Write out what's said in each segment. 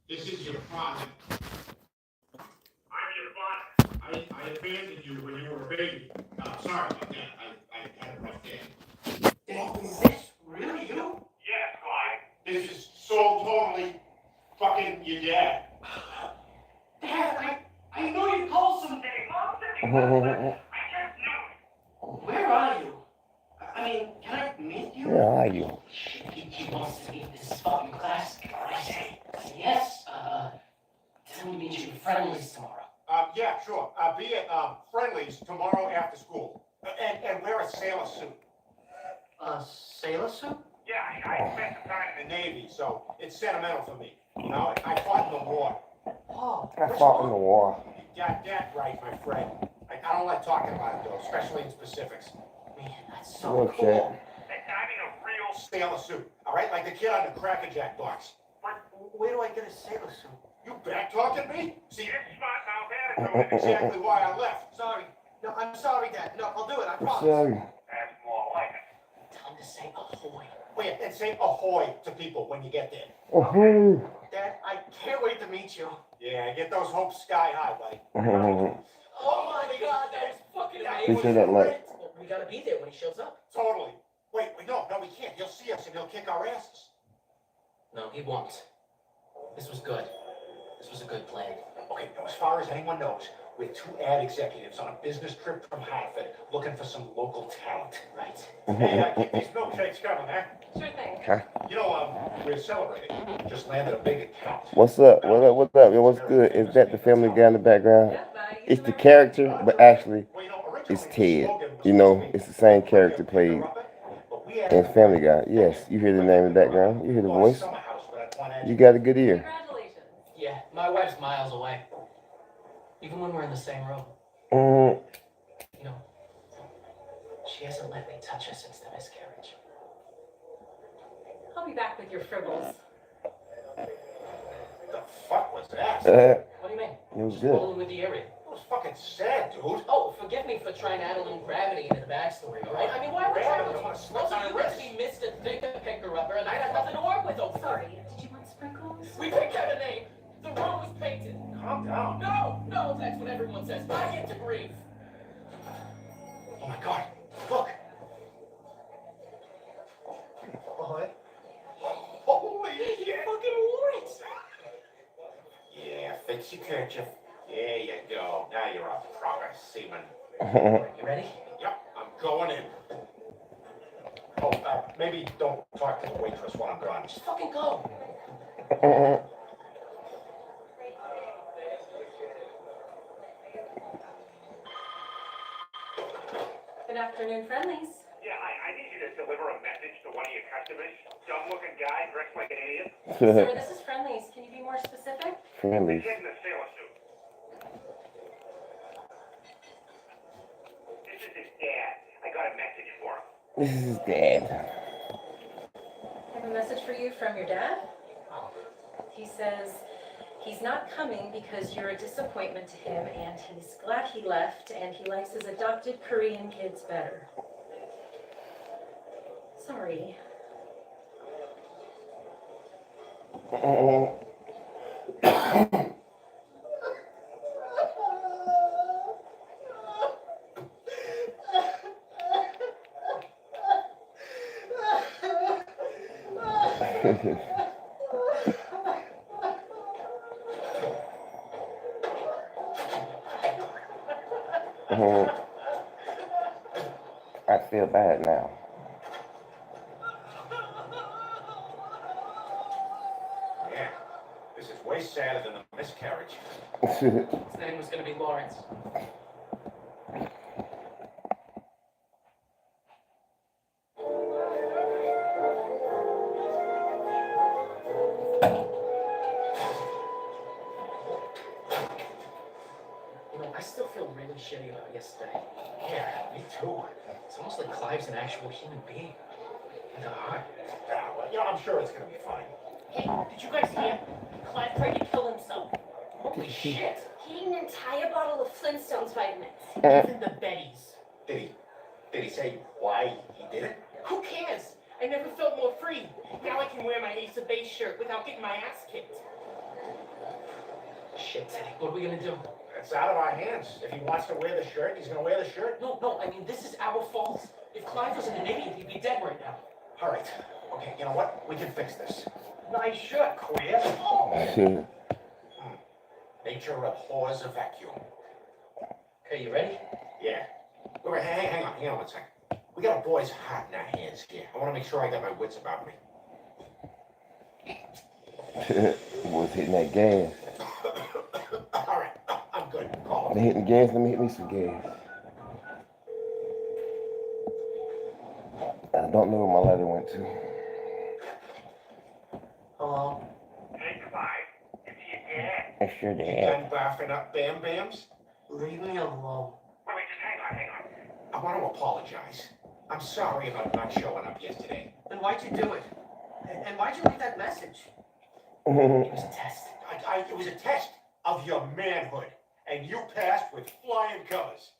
This is your father. I'm your father. I abandoned you when you were a baby. Sorry about that. I had a rough day. Is this really you? Yeah, Clyde. This is so totally fucking your dad. Dad, I know you called someday. I just knew it. Where are you? I mean, can I meet you? Where are you? He wants to meet this fucking class. I say yes. Tell me to meet you at Friendly's tomorrow. Yeah, sure. Be at Friendly's tomorrow after school. And wear a sailor suit. A sailor suit? Yeah, I spent some time in the Navy, so it's sentimental for me. You know, I fought in the war. Oh, I fought in the war. You got that right, my friend. I don't like talking about it, though, especially in specifics. Man, that's so cool. Shit. I mean a real sailor suit, all right? Like the kid on the Cracker Jack box. But where do I get a sailor suit? You back talking me? See, it's smart now, that's exactly why I left. Sorry. No, I'm sorry, Dad. No, I'll do it. I promise. Sorry. That's more like it. Tell him to say ahoy. Wait, and say ahoy to people when you get there. Ahoy. Dad, I can't wait to meet you. Yeah, get those hopes sky high, buddy. Oh my God, that was fucking amazing. You say that like. We gotta be there when he shows up. Totally. Wait, no, we can't. He'll see us and he'll kick our asses. No, he won't. This was good. This was a good plan. Okay, now as far as anyone knows, we're two ad executives on a business trip from Hartford looking for some local talent. Right. Hey, keep these milkshakes coming, huh? Sure thing. Huh? You know, we're celebrating. Just landed a big account. What's up? What up? What's up? Yo, what's good? Is that the Family Guy in the background? Yep, It's the character, but actually, Well, you know, it's originally the Ted. slogan was You know, supposed to be, it's the same character played but we had in Family Guy. Yes, you hear the name in the background. You hear the voice. You got a good ear. Congratulations. Yeah, my wife's miles away. Even when we're in the same room. Mm, You know, she hasn't let me touch her since the miscarriage. I'll be back with your fribbles. The fuck was that? What do you mean? it was Just good. rolling with the area. It was fucking sad, dude. Oh, forgive me for trying to add a little gravity into the backstory, all right? I mean, why would Gravity? I? I wanna slap Also, on you her got to wrist. be Mr. Thinker Picker Upper, and I had nothing to work with over. Sorry, did you want sprinkles? We picked out a name. The room was painted. Calm down. No, that's what everyone says. I get to breathe. Oh my God. Look. What? Holy shit. You fucking wore it. Yeah, fix your kerchief. There you go. Now you're a proper seaman. You ready? Yep, I'm going in. Oh, maybe don't talk to the waitress while I'm gone. Just fucking go. Good afternoon, friendlies. Yeah, I need you to deliver a message to one of your customers. Dumb-looking guy dressed like an idiot. Sir, this is friendlies. Can you be more specific? Friendly. Kid in a sailor suit. This is his dad. I got a message for him. This is his dad. I have a message for you from your dad. He says he's not coming because you're a disappointment to him, and he's glad he left, and he likes his adopted Korean kids better. Sorry. I feel bad now. Yeah, this is way sadder than the miscarriage. His name was gonna be Lawrence. You know, I still feel really shitty about yesterday. Yeah, me too. It's almost like Clive's an actual human being. With a heart. Yeah, well, you know, I'm sure it's gonna be fine. Hey, did you guys hear? Clive tried to kill himself. Holy shit. He ate an entire bottle of Flintstones vitamins. Even the Betties. Did he say why he did it? Who cares? I never felt more free. Now I can wear my Ace of Base shirt without getting my ass kicked. Shit, Teddy, what are we gonna do? It's out of our hands. If he wants to wear the shirt, he's gonna wear the shirt. No, I mean, this is our fault. If Clive wasn't an idiot, he'd be dead right now. All right. Okay, you know what? We can fix this. Nice shirt, queer. Oh. Nature abhors a vacuum. Okay, you ready? Yeah. Wait, hang on 1 second. We got a boy's heart in our hands here. I want to make sure I got my wits about me. Boys hitting that gas. All right, I'm good. Call They him. hitting the gas. Let me hit me some gas. I don't know where my letter went to. Hello? Hey, Clyde. It's your dad. It's your You dad. done barfing up Bam Bams? Leave me alone. Wait, just hang on. I want to apologize. I'm sorry about not showing up yesterday. Then why'd you do it? And why'd you leave that message? It was a test. It was a test of your manhood, and you passed with flying colors.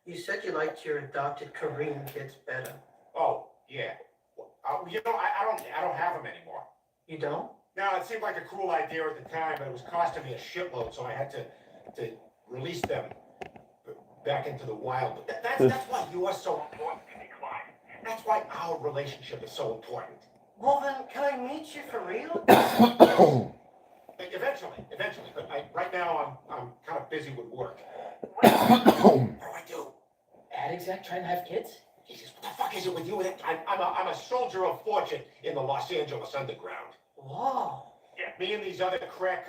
You said you liked your adopted Korean kids better. Oh, yeah. I don't have them anymore. You don't? No, it seemed like a cool idea at the time, but it was costing me a shitload, so I had to release them back into the wild. But that's why you are so important to me, Clyde. That's why our relationship is so important. Well then, can I meet you for real? Eventually, but right now I'm kind of busy with work. What do I do? Ad exec trying to have kids? Jesus, what the fuck is it with you? I'm a soldier of fortune in the Los Angeles underground. Whoa. Yeah, me and these other crack.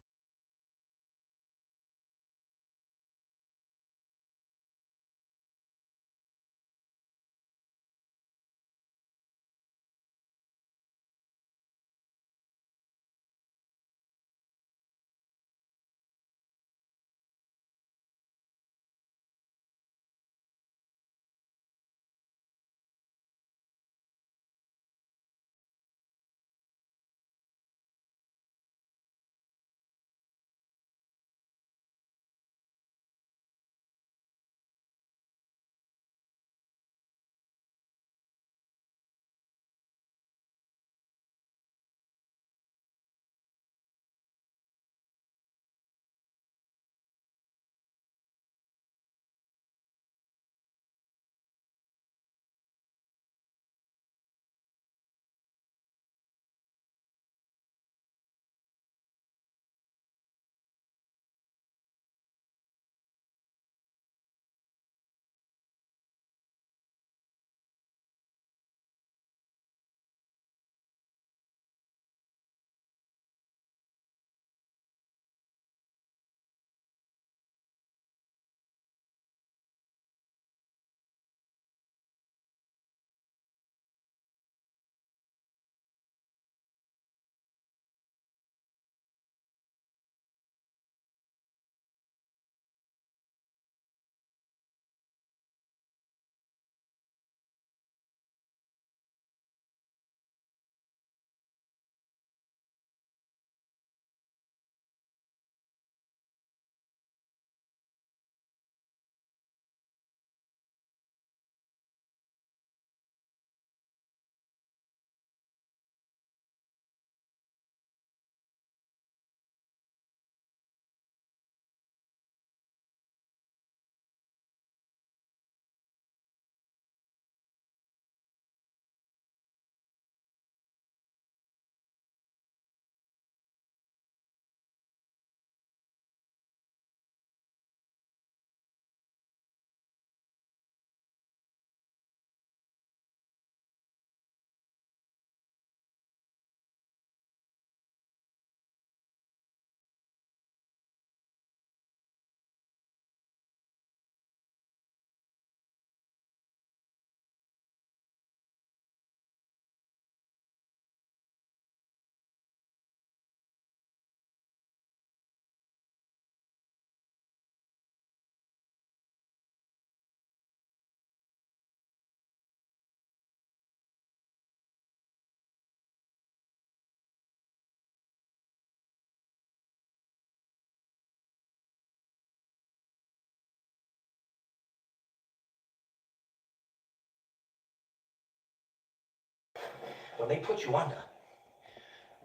When they put you under,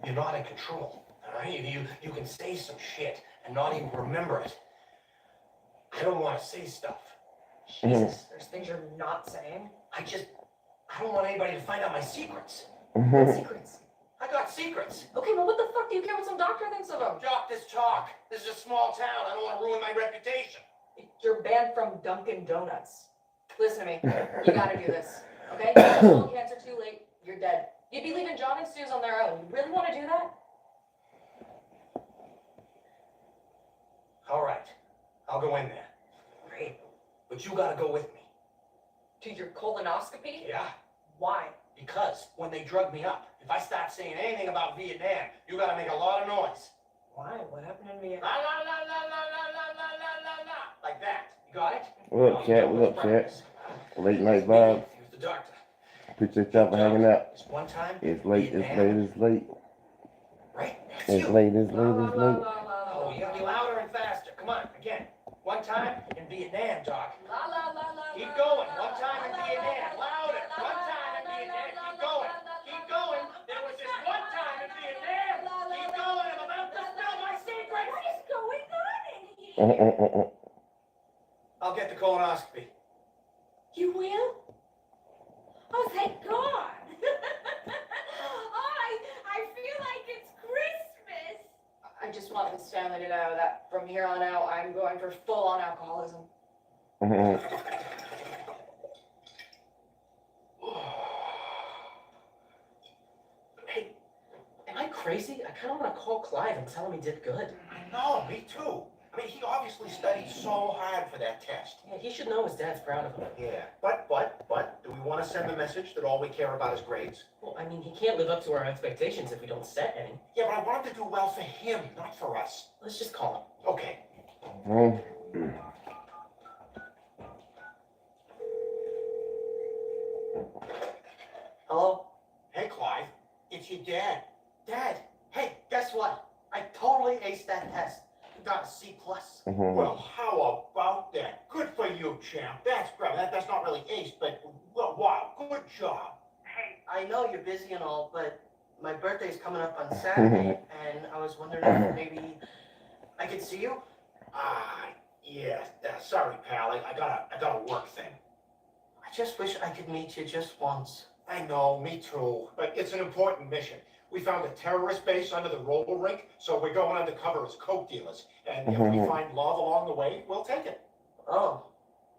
you're not in control. All right? You can say some shit, and not even remember it. I don't want to say stuff. Jesus, there's things you're not saying. I don't want anybody to find out my secrets. What secrets? I got secrets. Okay, well, what the fuck do you care what some doctor thinks of them? Doctors talk. This is a small town. I don't want to ruin my reputation. You're banned from Dunkin' Donuts. Listen to me. You gotta do this. Okay? Colon cancer too late. You're dead. You'd be leaving John and Suze on their own. You really want to do that? All right. I'll go in there. Great. But you gotta go with me. To your colonoscopy? Yeah? Why? Because when they drug me up, if I start saying anything about Vietnam, you gotta make a lot of noise. Why? What happened in La Vietnam? la la la la la la la la la la. Like that. You got it? What up, chat? What up, chat? Late night vibe. Here's the doctor. Appreciate y'all for hanging out. This one time. It's late, it's late, it's late. Right? That's It's you. late, it's late, it's late. Oh, you gotta be louder and faster. Come on, again. One time in Vietnam, Doc. Keep going. One time in Vietnam. Louder. One time in Vietnam. Keep going. Keep going. There was this one time in Vietnam. Keep going. I'm about to spill my secrets. What is going on in here? I'll get the colonoscopy. You will? Oh, thank God. I feel like it's Christmas. I just want Miss Stanley to know that from here on out, I'm going for full-on alcoholism. Hey, am I crazy? I kind of want to call Clive and tell him he did good. I know, me too. I mean, he obviously studied so hard for that test. Yeah, he should know his dad's proud of him. Yeah, but, do we want to send the message that all we care about is grades? Well, I mean, he can't live up to our expectations if we don't set any. Yeah, but I want him to do well for him, not for us. Let's just call Okay. him. Hello? Hey, Clive, it's your dad. Dad, hey, guess what? I totally aced that test. Got a C+. Well, how about that? Good for you, champ. That's great. That's not really ace, but well, wow, good job. Hey, I know you're busy and all, but my birthday's coming up on Saturday, and I was wondering if maybe I could see you? Yeah. Sorry, pal. I got a work thing. I just wish I could meet you just once. I know, me too. But it's an important mission. We found a terrorist base under the roller rink, so we're going undercover as coke dealers. And if we find love along the way, we'll take it. Oh.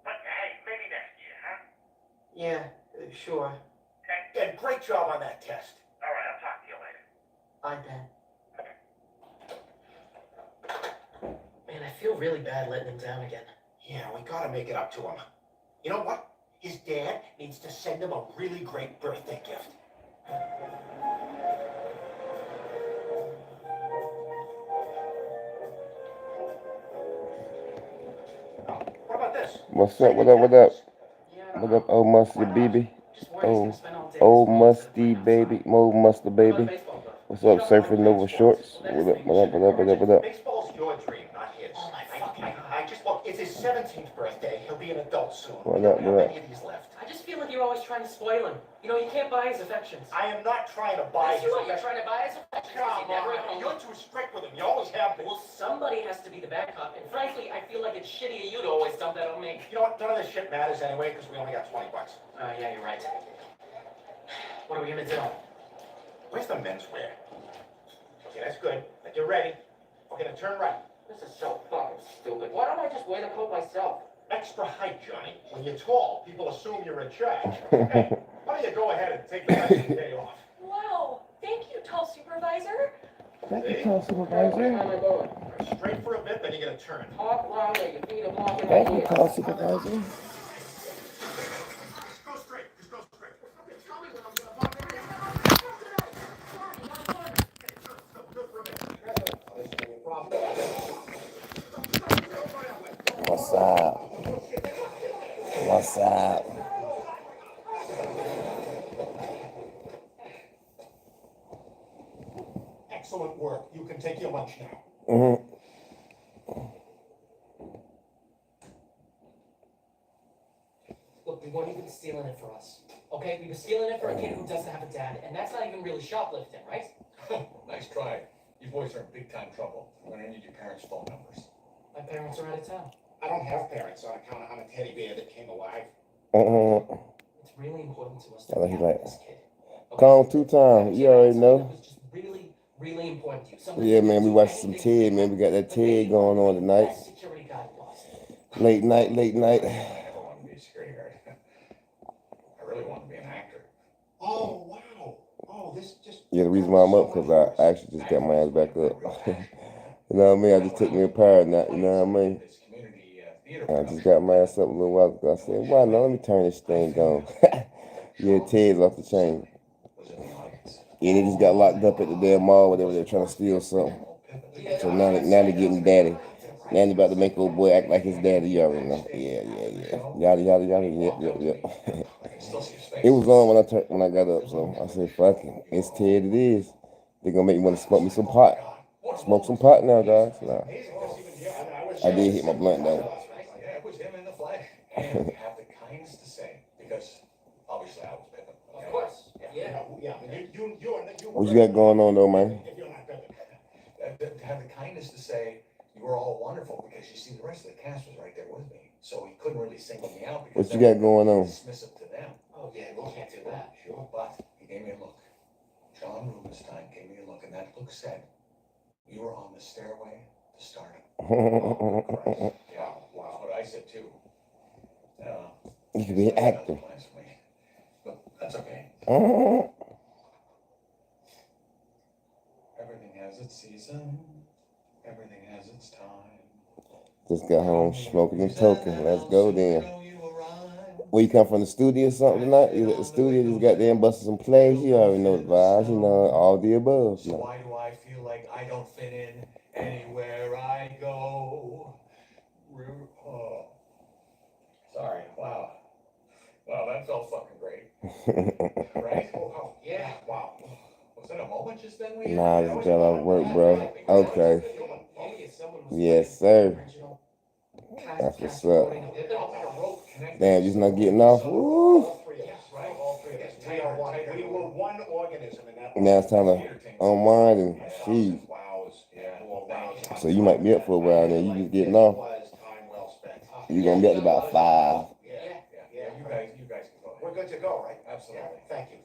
But hey, maybe next year, huh? Yeah, sure. And great job on that test. All right, I'll talk to you later. Bye, Dad. Man, I feel really bad letting him down again. Yeah, we gotta make it up to him. You know what? His dad needs to send him a really great birthday gift. What about this? What's up, what up, what up? Yeah, What up, old musty baby? just worried he's gonna spend all day Old with musty baby, old musty baby. baseball club. What's up, surfing Nova Shorts? What up, what up, what up, what up, what up? Baseball's your dream, not his. Oh my fucking God. I just look. It's his 17th birthday. He'll be an adult soon. What We up, don't have what up? many of these left. I just feel like you're always trying to spoil him. You know, you can't buy his affections. I am not trying to buy Yes, his you are. You're affection. trying to buy his affections. Come He never on, owned you're them. too strict with him. You always have been. Well, somebody has to be the bad cop, and frankly, I feel like it's shitty of you to always dump that on me. You know what? None of this shit matters anyway because we only got $20. Yeah, you're right. What are we gonna do? Where's the menswear? Okay, that's good. But you're ready. We're gonna turn right. This is so fucking stupid. Why don't I just wear the coat myself? Extra height, Johnny. When you're tall, people assume you're in charge. Hey, why don't you go ahead and take the rest of the day off? Wow, thank you, tall supervisor. Thank you, tall supervisor. Where am I going? Straight for a bit, then you're gonna turn. Talk louder. Your feet are blocking my Thank you, ears. tall supervisor. Just go straight. Just go straight. Tell me when I'm gonna Good for a minute. What's up? What's up? Excellent work. You can take your lunch now. Look, we weren't even stealing it for us. Okay? We were stealing it for a kid who doesn't have a dad, and that's not even really shoplifting, right? Nice try. You boys are in big time trouble. I'm gonna need your parents' phone numbers. My parents are out of town. I don't have parents on account I'm a teddy bear that came alive. It's really important to us to I like have this kid. Call 2 times. You already know. It's just really important to you. Yeah, man, we watched some Ted, man. We got that Ted going on tonight. Security guard was. Late night. I never wanted to be a security guard. I really wanted to be an actor. Oh, wow. Oh, this just. Yeah, the reason why I'm up, because I actually just got my ass back up. You know what I mean? I just took me a power nap, you know what I mean? I just got my ass up a little while ago. I said, why not? Let me turn this thing on. Yeah, Ted's off the chain. Yeah, they just got locked up at the damn mall, whatever, they're trying to steal something. So now they're getting daddy. Now they about to make old boy act like his daddy, you already know. Yeah. Yada, yep. It was on when I got up, so I said, fuck it. It's Ted it is. They're gonna make me want to smoke me some pot. Smoke some pot now, guys. Nah. I did hit my blunt though. Yeah, it was him in the flesh. And have the kindness to say, because obviously I was Pippin. Of course. Yeah. What you got going on though, man? To have the kindness to say, you were all wonderful, because you see the rest of the cast was right there with me. So he couldn't really single me out because What you got going on? Dismissive to them. Oh, yeah, we can't do that. Sure. But he gave me a look. John Rubinstein gave me a look, and that look said, you were on the stairway to stardom. Oh, Christ. Yeah, wow. That's what I said too. You could be an actor. But that's okay. Everything has its season. Everything has its time. Just got home smoking and toking. Let's go then. Where you come from, the studio or something tonight? You at the studio, just got there and busting some plays. You already know the vibes, you know, all the above. So why do I feel like I don't fit in anywhere I go? Oh. Sorry, wow. Wow, that felt fucking great. Right? Oh, yeah, wow. Was that a moment just then? Nah, I just got off work, bro. Okay. Yes, sir. That's what's up. Damn, just not getting off. Woo. Now it's time to unwind and feed. So you might be up for a while then. You just getting off. You're gonna be up to about 5. Yeah, you guys can go. We're good to go, right? Absolutely. Thank you.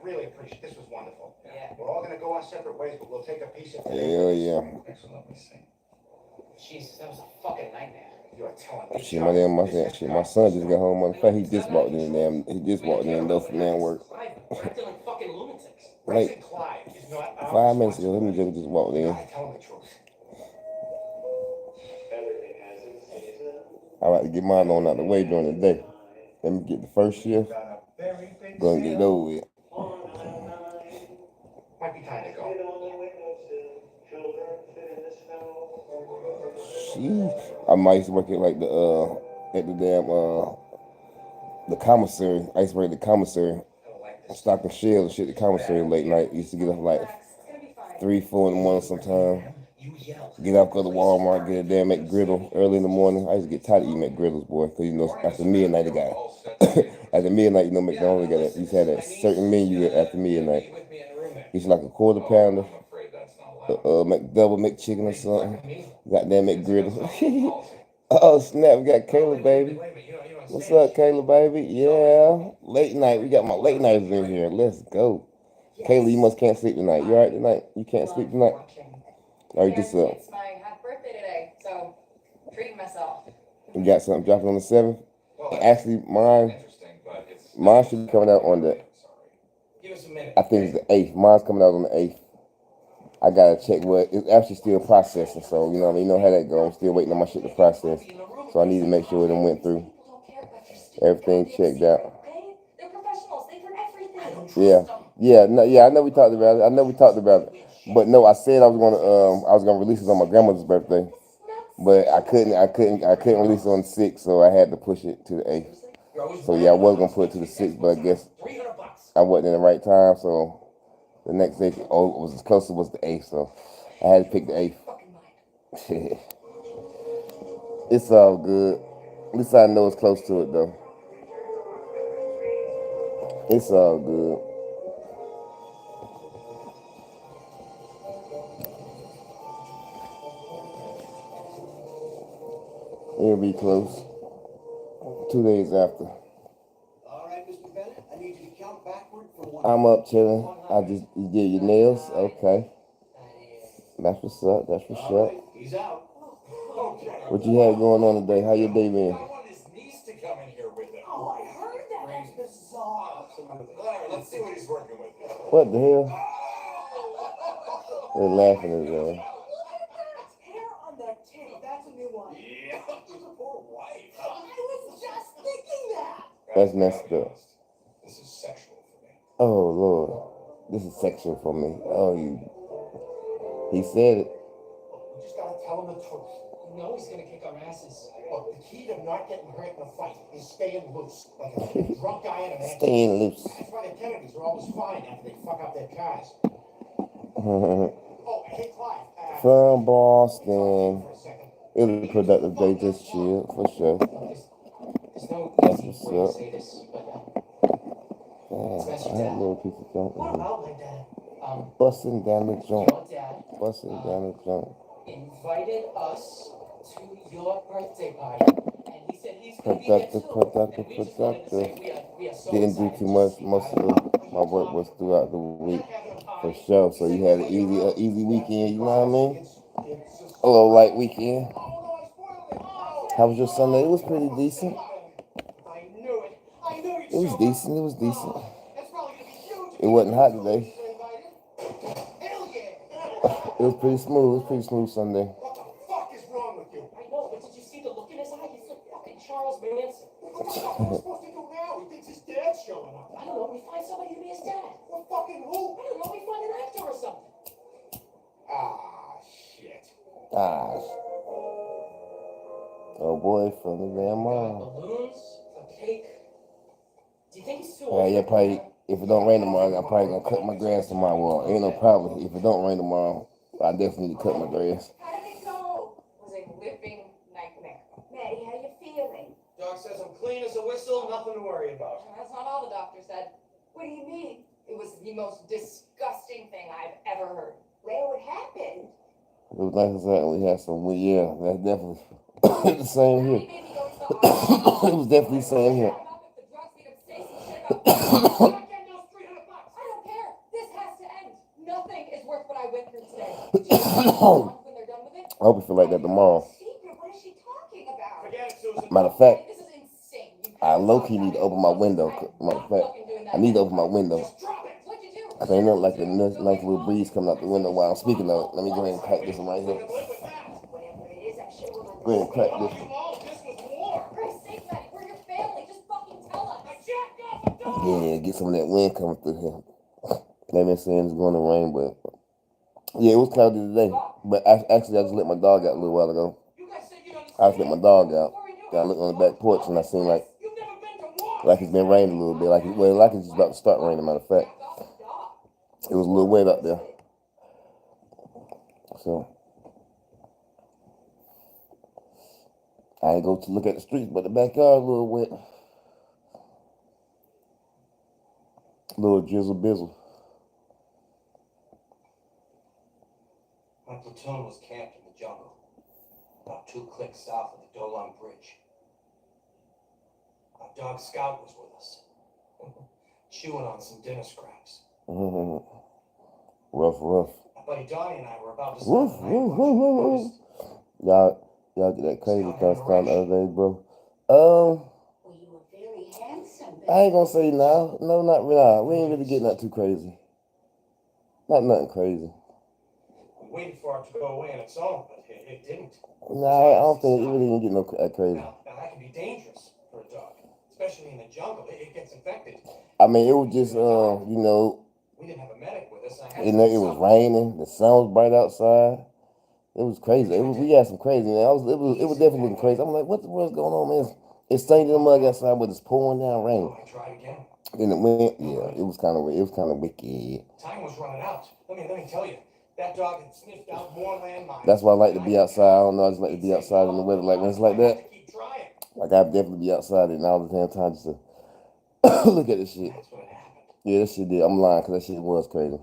Really appreciate it. This was wonderful. Yeah. We're all gonna go our separate ways, but we'll take a piece of it. Hell yeah. Excellent, let me see. Jesus, that was a fucking nightmare. You're telling me. Shit, my son just got home. Motherfucker, he just walked in though from damn work. Acting like fucking lunatics. Like 5 minutes ago, him and Joe just walked in. Tell the truth. I like to get mine on out the way during the day. Let me get the first shift. Go and get it over with. Might be time to go. I might used to work at like at the damn the commissary. I used to work at the commissary, stocking shells and shit. The commissary late night. Used to get up like 3, 4 in the morning sometimes. Get up, go to Walmart, get a damn McGriddle early in the morning. I used to get tired of eating McGriddles, boy, because you know after midnight they got after midnight, you know, McDonald's got that. Used to have that certain menu after midnight. Used to like a quarter pounder, McDouble, McChicken or something. Goddamn McGriddle. Oh snap, we got Kayla, baby. What's up, Kayla, baby? Yeah, late night. We got my late nighters in here. Let's go. Kayla, you must can't sleep tonight. You alright tonight? You can't sleep tonight? Or you just It's my half birthday today, so treating myself. You got something dropping on the 7th? Actually, mine should be coming out on the, I think it's the 8th. Mine's coming out on the 8th. I gotta check what, it's actually still processing, so you know what I mean? You know how that goes. I'm still waiting on my shit to process. So I need to make sure it went through. Everything checked out. They're professionals, they for everything. Yeah, I know we talked about it. But no, I said I was gonna release it on my grandmother's birthday. But I couldn't release it on the 6th, so I had to push it to the 8th. So yeah, I was gonna put it to the 6th, but I guess I wasn't in the right time, so the next day was as close as was the 8th, so I had to pick the 8th. It's all good. At least I know it's close to it though. It's all good. It'll be close. 2 days after. All right, Mr. Bennett, I need you to count backward from 1. I'm up chilling. You did your nails? Okay. That's what's up. That's what's All up. right, he's out. Okay. What you had going on today? How your day been? I want his niece to come in here with him. Oh, I heard that. That's bizarre. Absolutely. All right, let's see what he's working with. What the hell? They're laughing at that. Look at that hair on that tape. That's a new one. Yeah, she's a poor wife. I was just thinking that. That's messed up. This is sexual for me. Oh Lord, this is sexual for me. Oh, he said it. We just gotta tell him the truth. You know he's gonna kick our asses. Look, the key to not getting hurt in a fight is staying loose. Like a drunk guy in a man. Staying loose. That's why the Kennedys are always fine after they fuck up their cars. From Oh, hey, Clive. Boston. For a second. It was a productive day, just chill, for sure. There's no That's easy what's way to up. say this, but I had a little piece of junk. what about my dad? Busting down the joint. Your dad Busting down the joint. invited us to your birthday party, and he said he's gonna be there too. Productive. And we just wanted to say we are so Didn't do excited too to much. see Most you. of my work was throughout the week, for sure. So you had an easy weekend. You know what I mean? A little light weekend. How was your Sunday? It was pretty decent. I knew it. I knew It was decent. It was decent. That's probably gonna be huge. It wasn't hot today. Hell yeah. It was pretty smooth. It was pretty smooth Sunday. What the fuck is wrong with you? I know, but did you see the look in his eye? He's like fucking Charles Manson. What the fuck are we supposed to do now? He thinks his dad's showing up. I don't know. We find somebody to be his dad. Well, fucking who? I don't know. We find an actor or something. Ah, shit. Oh boy, from the damn mall. Balloons, a cake. Do you think he's too Yeah, old? yeah, probably. If it don't rain tomorrow, I'm probably gonna cut my grass tomorrow. Well, ain't no problem. If it don't rain tomorrow, I definitely need to cut my grass. How did it go? It was a living nightmare. Maddie, how you feeling? Doc says I'm clean as a whistle, nothing to worry about. That's not all the doctor said. What do you mean? It was the most disgusting thing I've ever heard. Well, what happened? It was like I said, we had some. Yeah, that's definitely the same here. Daddy made me go to the hospital. It was definitely the same here. I'm up if the drugs need him say some shit about I'm not getting those $300. I don't care. This has to end. Nothing is worth what I went through today. Do you know when they're done with it? I hope you feel like that tomorrow. Secret, what is she talking about? Forget it, Susan. Matter of fact, This is insane. You I low-key need to open my window. Matter of fact, I need to open my window. Just drop it. What'd you do? I think nothing like a nice little breeze coming out the window while I'm speaking of it. Let me go ahead and crack this one right I here. can live with that. Whatever it is, I'm sure we'll Go ahead and crack All this you one. all, this was war. For Christ's sake, Maddie, we're your family. Just fucking tell us. I jacked off a dog. Yeah, get some of that wind coming through here. They've been saying it's going to rain, but yeah, it was cloudy today. But actually, I just let my dog out a little while ago. You guys said you I just let my dog out. I looked on the back porch and I seen You've never been to war. like it's been raining a little bit. Like it's just about to start raining. Matter of fact, it was a little wet up there. So I ain't go to look at the streets, but the backyard a little wet. A little drizzle bizzle. My platoon was camped in the jungle, about 2 clicks south of the Dolong Bridge. Our dog Scout was with us, chewing on some dinner scraps. Rough. My buddy Donnie and I were about to Woof, start the night woof, watch. woof, woof. Y'all get that crazy time the other day, bro. Well, you were very handsome. I ain't gonna say no. No, not really. Nah, we ain't really getting that too crazy. Not nothing crazy. We waited for it to go away on its own, but it didn't. Nah, I don't think it really didn't get no that crazy. Now, that can be dangerous for a dog, especially in the jungle. It gets infected. I mean, it was just, you know, We didn't have a medic with us. I had it was raining. The sun was bright outside. It was crazy. We had some crazy, man. It was definitely looking crazy. I'm like, what the world's going on, man? It's staying in the mug outside, but it's pouring down rain. I tried again. Then it went, yeah, it was kind of wicked. Time was running out. Let me tell you, that dog had sniffed out more landmines. That's why I like to be outside. I don't know, I just like to be outside in the weather like when it's like I had that. to keep trying. Like I'd definitely be outside and all the damn time just to look at this shit. That's what happened. Yeah, that shit did. I'm lying because that shit was crazy.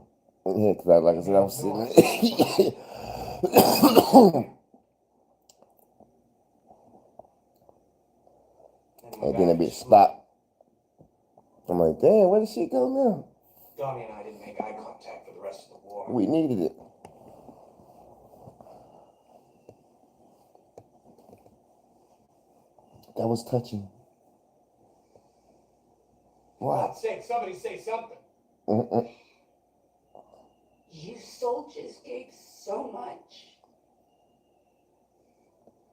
Yeah, because like I said, I was sitting And then that bitch stopped. I'm like, damn, where did she go now? Donnie and I didn't make eye contact for the rest of the war. We needed it. That was touching. For God's sake, somebody say something. You soldiers gave so much.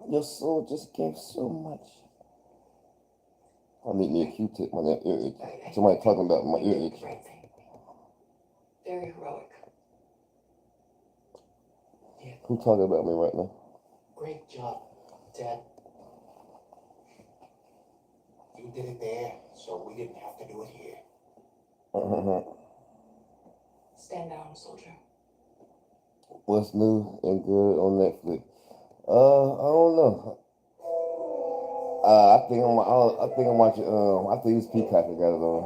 Your soul just gave so much. I need me a Q-tip on that ear itch. Somebody talking about my ear itch. Right thing. Very heroic. Who talking about me right now? Great job, Dad. You did it there, so we didn't have to do it here. Stand down, soldier. What's new and good on Netflix? I don't know. I think I'm watching. I think it's Peacock I got it on.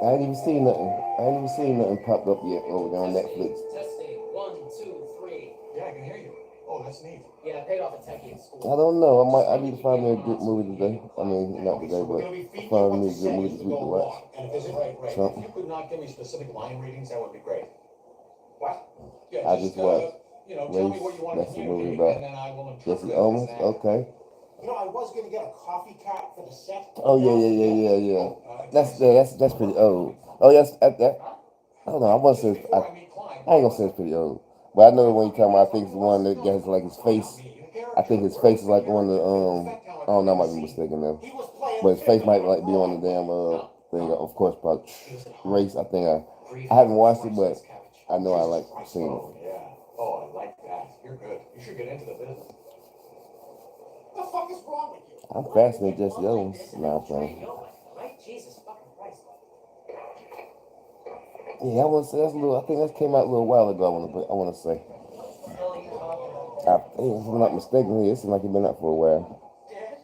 I ain't even seen nothing popped up yet over there on Netflix. Testing. 1, 2, 3. Yeah, I can hear you. Oh, that's neat. Yeah, I paid off a techie at school. I don't know. I need to find me a good movie today. I mean, not today, but find me a good movie this week to watch. And if there's right. Trump. If you could not give me specific line readings, that would be great. What? Yeah, I just watched tell me what you want to That's the movie communicate, about and then I will interpret Jesse it as Owens. an act. Okay. You know, I was gonna get a coffee cap for the set. Oh yeah. That's pretty old. Oh yes, that. I don't know. I want to say I ain't gonna say it's pretty old, but I know when you talking about. I think it's the one that has like his face. I think his face is like on the I don't know. I might be mistaken though, He was playing but his face might like be on the damn thing. Of course, about race. I think I haven't watched it, but I know I like seeing it. Yeah. Oh, I like that. You're good. You should get into the business. What the fuck is wrong with you? I'm fascinated Jesse Owens. Nah, I'm playing. Right? Jesus fucking Christ. Yeah, I want to say that's a little. I think that came out a little while ago. I want to say. What the hell are you talking about? I think, if I'm not mistaken, it seems like it's been out for a while. Dad?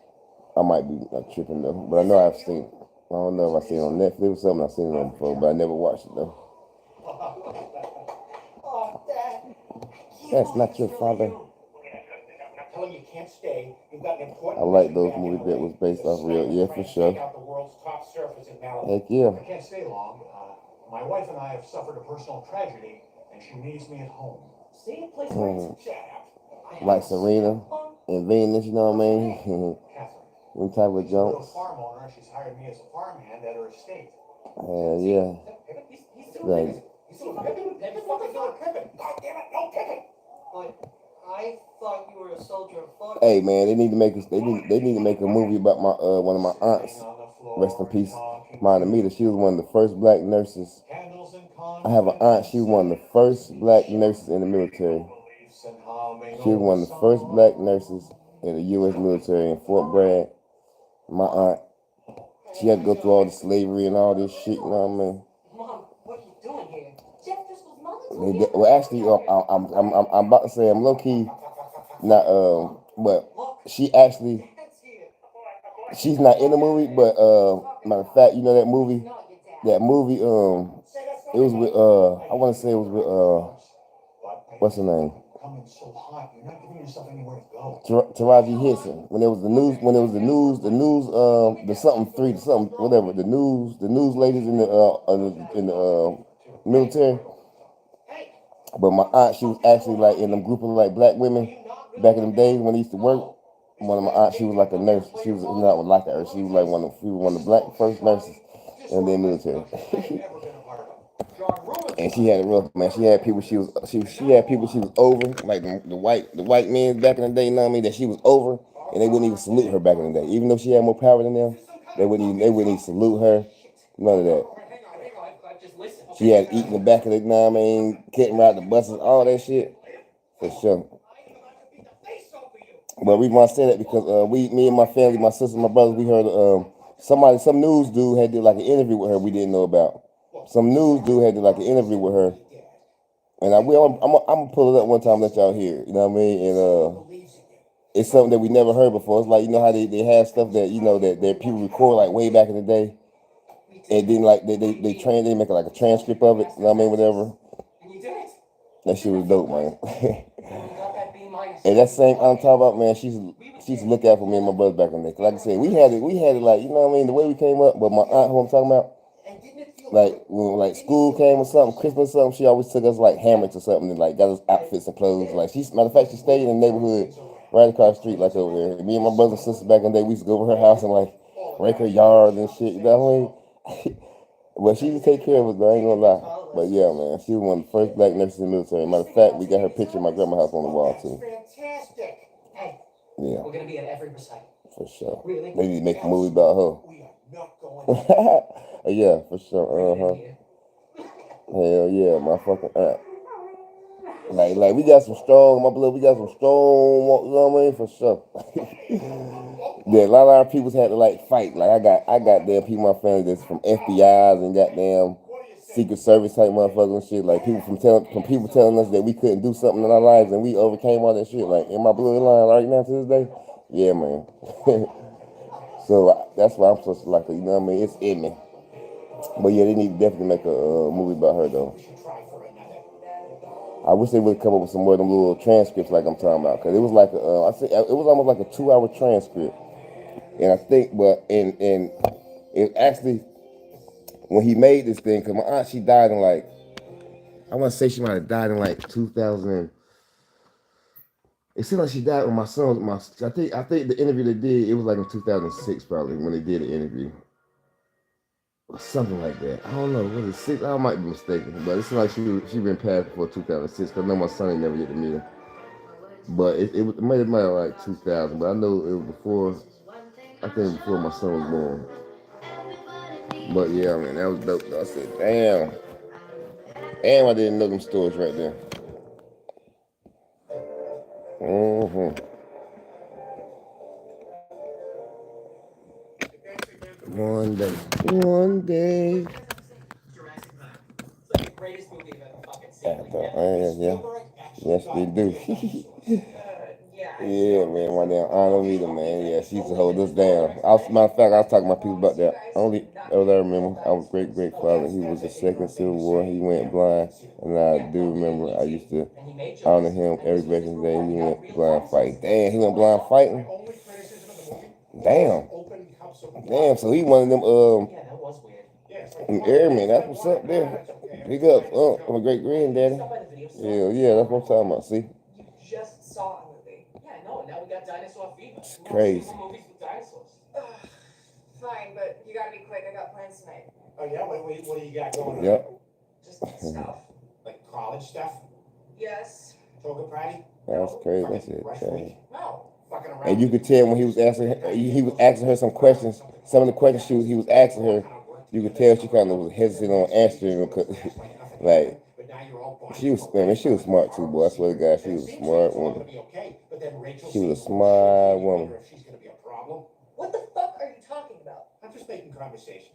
I might be tripping though, but I know I've seen it. I don't know if I've seen it on Netflix or something. I've seen it on before, but I never watched it though. Oh, Dad. That's not your father. Tell him you can't stay. You've got an important I like mission those back in movies LA. that was based off real. Yeah, for Trying to sure. take out the world's top surfers in Malibu. Heck yeah. I can't stay long. My wife and I have suffered a personal tragedy, and she needs me at home. See, it plays Mm. Shut up. Like Serena and Venus, you know what I mean? Catherine. Them type of She's a little jumps. farm owner, and she's hired me as a farmhand at her estate. Yeah. He's still Like, Pippin. He's still Pippin. Pippin, fucking doing Pippin. God damn it, no Pippin. But I thought you were a soldier of fortune. hey man, they need to make us. They need to make a movie about my one of my aunts. Sitting on the floor, Rest in peace, talking Mona to Mita. She was one of the first black nurses. candles and I have an aunt. She was one of the first black nurses in the military. beliefs and humming She was one of the first black nurses in the U.S. military in Fort Bragg. My aunt, she had to go through all the slavery and all this shit. You know what I mean? Mom, what are you doing here? Jeff, this was mother. Well, actually, I'm about to say I'm low key not but she actually she's not in the movie. But matter of fact, you know that movie it was with I want to say it was with what's her name? Coming so hot, you're not giving yourself anywhere to go. Taraji Henson. When it was the news, the something three, the something whatever, the news ladies in the military. But my aunt, she was actually like in them group of like black women back in the days when they used to work. One of my aunts, she was like a nurse. She was not like her. She was like one of the black first nurses in the military. And she had a rough man. She had people she had people she was over, like the white men back in the day, you know what I mean, that she was over, and they wouldn't even salute her back in the day. Even though she had more power than them, they wouldn't even salute her. None of that. She had eaten the back of the, you know what I mean, getting ride the buses, all that shit. For sure. But we want to say that because me and my family, my sister, my brothers, we heard some news dude had did like an interview with her we didn't know about. Some news dude had did like an interview with her, and I'm gonna pull it up one time, let y'all hear it, you know what I mean? And it's something that we never heard before. It's like, you know how they have stuff that, you know, that people record like way back in the day, and then like they make like a transcript of it, you know what I mean, whatever. That shit was dope, man. When you got that beam And that same I'm talking about, man. She used to look out for me and my brother back in there. 'Cause like I said, we had it like, you know what I mean, the way we came up. But my aunt, who I'm talking about, like when like school came or something, Christmas or something, she always took us like hammocks or something and like got us outfits and clothes. Like matter of fact, she stayed in the neighborhood right across the street, like over there. And me and my brothers and sisters back in the day, we used to go over her house and like rake her yard and shit. You know what I mean? But she used to take care of us, though, I ain't gonna lie. But yeah, man, she was one of the first black nurses in the military. Matter of fact, we got her picture in my grandma's house on the wall too. Fantastic. Hey, Yeah, we're gonna be at every recital. for sure. Really? They need to make a movie about her. We are not going. Yeah, for sure. Hell yeah, my fucking aunt. Like we got some strong, my blood. We got some strong, you know what I mean, for sure. Yeah, a lot of our people had to like fight. Like I got damn people in my family that's from FBI's and goddamn Secret Service type motherfuckers and shit. Like from people telling us that we couldn't do something in our lives and we overcame all that shit. Like in my bloodline right now to this day, yeah, man. So that's why I'm supposed to like her. You know what I mean? It's in me. But yeah, they need to definitely make a movie about her though. I wish they would come up with some more of them little transcripts like I'm talking about, because it was like it was almost like a 2-hour transcript, and I think, but and it actually when he made this thing, because my aunt, she died in like, I want to say she might have died in like 2000. It seemed like she died when my son was I think the interview they did, it was like in 2006 probably when they did the interview. Or something like that. I don't know. Was it 6? I might be mistaken, but it seemed like she been passed before 2006. Cause I know my son ain't never get to meet her. But it might have been like 2000. But I know it was before. I think before my son was born. But yeah, man, that was dope. I said, damn, I didn't know them stories right there. One day. Yeah. Yes, they do. Yeah, man, my damn Aunt Rita, man. Yeah, she used to hold us down. Matter of fact, I was talking to my people about that. I remember, our great-great-father, he was the second Civil War. He went blind. And I do remember I used to honor him every Veterans Day. He went blind fighting. Damn, he went blind fighting? Damn, so he one of them airmen. That's what's up there. Big up, my great granddaddy. Yeah, that's what I'm talking about. See, You just saw a movie. Yeah, I know. Now we got dinosaur fever. It's crazy. Movies with dinosaurs. Fine, but you gotta be quick. I got plans tonight. Oh yeah, what do you got going on? Yep. Just stuff. Like college stuff, Yes. toga party. That's crazy. That's it. Crazy. No, fucking around. And you could tell when he was asking her some questions. Some of the questions he was asking her, you could tell she kind of was hesitant on answering them, cause like she was smart too, boy. I swear to God, she was a smart woman. She was a smart woman. What the fuck are you talking about? I'm just making conversation.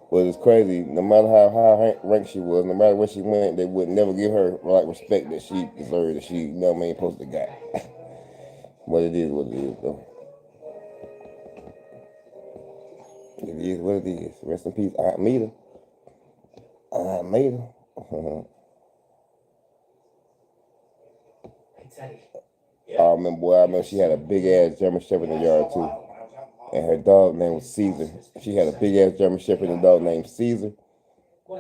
Well, it's crazy. No matter how high ranked she was, no matter where she went, they would never give her like respect that she deserved, that she, you know what I mean, supposed to got. But it is what it is, though. It is what it is. Rest in peace, Aunt Mita. Aunt Mita. Hey, Teddy. I remember she had a big ass German Shepherd in the yard too. And her dog name was Caesar. She had a big ass German Shepherd and a dog named Caesar.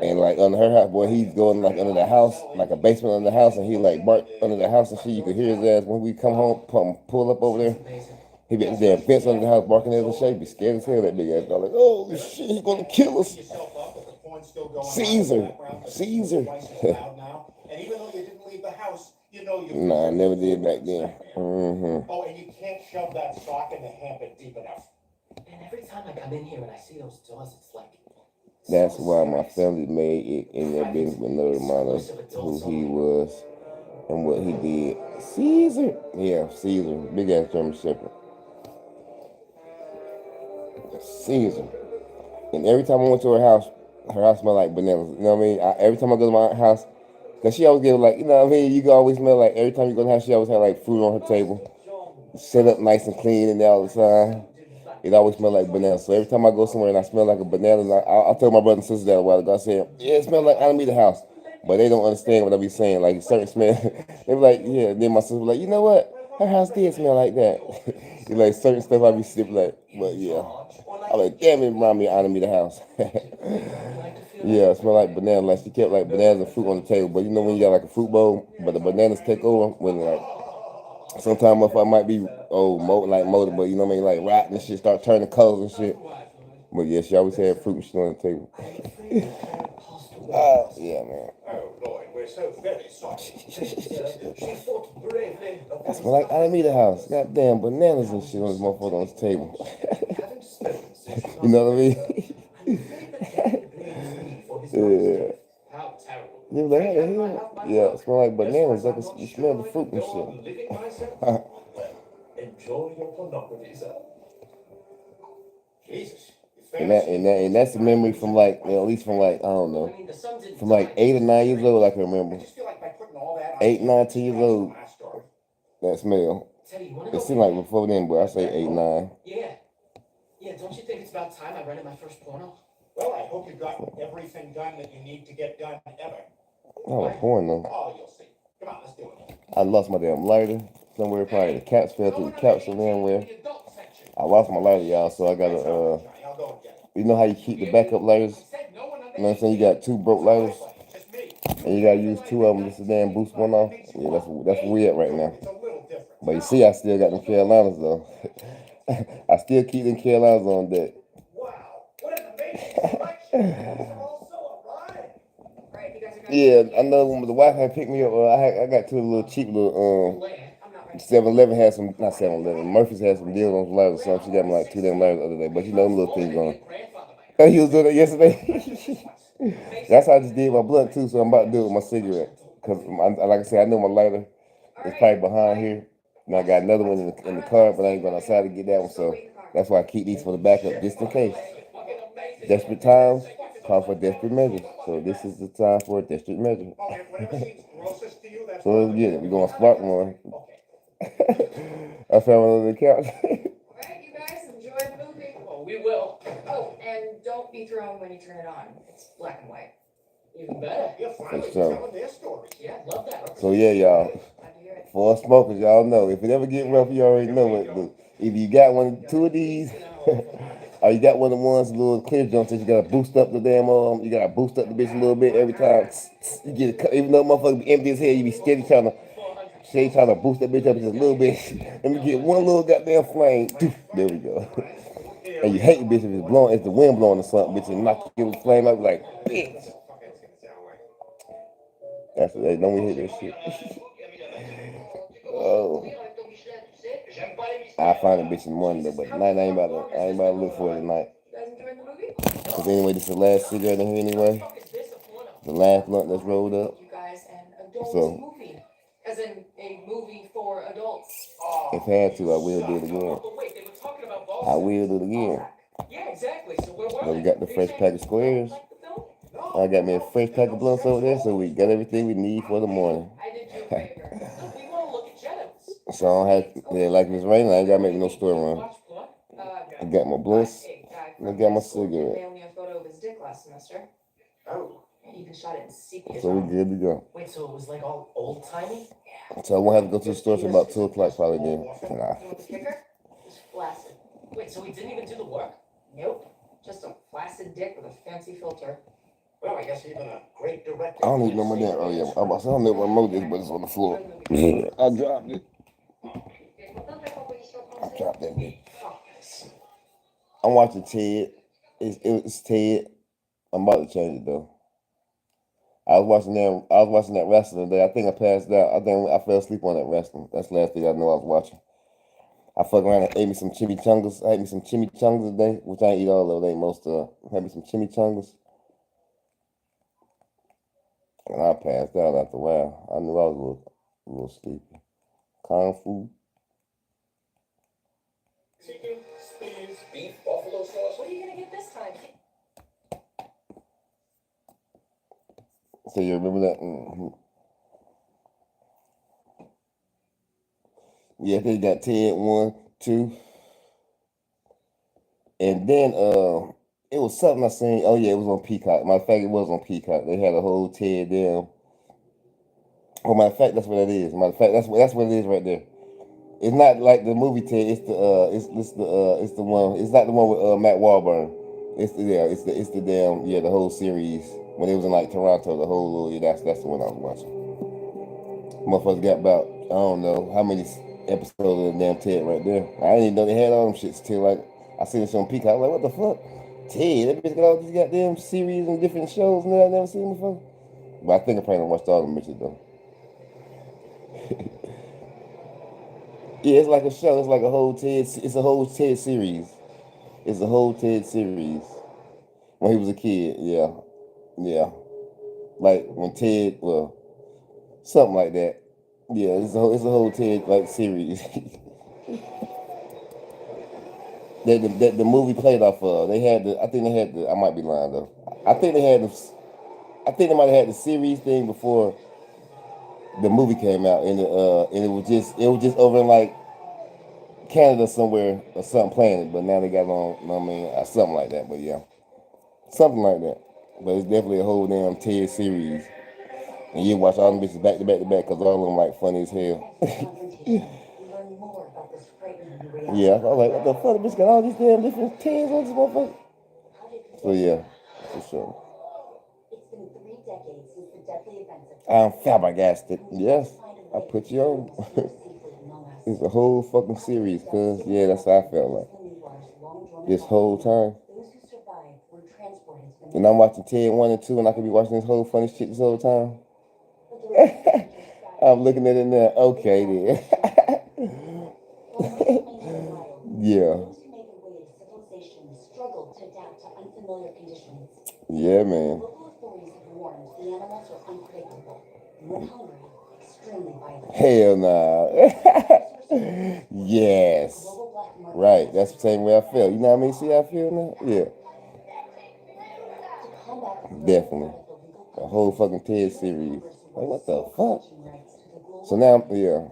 And like under her house, boy, he's going like under the house, like a basement under the house, and he like bark under the house and shit. You could hear his ass when we come home, pull up over there. He be at the damn fence under the house barking at us and shit. Be scared as hell, that big ass dog. Like, oh shit, he's gonna kill us. Caesar. And even though you didn't leave the house, you know you. Nah, I never did back then. Oh, and you can't shove that sock in the hamper deep enough. And every time I come in here and I see those doors, it's like. That's why my family made it in their business with no reminder who he was and what he did. Caesar. Yeah, Caesar. Big ass German Shepherd. Caesar. And every time I went to her house smelled like bananas. You know what I mean? Every time I go to my house, because she always give like, you know what I mean? You can always smell like, every time you go to the house, she always have like food on her table. Set up nice and clean and all the time. It always smelled like banana. So every time I go somewhere and I smell like a banana, I told my brother and sister that a while ago. I said, yeah, it smells like Alameda house. but they don't understand what I be saying. Like certain smell, they be like, yeah. Then my sister be like, you know what? Her house did smell like that. You like certain stuff I be sipping like, but yeah. I'm like, damn it, remind me of me the house. Yeah, it smell like banana. Like she kept like bananas and fruit on the table. But you know when you got like a fruit bowl, but the bananas take over when like sometimes if I might be molded, but you know what I mean, like rotten and shit, start turning colors and shit. But yeah, she always had fruit and shit on the table. Yeah, man. Oh, Lloyd, we're so very sorry. She fought bravely. I smell like I didn't eat the house. Goddamn bananas and shit on this motherfucker on this table. You know what I mean? Yeah. How terrible. You like, how the hell? Yeah, it smell like bananas. I can you smell the fruit and shit. Enjoy your pornography, sir. Jesus. And that's a memory from like, you know, at least from like, I don't know, from like 8 or 9 years old I can remember. I just feel like by putting all that on 8, 9, 10 TV, years that's old. the last story. That smell. Teddy, you wanna It go seemed like before then, but I say 8, 9. Yeah. Yeah, don't you think it's about time I rented my first porno? Well, I hope you got everything done that you need to get done ever. Oh, porn though. Oh, you'll see. Come on, let's do it. I lost my damn lighter somewhere. Probably the cats fell through the couch somewhere. I lost my lighter, y'all. So I gotta I'll go and get it. you know how you keep the backup lighters? You know what I'm saying? You got 2 broke lighters, Just me. and you gotta use 2 of them just to damn boost one off. Yeah, that's where we at right now. It's a little different. But you see, I still got them Carolinas though. I still keep them Carolinas on deck. Wow, what an amazing selection. These are all so alive. Right, you guys are Yeah, I know when the wife had picked me up, I got 2 little cheap little I'm not ready. 7-Eleven had some, not 7-Eleven, Murphy's had some deals on some lighters or something. She got me like 2 damn lighters the other day. But you know them little things on. Oh, he was doing it yesterday. That's how I just did my blunt too, so I'm about to do it with my cigarette. Cause like I said, I know my lighter is probably behind here. And I got another one in the car, but I ain't going outside to get that one. So that's why I keep these for the backup, just in case. Desperate times call for desperate measures. So this is the time for a desperate measure. Okay, whatever seems closest to you, that's So let's get it. We're gonna spark one. Okay. I found one on the couch. Alright, you guys enjoy the movie. Oh, we will. Oh, and don't be thrown when you turn it on. It's black and white. Even better. You're finally So- telling their stories. Yeah, love that. So yeah, y'all. Glad to hear it. For us smokers, y'all know. If it ever get rough, you already know what to do. Either you got 2 of these, or you got one of the ones, little clear jumps that you gotta boost up the damn you gotta boost up the bitch a little bit every time. You get it, even though motherfucker be empty as hell, you be steady trying to boost that bitch up just a little bit. Let me get one little goddamn flame. There we go. And you hate the bitch if it's blowing, if the wind blowing or something, bitch, and knock your flame up like, bitch. That's what don't we hate that shit. Oh. I find a bitch in the morning though, but tonight I ain't about to look for it tonight. You guys enjoying the movie? Cause anyway, this is the last cigarette in here anyway. The last blunt that's rolled up. You guys an adult So- movie. As in a movie for adults. If I had to, I will do it again. But wait, they were talking about I balls. will do it again. Yeah, exactly. So where were But we they? got the fresh pack of squares. Like the film? I got me a fresh pack of blunts over there, so we got everything we need for the morning. I did you a favor. No, we want to look at Jenna's. So I don't have, yeah, like it's raining, I ain't gotta make no story run. Watch what? I got my blunts. A guy I from got my high school cigarette. mailed me a photo of his dick last semester. Oh. He even shot it in sepia. So we good to go. Wait, so it was like all old timey? So I won't have to go to the store till about 2 o'clock probably then. Nah. You want the kicker? It's flaccid. Wait, so we didn't even do the work? Nope. Just a flaccid dick with a fancy filter. Well, I guess even a great director. I don't need no more damn, oh yeah, I don't know what remote is, but it's on the floor. I dropped it. I dropped that bitch. I'm watching Ted. It's Ted. I'm about to change it though. I was watching that wrestling today. I think I passed out. I think I fell asleep on that wrestling. That's the last thing I know I was watching. I fuck around and ate me some chimichangas. I ate me some chimichangas today, which I ain't eat all of it. Ain't most of it. Had me some chimichangas. And I passed out after a while. I knew I was a little sleepy. Kung Fu. Chicken, spins, beef, buffalo sauce. What are you gonna get this time? So you remember that? Mm-hmm. Yeah, they got Ted 1, 2. And then it was something I seen. Oh yeah, it was on Peacock. Matter of fact, it was on Peacock. They had a whole Ted down Oh, matter of fact, that's what it is. Matter of fact, that's what it is right there. It's not like the movie Ted. It's the one. It's not the one with Matt Wahlberg. It's the damn the whole series when it was in like Toronto. The whole little that's the one I was watching. Motherfuckers got about I don't know how many episodes of the damn Ted right there. I didn't even know they had all them shits till like I seen this on Peacock. I was like, what the fuck? Ted, that bitch got all these goddamn series and different shows and that I never seen before. But I think I probably watched all of them bitches though. Yeah, it's like a show. It's like a whole Ted. It's a whole Ted series. It's a whole Ted series. When he was a kid, yeah, yeah. Like when Ted, well, something like that. Yeah, it's a whole Ted like series. that the movie played off of. They had the. I think they had the. I might be lying though. I think they had the. I think they might have had the series thing before the movie came out, and it was just over in like Canada somewhere or something playing it. But now they got on. I mean, something like that. But yeah, something like that. But it's definitely a whole damn Ted series. And you watch all them bitches back to back to back because all of them like funny as hell. Yeah, I was like, what the fuck? Bitch got all these damn different Teds on this motherfucker. So yeah, for sure. I'm flabbergasted. Yes, I put you on. It's a whole fucking series, cuz. Yeah, that's how I felt like. This whole time. And I'm watching Ted 1 and 2, and I could be watching this whole funny shit this whole time. I'm looking at it now. Okay, then. Yeah. Yeah, man. Hell nah. Yes. Right. That's the same way I feel. You know what I mean? See how I feel now? Yeah. Definitely. The whole fucking Ted series. Like, what the fuck? So now, yeah.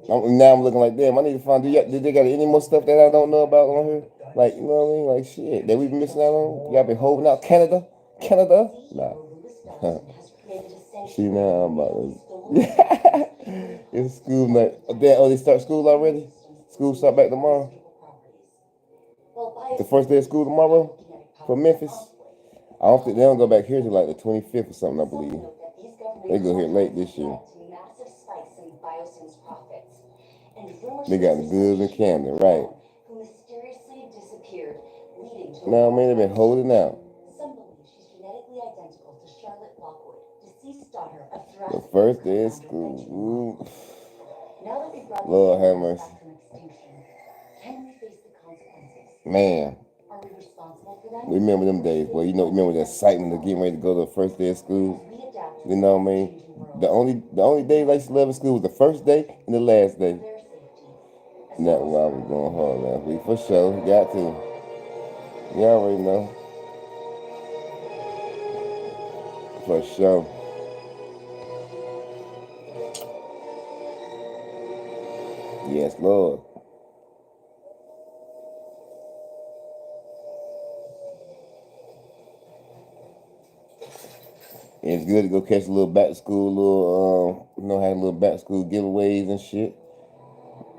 Now I'm looking like, damn, I need to find, did they got any more stuff that I don't know about on here? Like, you know what I mean? Like, shit, that we've been missing out on? Y'all been holding out Canada? Canada? Nah. See, now I'm about to. It's school night. Oh, they start school already? School start back tomorrow? The first day of school tomorrow? For Memphis? I don't think they don't go back here till like the 25th or something, I believe. They go here late this year. They got the goods in Camden, right? No, I mean, they've been holding out. The first day of school. Ooh. Lord have mercy. Man. Remember them days, boy. Remember the excitement of getting ready to go to the first day of school. You know what I mean? The only days I used to love in school was the first day and the last day. And that's why I was going hard last week. For sure. Got to. You already know. For sure. Yes, Lord. And it's good to go catch a little back to school, have a little back to school giveaways and shit.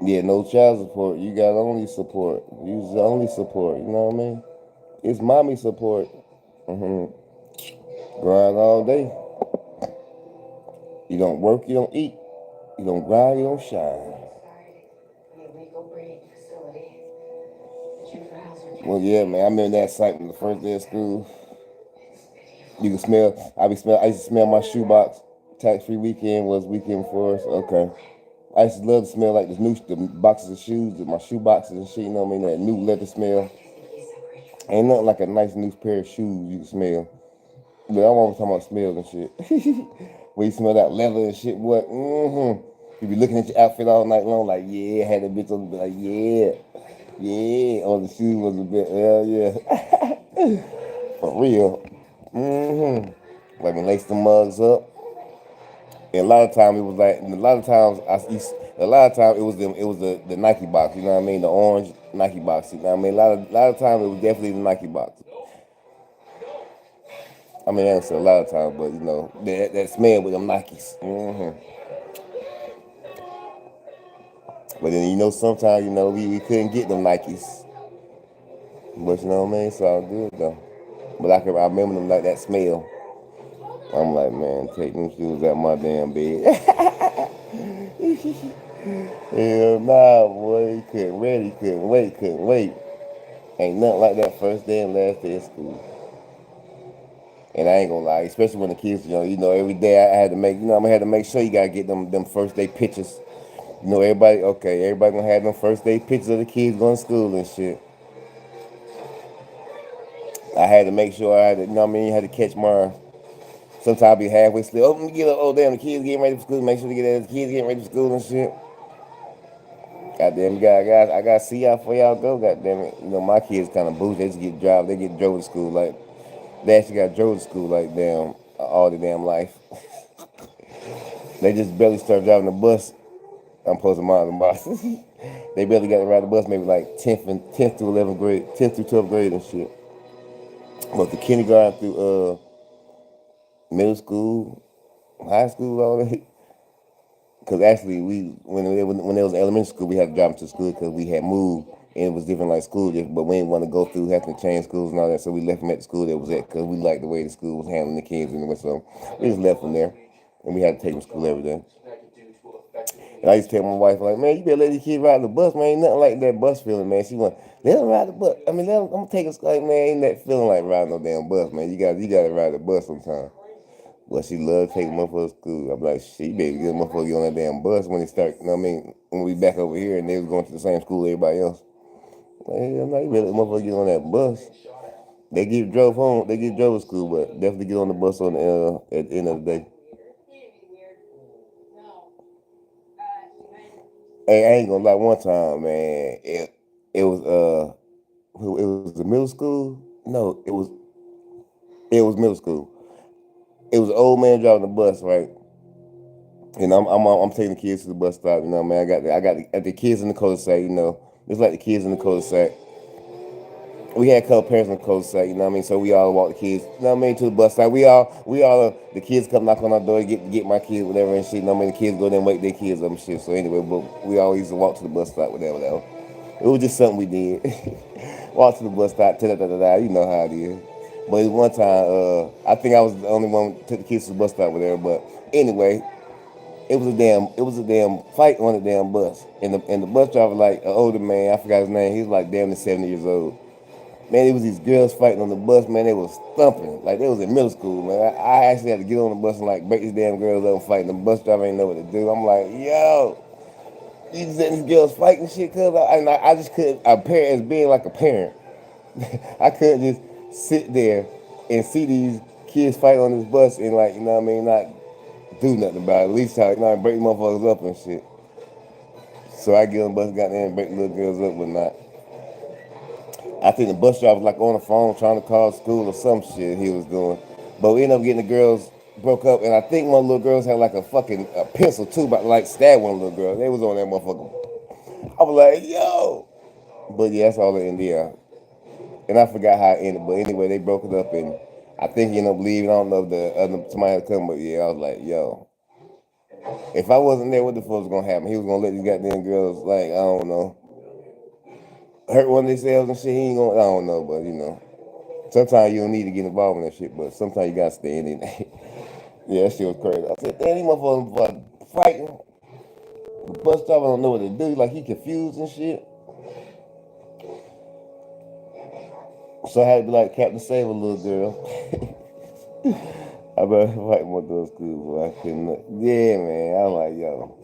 Yeah, no child support. You got only support. Use only support. You know what I mean? It's mommy support. Mm-hmm. Grind all day. You don't work, you don't eat. You don't grind, you don't shine. Well, yeah, man. I remember that excitement the first day of school. You can smell. I used to smell my shoebox. Tax-free weekend was weekend for us. Okay. I used to love to smell like the boxes of shoes, my shoe boxes and shit. You know what I mean? That new leather smell. Ain't nothing like a nice new pair of shoes you can smell. But I'm always talking about smells and shit. When you smell that leather and shit, what? Mm-hmm. You be looking at your outfit all night long, like, yeah, had a bitch on, like, yeah, yeah. On the shoes was a bit, yeah. For real. Mm-hmm. Like when lace the mugs up. And a lot of times it was like, and a lot of times it was the Nike box. You know what I mean? The orange Nike box. You know what I mean? A lot of times it was definitely the Nike box. I mean, I didn't say a lot of times, but that smell with them Nikes. Mm-hmm. But then, sometimes, we couldn't get them Nikes. But you know what I mean? It's all good, though. But I remember them like that smell. I'm like, man, take them shoes out my damn bed. Hell nah, boy. You couldn't wait. Ain't nothing like that first day and last day of school. And I ain't gonna lie, especially when the kids are young, every day I had to make, I had to make sure you gotta get them first day pictures. Everybody gonna have them first day pictures of the kids going to school and shit. I had to make sure I had to, had to catch mine. Sometimes I be halfway asleep. Oh, let me get up. Oh, damn, the kids getting ready for school. Make sure to get the kids getting ready for school and shit. Goddamn, I got to see y'all before y'all go. Goddamn it. My kids kind of bougie. They just get drove. They get drove to school. Like, they actually got drove to school, like, damn, all the damn life. They just barely started driving the bus. I'm posting mine the boss. They barely got to ride the bus, maybe like 10th through 11th grade, 10th through 12th grade and shit. But the kindergarten through middle school, high school, all that. Because actually, when it was elementary school, we had to drive them to school because we had moved and it was different like school. But we didn't want to go through having to change schools and all that, so we left them at the school that was at because we liked the way the school was handling the kids anyway. So we just left them there, and we had to take them to school every day. And I used to tell my wife, like, man, you better let these kids ride the bus, man. Ain't nothing like that bus feeling, man. She went, let them ride the bus. I mean, I'm gonna take us, like, man, ain't that feeling like riding no damn bus, man. You got to ride the bus sometime. But she loved taking motherfuckers to school. I'm like, shit, you better get a motherfucker get on that damn bus when they start, when we back over here and they was going to the same school as everybody else. Like, hell no, you better let motherfucker get on that bus. They get drove home, they get drove to school, but definitely get on the bus on at the end of the day. Hey, I ain't gonna lie, one time, man, it was a middle school. No, it was middle school. It was an old man driving the bus, right? And I'm taking the kids to the bus stop. Man, I got the kids in the cul-de-sac. Just like the kids in the cul-de-sac. We had a couple parents in the cul-de-sac. So we all walk the kids. To the bus stop. The kids come knock on our door, get my kids, whatever and shit. The kids go there and wake their kids up and shit. So anyway, but we always used to walk to the bus stop, whatever. It was just something we did. Walk to the bus stop, you know how it is. But it was one time, I think I was the only one who took the kids to the bus stop with her. But anyway, it was a damn fight on the damn bus. And the bus driver, like an older man, I forgot his name, he was like damn near 70 years old. Man, it was these girls fighting on the bus, man, they was thumping. Like they was in middle school, man. I actually had to get on the bus and like break these damn girls up and fight. The bus driver ain't know what to do. I'm like, yo, you just letting these girls fight and shit, cuz I just couldn't, a parent, as being like a parent, I couldn't just sit there and see these kids fight on this bus and like, not do nothing about it. At least break motherfuckers up and shit. So I get on the bus, got there and break little girls up, but not. I think the bus driver was like on the phone trying to call school or some shit he was doing. But we ended up getting the girls broke up, and I think one of the little girls had like a pencil too, but like stabbed one little girl. They was on that motherfucker. I was like, yo. But yeah, that's all in India. And I forgot how it ended. But anyway, they broke it up, and I think he ended up leaving. I don't know if the other somebody had to come, but yeah, I was like, yo. If I wasn't there, what the fuck was gonna happen? He was gonna let these goddamn girls, like, I don't know, hurt one of themselves and shit. He ain't gonna, I don't know, but sometimes you don't need to get involved in that shit, but sometimes you gotta stay in it. Yeah, that shit was crazy. I said, damn, these motherfuckers fighting. The bus driver don't know what to do. Like, he confused and shit. So I had to be like, Captain Save a little girl. I better fight more girls school, boy. I couldn't. Yeah, man. I'm like, yo.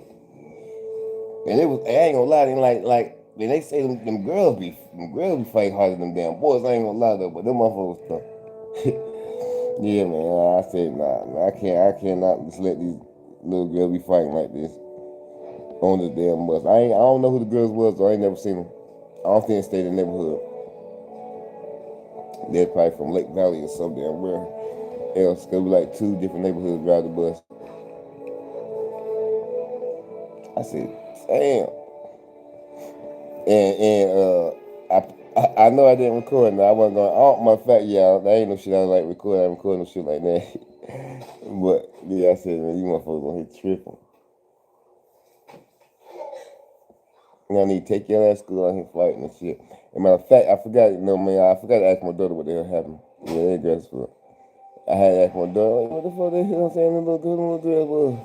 And I ain't gonna lie, when they say them girls be fighting harder than them damn boys. I ain't gonna lie though, but them motherfuckers tough. Yeah, man. I said, nah, man, I cannot just let these little girls be fighting like this on the damn bus. I don't know who the girls was, though. I ain't never seen them. I don't think they stayed in the neighborhood. They're probably from Lake Valley or some damn where else. Cause we like two different neighborhoods drive the bus. I said, damn. I know I didn't record. Now I wasn't going. Oh, my fact, yeah, I ain't no shit I like record. I record no shit like that. But yeah, I said, man, you motherfuckers gonna hit tripping. And I need to take your ass to school out here fighting and shit. And matter of fact, I forgot, man, I forgot to ask my daughter what the hell happened. Yeah, that girl's for. I had to ask my daughter, like, what the fuck the hell I'm saying, the little girl was.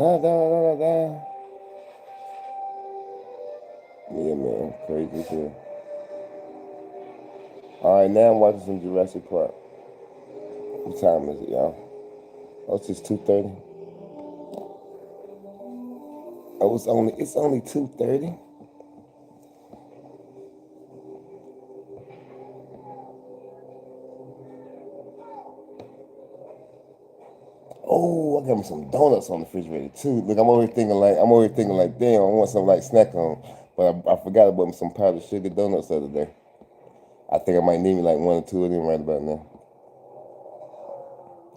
Da. Yeah, man, crazy shit. All right, now I'm watching some Jurassic Park. What time is it, y'all? Oh, it's just 2:30. Oh, it's only 2:30. Oh, I got me some donuts on the refrigerator too. Look, I'm over here thinking like, damn, I want some like snack on, but I forgot about some powdered sugar donuts the other day. I think I might need me like one or two of them right about now.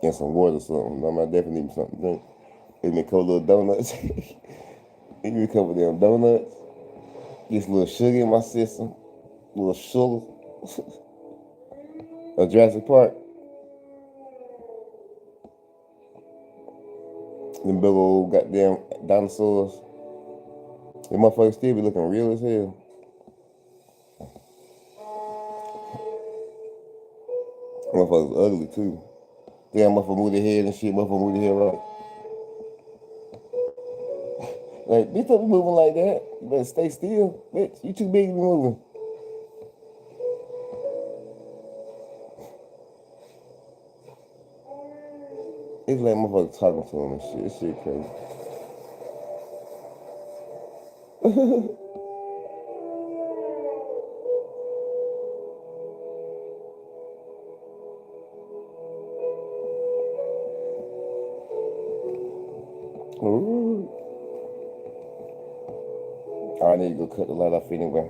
Get some water or something. I might definitely need me something to drink. Give me a couple little donuts. Give me a couple of them donuts. Get some little sugar in my system. A little sugar. Jurassic Park. Them big old goddamn dinosaurs. Them motherfuckers still be looking real as hell. Motherfuckers ugly too. Damn, motherfucker move their head and shit. Motherfucker move their head right. Like, bitch, don't be moving like that. You better stay still. Bitch, you too big to be moving. It's like motherfuckers talking to him and shit. This shit crazy. Ooh. I need to go cut the light off anyway.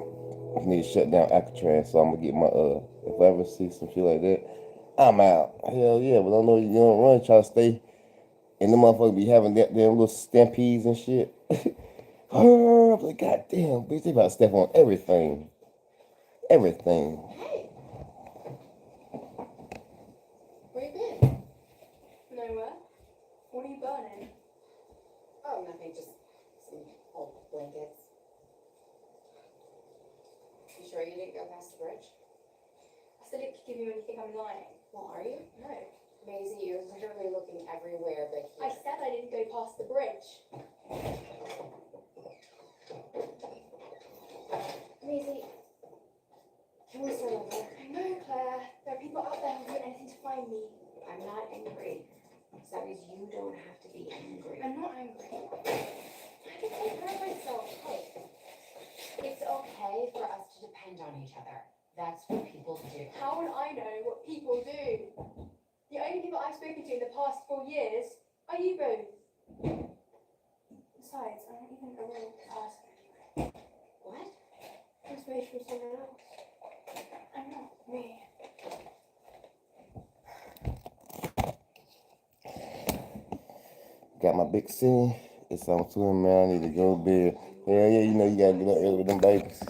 I need to shut down Alcatraz, so I'm gonna get my if I ever see some shit like that, I'm out. Hell yeah, but I know you don't run, try to stay, and the motherfuckers be having them little stampedes and shit. I'm like, goddamn, bitch, they about to step on everything. Everything. Hey, where you been? Nowhere. What are you burning? Oh, nothing, just some old blankets. You sure you didn't go past the bridge? I said it could give you anything I'm lying. Well, are you? No. Maisie, you're literally looking everywhere but I here. said I didn't go past the bridge. Maisie, can we start over? I know, Claire. There are people out there who do anything to find me. I'm not angry. So that means you don't have to be angry. I'm not angry. I can take care of myself. Hey, it's okay for us to depend on each other. That's what people do. How would I know what people do? The only people I've spoken to in the past 4 years are you both. Besides, I'm not even a real person anyway. What? I was made from someone else. I'm not me. Got my big scene. It's on swimming, man. I need to go to bed. Hell yeah, you know you gotta get up early with them babies.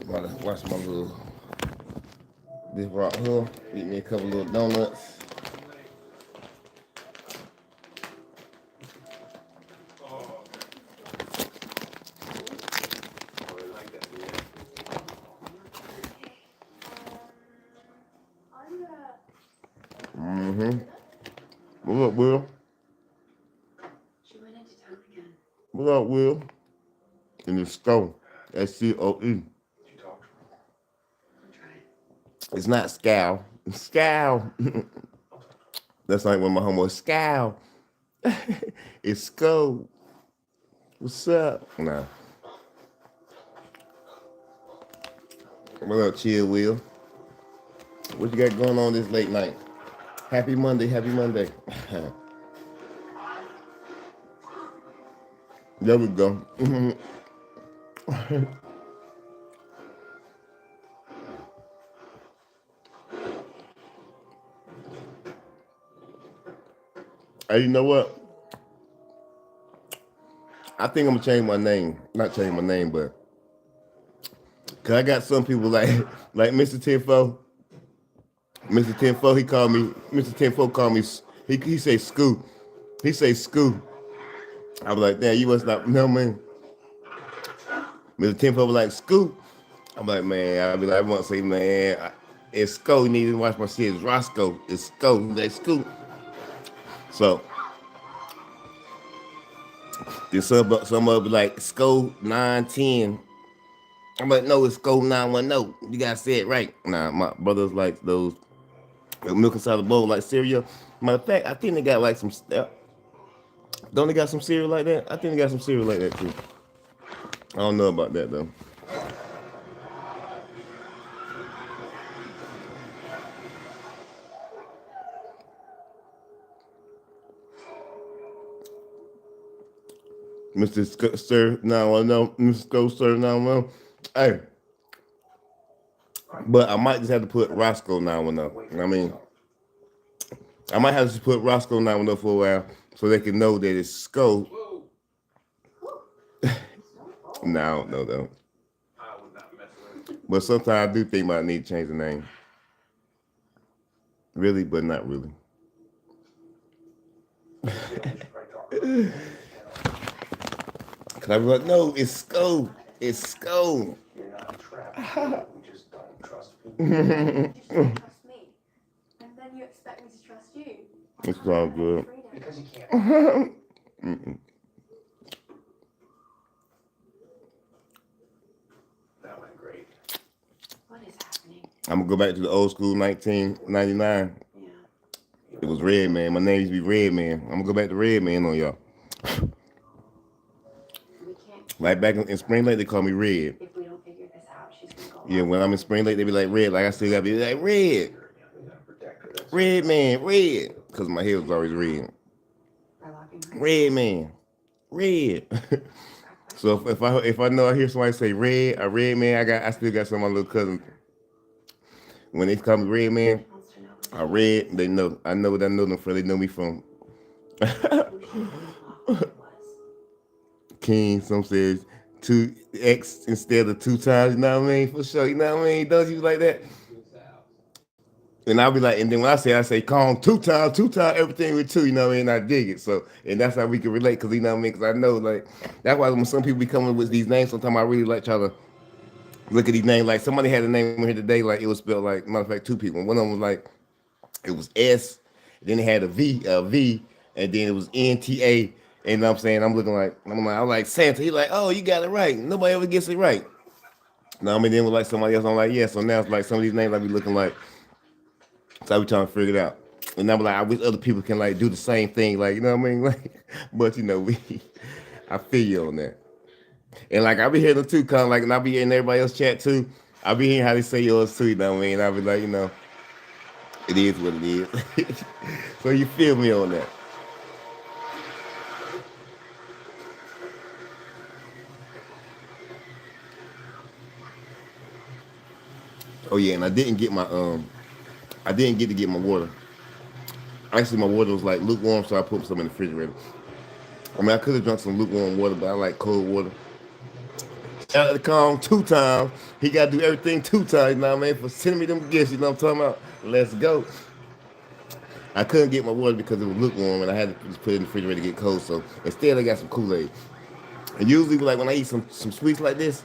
About to watch my little this rock here. Eat me a couple little donuts. Mm-hmm. What up, Will? She went into town again. What up, Will? In the SCOE. SCOE. It's not scowl. It's scowl. That's like when my homeboy scowl. It's SCOE. What's up? Nah. What up, Chill Will? What you got going on this late night? Happy Monday, happy Monday. There we go. Hey, you know what? I think I'm gonna change my name. Not change my name, but Cause I got some people like Mr. Tenfo. Mr. Tenfo, he called me. Mr. Tenfo called me. He say Scoo. He say Scoo. I was like, damn, you must not know man. Mr. Tenfo was like Scoo. I'm like, man, I'll be like, I want to say, man, it's SCOE. You need to watch my shit. It's Roscoe. It's SCOE. He's like Scoo. So then some of it like SCOE 910. I'm like, no, it's SCOE 910. You gotta say it right. Nah, my brothers like those milk inside the bowl like cereal. Matter of fact, I think they got like some. Don't they got some cereal like that? I think they got some cereal like that too. I don't know about that though. Mr. Sir, now I know. Mr. Sco, Sir, now I know. Hey, but I might just have to put Roscoe now I know. I mean, I might have to put Roscoe now I know for a while so they can know that it's SCOE. No, I don't know though. But sometimes I do think I need to change the name. Really, but not really. Cause I be like, no, it's SCOE. It's SCOE. You're not trapped. You just don't trust people. You just don't trust me. And then you expect me to trust you. It's all good. Because you can't. That went great. What is happening? I'm gonna go back to the old school 1999. Yeah. It was Red Man. My name used to be Red Man. I'm gonna go back to Red Man on y'all. We can't. Like back in Spring Lake, they call me Red. If we don't figure this out, she's gonna go. Yeah, when I'm in Spring Lake, they be like Red. Like I still gotta be like Red. Red Man, Red. Cause my hair was always red. By locking her. Red Man, Red. So if I know I hear somebody say Red, a Red Man, I still got some of my little cousins. When they call me Red Man, Wants to know I Red, they know. I know what I know them from. They know me from who she was. King. Some says 2X instead of 2 times. You know what I mean? For sure. You know what I mean? Don't you like that? And I'll be like, and then when I say call him 2 times, everything with 2, you know what I mean? I dig it. So, and that's how we can relate, because you know what I mean? Because I know, like, that's why when some people be coming with these names, sometimes I really like try to look at these names. Like, somebody had a name here today, like, it was spelled like, matter of fact, 2 people. One of them was like, it was S, then it had a V, and then it was NTA. And you know what I'm saying? I'm like, Santa. He's like, oh, you got it right. Nobody ever gets it right. No, I mean, then with like somebody else, I'm like, yeah. So now it's like some of these names I be looking like, so I be trying to figure it out. And I'm like, I wish other people can like do the same thing, like, you know what I mean? Like, but you know, I feel you on that. And like I be hearing them too, kind of like, and I be hearing everybody else chat too. I be hearing how they say yours too, you know what I mean? I be like, you know, it is what it is. So you feel me on that. Oh yeah, and I didn't get to get my water. Actually, my water was like lukewarm, so I put some in the refrigerator. I mean, I could have drunk some lukewarm water, but I like cold water. Shout out to Kong 2 times. He got to do everything 2 times, you know what I mean? For sending me them gifts, you know what I'm talking about? Let's go. I couldn't get my water because it was lukewarm, and I had to just put it in the refrigerator to get cold. So instead, I got some Kool-Aid. And usually, like when I eat some sweets like this,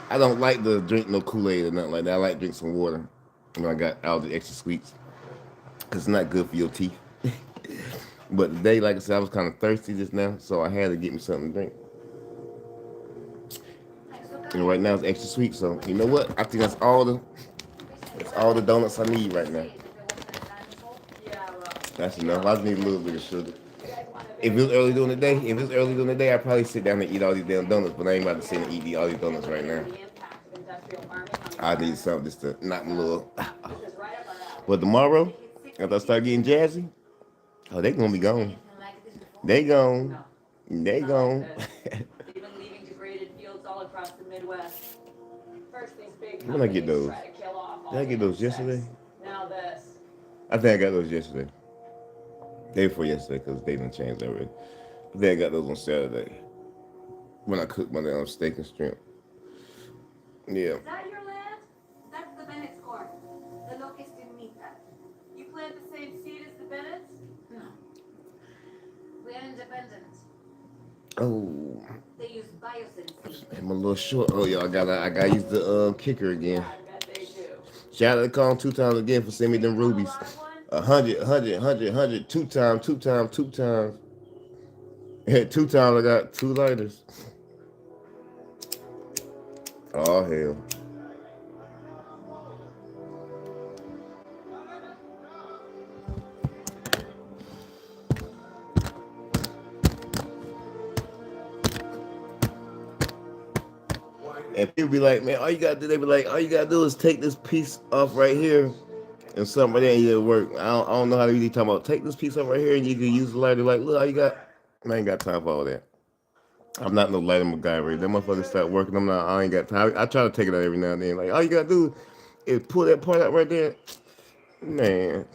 I don't like to drink no Kool-Aid or nothing like that. I like to drink some water when I got all the extra sweets, because it's not good for your teeth. But today, like I said, I was kind of thirsty just now, so I had to get me something to drink. And right now it's extra sweet, so you know what? I think that's all the donuts I need right now. That's enough. I just need a little bit of sugar. If it's early during the day, I'd probably sit down and eat all these damn donuts, but I ain't about to sit and eat all these donuts right now. I need something just to knock me a little. But tomorrow, after I start getting jazzy, oh, they gonna be gone. They gone. They gone. They've been leaving degraded fields all across the Midwest. First, these big When I get companies those? try to kill off all Did I get the those yesterday? insects. Now this. I think I got those yesterday. Day before yesterday, because they done changed already. I think I got those on Saturday when I cooked my damn steak and shrimp. Yeah. Is that your lamb? independent. Oh, They use biosynthesis. I'm a little short. Oh, yeah, I gotta use the kicker again. I bet they do. Shout out to Colin 2 times again for sending me them rubies. 100, 2 times, 2 times, 2 times. 2 times I got 2 lighters. Oh, hell. And people be like, man, all you gotta do, they be like, all you gotta do is take this piece off right here and something right there and it'll work. I don't know how to really talk about take this piece off right here and you can use the lighter. Like, look, all you got. I ain't got time for all that. I'm not no lighter MacGyver. That motherfucker start working. I ain't got time. I try to take it out every now and then. Like, all you gotta do is pull that part out right there. Man.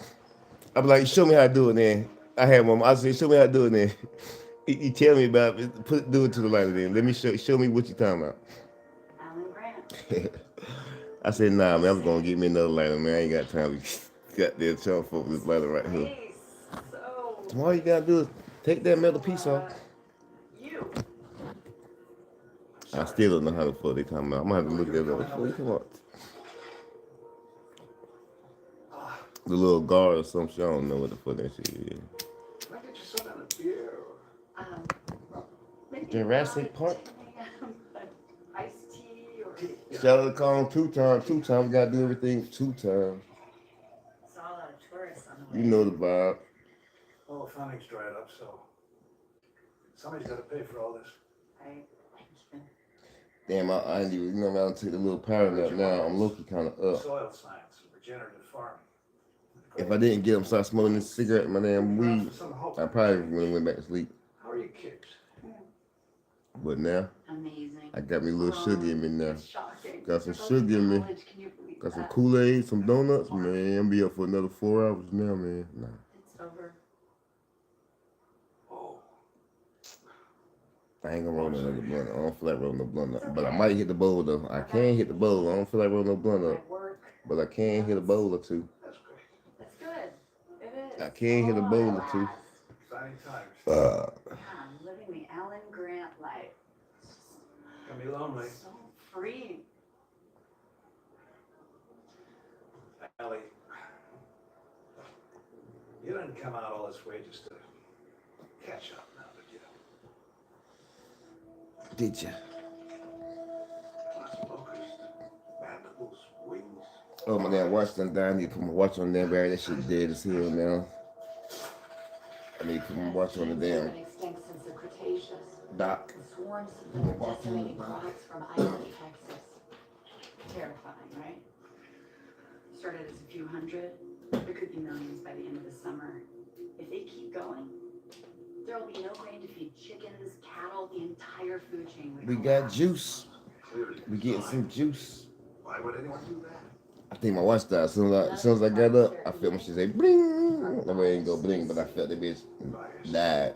I be like, show me how to do it then. I had one. I said, show me how to do it then. You tell me about it. Do it to the lighter then. Let me show me what you talking about. Alan Grant. I said, nah, man, I'm gonna get me another lighter, man. I ain't got time to got there trying to focus this lighter right here. So all you gotta do is take that metal piece off. I still don't know how the fuck they talking about. I'm gonna have to look that up. What come on? The little guard or some shit. I don't know what the fuck that shit is. Can I get you some kind of beer? Jurassic Park. Iced tea or Shout out to Colin 2 times. 2 times. We gotta do everything 2 times. Saw a lot of tourists on the way. You know the vibe. Well, the funding's dried up, so somebody's got to pay for all this. right. Damn, I ain't even, you know, I take the little power nap now. I'm looking kind of up. Soil science, regenerative farming. If I didn't get him start smoking this cigarette and my damn weed, I probably would have went back to sleep. How are your kids? But now, Amazing. I got me a little sugar in me now. Shocking. Got some sugar in me. Can you believe Got some that? Kool-Aid, some donuts. Man, I'm be up for another 4 hours now, man. Nah. It's over. Oh, I ain't gonna roll another blunt. I don't feel like rolling no blunt up. But I might hit the bowl though. I can hit the bowl. I don't feel like rolling no blunt up. At work. But I can hit a bowl or two. that's great. That's good. It is. I can hit a bowl or two. Exciting times. God, I'm living the Alan Grant life. Gonna be lonely. So free. Allie, you didn't come out all this way just to catch up now, did you? Did ya? Lots of locusts, mandibles, wings. Oh my damn watch done died. I need to put my watch on there, Barry. That shit dead as hell now. I need to put my watch on the damn Been extinct since the Cretaceous. dock. Swarms of them are decimating crops from Idaho to Texas. Terrifying, right? Started as a few hundred. There could be millions by the end of the summer. If they keep going, there will be no grain to feed chickens, cattle, the entire food chain would We collapse. got juice. Clearly. We getting some juice. Why would anyone do that? I think my watch died. As soon as I got up, I felt my shit say bling. The way it ain't go bling, but I felt that bitch died.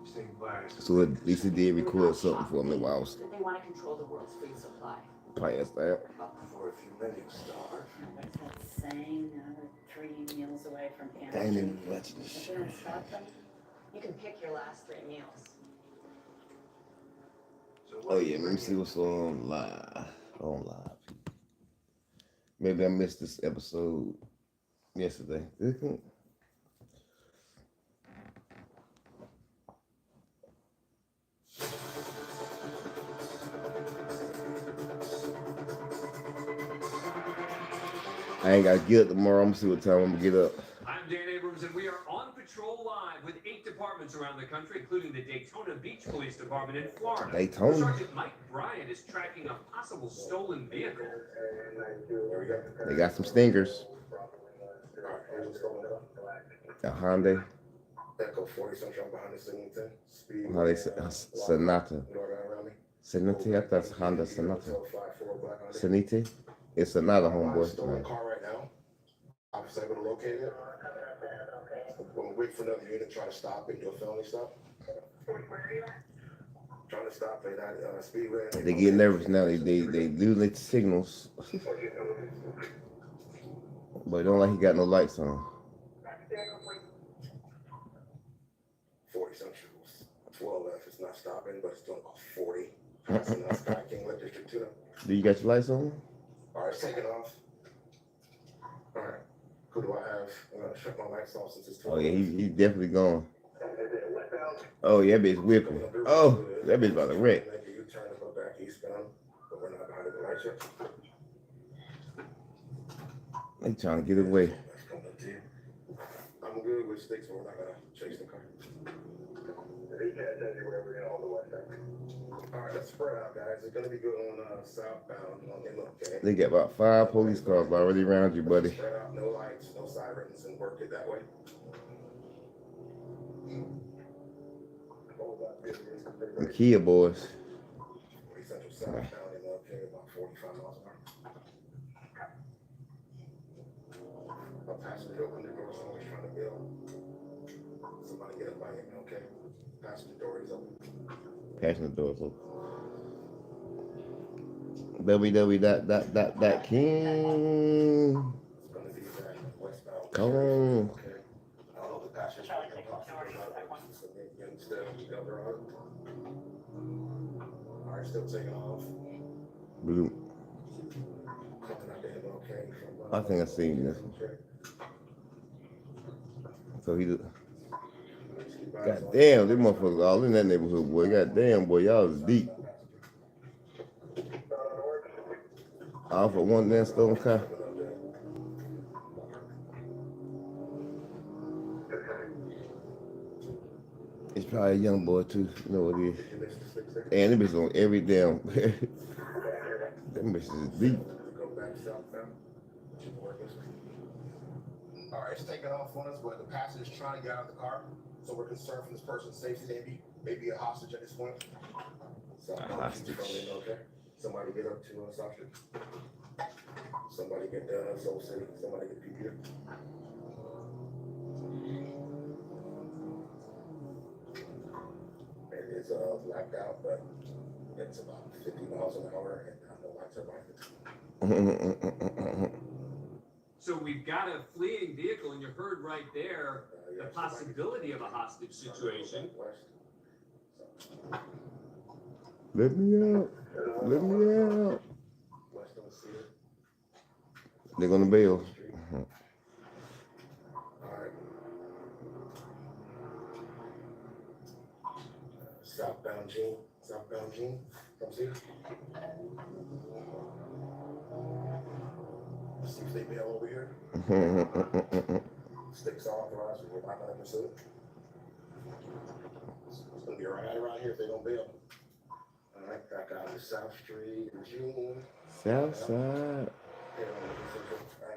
Staying biased. So at least it did record something for me while I was That they want to control the world's food supply. passed out. Before a few million starve. What's that saying? They're 3 meals away from I ain't anarchy. even watching this shit. Doesn't that stop them? You can pick your last 3 meals. So what Oh do yeah, you let me see what's on live. On live. Maybe I missed this episode yesterday. I ain't got to get up tomorrow. I'm gonna see what time I'm gonna get up. I'm Dan Abrams, and we are on patrol live with 8 departments around the country, including the Daytona Beach Police Department in Florida. Daytona? Sergeant Mike Bryant is tracking a possible stolen vehicle. They got some stingers. A Hyundai. Echo 40 something behind the scene thing. Speed. How they say Sonata. Sonata, I thought it's Honda Sonata. Sonata? It's Sonata, homeboy. Stolen car right now. Officer able to locate it. We're gonna wait for another unit trying to stop it, do a felony stop. Trying to stop it at speedway. They get nervous now. They lose their signals. But it don't like he got no lights on. 40 something. open, but it's doing about 40. That's enough. I can't let District 2 know. Do you got your lights on? All right, it's taking off. All right. Who do I have? I'm gonna shut my lights off since it's 12. Oh yeah, he's definitely gone. Oh yeah, that bitch whipping. Oh, that bitch about to wreck. Make a U-turn to go back eastbound, but we're not behind the lights yet. They trying to get away. That's coming up to you. I'm good with sticks, but we're not gonna chase the car. All right, let's spread out, guys. It's gonna be good on southbound on MLK. They got about 5 police cars already around you, buddy. Spread out, no lights, no sirens, and work it that way. The Kia boys. Central southbound MLK about 45 miles an hour. A passenger open the door, someone's trying to bail. Somebody get up by MLK. Passenger door is open. Passenger doors open. www.king. It's gonna be that westbound. Come on. I don't know the passenger door instead of the other on. All right, still taking off. Blue. Coming out the MLK from. I think I seen this. So he. God damn, them motherfuckers all in that neighborhood, boy. God damn, boy, y'all is deep. All for one damn stolen car. It's probably a young boy too. You know what it is. And them bitches on every damn. Them bitches is deep. All right, it's taking off on us, but the passenger's trying to get out of the car, so we're concerned for this person's safety. Maybe a hostage at this point. So, hostage. Okay. Somebody get up to South Street. Somebody get Soul City. Somebody get PPF. It is blacked out, but it's about 50 miles an hour, and no lights are behind it. So we've got a fleeing vehicle, and you heard right there the possibility of a hostage situation. Let me out. Let me out. They're gonna bail. Southbound Gene. Southbound Gene. Come see. See if they bail over here. Sticks authorized. We're not gonna pursue it. It's gonna be right around here if they don't bail. All right, back out to South Street in June. South side.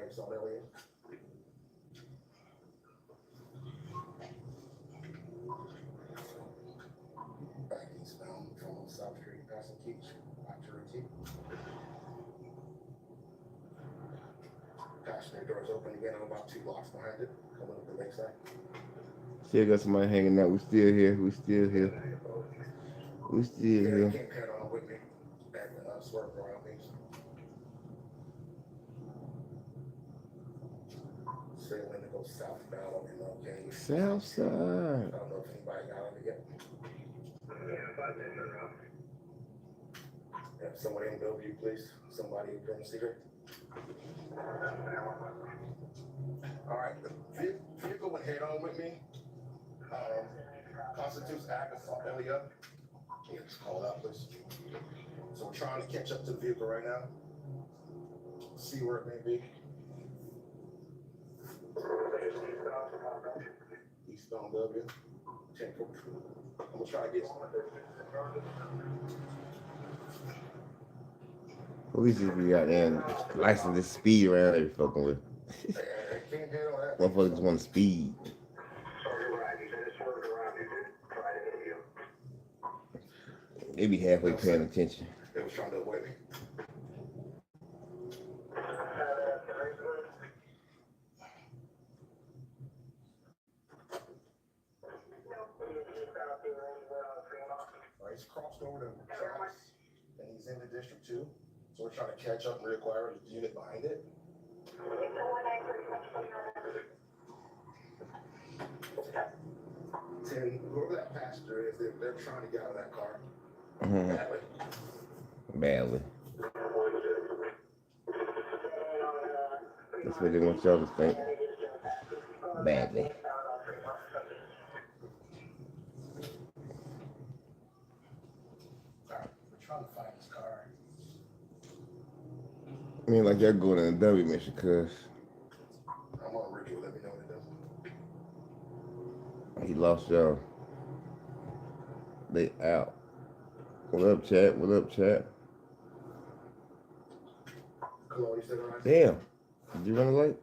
It's on Elliott. Back eastbound from South Street, passing Keach, back to T. Passenger doors open again. I'm about 2 blocks behind it, coming up the lakeside. Still got somebody hanging out. We still here. We still here. We still here. They came head on with me and swerved around me. Sailing to go southbound on MLK. South side. I don't know if anybody got it yet. Yeah, somebody in Bellevue, please. Somebody in Grim Cedar. All right, the vehicle went head on with me. Constitutes Agnes Elliott. Yeah, just call out, please. So we're trying to catch up to the vehicle right now. See where it may be. Eastbound W. 10. I'm gonna try to get some. Police just be out there and license this speed around every fucking with. Motherfuckers just want to speed. They be halfway paying attention. They was trying to avoid me. He's crossed over the tracks, and he's in the District 2. So we're trying to catch up and reacquire the unit behind it. 10, whoever that passenger is, they're trying to get out of that car. Badly. That's what they want y'all to think. Badly. We're trying to find this car. I mean, like y'all going in a W mission, cuz. I'm on Ricky. Let me know what it does. He lost y'all. They out. What up, chat? What up, chat? Hello, you said all right? Damn. Did you run a light?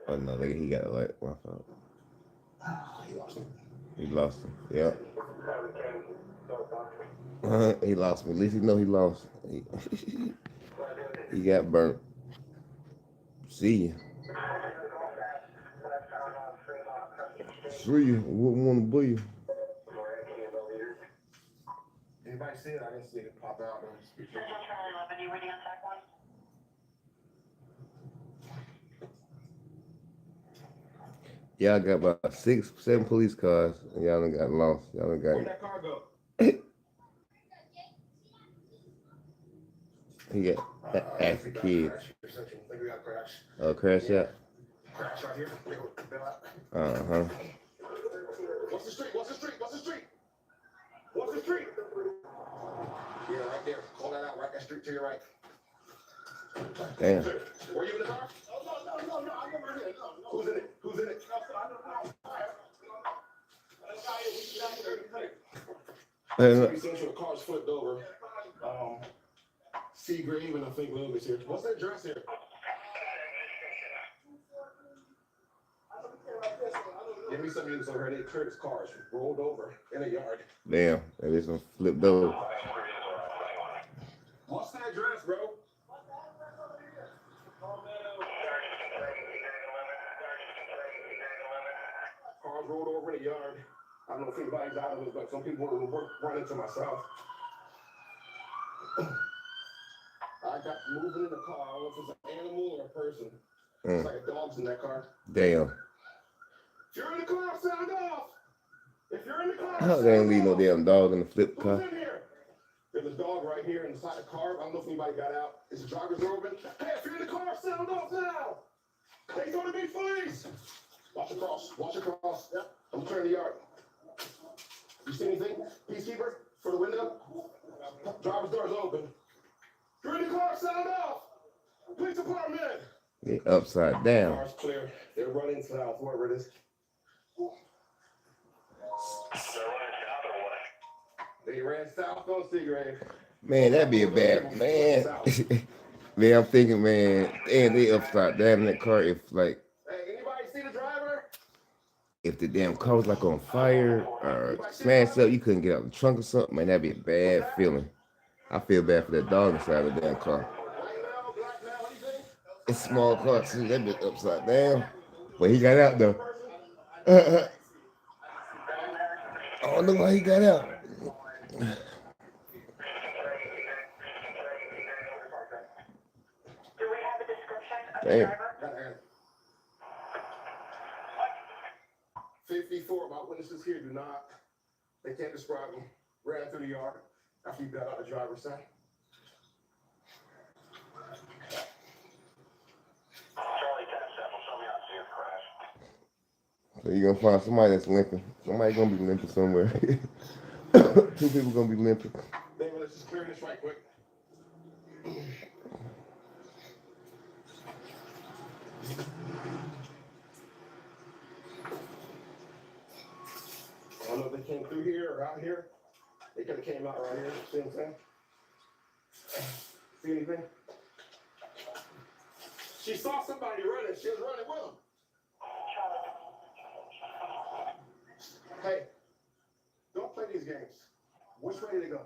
Oh no, he got a light. My fault. He lost it. He lost him. Yep. He lost me. At least he know he lost. He got burnt. See ya. See you. Wouldn't want to boo you. Anybody see it? I didn't see it pop out. Y'all got about 6, 7 police cars, and y'all done got lost. Y'all done got. Where'd that car go? He got asked a kid. Crash out. Crash right here. Uh-huh. What's the street? What's the street? What's the street? What's the street? Yeah, right there. Call that out. Right that street to your right. Damn. Were you in the car? No. I'm over here. No. Who's in it? Who's in it? We seen some cars flipped over. Sea Green, and I think Lil is here. What's that address here? Give me some news over here. They Curtis cars rolled over in a yard. Damn. That is some flipped over. What's that address, bro? Cars rolled over in a yard. I don't know if anybody's out of it, but some people will run into my south. I got moving in the car. I don't know if it's an animal or a person. It's like a dog's in that car. Damn. If you're in the car, sound off. If you're in the car, How they ain't leave no damn dog in the flip car? who's in here? There's a dog right here inside the car. I don't know if anybody got out. Is the driver's door open? Hey, if you're in the car, sound off now. They gonna be police. Watch across. Watch across. Yep. I'm clearing the yard. You see anything? Peacekeeper for the window. Driver's door's open. You're in the car, sound off. Police department. They upside down. Car's clear. They're running south, wherever it is. They ran south on Seagrave. Man, that'd be a bad man. Man, I'm thinking, man, and they upside down in that car. If like, Hey, anybody see the driver? if the damn car was like on fire or smashed up, you couldn't get out the trunk or something. Man, that'd be a bad feeling. I feel bad for that dog inside of the damn car. It's a small car too. That bitch upside down. But he got out though. I don't know why he got out. Damn. 54, my witnesses here do not. They can't describe them. Ran through the yard after you got out the driver's side. So you're gonna find somebody that's limping. Somebody gonna be limping somewhere. 2 people gonna be limping. David, let's just clear this right quick. I don't know if they came through here or out here. They could have came out right here. See what I'm saying? See anything? She saw somebody running. She was running with them. Hey, don't play these games. Which way did they go?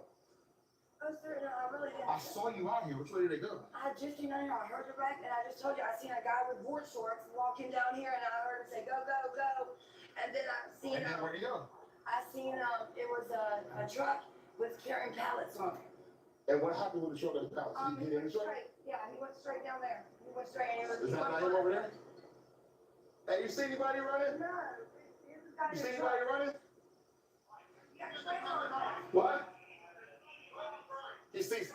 Oh, sir, no, I really didn't. I saw you out here. Which way did they go? I just came down here, I heard the wreck, and I just told you I seen a guy with board shorts walking down here, and I heard him say, go, go, go. And then I seen, And then where'd he go? it was a truck with carrying pallets on it. And what happened with the truck and the pallets? Did he get in the truck? Straight, yeah, he went straight down there. He went straight, and he was. Is that not him over there? Hey, you see anybody running? You see anybody running? What? He sees.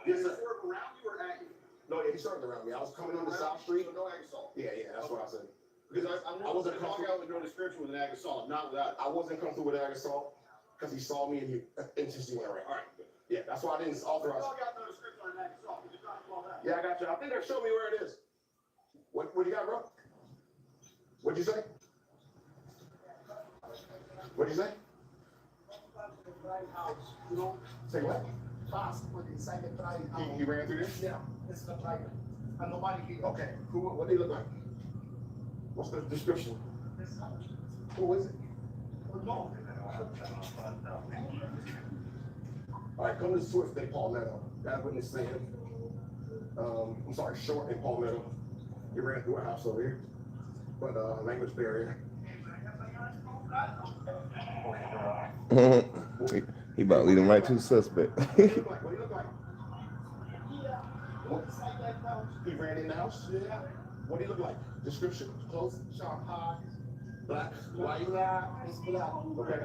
Yes, sir. Around you or at you? No, yeah, he started around me. I was coming on the South Street. No ag assault. Yeah, that's what I said. Because I wasn't comfortable out with no description with an ag assault, not without. I wasn't comfortable with ag assault because he saw me and he instantly went around. All right. Yeah, that's why I didn't authorize. I got no description on ag assault. Yeah, I got you. I think they showed me where it is. What you got, bro? What'd you say? What'd you say? Say what? Fast, but inside the private house. He ran through this? Yeah, it's the private. And nobody here. Okay, cool. What do they look like? What's the description? Who is it? No. All right, come to Swift and Palmetto. That witness said, I'm sorry, Short and Palmetto. He ran through a house over here, but language barrier. He about to lead him right to the suspect. What do you look like? What do you look like? He ran in the house? Yeah. What do you look like? Description. Close. Sharp eyes. Black. White. Black. It's black. Okay.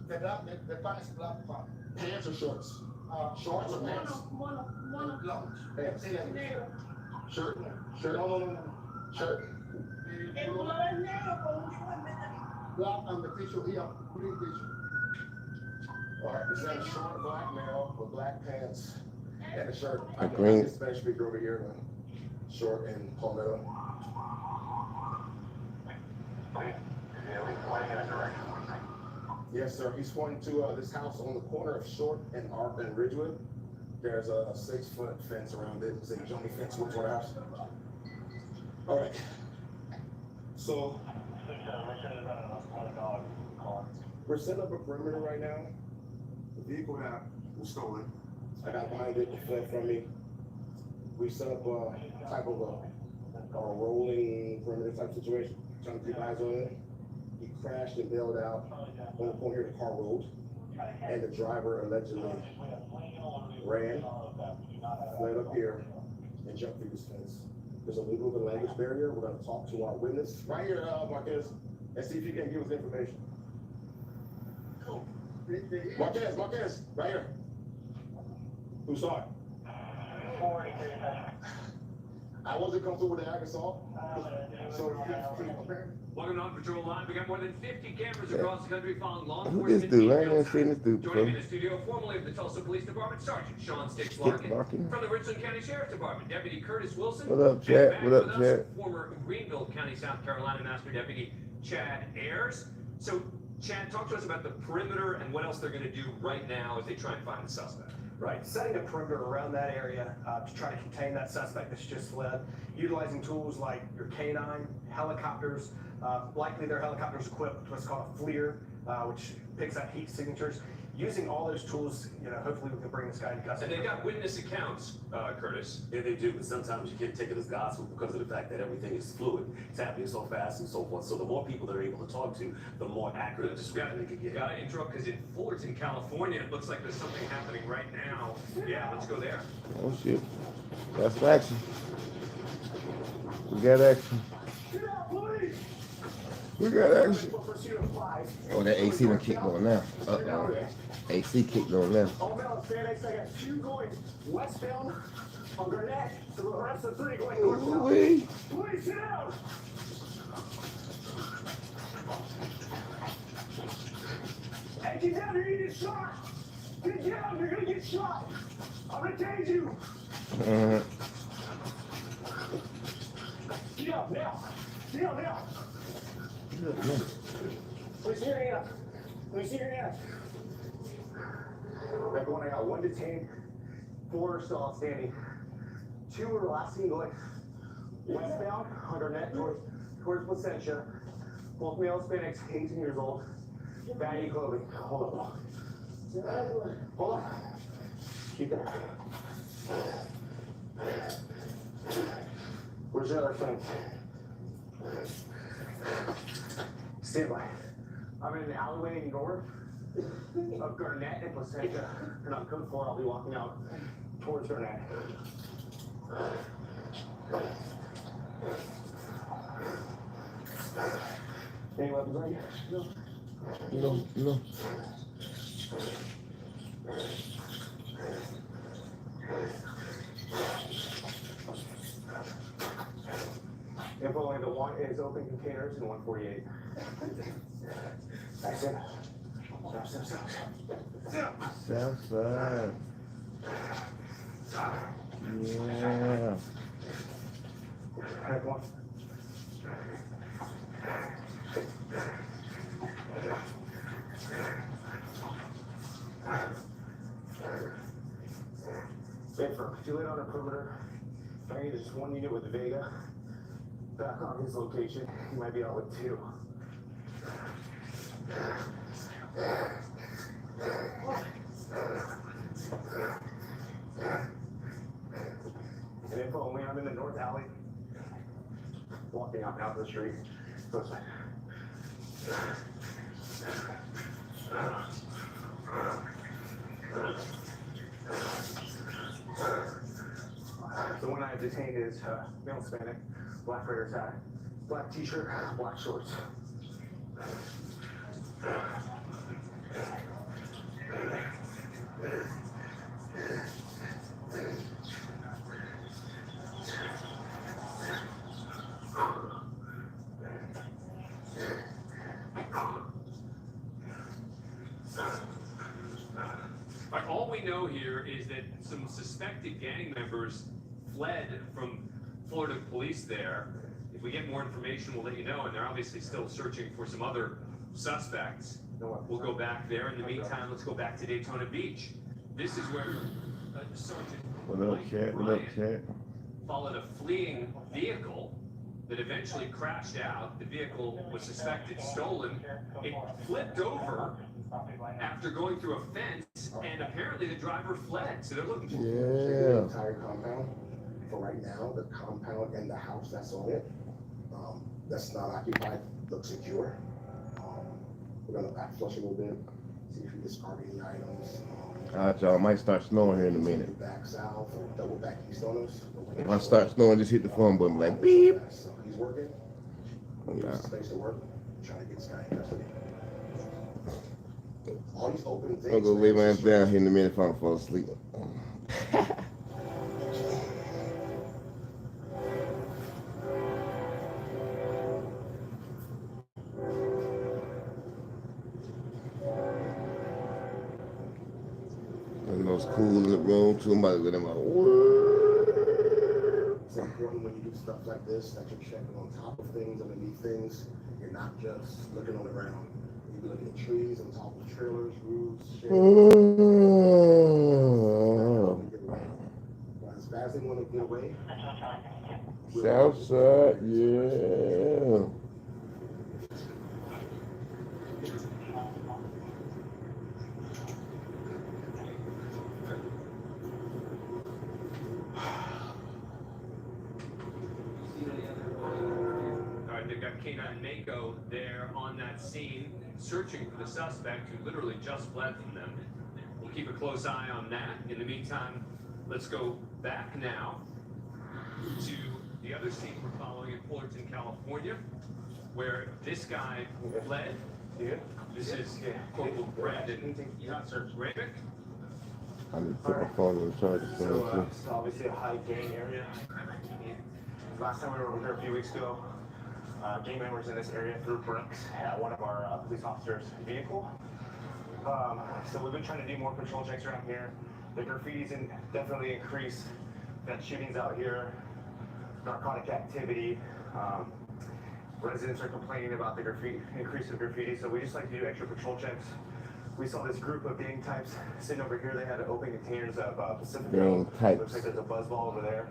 The pants is black part. Pants or shorts? Shorts or pants? Long. Pants. Shirt. Shirt. No. Shirt. Black and the t-shirt here. Green t-shirt. All right, this is a short black male with black pants and a shirt. I Green. can Spanish speaker over here, Short and Palmetto. Yes, sir. He's pointing to this house on the corner of Short and Arp and Ridgewood. There's a 6-foot fence around it. It's a Johnny fence with one house. All right. So we're setting up a perimeter right now. The vehicle that was stolen, I got behind it, it fled from me. We set up a type of a rolling perimeter type situation, trying to keep eyes on it. He crashed and bailed out on the point here, the car rolled, and the driver allegedly ran, fled up here, and jumped through this fence. There's a little bit of language barrier. We're going to talk to our witness right here, Marquez, and see if he can give us information. Marquez, right here. Who saw it? I wasn't comfortable with the ag assault. So, Welcome to On Patrol Live. We got more than 50 cameras across the country following law Who enforcement. this dude? I ain't never details. seen this dude Joining me before. in the studio, formerly of the Tulsa Police Department, Sergeant Sean Sticks Larkin. From the Richland County Sheriff's Department, Deputy Curtis Wilson. What up, And Chad? back What up, with us, Chad? Former Greenville County, South Carolina Master Deputy Chad Ayers. So, Chad, talk to us about the perimeter and what else they're going to do right now as they try and find the suspect. Right, setting a perimeter around that area to try to contain that suspect that's just fled, utilizing tools like your canine, helicopters, likely their helicopters equipped with what's called a FLIR, which picks up heat signatures. Using all those tools, hopefully we can bring this guy to custody. And they've got witness accounts, Curtis. Yeah, they do, but sometimes you can't take it as gospel because of the fact that everything is fluid. It's happening so fast and so forth. So the more people they're able to talk to, the more accurate a description they can get. Gotta interrupt because in Fullerton, California, it looks like there's something happening right now. Yeah, let's go there. Oh shit. That's action. We got action. We got action. Oh, that AC done kicked on now. Uh-oh. AC kicked on now. All male Hispanics, I got 2 going westbound on Garnett, so the rest of 3 going northbound. Ooh-wee. Please sit down. Hey, get down, you're gonna get shot. Get down, you're gonna get shot. I'm gonna tase you. Get up now. Get up now. Let me see your hand. Let me see your hand. That one, I got 1 detained, 4 still outstanding. 2 were last seen going westbound on Garnett towards Placentia. Both male Hispanics, 18 years old. Baggy clothing. Hold on. Hold on. Keep that. Where's your other friend? Stand by. I'm in an alleyway north of Garnett and Placentia, and on code 4, I'll be walking out towards Garnett. Any weapons on you? No. Info into one is open containers in 148. Nice in. South side. Yeah. Heck one. Info, if you laid on a perimeter, I need just one unit with Vega. Back on his location, he might be out with 2. And info only, I'm in the north alley. Walking out now the street. Close way. The one I have detained is male Hispanic, black Raiders hat, black t-shirt, black shorts. All we know here is that some suspected gang members fled from Florida police there. If we get more information, we'll let you know, and they're obviously still searching for some other suspects. We'll go back there. In the meantime, let's go back to Daytona Beach. This is where Sergeant Ryan followed a fleeing vehicle that eventually crashed out. The vehicle was suspected stolen. It flipped over after going through a fence, and apparently the driver fled. So they're looking for The entire compound. For right now, the compound and the house that's on it, that's not occupied, looks secure. We're gonna back flush a little bit, see if we discard any items. Alright, y'all, it might start snowing here in a minute. Back south or double back east on us. If I start snowing, just hit the phone button like beep. So he's working. Yeah. Space to work. Trying to get this guy in custody. All these open things. I'll go lay my ass down here in a minute if I don't fall asleep. And those cool in the room too. I'm about to let them out. It's important when you do stuff like this that you're checking on top of things, underneath things. You're not just looking on the ground. You be looking at trees, on top of trailers, roofs, shit. As fast as they want to get away. Southside, yeah. They've got K9 Mako there on that scene, searching for the suspect who literally just fled from them. We'll keep a close eye on that. In the meantime, let's go back now to the other scene we're following in Fullerton, California, where this guy fled. This is Corporal Brandon Ravick. I need to put my phone on the charger. So it's obviously a high gang area. Last time we were over here a few weeks ago, gang members in this area threw bricks at one of our police officers' vehicle. So we've been trying to do more patrol checks around here. The graffiti's definitely increased. We've got shootings out here, narcotic activity. Residents are complaining about the increase of graffiti, so we just like to do extra patrol checks. We saw this group of gang types sitting over here. They had open containers of Pacific Road. Looks like there's a buzz ball over there.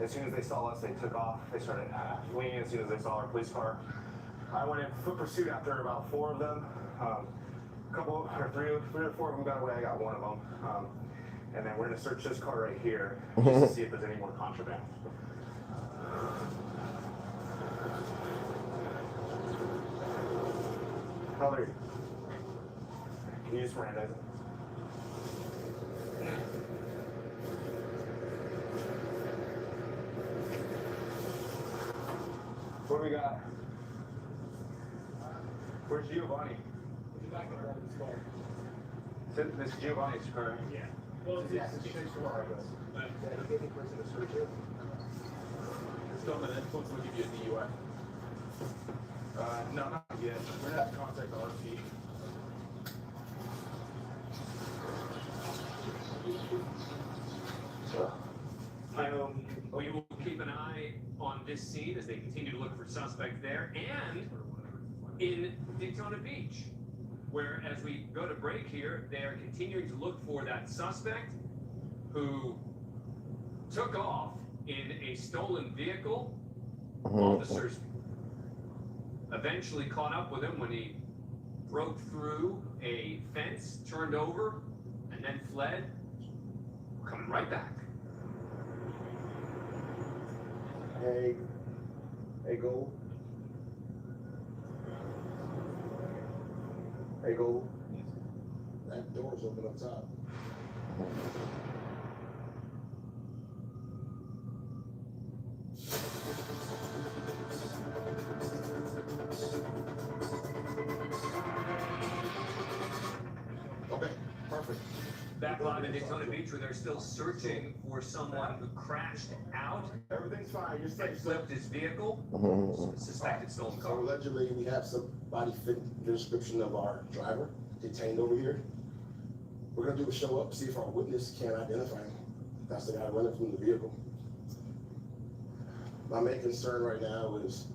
As soon as they saw us, they took off. They started fleeing as soon as they saw our police car. I went in foot pursuit after about 4 of them. Three or four of them got away. I got one of them. And then we're gonna search this car right here just to see if there's any more contraband. How old are you? Can you use Miranda? What do we got? Where's Giovanni? This Giovanni's car. Yeah. Well, yes, it's changed a lot. Still in the influence will give you a DUI. No, not yet. We're gonna have to contact the RP. We will keep an eye on this scene as they continue to look for suspects there and in Daytona Beach, where as we go to break here, they are continuing to look for that suspect who took off in a stolen vehicle. Officers eventually caught up with him when he broke through a fence, turned over, and then fled. We're coming right back. Hey, Gold. Hey, Gold. That door's open up top. Okay, perfect. Back live in Daytona Beach, where they're still searching for someone who crashed out. Everything's fine. You're safe. Flipped his vehicle. Suspected stolen So car. allegedly, we have somebody fit the description of our driver detained over here. We're gonna do a show up, see if our witness can identify him. That's the guy running from the vehicle. My main concern right now is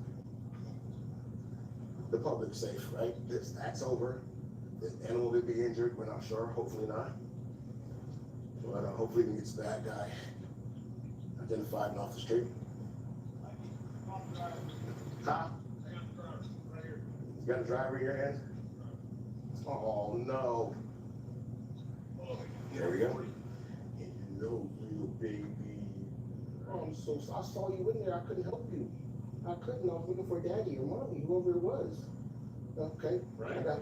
the public's safe, right? This act's over. The animal will be injured. We're not sure. Hopefully not. But hopefully we can get the bad guy identified and off the street. Huh? You got a driver in your hand? Oh no. There we go. Hello, little baby. Oh, I'm so sorry. I saw you in there. I couldn't help you. I couldn't. I was looking for daddy or mommy, whoever it was. Okay. Right. I got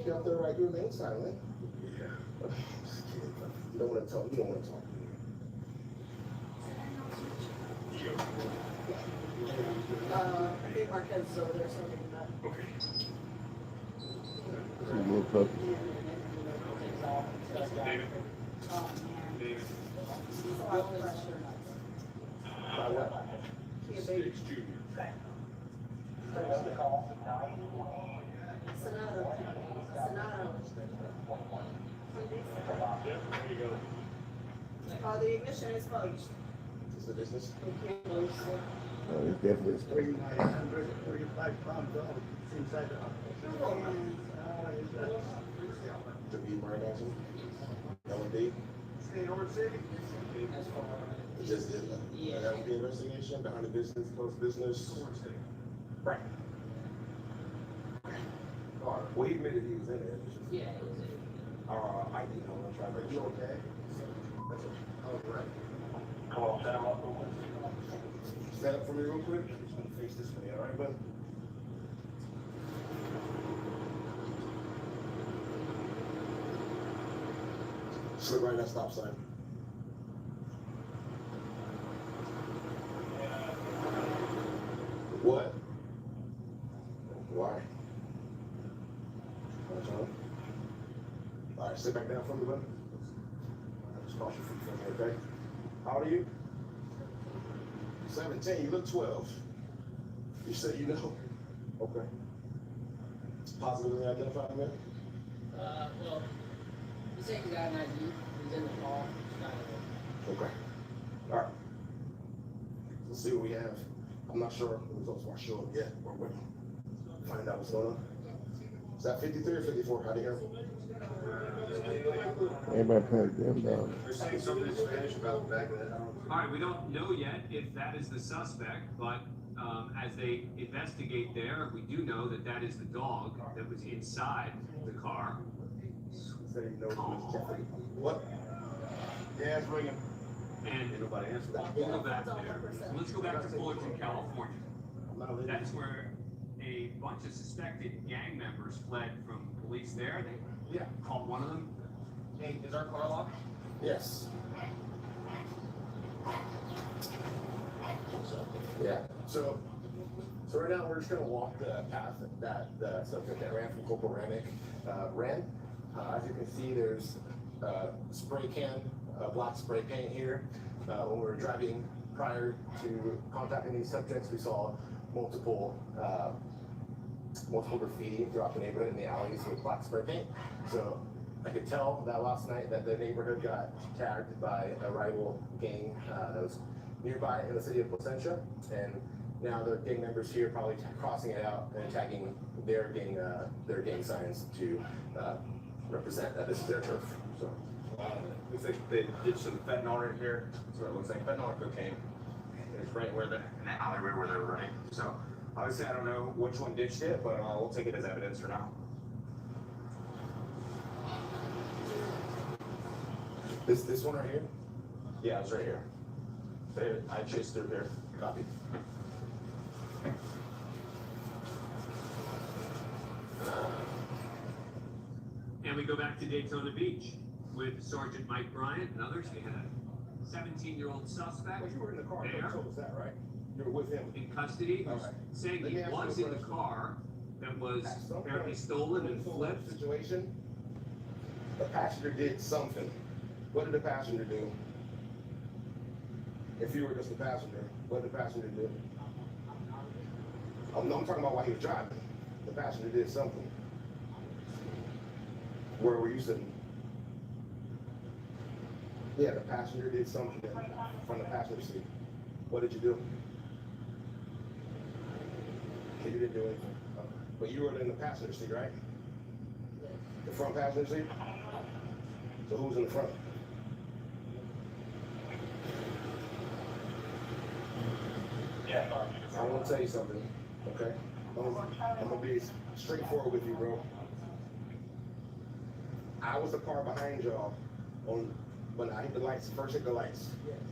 you out there right. Your name silent. Yeah. You don't want to talk. You don't want to talk. I think Marquez is over there, so maybe not. Okay. David. David. Six Junior. There you go. The ignition is closed. Is the business? It's definitely a 35 pounds dog. It's inside the house. To be murdered. L&D. Stay over city. It just did an L&D investigation behind the business, post business. Right. Well, he admitted he was in there. Yeah. ID number, try to make sure. Okay. That's it. All right. Come on, stand up. Stand up for me real quick. I'm just gonna face this way, all right, bud? Slip right at that stop sign. What? Why? All right, sit back down for me, bud. Just cross your feet for me, okay? How old are you? 17. You look 12. You say you know. Okay. Positively identified, man? Well, he said he got an ID. He's in the car. Okay. All right. Let's see what we have. I'm not sure the results are showing yet. We're waiting. Find out what's going on. Is that 53 or 54? How do you hear? Everybody playing them down. You're saying something in Spanish about the back of that. All right, we don't know yet if that is the suspect, but as they investigate there, we do know that that is the dog that was inside the car. Say you know Jeffrey. What? Yeah, it's ringing. And Nobody answered. all of that there. So let's go back to Fullerton, California. That's where a bunch of suspected gang members fled from police there. They caught one of them. Hey, is our car locked? Yes. Yeah. So So right now we're just gonna walk the path that the subject that ran from Corporal Remick ran. As you can see, there's spray can, black spray paint here. When we were driving prior to contacting these subjects, we saw multiple graffiti throughout the neighborhood in the alleys with black spray paint. So I could tell that last night that the neighborhood got tagged by a rival gang that was nearby in the city of Placentia, and now the gang members here probably crossing it out and tagging their gang signs to represent that this is their turf. So looks like they did some fentanyl right here. So it looks like fentanyl or cocaine. It's right where in that alleyway where they were running. So obviously I don't know which one ditched it, but we'll take it as evidence for now. This one right here? Yeah, it's right here. I chased through here. Copy. And we go back to Daytona Beach with Sergeant Mike Bryant and others. We had a 17-year-old suspect Well, you were in the car. there You told us that, right? You were with him. in custody who's All right. saying Let he me ask was you a in the question. car that was At some apparently point, stolen and in the flipped. situation, the passenger did something. What did the passenger do? If you were just a passenger, what did the passenger do? I'm talking about while he was driving. The passenger did something. Where were you sitting? Yeah, the passenger did something from the passenger seat. What did you do? You didn't do anything. But you were in the passenger seat, right? The front passenger seat? So who's in the front? Yeah. I want to tell you something, okay? I'm gonna be straightforward with you, bro. I was the car behind y'all when I hit the lights, first hit the lights.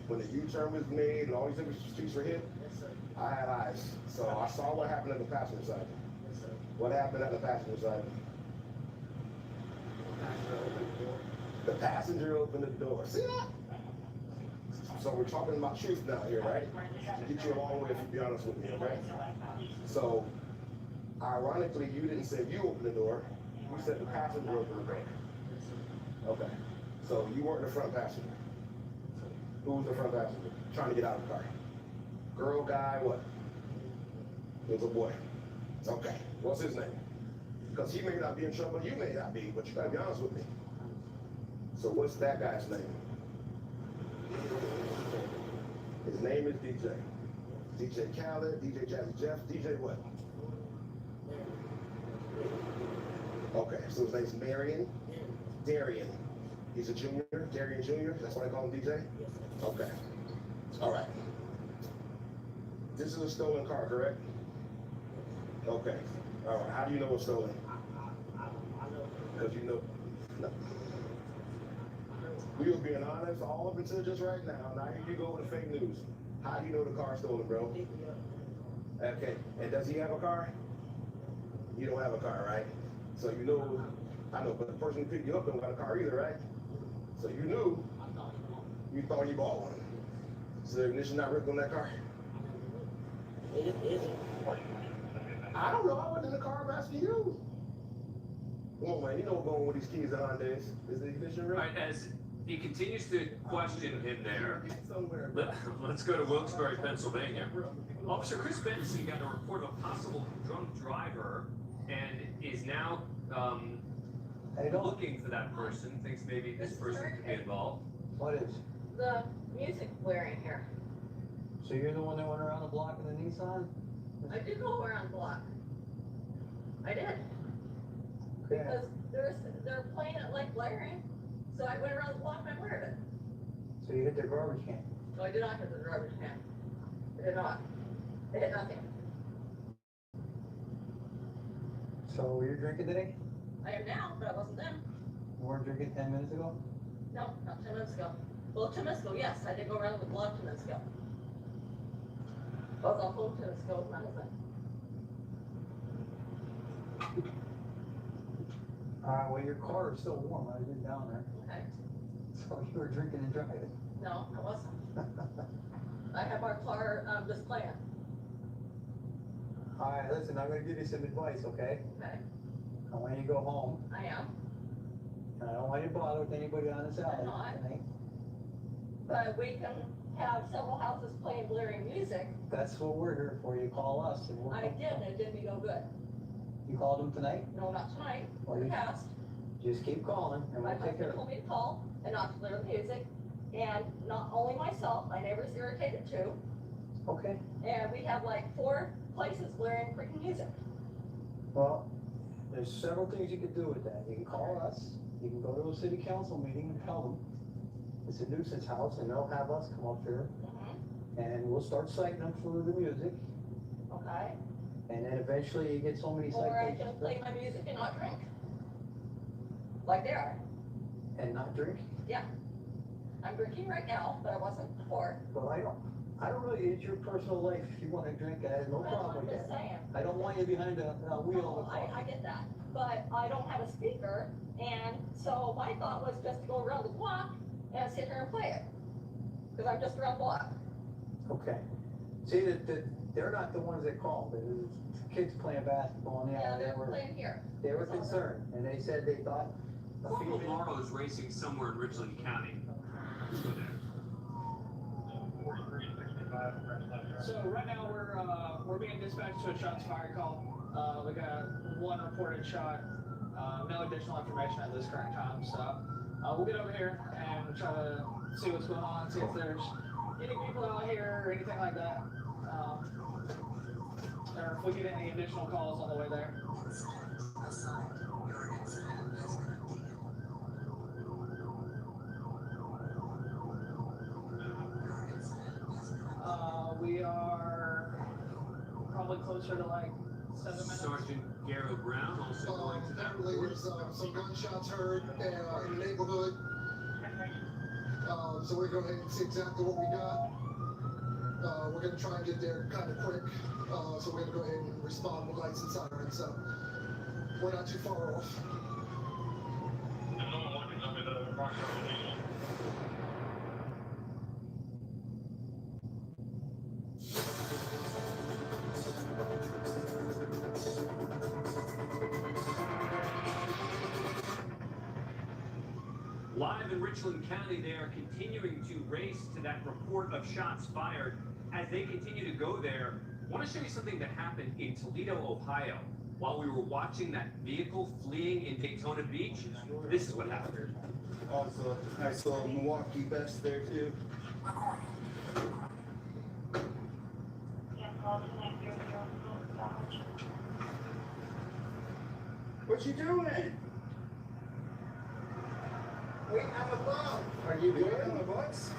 When the U-turn was made and all these different streets were hit, I had eyes. So I saw what happened at the passenger side. What happened at the passenger side? The passenger opened the door. See that? So we're talking about truth now here, right? To get you a long way if you be honest with me, okay? So, ironically, you didn't say you opened the door. You said the passenger opened the door. Okay. So you weren't the front passenger. Who was the front passenger? Trying to get out of the car. Girl, guy, what? It was a boy. Okay. What's his name? Because he may not be in trouble, you may not be, but you gotta be honest with me. So what's that guy's name? His name is DJ. DJ Khaled, DJ Jazzy Jeff, DJ what? Okay, so his name's Marion Darian. He's a junior, Darian Jr., that's why I call him DJ? Okay, all right. This is a stolen car, correct? Okay, all right, how do you know it's stolen? Because you know, no. We were being honest all up until just right now. Now here you go with the fake news. How do you know the car's stolen, bro? Okay, and does he have a car? You don't have a car, right? So you know, I know, but the person who picked you up don't got a car either, right? So you knew, you thought you bought one. So the ignition not ripped on that car? I don't know, I wasn't in the car, I'm asking you. Come on, man, you know what's going on with these keys nowadays. Is the ignition ripped? All right, as he continues to question him there, let's go to Wilkes-Barre, Pennsylvania. Officer Chris Benson got a report of a possible drunk driver and is now looking for that person, thinks maybe this person could be involved. What is? The music blaring here. So you're the one that went around the block in the Nissan? I did go around the block. I did. Okay. Because they're playing it like blaring. So I went around the block and I heard it. So you hit their garbage can? No, I did not hit the garbage can. I did not. They hit nothing. So you're drinking today? I am now, but I wasn't then. You weren't drinking 10 minutes ago? No, not 10 minutes ago. Well, 10 minutes ago, yes. I did go around the block 10 minutes ago. I was on home 10 minutes ago with my husband. Well, your car is still warm. I've been down there. Okay. So you were drinking and driving. No, I wasn't. I have our car displaying. Alright, listen, I'm gonna give you some advice, okay? Okay, I want you to go home, I am, and I don't want you to bother with anybody on this alley I'm not. tonight. but we can have several houses playing blaring music. That's what we're here for, you call us and we'll. I did, and it did me no good. You called them tonight? No, not tonight, Well, in the you- past. Just keep calling and My we'll take care husband of it. told me to call and not to blare the music. And not only myself, my neighbor's irritated too. Okay, And we have like 4 places blaring freaking music. well, there's several things you can do with that. You can call us, you can go to a city council meeting and tell them it's a nuisance house and they'll have us come up here and we'll start citing them for the music. Okay? And then eventually you get so many Or I can citations play my music and not drink. Like they are. and not drink. I'm drinking right now, but I wasn't before. But I don't really, it's your personal life. If you want to drink, I have no That's what problem I'm with just that. saying. I don't want you behind a wheel No, of a car. I get that. But I don't have a speaker, and so my thought was just to go around the block and sit here and play it. Because I'm just around the block. Okay. See, they're not the ones that called. It was kids playing basketball in the Yeah, alley. they're playing here. They were concerned, and they said they thought a Corporal female. Morrow is racing somewhere in Richland County. Let's go there. So right now we're being dispatched to a shots fired call. We got 1 reported shot. No additional information at this current time. So we'll get over here and try to see what's going on, see if there's any people out here or anything like that. Or if we get any additional calls on the way there. We are probably closer to like 7 minutes. Sergeant Garrow Brown also going to that Apparently, report. there's some gunshots heard in the neighborhood. So we're going to go ahead and see exactly what we got. We're going to try and get there kind of quick. So we're going to go ahead and respond with lights and sirens. So we're not too far off. Live in Richland County, they are continuing to race to that report of shots fired. As they continue to go there, I want to show you something that happened in Toledo, Ohio. While we were watching that vehicle fleeing in Daytona Beach, this is what happened. Also, nice little Milwaukee vest there too. What you doing? Waiting on the phone. Are you good on the butts?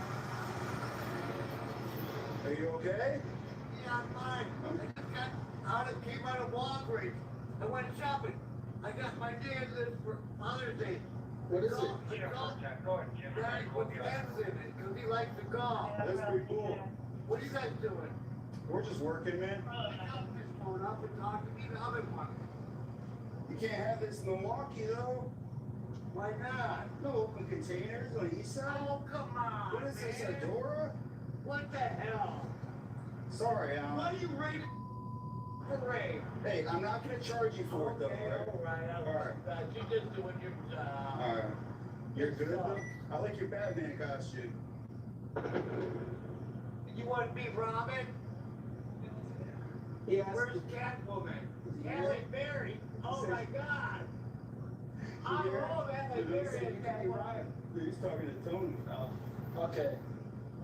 Are you okay? Yeah, I'm fine. I just came out of Walgreens. I went shopping. I got my dad list for Father's Day. What is it? Guys with pens in it, because he likes to golf. That's pretty cool. What are you guys doing? We're just working, man. Just phone up and talk to me the other one. You can't have this in Milwaukee though. Why not? No open containers on the east side. Oh, come on. What is this, man. a Dora? What the hell? Sorry, What are you rated parade? Hey, I'm not gonna charge you for it though. Alright. You just doing your job. Alright. You're good though? I like your Batman costume. You want to be Robin? Yes. Where's Catwoman? Halle Berry. Oh my God. I love Halle Berry and Catwoman. He's talking to Tony. Okay.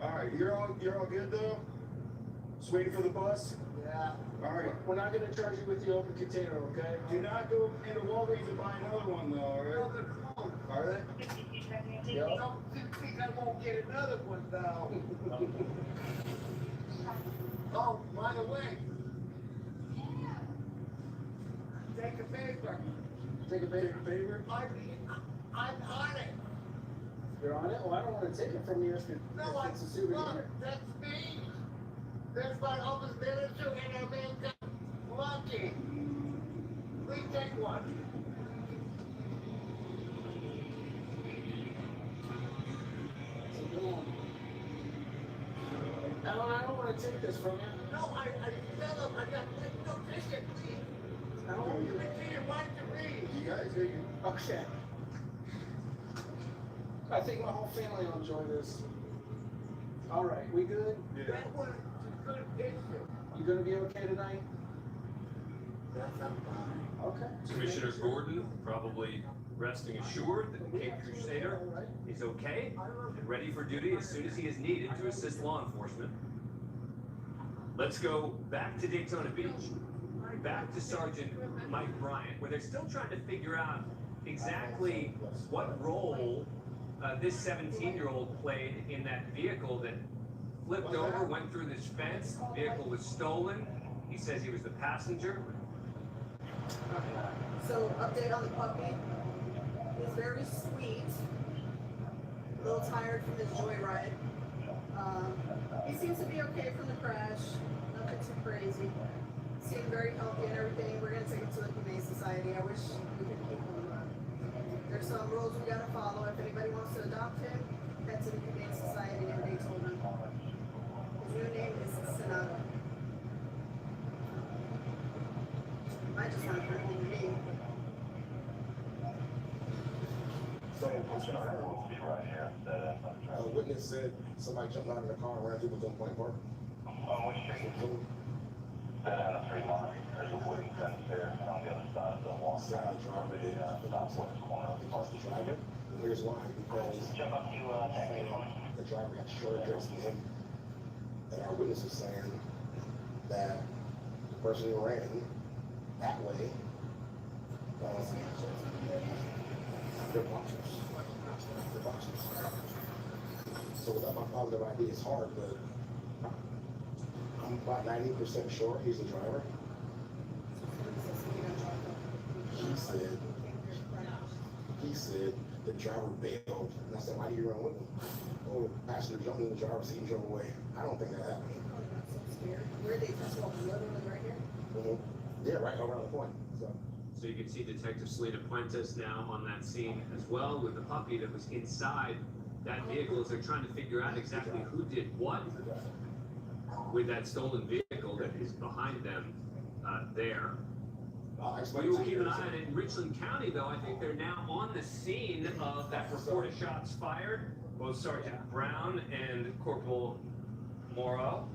Alright, you're all good though? Just waiting for the bus? Yeah. Alright. We're not going to charge you with the open container, okay? Do not go into Walgreens and buy another one though, alright? They're closed. Are they? Yep. Don't think I won't get another one now. Oh, by the way. Take a paper. Take a paper? I'm on it. You're on it? Well, I don't want to take it from you if No, it's a souvenir. look, that's me. That's my office manager and our man got lucky. Please take one. Alan, I don't want to take this from you. No, fell up. I got no tissue, please. How old are you? Continue, watch the read. You guys, here you. Okay. I think my whole family will enjoy this. All right, we good? Yeah. That was a good picture. You gonna be okay tonight? Yes, I'm fine. Okay. Commissioner Gordon probably resting assured that the Cape Crusader is okay and ready for duty as soon as he is needed to assist law enforcement. Let's go back to Daytona Beach, back to Sergeant Mike Bryant, where they're still trying to figure out exactly what role this 17-year-old played in that vehicle that flipped over, went through this fence. The vehicle was stolen. He says he was the passenger. So, update on the puppy. He's very sweet. A little tired from his joyride. He seems to be okay from the crash. Nothing too crazy. Seemed very healthy and everything. We're gonna take him to the Humane Society. I wish we could keep him. There's some rules we gotta follow. If anybody wants to adopt him, head to the Humane Society in Daytona. His new name is Sonata. I just want to bring home to me. So, a witness said somebody jumped out of the car and ran through the Point Park. On which street? That out of 3 miles. There's a wooden fence there on the other side of the wall. Southwest corner of the park. The driver. And here's why. Because the driver got short dressed in him. And our witness is saying that the person who ran that way, they're boxers. They're boxers. So without my positive ID, it's hard, but I'm about 90% sure he's the driver. He said the driver bailed. And I said, why do you run with him? Oh, the passenger jumped in the driver's seat and drove away. I don't think that happened. Where are they first of all, literally right here? Yeah, right around the point. So you can see Detective Selena Puentes now on that scene as well with the puppy that was inside that vehicle as they're trying to figure out exactly who did what with that stolen vehicle that is behind them there. We will keep an eye on it in Richland County, though. I think they're now on the scene of that report of shots fired. Both Sergeant Brown and Corporal Morrow.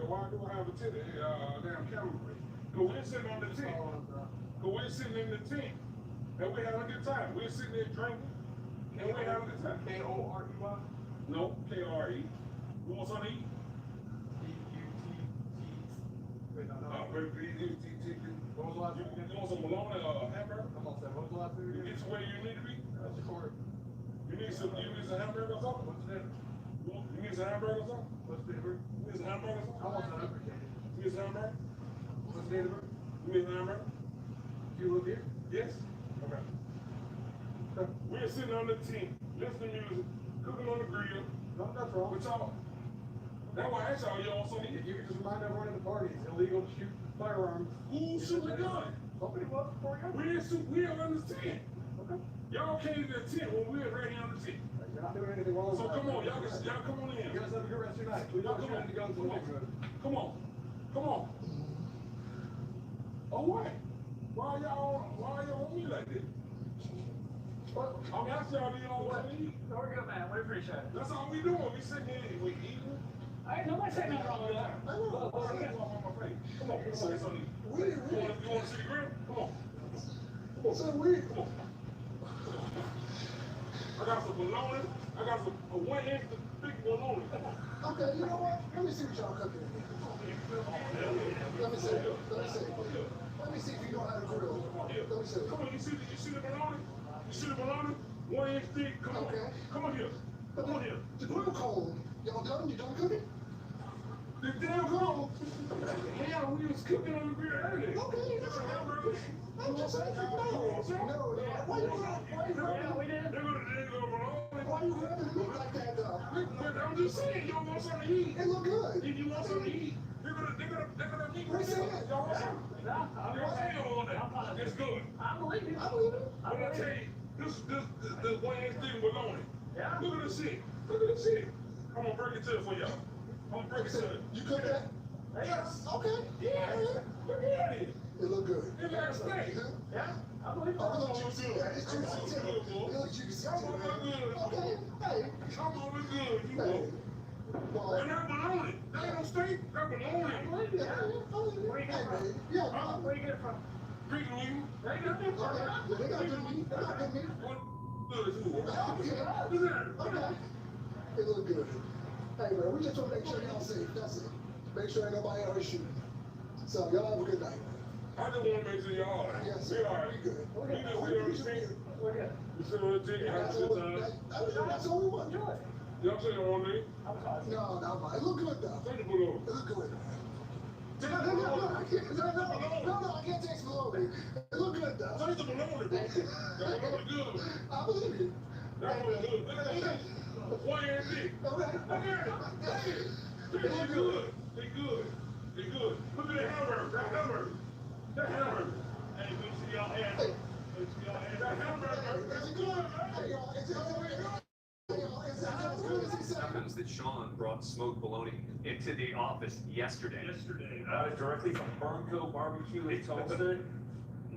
Why do I have a damn camera? Because we're sitting on the tent. Because we're sitting in the tent. And we're having a good time. We're sitting there drinking. And we're having a good time. K-O-R-E-Y? No, K-R-E. You want something to eat? You want some bologna or hamburger? You get to where you need to be? That's correct. You need some hamburger or something? What's that? You need some hamburger or something? What's dinner? You need some hamburger or something? I want some hamburger. You need some hamburger? What's dinner? You need some hamburger? You live here? Yes. Okay. We're sitting on the tent, listening to music, cooking on the grill. No, that's wrong. With y'all. That's why I asked y'all, y'all want something to eat? You can just remind everyone at the party it's illegal to shoot firearms. Who shooting a gun? Somebody was before you. We are on the tent. Okay. Y'all came to the tent when we were right here on the tent. You're not doing anything wrong. So come on, y'all come on in. You guys have a good rest of your night. We don't shoot any guns in the neighborhood. Come on. Come on. Oh, why? Why y'all on me like this? I'm asking y'all, do y'all want to eat? No, we're good, man. We appreciate it. That's all we doing. We sitting here, we eating. Nobody said nothing wrong with that. I know. Come on, say something. You want to see the grill? Come on. Come on, say weed. Come on. I got some bologna. I got some 1 inch big bologna. Okay, you know what? Let me see what y'all cooking in here. Let me see. Let me see if you know how to grill. Let me see. Come on, you see the bologna? You see the bologna? 1 inch thick. Come on. Okay. Come on here. Come on here. The grill cold. Y'all done? You done cooking? The damn cold. Hell, we was cooking on the grill earlier. Okay. That's a hamburger. I'm just saying. No. Why you grabbing? Why you grabbing the meat like that, though? I'm just saying, you don't want something to eat. It look good. If you want something to eat, they're gonna eat right there. Y'all want something? Y'all say you don't want that. It's good. I believe you. I believe it. But I tell you, this 1 inch thick bologna. Yeah. Look at this shit. Look at this shit. I'm gonna break it to it for y'all. I'm gonna break it to it. You cook that? Yes. Okay. Yeah. Look at it. It look good. It looks steak. Yeah. I believe it. Oh, it look juicy. It's juicy too. It look juicy too. Come on, look good. Okay. Hey. Come on, look good. You Hey. know. Well, And that bologna. That ain't no steak. That bologna. hey, man. Yeah. Where you get it from? Greek wing. There you go. Okay. They got good meat. They got good meat. What good too? Okay. Look at that. Okay. It look good. Hey, man, we just want to make sure y'all safe. That's it. Make sure ain't nobody else shooting. So, y'all have a good night. I just want to make sure y'all are. Yes, We are. we good. You just see everything. We're good. You see what I'm saying? You have to sit down. That's all we want. Enjoy. Y'all say you want me? No, it look good though. Take the bologna. It look good. No, I can't taste bologna. It look good though. Take the bologna, bro. That bologna good. I believe you. That bologna good. Look at that. 1 inch thick. Okay. Look at it. They good. They good. They good. Look at that hamburger. That hamburger. That hamburger. Hey, good to see y'all had. Good to see y'all had. That hamburger. It's good, man. Hey, y'all, it's good. It's as good as he said. Happens that Sean brought smoked bologna into the office yesterday. Got it directly from Burnco Barbecue in Tulsa.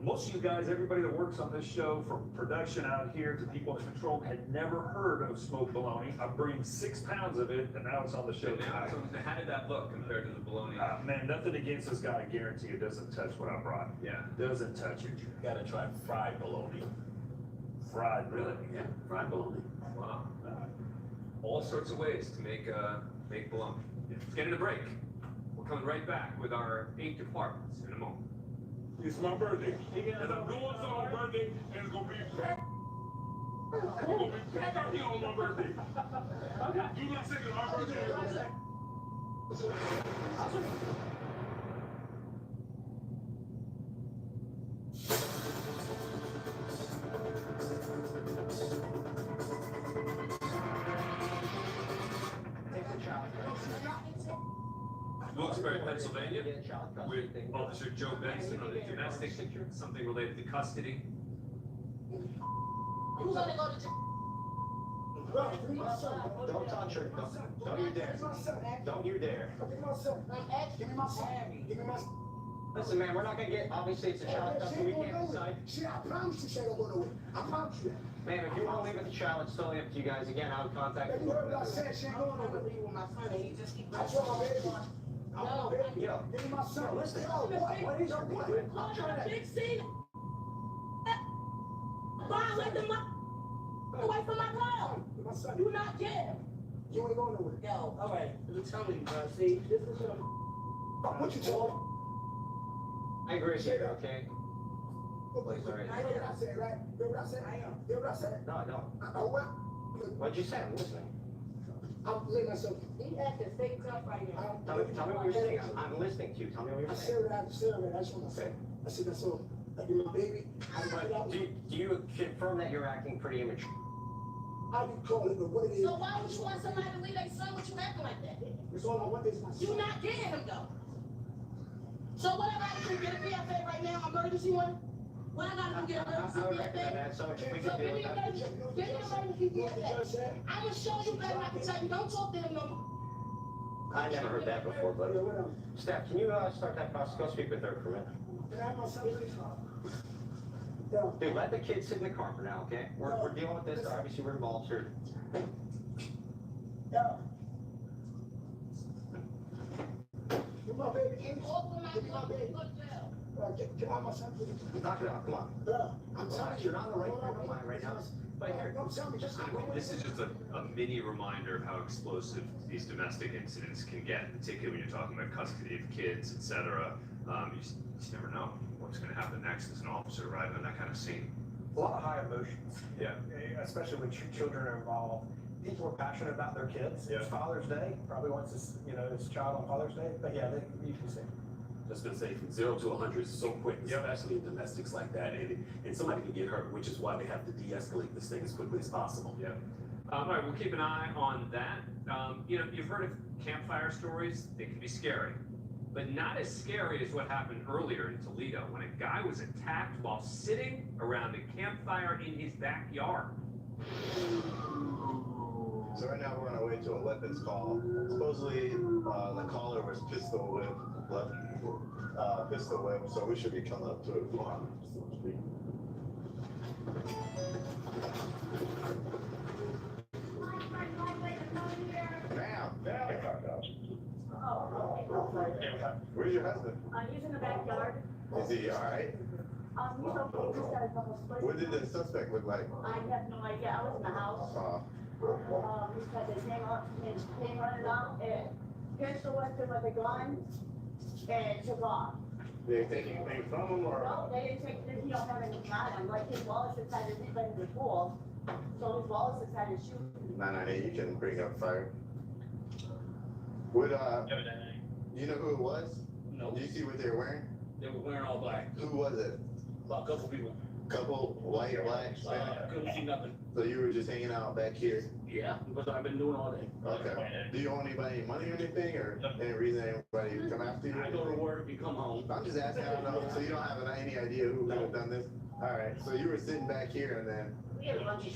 Most of you guys, everybody that works on this show, from production out here to people in control, had never heard of smoked bologna. I'm bringing 6 pounds of it, and now it's on the show tonight. So how did that look compared to the bologna? Man, nothing against this guy. I guarantee it doesn't touch what I brought. Yeah. Doesn't touch it. You gotta try fried bologna. Fried, really? Yeah, fried bologna. Wow. All sorts of ways to make bologna. Let's get in a break. We're coming right back with our 8 departments in a moment. It's my birthday. And I'm doing something on my birthday, and it's gonna be packed. It's gonna be packed out here on my birthday. Do not say that my birthday. Wilkes-Barre, Pennsylvania, with Officer Joe Benson on the domestic, something related to custody. Who's gonna go to jail? Don't touch her. Don't you dare. Don't you dare. Give me my son. Give me my son. Listen, man, we're not gonna get, obviously it's a child custody, we can't decide. Shit, I promise you she ain't gonna go nowhere. I promise you that. Ma'am, if you wanna leave with the child, it's totally up to you guys. Again, I would contact You you. heard what I said, she ain't going nowhere. With my son, and he just keep. I want my baby. I want my baby. Yo. Give me my son. Listen. What is your point? I'm trying to. Big scene. Violate the away from my car. My son. Do not get him. You ain't going nowhere. Yo, all right. I'm telling you, bro. See, this is your. What you told? I agree with you, okay? Sorry. I know what I said, right? You know what I said? I am. You know what I said? No, I don't. What? What'd you say? I'm listening. I'm letting myself. He acting fake tough right now. Tell me what you're saying. I'm listening to you. Tell me what I you're said saying. what I have to say already. That's what I said. I said that's all. Like, you my baby. Do you confirm that you're acting pretty immature? I would call it, but what it is. So why would you want somebody to leave their son with you acting like that? It's all I want is my son. You not getting him though. So what I gotta do, get a PFA right now, emergency one? What I gotta do, get an emergency PFA? So we So can give deal me with an that. emergency, give me an emergency PFA. I'ma show you better, I can tell you, don't talk to him no more. I never heard that before, but Steph, can you start that process? Go speak with her for a minute. Dude, let the kids sit in the car for now, okay? We're dealing with this. Obviously, we're involved here. Give my baby. Give me my baby. Get out of my son, please. Knock it out, come on. Yeah. I'm telling you, you're not in the right frame of mind right now. Right here, Don't tell me, just This is just a mini reminder of how explosive these domestic incidents can get, particularly when you're talking about custody of kids, etc. You just never know what's going to happen next as an officer arriving on that kind of scene. A lot of high emotions. Yeah. Especially when children are involved. People are passionate about their kids. It's Father's Day. Probably wants his, his child on Father's Day. But yeah, you can see. Just gonna say, from 0 to 100 is so quick, especially in domestics like that, and somebody can get hurt, which is why they have to de-escalate this thing as quickly as possible. Yeah. All right, we'll keep an eye on that. You've heard of campfire stories. They can be scary, but not as scary as what happened earlier in Toledo when a guy was attacked while sitting around a campfire in his backyard. So right now we're on our way to a weapons call. Supposedly the caller was pistol whip, so we should be coming up to it. Where's your husband? He's in the backyard. Is he alright? He's okay, he's got a couple splits. What did the suspect look like? I have no idea, I was in the house. He's got his name running out, and pistol went to him with a gun, and took off. Did they take anything from him or? No, they didn't take, he don't have anything on him, like his wallet inside his, he's been in the pool, so his wallet's inside his shoe. 998, you can bring up fire. Would, you know who it was? No. Do you see what they were wearing? They were wearing all black. Who was it? About a couple people. Couple, white, black, Hispanic? Couldn't see nothing. So you were just hanging out back here? Yeah, because I've been doing all day. Okay. Do you owe anybody money or anything, or any reason anybody would come after you? I go to work, you come home. I'm just asking, I don't know, so you don't have any idea who could have done this? All right, so you were sitting back here and then?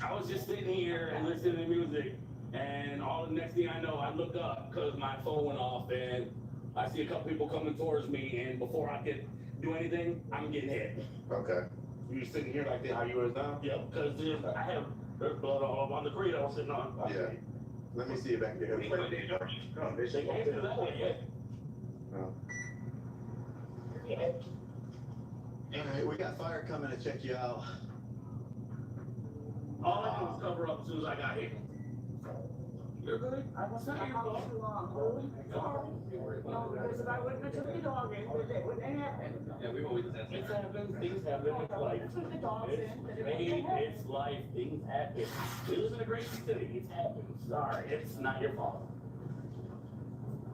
I was just sitting here and listening to music, and all the next thing I know, I look up because my phone went off, and I see a couple people coming towards me, and before I could do anything, I'm getting hit. Okay. You were sitting here like that, how you were now? Yep, because I have blood all on the crate I was sitting on. Yeah. Let me see you back there. They can't do that way yet. All right, we got fire coming to check you out. All I did was cover up as soon as I got hit. You're good? I was not out too long, really. No, because if I wouldn't have took the dog in, it wouldn't have happened. Yeah, we always have. Things happen, it's life. I took the dogs in, but it wouldn't It's, have it's life, things happen. We live in a great city, it's happened. Sorry, it's not your fault.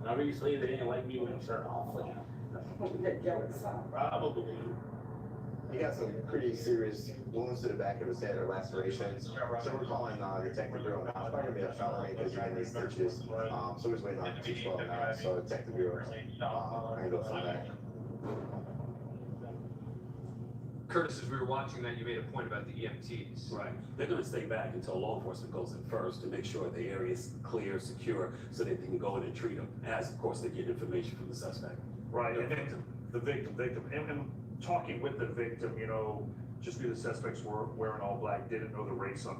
And obviously, they didn't like me when I started off. Probably. He got some pretty serious wounds to the back of his head or lacerations. So we're calling Detective Bureau now. It's probably gonna be a felony because you're gonna need stitches. So we're just waiting on 212 now. So Detective Bureau, handle from that. Curtis, as we were watching that, you made a point about the EMTs. Right. They're gonna stay back until law enforcement goes in first to make sure the area is clear, secure, so that they can go in and treat them, as of course they get information from the suspect. Right, and then the victim, and talking with the victim, just because the suspects were wearing all black, didn't know the race of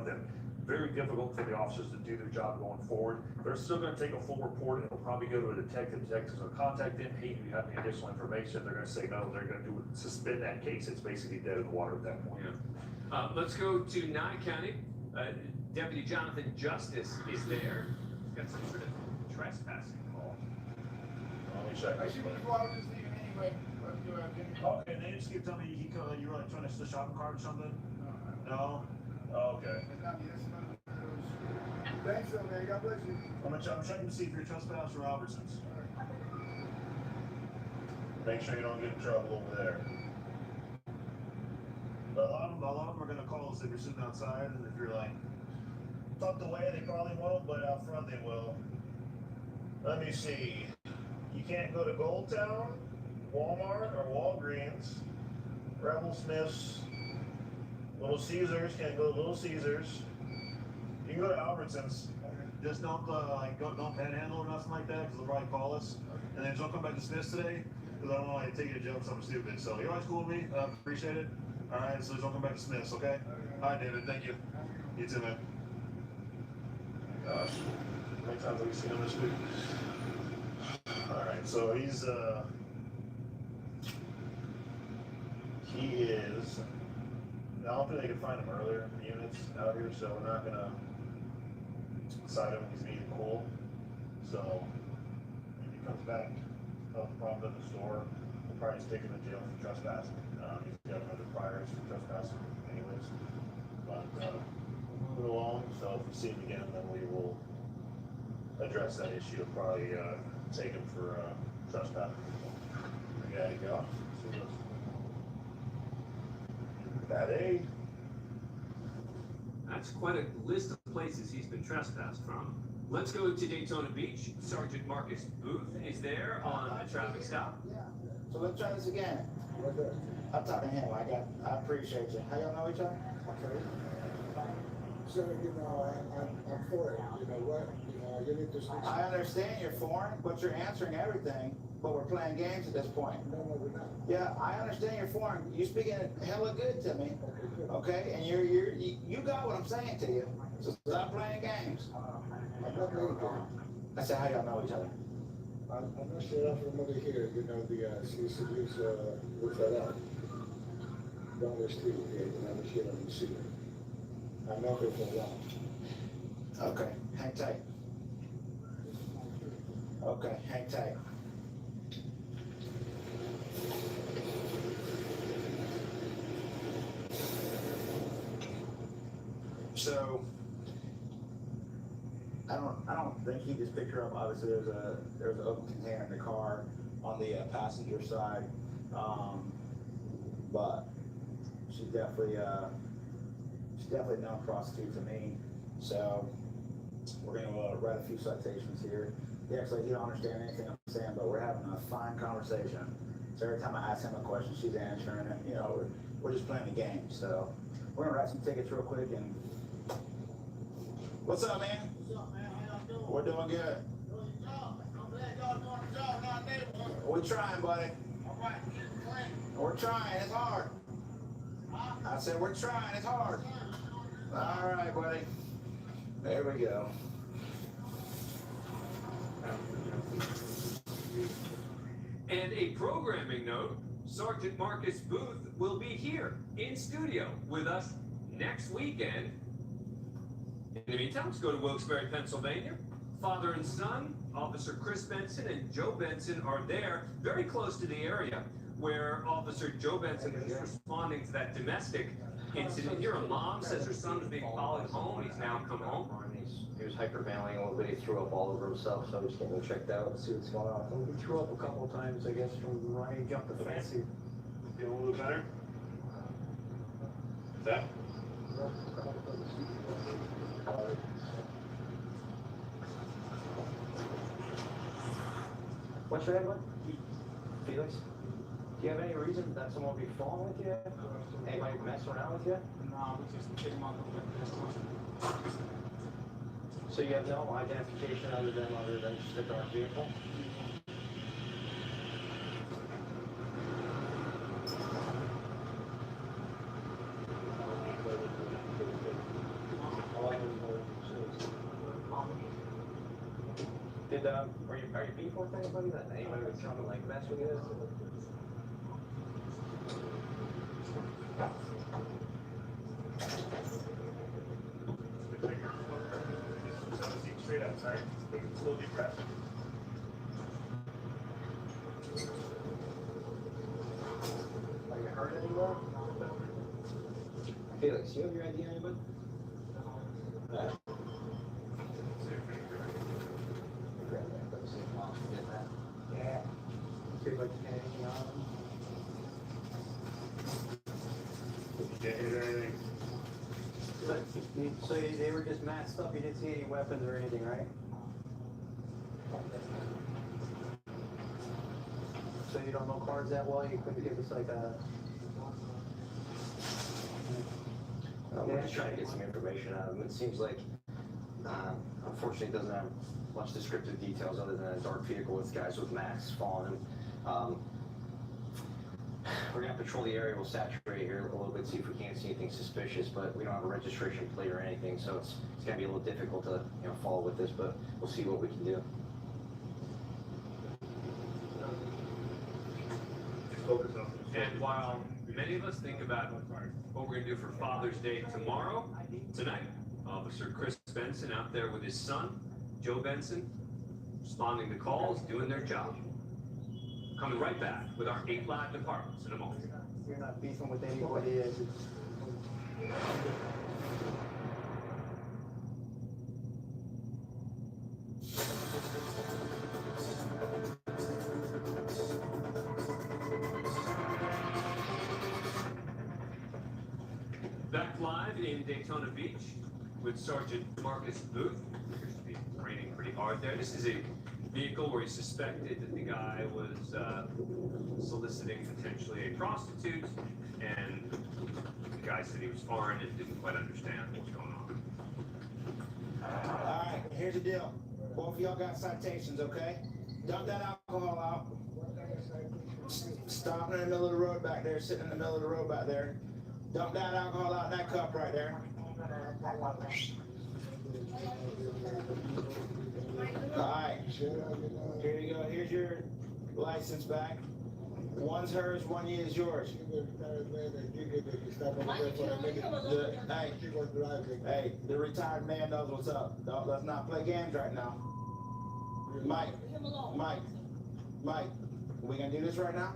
them. Very difficult for the officers to do their job going forward. They're still gonna take a full report, and it'll probably go to a detective. Detectives will contact them, hey, do you have any additional information? They're gonna say no, they're gonna suspend that case. It's basically dead in the water at that point. Yeah. Let's go to Nye County. Deputy Jonathan Justice is there. He's got some sort of trespassing call. Let me check. I should go out this evening anyway. Okay, they just keep telling me you were like trying to steal a shopping cart or something? No? Oh, okay. Thanks, man. God bless you. I'm checking to see if you're trespassing or Albertsons. Make sure you don't get in trouble over there. A lot of them are gonna call us if you're sitting outside, and if you're like tucked away, they probably won't, but out front they will. Let me see. You can't go to Gold Town, Walmart, or Walgreens, Rebel Smith's, Little Caesars. Can't go to Little Caesars. You can go to Albertsons. Just don't don't panhandle or nothing like that, because they'll probably call us. And then don't come back to Smith's today, because I don't want to take you to jail for something stupid. So you're always cool with me. Appreciate it. All right, so don't come back to Smith's, okay? All right, David. Thank you. You too, man. Gosh, how many times have we seen him this week? All right, so he's He is, I don't think they could find him earlier in the units out here, so we're not gonna cite him, he's being cool. So, if he comes back, problem at the store, we'll probably just take him to jail for trespassing. He's got another priors for trespassing anyways. But, we'll move it along, so if we see him again, then we will address that issue of probably, take him for, trespassing. There you go. That A. That's quite a list of places he's been trespassed from. Let's go to Daytona Beach. Sergeant Marcus Booth is there on a traffic stop. So let's try this again. I'm talking to him. I appreciate you. How y'all know each other? Okay. So, you know, I'm for it. You know what? You need to speak. I understand you're foreign, but you're answering everything. But we're playing games at this point. No, we're not. Yeah, I understand you're foreign. You're speaking hella good to me. Okay, and you got what I'm saying to you. So stop playing games. I'm not playing games. I said, how y'all know each other? I'm not sure I'm from over here. You know, she's with that out. Down the street here, you know, here on the street. I know her for a while. Okay, hang tight. Okay, hang tight. So, I don't think he just picked her up. Obviously, there's an open container in the car on the passenger side, but she's definitely known prostitute to me. So we're gonna write a few citations here. He acts like he don't understand anything I'm saying, but we're having a fine conversation. So every time I ask him a question, she's answering it. You know, we're just playing the game. So we're gonna write some tickets real quick and. What's up, man? What's up, man? How y'all doing? We're doing good. Doing your job. I'm glad y'all doing the job in our neighborhood. We're trying, buddy. All right, keep it clean. We're trying. It's hard. I said we're trying. It's hard. All right, buddy. There we go. And a programming note, Sergeant Marcus Booth will be here in studio with us next weekend. In the meantime, let's go to Wilkes-Barre, Pennsylvania. Father and son, Officer Chris Benson and Joe Benson are there, very close to the area where Officer Joe Benson is responding to that domestic incident here. A mom says her son was being followed home. He's now come home. He was hyperventilating a little bit. He threw up all over himself, so I'm just getting him checked out and see what's going on. He threw up a couple of times, I guess, from running, jumped the fence. Feeling a little better? That? What's your name, bud? Felix? Do you have any reason that someone would be falling with you? Anybody messing around with you? No, we just kick him out the window. So you have no identification other than just a dark vehicle? Are you beef with anybody? That anybody was trying to like mess with you? Straight up, sorry. Take a slow deep breath. Are you hurt anymore? Felix, you have your ID on you, bud? Yeah. See if I can get anything on him. Can't hit anything. So they were just masked up, you didn't see any weapons or anything, right? So you don't know cards that well, you couldn't give us like a... We're just trying to get some information out of him. It seems like, unfortunately, it doesn't have much descriptive details other than a dark vehicle with guys with masks following him. We're gonna patrol the area. We'll saturate here a little bit, see if we can't see anything suspicious. But we don't have a registration plate or anything, so it's gonna be a little difficult to follow with this. But we'll see what we can do. Just focus on. And while Many of us think about what we're gonna do for Father's Day tomorrow. Tonight, Officer Chris Benson out there with his son, Joe Benson, responding to calls, doing their job. Coming right back with our 8 live departments in a moment. You're not beefing with anybody else. Back live in Daytona Beach with Sergeant Marcus Booth. Appears to be raining pretty hard there. This is a vehicle where he suspected that the guy was soliciting potentially a prostitute, and the guy said he was foreign and didn't quite understand what was going on. Alright, here's the deal. Both of y'all got citations, okay? Dump that alcohol out. Stop in the middle of the road back there, sitting in the middle of the road back there. Dump that alcohol out in that cup right there. Alright, here you go. Here's your license back. One's hers, one is yours. Hey, the retired man knows what's up. Let's not play games right now. Mike, we gonna do this right now?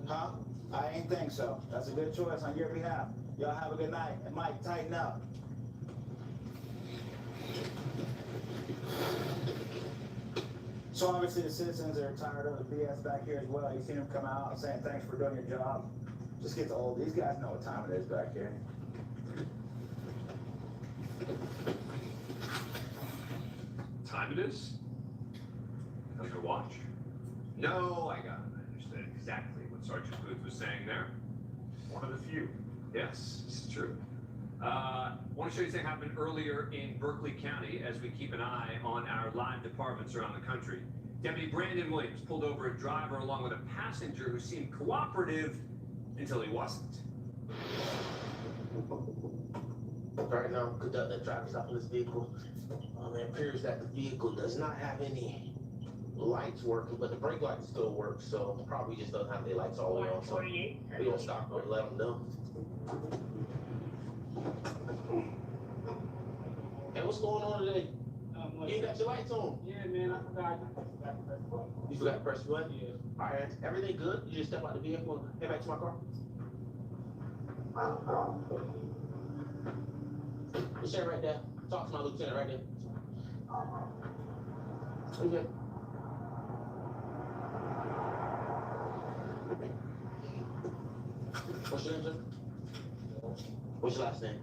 Huh? I ain't think so. That's a good choice on your behalf. Y'all have a good night. And Mike, tighten up. So obviously the citizens are tired of the BS back here as well. You seen them come out saying thanks for doing your job. Just gets old. These guys know what time it is back here. Time it is? Like a watch? No, I got it. I understood exactly what Sergeant Booth was saying there. One of the few. Yes, this is true. Want to show you something happened earlier in Berkeley County as we keep an eye on our live departments around the country. Deputy Brandon Williams pulled over a driver along with a passenger who seemed cooperative until he wasn't. Right now, conduct a traffic stop on this vehicle. It appears that the vehicle does not have any lights working, but the brake lights still work, so probably just doesn't have the lights all the way on. So we gonna stop and let them know. Hey, what's going on today? You ain't got your lights on. Yeah, man, I forgot. You forgot to press the button? Yeah. All right, everything good? You just step out the vehicle and head back to my car? Lieutenant right there. Talk to my lieutenant right there. Okay. What's your name, sir? What's your last name?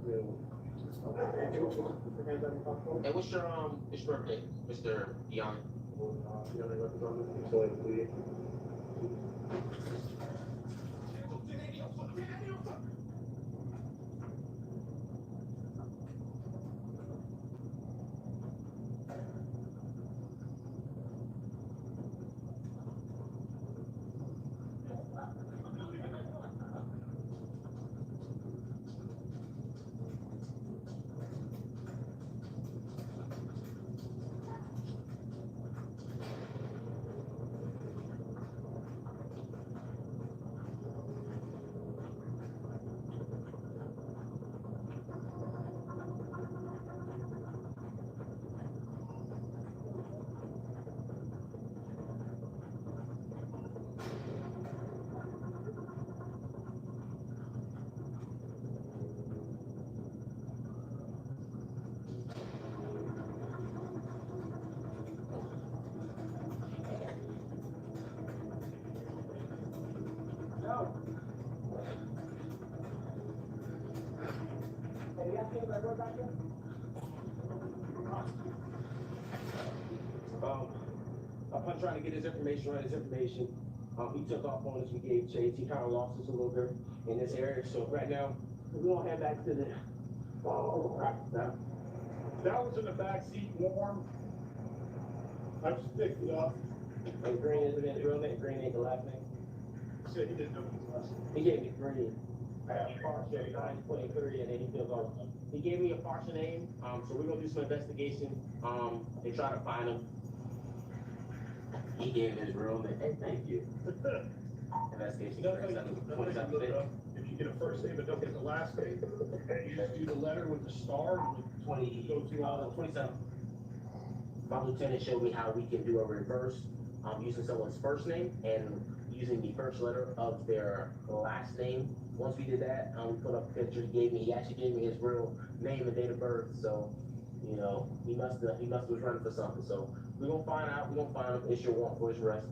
Hey, what's your birthday, Mr. Young? Upon trying to get his information, he took off on us, we gave chase, he kind of lost us a little bit in this area, so right now, we're gonna head back to the, That was in the back seat, warm. I just picked it up. And Green isn't in the real name, Green ain't the last name. He said he didn't know his last name. He gave me Green. I have partial 923, and then he feels off. He gave me a partial name, so we're gonna do some investigation, and try to find him. He gave his real name. Hey, thank you. And investigation. If you get a first name but don't get the last name, you just do the letter with the star and go through all the 27. My lieutenant showed me how we can do a reverse, using someone's first name and using the first letter of their last name. Once we did that, we put up pictures. He actually gave me his real name and date of birth. So, you know, he must was running for something. So we're gonna find out. We're gonna find him, issue a warrant for his arrest.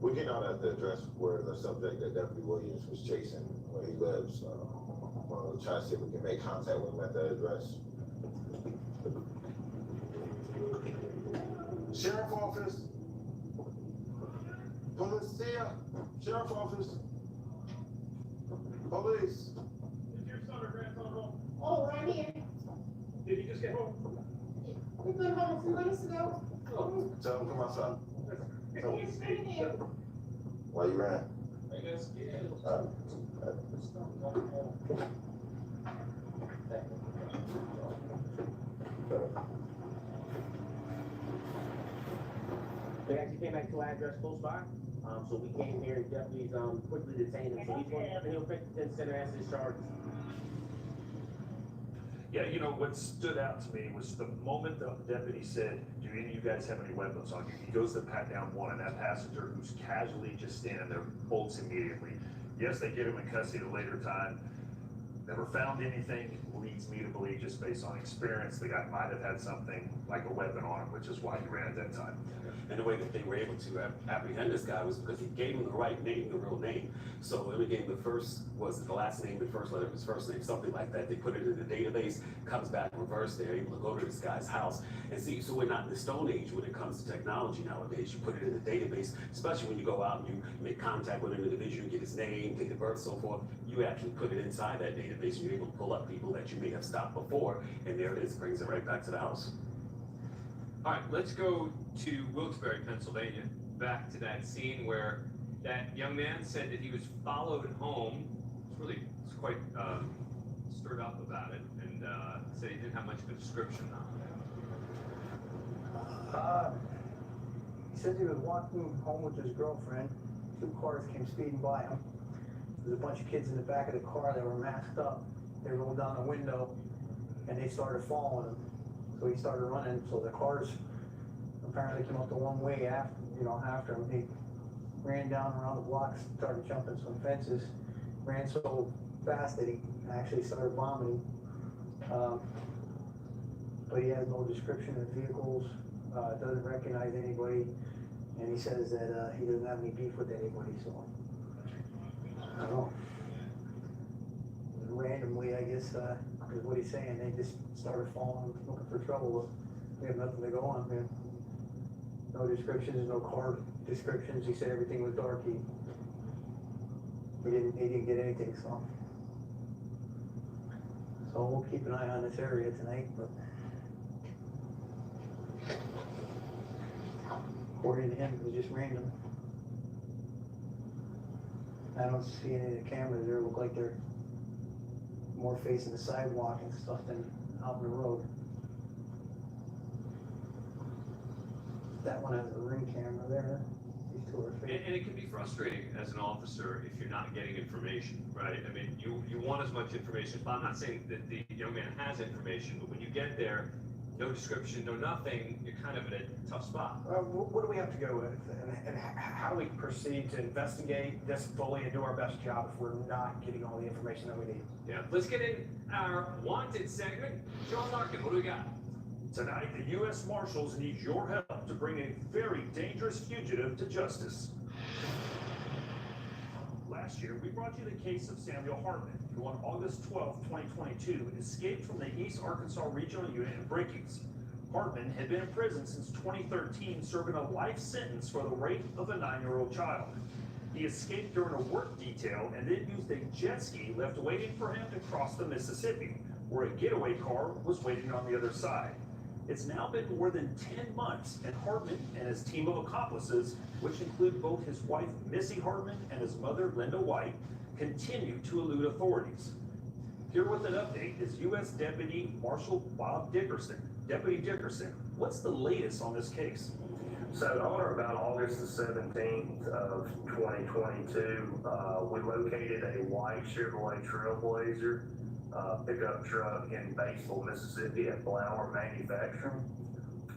We came out at the address where the subject that Deputy Williams was chasing, where he lives. We'll try to see if we can make contact with him at the address. Sheriff Office. Policia. Sheriff Office. Police. Is your son or grandson home? Oh, right here. Did he just get home? We've been home a few minutes ago. Tell him come outside. He's in here. Why you ran? I guess, yeah. They actually came back to our address close by. So we came here, deputies quickly detained him. So he'll face the 10 center answer his charges. Yeah, you know, what stood out to me was the moment the deputy said, do any of you guys have any weapons on you? He goes to pat down one, and that passenger who's casually just standing there bolts immediately. Yes, they get him in custody at a later time. Never found anything, leads me to believe, just based on experience, the guy might have had something like a weapon on him, which is why he ran at that time. And the way that they were able to apprehend this guy was because he gave him the right name, the real name. So it gave him the first, was the last name, the first letter of his first name, something like that. They put it in the database, comes back reverse. They're able to go to this guy's house and see. So we're not in the Stone Age when it comes to technology nowadays. You put it in the database, especially when you go out and you make contact with an individual, get his name, date of birth, so forth. You actually put it inside that database. You're able to pull up people that you may have stopped before, and there it is, brings it right back to the house. All right, let's go to Wilkes-Barre, Pennsylvania, back to that scene where that young man said that he was followed home. Was quite stirred up about it, and said he didn't have much of a description on it. He says he was walking home with his girlfriend. 2 cars came speeding by him. There was a bunch of kids in the back of the car that were masked up. They rolled down the window and they started following him. So he started running. So the cars apparently came up the one way after him. He ran down around the block, started jumping some fences, ran so fast that he actually started vomiting. But he has no description of vehicles, doesn't recognize anybody, and he says that he doesn't have any beef with anybody, so I don't know. Randomly, I guess, is what he's saying. They just started following him, looking for trouble, but we have nothing to go on, man. No descriptions, no car descriptions. He said everything was dark. He didn't get anything, so we'll keep an eye on this area tonight, but according to him, it was just random. I don't see any of the cameras there. Look like they're more facing the sidewalk and stuff than out in the road. That one has a ring camera there. These 2 are facing. And it can be frustrating as an officer if you're not getting information, right? I mean, you want as much information, but I'm not saying that the young man has information, but when you get there, no description, no nothing, you're kind of in a tough spot. What do we have to go with, and how do we proceed to investigate this fully and do our best job if we're not getting all the information that we need? Yeah, let's get in our wanted segment. Sean Larkin, what do we got? Tonight, the U.S. Marshals need your help to bring a very dangerous fugitive to justice. Last year, we brought you the case of Samuel Hartman, who on August 12, 2022, escaped from the East Arkansas Regional Unit in Breakings. Hartman had been in prison since 2013, serving a life sentence for the rape of a 9-year-old child. He escaped during a work detail and then used a jet ski left waiting for him to cross the Mississippi, where a getaway car was waiting on the other side. It's now been more than 10 months, and Hartman and his team of accomplices, which include both his wife, Missy Hartman, and his mother, Linda White, continue to elude authorities. Here with an update is U.S. Deputy Marshal Bob Dickerson, Deputy Dickerson, what's the latest on this case? So on or about August the 17th of 2022, we located a white Chevrolet Trailblazer pickup truck in Batesville, Mississippi at Blower Manufacturing.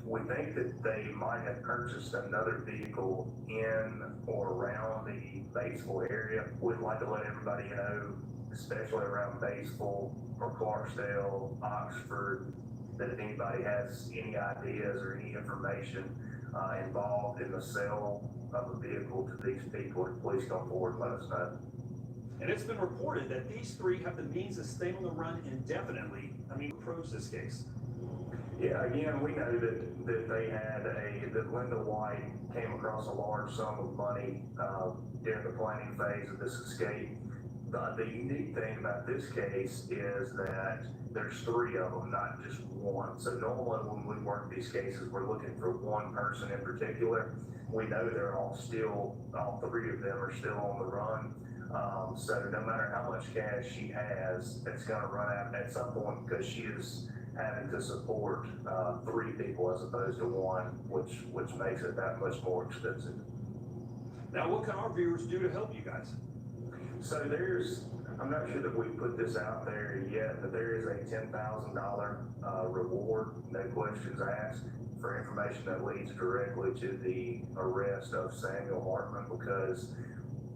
We think that they might have purchased another vehicle in or around the Batesville area. We'd like to let everybody know, especially around Batesville or Clarksdale, Oxford, that if anybody has any ideas or any information involved in the sale of a vehicle to these people, please come forward and let us know. And it's been reported that these three have the means to stay on the run indefinitely. Approach this case. Yeah, again, we know that they had that Linda White came across a large sum of money during the planning phase of this escape. The unique thing about this case is that there's three of them, not just one. So normally when we work these cases, we're looking for one person in particular. We know they're all three of them are still on the run. So no matter how much cash she has, it's gonna run out at some point because she is having to support three people as opposed to one, which makes it that much more expensive. Now, what can our viewers do to help you guys? So I'm not sure that we put this out there yet, but there is a $10,000 reward, no questions asked, for information that leads directly to the arrest of Samuel Hartman, because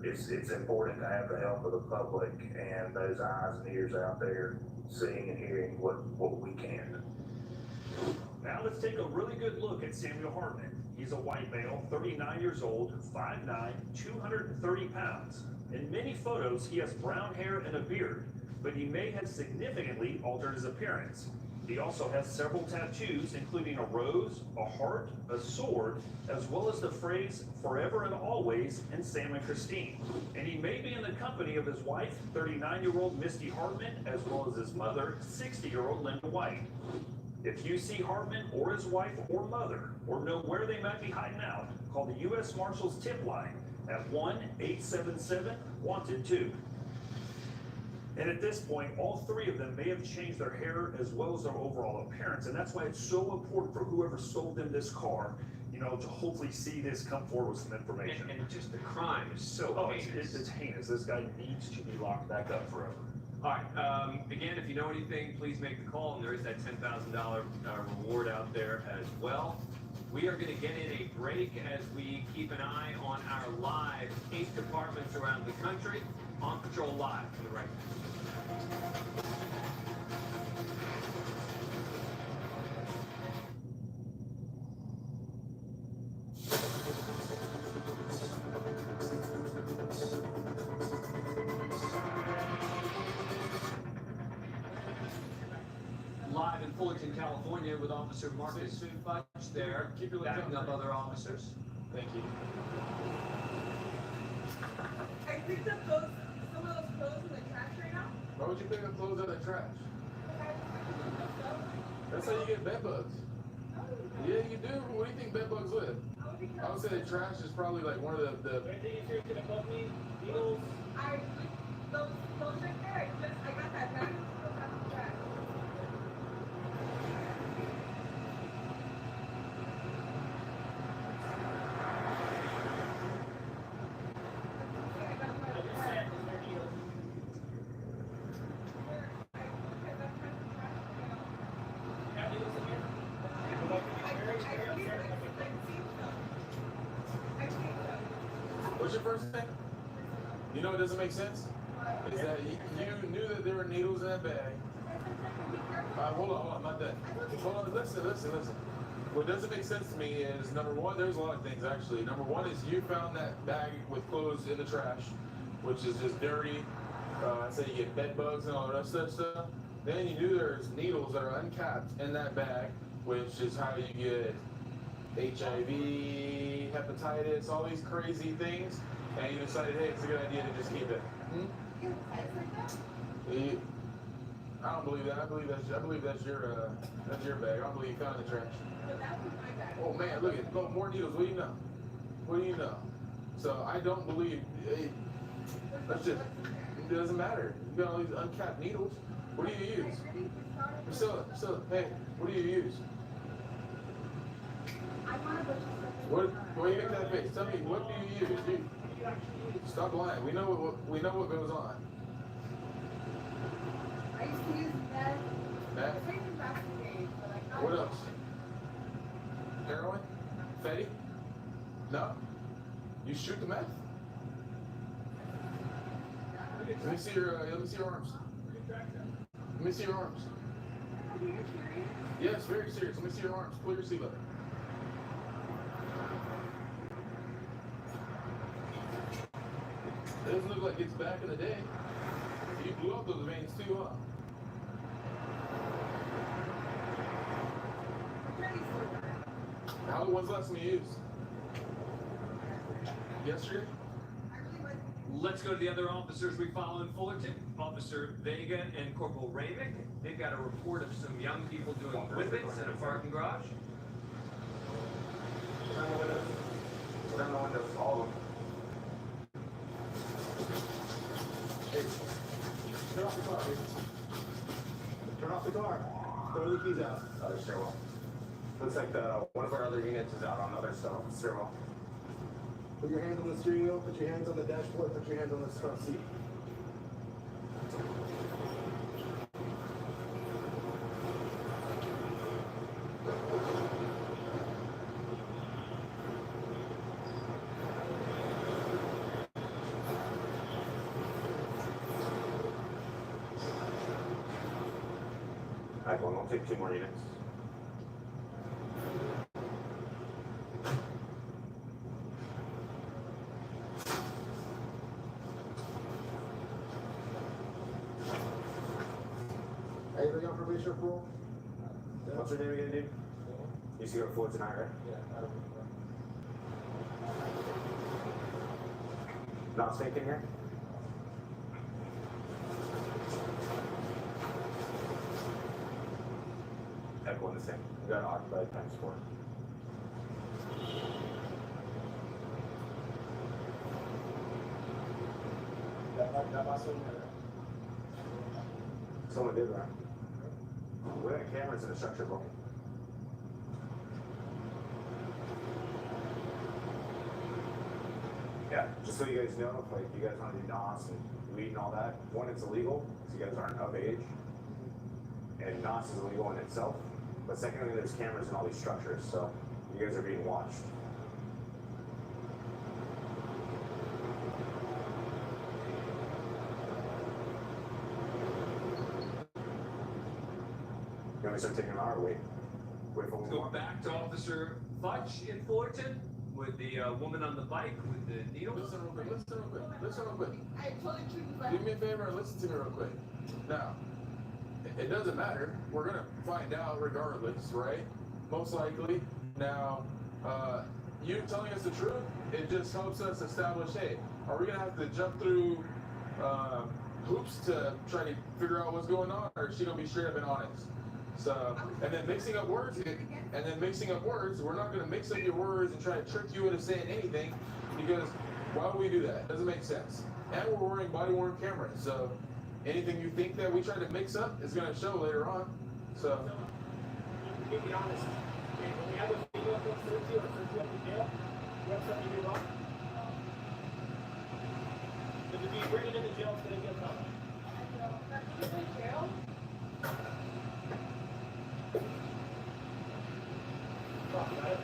it's important to have the help of the public and those eyes and ears out there seeing and hearing what we can. Now let's take a really good look at Samuel Hartman. He's a white male, 39 years old, 5'9", 230 pounds. In many photos, he has brown hair and a beard, but he may have significantly altered his appearance. He also has several tattoos, including a rose, a heart, a sword, as well as the phrase "forever and always" in Sam and Christine. And he may be in the company of his wife, 39-year-old Misty Hartman, as well as his mother, 60-year-old Linda White. If you see Hartman or his wife or mother, or know where they might be hiding out, call the U.S. Marshals tip line at 1-877-WANTED-2. And at this point, all three of them may have changed their hair as well as their overall appearance. And that's why it's so important for whoever sold them this car, to hopefully see this come forward with some information. And just the crime is so heinous. It's heinous. This guy needs to be locked back up forever. All right, again, if you know anything, please make the call, and there is that $10,000 reward out there as well. We are going to get in a break as we keep an eye on our live 8 departments around the country. On Patrol Live for the right. Live in Fullerton, California, with Officer Marcus Suitbutch there, backing up other officers. Thank you. I picked up some of those clothes in the trash right now. Why would you pick up clothes out of the trash? That's how you get bed bugs. Yeah, you do. Where do you think bed bugs live? I would say the trash is probably like one of the Anything if you're gonna above me, needles? Those right there, I got that back. Those out of the trash. What's your first name? You know what doesn't make sense? Is that you knew that there were needles in that bag. Hold on, not that. Hold on, listen. What doesn't make sense to me is, number one, there's a lot of things actually. Number one is you found that bag with clothes in the trash, which is just dirty. I say you get bed bugs and all the rest of that stuff. Then you knew there's needles that are uncapped in that bag, which is how you get HIV, hepatitis, all these crazy things, and you decided, hey, it's a good idea to just keep it. I don't believe that. I believe that's your bag. I don't believe you found in the trash. Oh man, look at more needles. What do you know? So I don't believe. That's just. It doesn't matter. You got all these uncapped needles. What do you use? Priscilla, hey, what do you use? What do you make that face? Tell me, what do you use? Stop lying. We know what goes on. I used to use meth. Meth? I think back in the day, but like. What else? Heroin? Fetty? No? You shoot the meth? Let me see your arms. Let me see your arms. Yes, very serious. Let me see your arms. Pull your sleeve up. It doesn't look like it's back in the day. You blew up those veins too, huh? When's the last time you used? Yesterday? Let's go to the other officers we follow in Fullerton. Officer Vega and Corporal Ramick. They've got a report of some young people doing whippets in a parking garage. Down the windows. Down the windows, all of them. Hey, turn off the car, dude. Turn off the car. Throw the keys out. Other stairwell. Looks like one of our other units is out on the other stairwell. Put your hands on the steering wheel, put your hands on the dashboard, put your hands on the front seat. Alright, well, I'll take 2 more units. Hey, you on probation or parole? What's your name again, dude? You see your floor tonight, right? Yeah, I don't remember. Not stinking here? Echo the same. You got occupied times 4. That must have been Someone did that. We got cameras in the structure, bro. Yeah, just so you guys know, if like you guys want to do NOS and weed and all that, one, it's illegal, because you guys aren't of age. And NOS is illegal in itself. But secondly, there's cameras in all these structures, so you guys are being watched. You want me to start taking them out or wait? Wait for one Go more? back to Officer Fudge in Fullerton with the woman on the bike with the needle. Listen real quick. Listen real quick. I told the truth. Do me a favor and listen to me real quick. Now, it doesn't matter. We're gonna find out regardless, right? Most likely. Now, you telling us the truth, it just helps us establish, hey, are we gonna have to jump through hoops to try to figure out what's going on, or is she gonna be straight up and honest? So, and then mixing up words, we're not gonna mix up your words and try to trick you into saying anything, because why would we do that? It doesn't make sense. And we're wearing body-worn cameras, so anything you think that we try to mix up is gonna show later on. So. To be honest, when we have a video that serves you or serves you up in jail, you have something to do wrong. If you bring it into jail, it's gonna get done. Jail? Talk about it.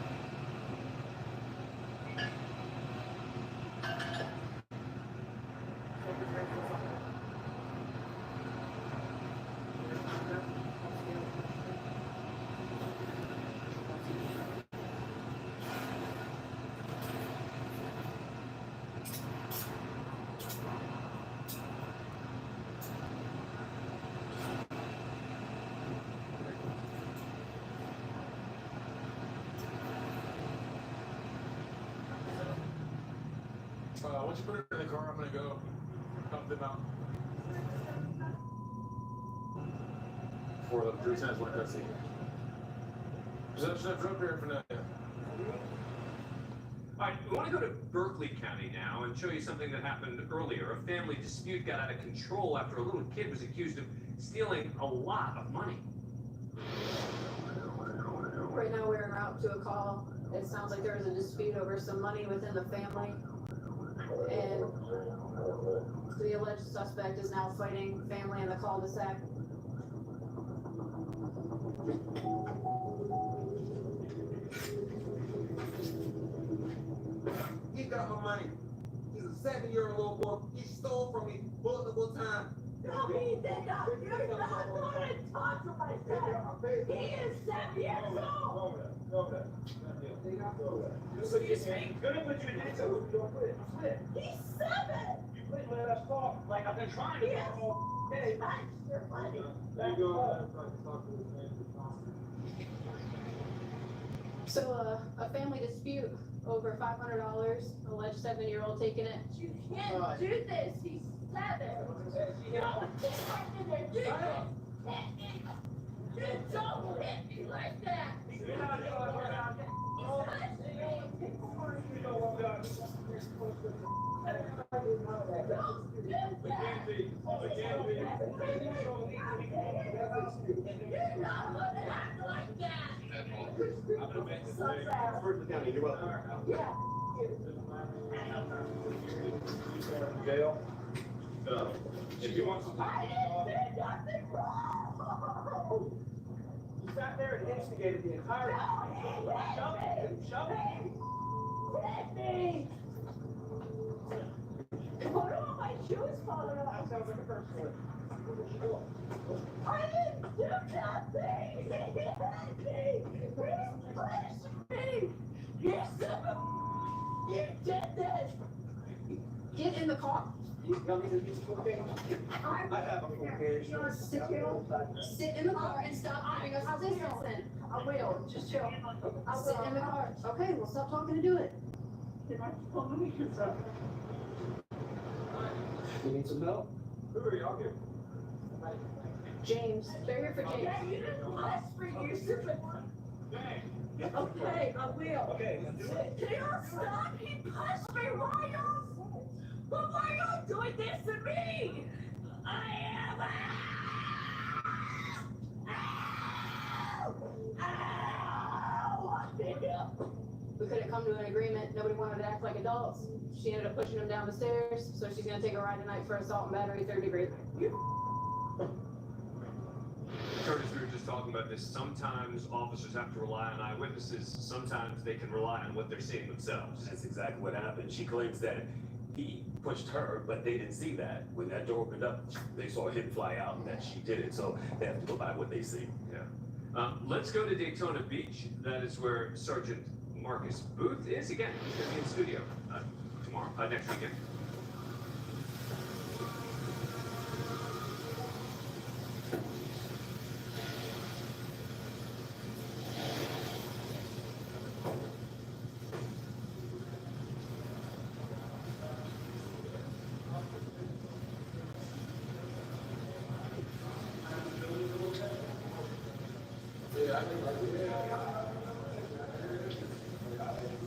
Once you put it in the car, I'm gonna go dump them out. For the 3 cents one custody. Possession of drug paraphernalia. All right, we want to go to Berkeley County now and show you something that happened earlier. A family dispute got out of control after a little kid was accused of stealing a lot of money. Right now we're en route to a call it sounds like there was a dispute over some money within the family. And the alleged suspect is now fighting family in the cul-de-sac. He got my money. He's a 7-year-old boy. He stole from me multiple times. No, he did not. You're not going to talk to my son. He is 7 years old. Excuse me. Good, but you did so. Don't quit. Quit. He's 7. You quit and let us talk. Like I've been trying to talk all day. That's your money. There you go. So a family dispute over $500, alleged 7-year-old taking it. You can't do this. He's 7. No, get right in there. Do this. You don't hit me like that. You're welcome. Yeah. Jail. If you want some. I didn't do nothing wrong. You sat there and instigated the entire. Shove me. Hit me. What are my shoes falling off? That sounds like a person. I didn't do nothing. He hit me. He pushed me. You son of a... You did this. Get in the car. You got me to get some cocaine? I have a cocaine. Sit in the car and stop giving us resistance then. I will. Just chill. I will. Sit in the car. Okay, well, stop talking and do it. Can I pull me yourself? You need some milk? Who are y'all here? James, they're here for James. Yeah, you didn't ask for you stupid. Okay, I will. Okay. Can you stop? He pushed me. Why y'all? But why y'all doing this to me? I am. We couldn't come to an agreement. Nobody wanted to act like adults. She ended up pushing him down the stairs, so she's gonna take a ride tonight for assault and battery, 3rd degree. Curtis, we were just talking about this. Sometimes officers have to rely on eyewitnesses. Sometimes they can rely on what they're seeing themselves. That's exactly what happened. She claims that he pushed her, but they didn't see that. When that door opened up, they saw him fly out and that she did it. So they have to go by what they see. Yeah. Let's go to Daytona Beach. That is where Sergeant Marcus Booth is. Again, he's going to be in studio tomorrow, next weekend.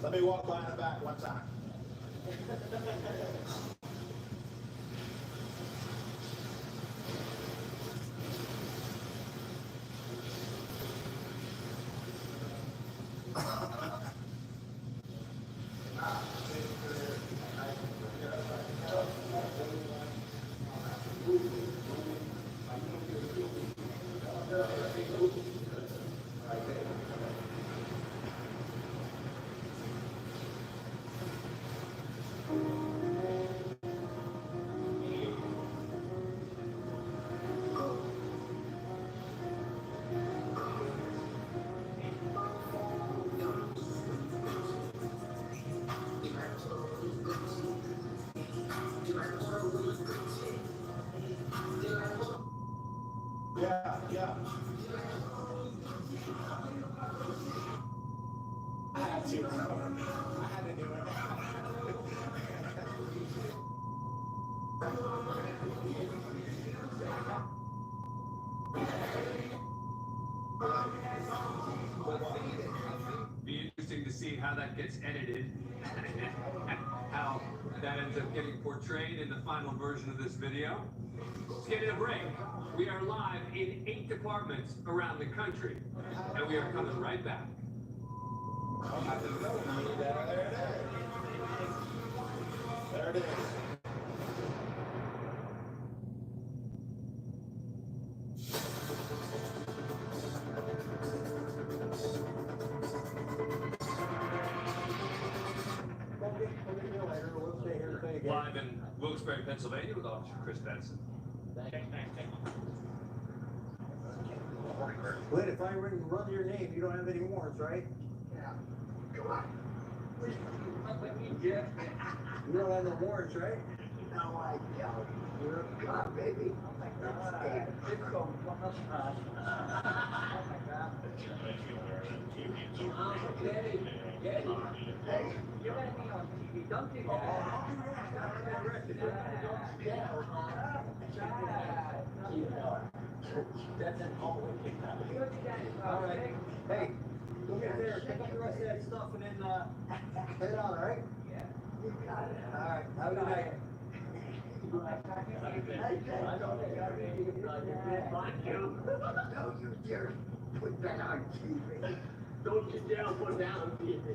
Let me walk by in the back one time. Yeah. I had to. I had to do it. Be interesting to see how that gets edited, how that ends up getting portrayed in the final version of this video. Let's get a break. We are live in 8 departments around the country, and we are coming right back. There it is. Live in Wilkes-Barre, Pennsylvania with Officer Chris Benson. Glenn, if I run your name, you don't have any warrants, right? Yeah. Come on. You don't have no warrants, right? No, I don't. You're a cop, baby. Oh my God. It's so much fun. Oh my God. Daddy, Daddy. Hey, you're gonna be on TV. Don't do that. That's an always big time. All right. Hey, go get there, pick up the rest of that stuff, and then head on, all right? Yeah. You got it. All right. Have a good night. Don't you dare put that on TV. Don't you dare put that on TV.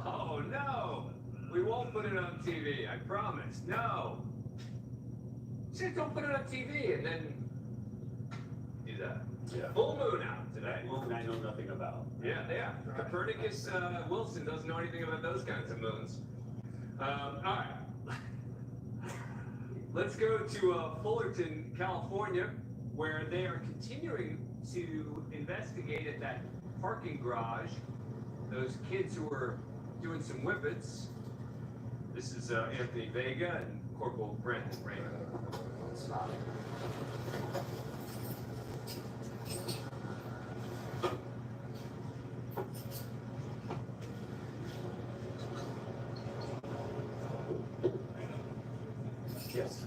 Oh, no! We won't put it on TV, I promise. No! Said don't put it on TV and then do that. Yeah. Full moon out today. Moon I know nothing about. Yeah. Copernicus Wilson doesn't know anything about those kinds of moons. All right. Let's go to Fullerton, California, where they are continuing to investigate at that parking garage those kids who were doing some whippets. This is Anthony Vega and Corporal Brandon Raymond. Yes.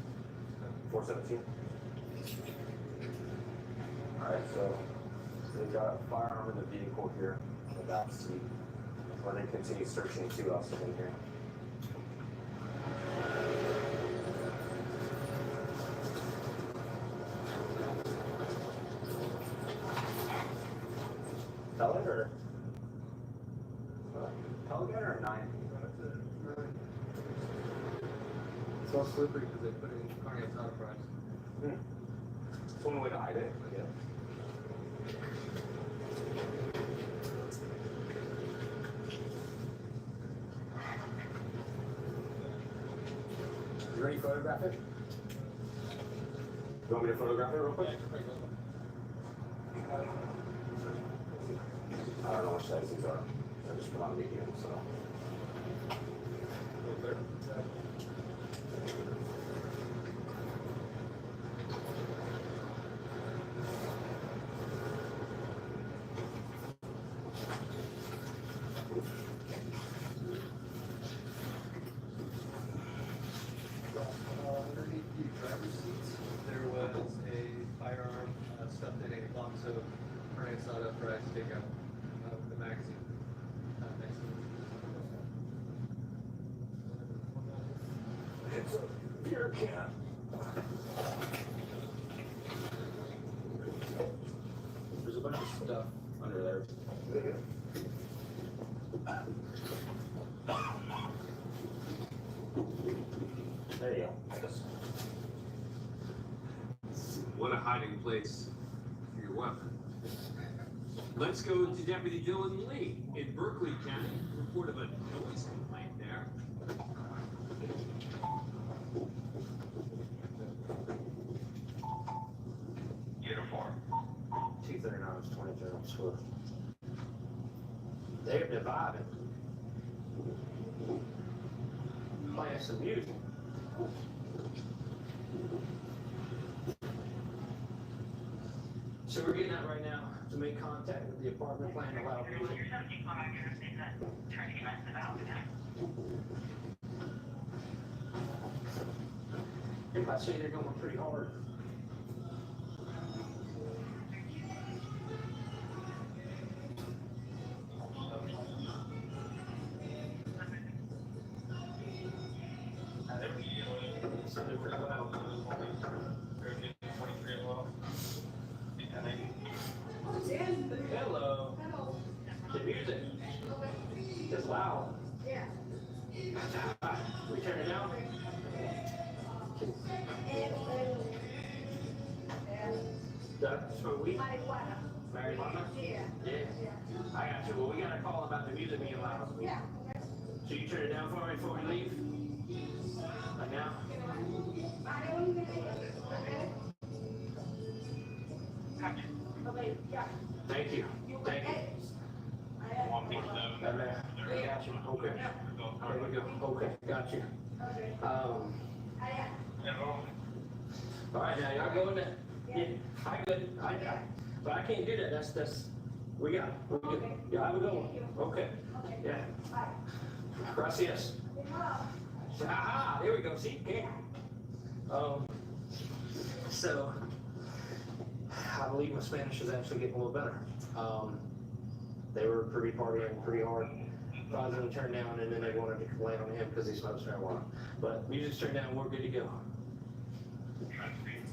417. Alright, so they've got a firearm in the vehicle here in the back seat. When they continue searching, see what else is in here. Pellet or? Pellet gun or a 9? It's all slippery because they put it in carnage auto price. It's one way to hide it, I guess. You ready to photograph it? You want me to photograph it real quick? I don't know what size these are. I just put on medium, so. Underneath the driver's seats, there was a firearm stuffed in a box of carnage auto price takeout of the magazine. Next to it. It's a beer can. There's a bunch of stuff under there. There you go. What a hiding place for your weapon. Let's go to Deputy Dylan Lee in Berkeley County. Report of a noise complaint there. Uniform. 239 is 23 on Swift. They're vibing. Playing some music. So we're getting out right now to make contact with the apartment, playing the loud music. If I say they're going pretty hard. Hello. That's what we. Marijuana. Marijuana? Yeah. Yeah. I got you. Well, we gotta call about the music being loud. Yeah. So you turn it down for me before we leave? Like now? Okay, yeah. Thank you. Thank you. I I got you. Okay. There we go. Okay, got you. All right, now y'all go in there. Yeah, I good. But I can't do that. That's. We got it. We good. Yeah, have a good one. Okay. Yeah. Gracias. Aha, there we go. See, okay. So, I believe my Spanish is actually getting a little better. They were pretty partying pretty hard. I was gonna turn down, and then they wanted to complain on him because he smokes marijuana. But music's turned down, we're good to go.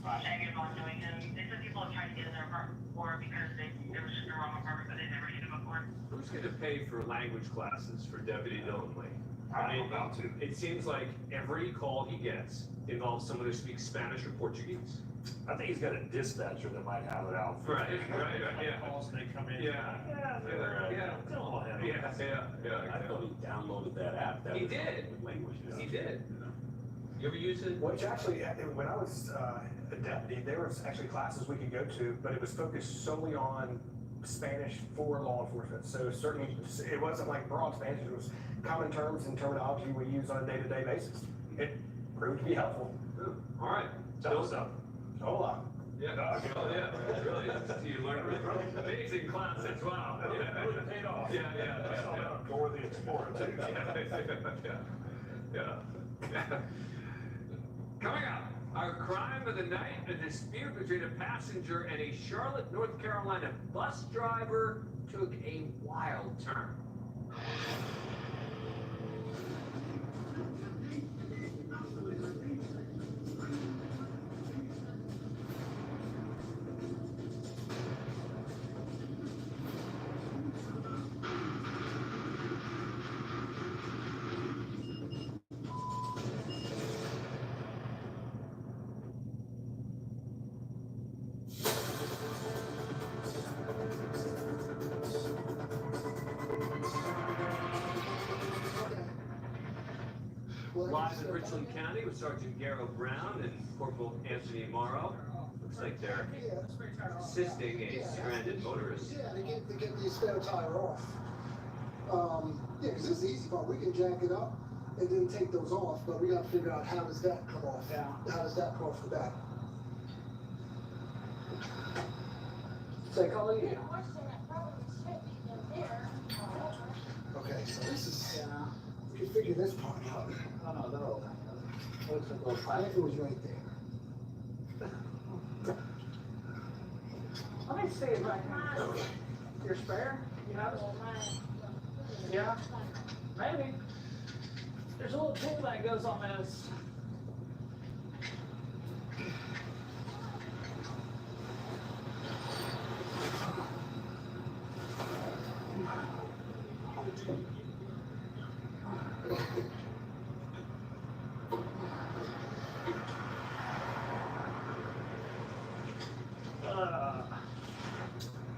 Everyone doing him. They said people have tried to get in their apartment before because there was just a wrong apartment, but they've never hit him before. Who's gonna pay for language classes for Deputy Dylan Lee? I mean, it seems like every call he gets involves someone who speaks Spanish or Portuguese. I think he's got a dispatcher that might have it out. Right, yeah. Calls and they come in. Yeah. I thought he downloaded that app. That He was did. with language. He did. You ever use it? Which actually, when I was a deputy, there was actually classes we could go to, but it was focused solely on Spanish for law enforcement. So certainly, it wasn't like broad Spanish, it was common terms and terminology we use on a day-to-day basis. It proved to be helpful. All right. Tell us up. Hola. Yeah, oh, yeah, really, you learn amazing classes, wow. Yeah, Really paid off. Yeah. I saw that on Dora the Explorer too. Yeah. Coming up, our crime of the night, a dispute between a passenger and a Charlotte, North Carolina bus driver took a wild turn. Live in Richland County with Sergeant Garrow Brown and Corporal Anthony Morrow. Looks like they're assisting a stranded motorist. Yeah, to get the spare tire off. Yeah, because this is the easy part. We can jack it up and then take those off, but we got to figure out how does that come off. Yeah. How does that come off the back? Say, call you. Okay, so this is, we can figure this part out. No. I think it was right there. Let me see if I can. Your spare? You have it? Yeah? Maybe. There's a little tool that goes on this.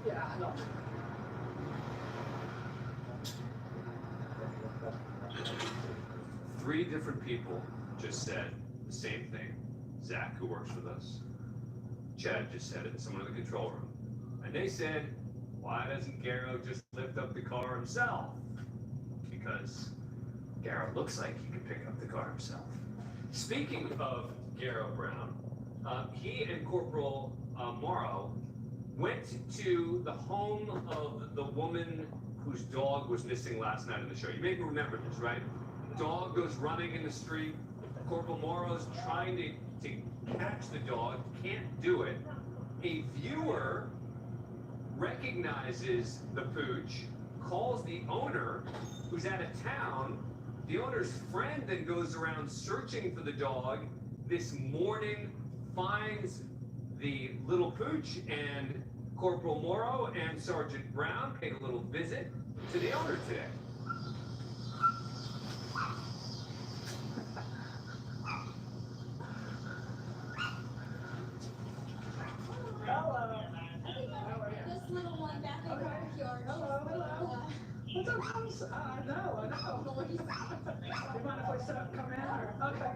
Yeah, no. Three different people just said the same thing. Zach, who works with us. Chad just said it, someone in the control room. And they said, why doesn't Garrow just lift up the car himself? Because Garrow looks like he can pick up the car himself. Speaking of Garrow Brown, he and Corporal Morrow went to the home of the woman whose dog was missing last night on the show. You may remember this, right? Dog goes running in the street. Corporal Morrow's trying to catch the dog, can't do it. A viewer recognizes the pooch, calls the owner, who's out of town. The owner's friend then goes around searching for the dog. This morning, finds the little pooch, and Corporal Morrow and Sergeant Brown paid a little visit to the owner today. house. I know. You mind if we set up, come in, or? Okay.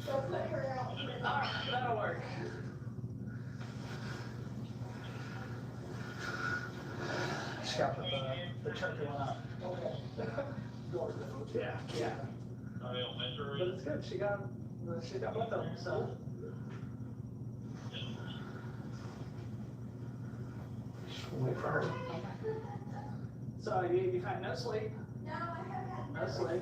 So put her out here. All right, that'll work. She got the turkey one up. Yeah. But it's good, she got both of them, so. Wait for her. So you've had no sleep? No, I haven't had No sleep.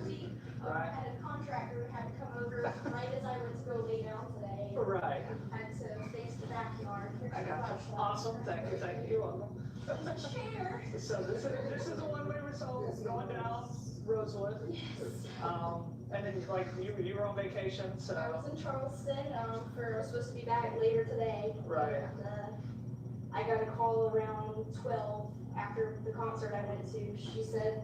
I had a contractor who had to come over right as I went to go lay down today. Right. Had to face the backyard. I got you. Awesome, thank you, you're welcome. There's a chair. So this is a one-way result going down Rosewood. Yes. And then like you were on vacation, so. I was in Charleston, I was supposed to be back later today. Right. And, I got a call around 12 after the concert I went to. She said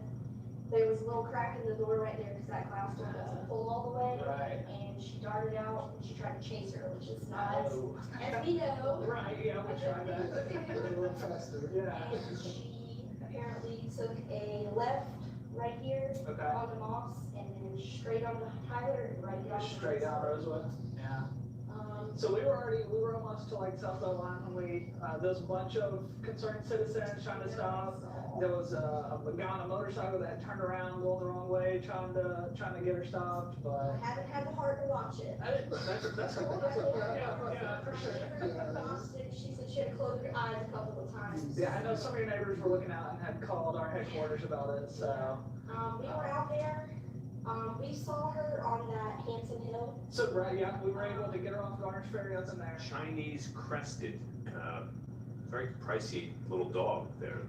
there was a little crack in the door right there because that glass door doesn't pull all the way. Right. And she darted out and she tried to chase her, which is not, Oh. as we know. Right, yeah, we tried that. Yeah. And she apparently took a left right here Okay. on the Moss and then straight on the Tyler and right down. Straight down Rosewood. Yeah. So we were almost to like South Carolina when there was a bunch of concerned citizens trying to stop. There was a guy on a motorcycle that turned around going the wrong way, trying to get her stopped, but. I haven't had the heart to watch it. That's cool. Yeah, for sure. She said she had to close her eyes a couple of times. Yeah, I know some of your neighbors were looking out and had called our headquarters about it, so. We were out there, we saw her on that Hanson Hill. So, right, yeah, we were able to get her off Garner's Ferry up in there. Chinese crested, very pricey little dog there.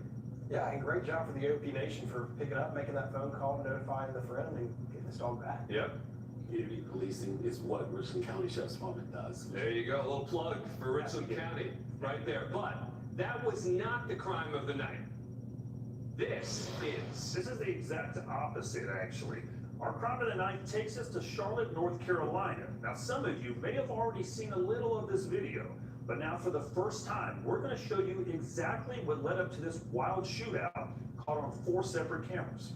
Yeah, and great job for the OP Nation for picking up, making that phone call, notifying the friend, and getting this dog back. Yep. Community policing is what Richland County Sheriff's Department does. There you go, a little plug for Richland County, right there. But that was not the crime of the night. This is the exact opposite, actually. Our crime of the night takes us to Charlotte, North Carolina. Now, some of you may have already seen a little of this video, but now for the first time, we're going to show you exactly what led up to this wild shootout caught on 4 separate cameras.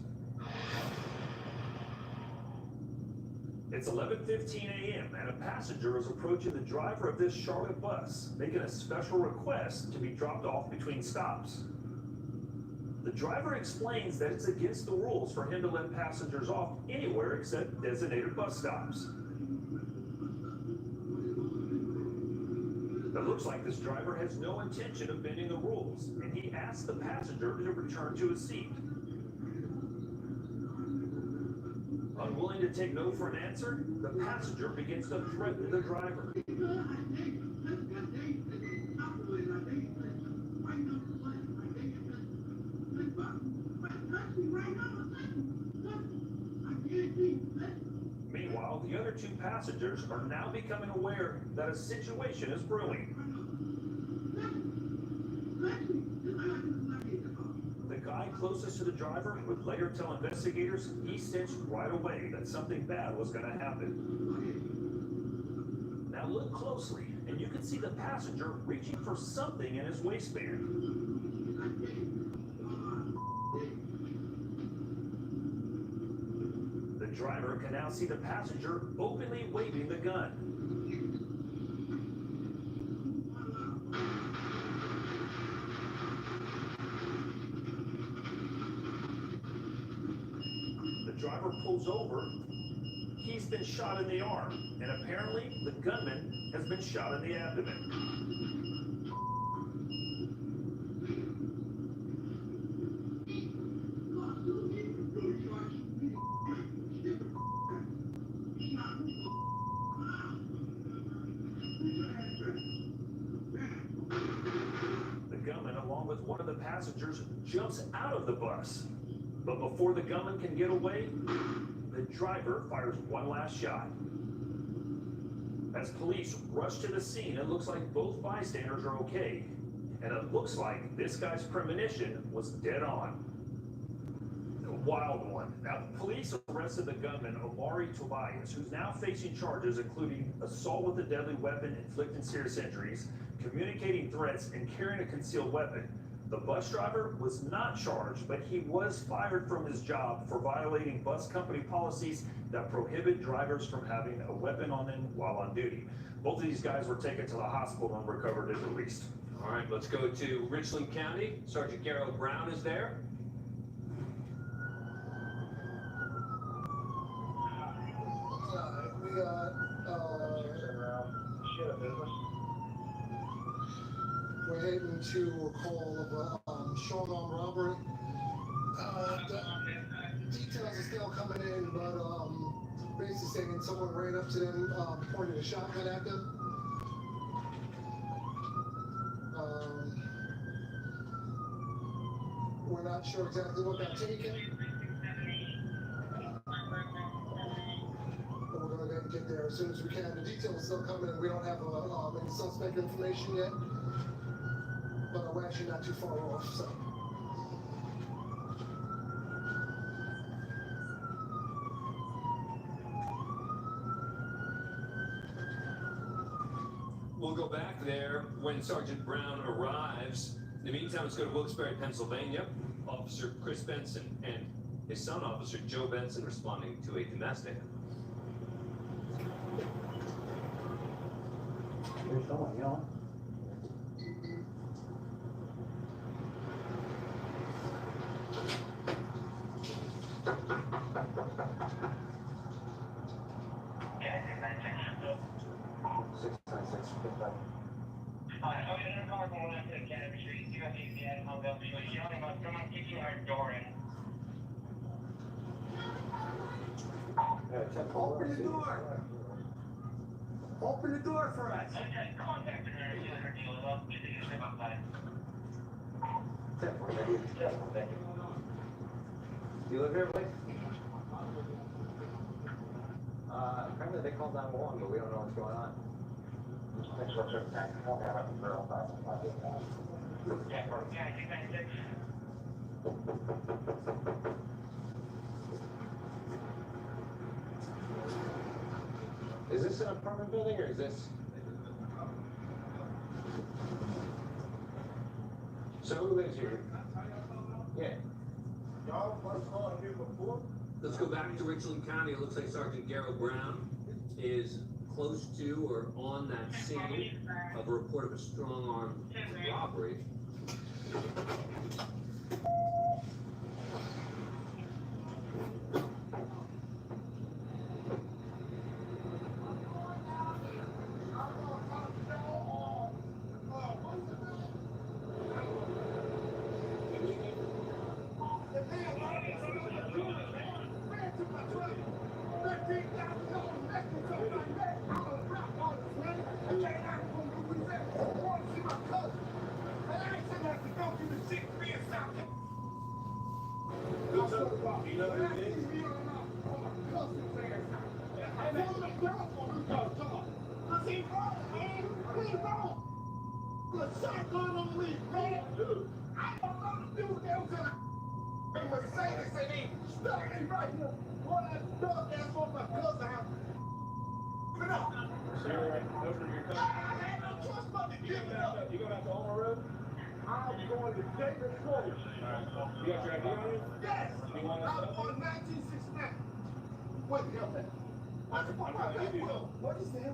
It's 11:15 a.m. and a passenger is approaching the driver of this Charlotte bus, making a special request to be dropped off between stops. The driver explains that it's against the rules for him to let passengers off anywhere except designated bus stops. It looks like this driver has no intention of bending the rules, and he asks the passenger to return to his seat. Unwilling to take no for an answer, the passenger begins to threaten the driver. Meanwhile, the other 2 passengers are now becoming aware that a situation is brewing. The guy closest to the driver would later tell investigators he sensed right away that something bad was going to happen. Now look closely, and you can see the passenger reaching for something in his waistband. The driver can now see the passenger openly waving the gun. The driver pulls over. He's been shot in the arm, and apparently the gunman has been shot in the abdomen. The gunman, along with one of the passengers, jumps out of the bus. But before the gunman can get away, the driver fires one last shot. As police rush to the scene, it looks like both bystanders are okay. And it looks like this guy's premonition was dead on. A wild one. Now, police arrested the gunman, Omari Tobias, who's now facing charges including assault with a deadly weapon, inflicting serious injuries, communicating threats, and carrying a concealed weapon. The bus driver was not charged, but he was fired from his job for violating bus company policies that prohibit drivers from having a weapon on them while on duty. Both of these guys were taken to the hospital and recovered and released. All right, let's go to Richland County. Sergeant Garrett Brown is there. We got, we're heading to a call of a short arm robbery. The details are still coming in, but basically saying someone ran up to them, pointed a shotgun at them. We're not sure exactly what got taken. But we're gonna go ahead and get there as soon as we can. The details are still coming in. We don't have any suspect information yet, but we're actually not too far off, so. We'll go back there when Sergeant Brown arrives. In the meantime, let's go to Wilkes-Barre, Pennsylvania. Officer Chris Benson and his son, Officer Joe Benson, responding to a domestic. There's someone yelling. Open the door! Open the door for us! You live here, Blake? Apparently they called 911, but we don't know what's going on. Is this an apartment building or is this? So who lives here? Yeah. Y'all first saw him here before? Let's go back to Richland County. It looks like Sergeant Garrett Brown is close to or on that scene of a report of a strong arm robbery. You going out to Omaha Road? I'm going to David Floyd. You got your ID on you? Yes. You want us to help you? 1969. What the hell that? What is that?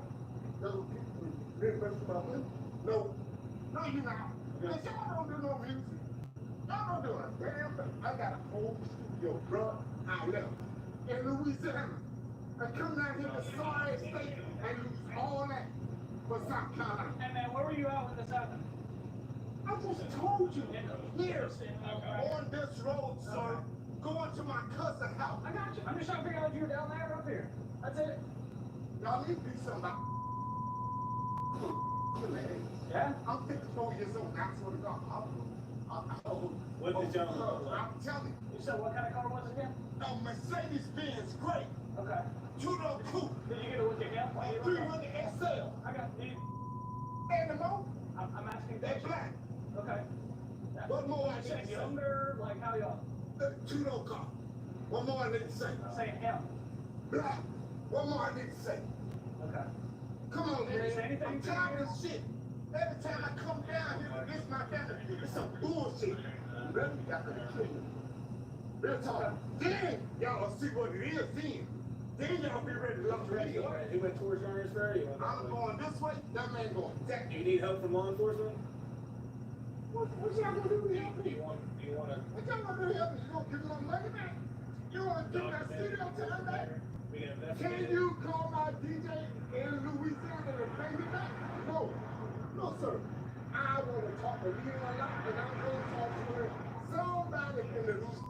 No. No. No, you're not. Because y'all don't do no music. Y'all don't do a damn thing. I got a hold your brother out left in Louisiana. And come down here to Sorry State and use all that for South Carolina. Hey man, where were you at when this happened? I just told you. Here, on this road, sir, going to my cousin's house. I got you. I'm just trying to figure out if you were down there or up here. That's it. Y'all need to do something about Yeah? I'm 54 years old. That's what it's all. What did y'all look like? I'm telling you. You said what kind of car was it again? A Mercedes-Benz, great. Okay. Two-door coupe. Did you get a look at him? A 300 XL. I got you. And the mo? I'm asking. They're black. Okay. What more I You need said to say? younger, like how y'all? The two-door car. What more I need to say? I'm saying him. Black. What more I need to say? Okay. Come on, Did you say man. anything I'm to tired you? of this shit. Every time I come down here to visit my family, it's some bullshit. Really, y'all gonna kill me. Real talk. Then y'all will see what it is then. Then y'all be ready to love the radio. He went towards Garner's Ferry. I'm going this way, that man going that Do way. you need help from law enforcement? What y'all gonna do to help me? Do you want to? What y'all gonna do to help me? You gonna give me my money back? You wanna give me that studio time back? We can investigate Can it. you call my DJ in Louisiana and pay me back? No. No, sir. I wanna talk to you a lot, and I'm gonna talk to somebody in the Louisiana.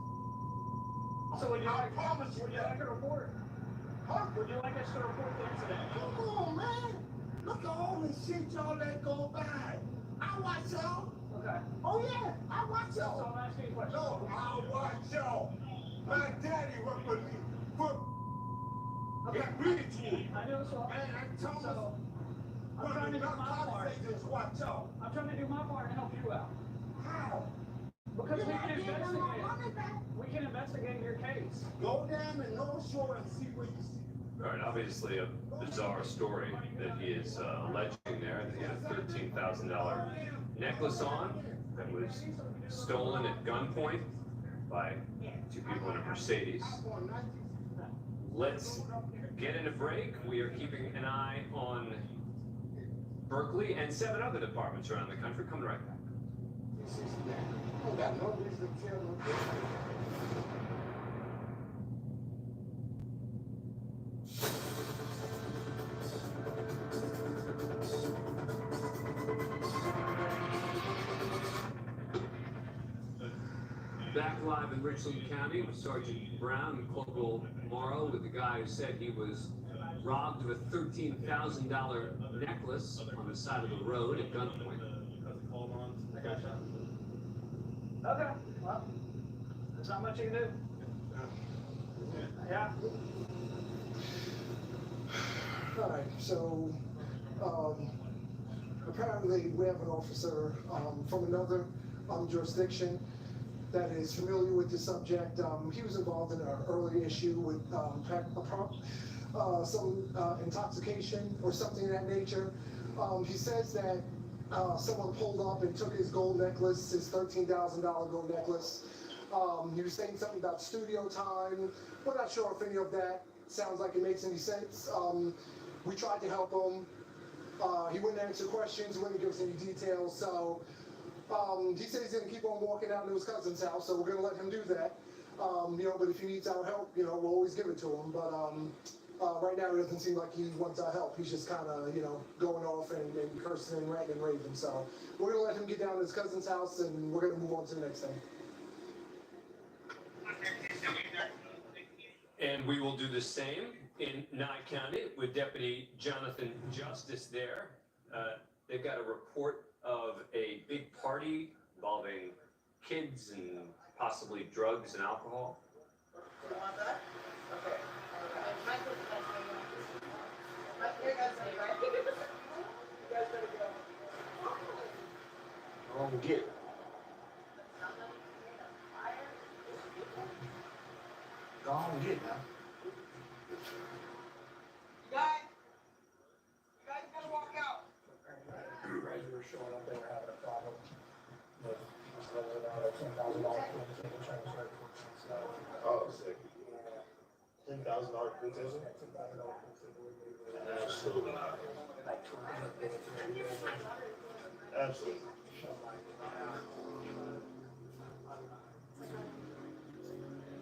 So would you I like, promise you would you that. like a report? Huh? Would you like us to report the incident? Come on, man. Look at all the shit y'all let go by. I watch y'all. Okay. Oh, yeah. I watch So y'all. I'm asking you a question. No, I watch y'all. My daddy worked with me for Bridgewood. I do as well. And Thomas, So, I'm one trying of to the do my part. narcotics agents watch y'all. I'm trying to do my part and help you out. How? Because You're we not can giving my investigate. money back. We can investigate your case. Go down the North Shore and see what you see. All right, obviously a bizarre story that he is alleging there, that he had a $13,000 necklace on that was stolen at gunpoint by two people in a Mercedes. Let's get in a break. We are keeping an eye on Berkeley and 7 other departments around the country. Coming right back. I don't got no reason to tell no different. Back live in Richland County with Sergeant Brown and Corporal Morrow with the guy who said he was robbed of a $13,000 necklace on the side of the road at gunpoint. I got you. Okay, well, there's not much you can do. Yeah. All right, so, apparently we have an officer, from another, jurisdiction that is familiar with the subject. He was involved in an early issue with, some intoxication or something of that nature. He says that, someone pulled up and took his gold necklace, his $13,000 gold necklace. He was saying something about studio time. We're not sure if any of that sounds like it makes any sense. We tried to help him. He wouldn't answer questions, wouldn't give us any details. So he said he's gonna keep on walking out to his cousin's house, so we're gonna let him do that. But if he needs our help, we'll always give it to him. But right now, it doesn't seem like he wants our help. He's just kind of, going off and cursing and ranting and raving. So we're gonna let him get down to his cousin's house, and we're gonna move on to the next thing. And we will do the same in Nye County with Deputy Jonathan Justice there. They've got a report of a big party involving kids and possibly drugs and alcohol. You want that? Okay. Here goes me, right? You guys better go. I don't get it. Go on, get it now. You guys gotta walk out. You guys were showing up, they were having a problem with whether or not a $10,000 transfer. Oh, sick. $10,000 quotation? Absolutely not. Absolutely.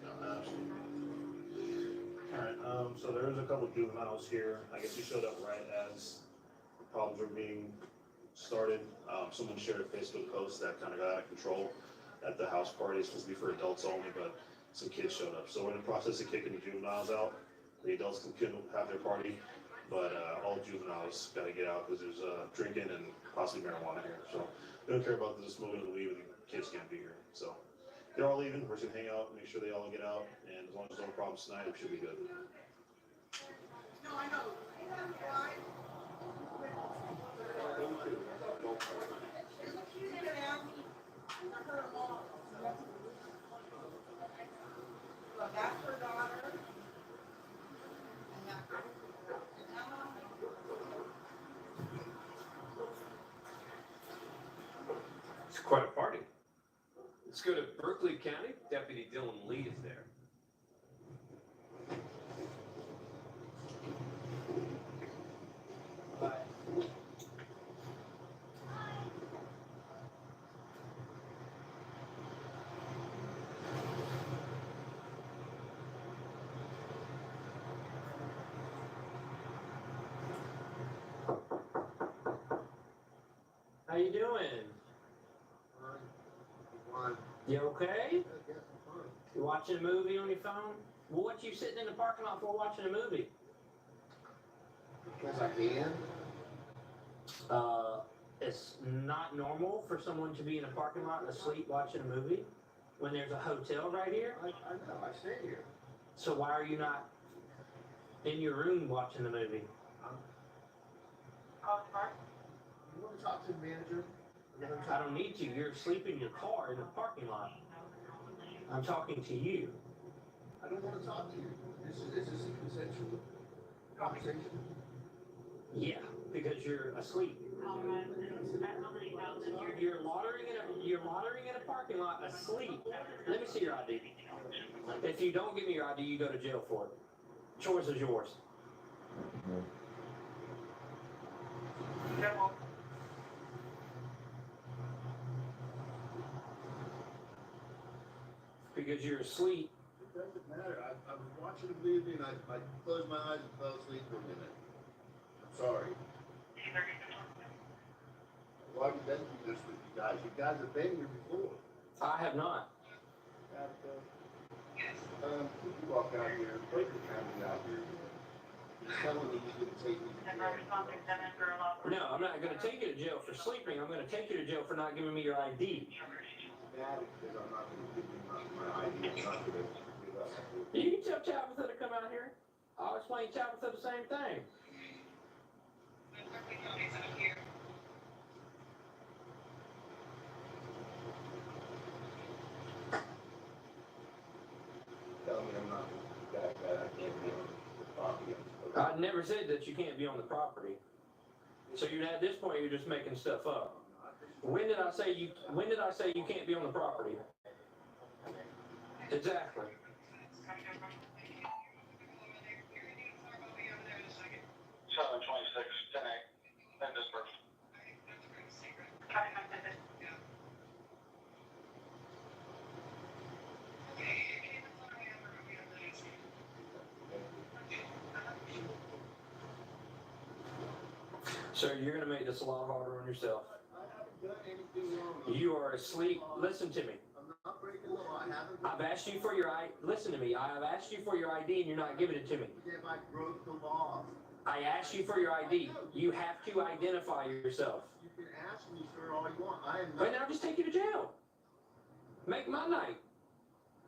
No, absolutely. Alright, so there's a couple juveniles here. I guess you showed up right as the problems were being started. Someone shared a Facebook post that kind of got out of control at the house party. It's supposed to be for adults only, but some kids showed up. So we're in the process of kicking the juveniles out. The adults can have their party, but all juveniles got to get out because there's drinking and possibly marijuana here. So we don't care about this moving and leaving. Kids can't be here. So they're all leaving. We're just gonna hang out, make sure they all get out, and as long as there's no problems tonight, it should be good. No, I know. Look, that's her daughter. And that's County, Deputy Dylan Lee is there. How you doing? You okay? You watching a movie on your phone? Well, what you sitting in the parking lot for watching a movie? Because I can. It's not normal for someone to be in a parking lot asleep watching a movie when there's a hotel right here. I know, I stay here. So why are you not in your room watching the movie? You want to talk to the manager? I don't need to. You're asleep in your car in the parking lot. I'm talking to you. I don't want to talk to you. This is a consensual conversation. Yeah, because you're asleep. You're loitering in a parking lot asleep. Let me see your ID. If you don't give me your ID, you go to jail for it. Choice is yours. Because you're asleep. It doesn't matter. I was watching a movie and I closed my eyes and fell asleep for a minute. I'm sorry. Well, I've been through this with you guys. You guys have been here before. I have not. You walk out here, break your family out here. He's telling me he's gonna take me to jail. No, I'm not going to take you to jail for sleeping. I'm going to take you to jail for not giving me your ID. Mad because I'm not gonna give you my ID. I'm not gonna give up. You can tell Tabitha to come out here. I'll explain Tabitha the same thing. Tell me I'm not that I can't be on the property. I never said that you can't be on the property. So you at this point you're just making stuff up. When did I say you can't be on the property? Exactly. 726, 10-8, and dispersed. Sir, you're going to make this a lot harder on yourself. I haven't done anything wrong. You are asleep. Listen to me. I'm not breaking the law. I haven't. I've asked you for your ID. Listen to me. I have asked you for your ID and you're not giving it to me. If I broke the law. I asked you for your ID. You have to identify yourself. You can ask me, sir, all you want. I am not. Right now, just take you to jail. Make my night.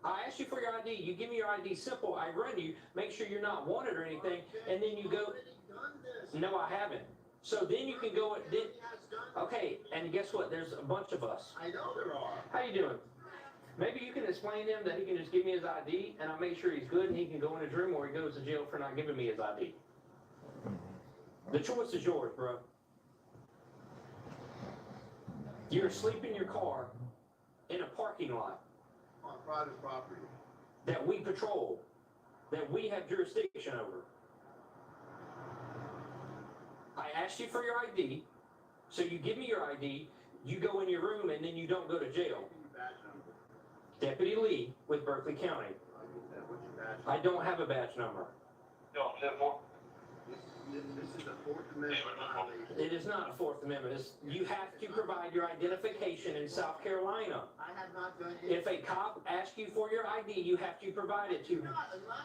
I asked you for your ID. You give me your ID simple. I run you, make sure you're not wanted or anything, and then you go. No, I haven't. So then you can go. Okay, and guess what? There's a bunch of us. I know there are. How you doing? Maybe you can explain to him that he can just give me his ID, and I'll make sure he's good, and he can go in his room, or he goes to jail for not giving me his ID. The choice is yours, bro. You're asleep in your car in a parking lot On private property. that we patrol, that we have jurisdiction over. I asked you for your ID, so you give me your ID, you go in your room, and then you don't go to jail. Deputy Lee with Berkeley County. I don't have a badge number. No, 10-4. This is a Fourth Amendment violation. It is not a Fourth Amendment. You have to provide your identification in South Carolina. I have not done anything. If a cop asks you for your ID, you have to provide it to him.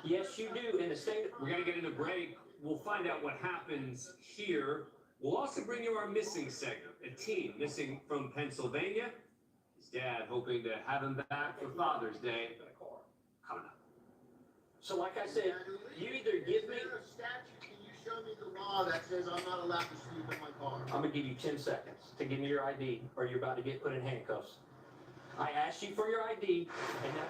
Yes, you do. In the state, We're gonna get in a break. We'll find out what happens here. We'll also bring you our missing segment, a teen missing from Pennsylvania. His dad hoping to have him back for Father's Day. Coming up. So like I said, you either give me. Is there a statute? Can you show me the law that says I'm not allowed to sleep in my car? I'm gonna give you 10 seconds to give me your ID, or you're about to get put in handcuffs. I asked you for your ID, and that.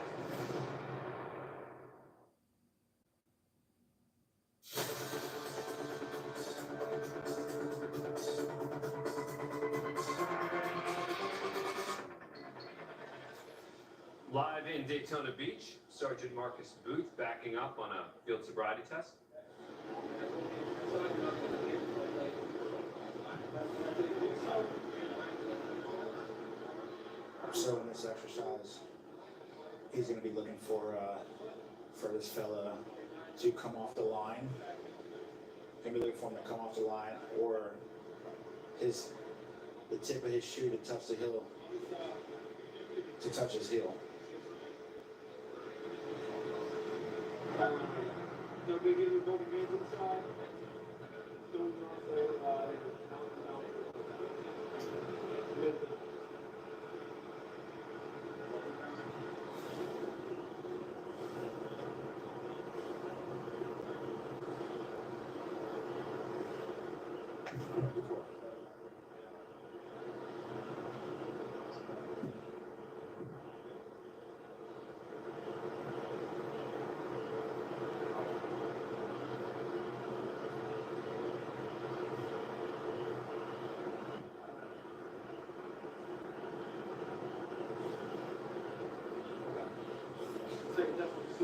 Live in Daytona Beach, Sergeant Marcus Booth backing up on a field sobriety test. So in this exercise, he's going to be looking for this fella to come off the line. Going to be looking for him to come off the line, or the tip of his shoe to touch the heel, to touch his heel.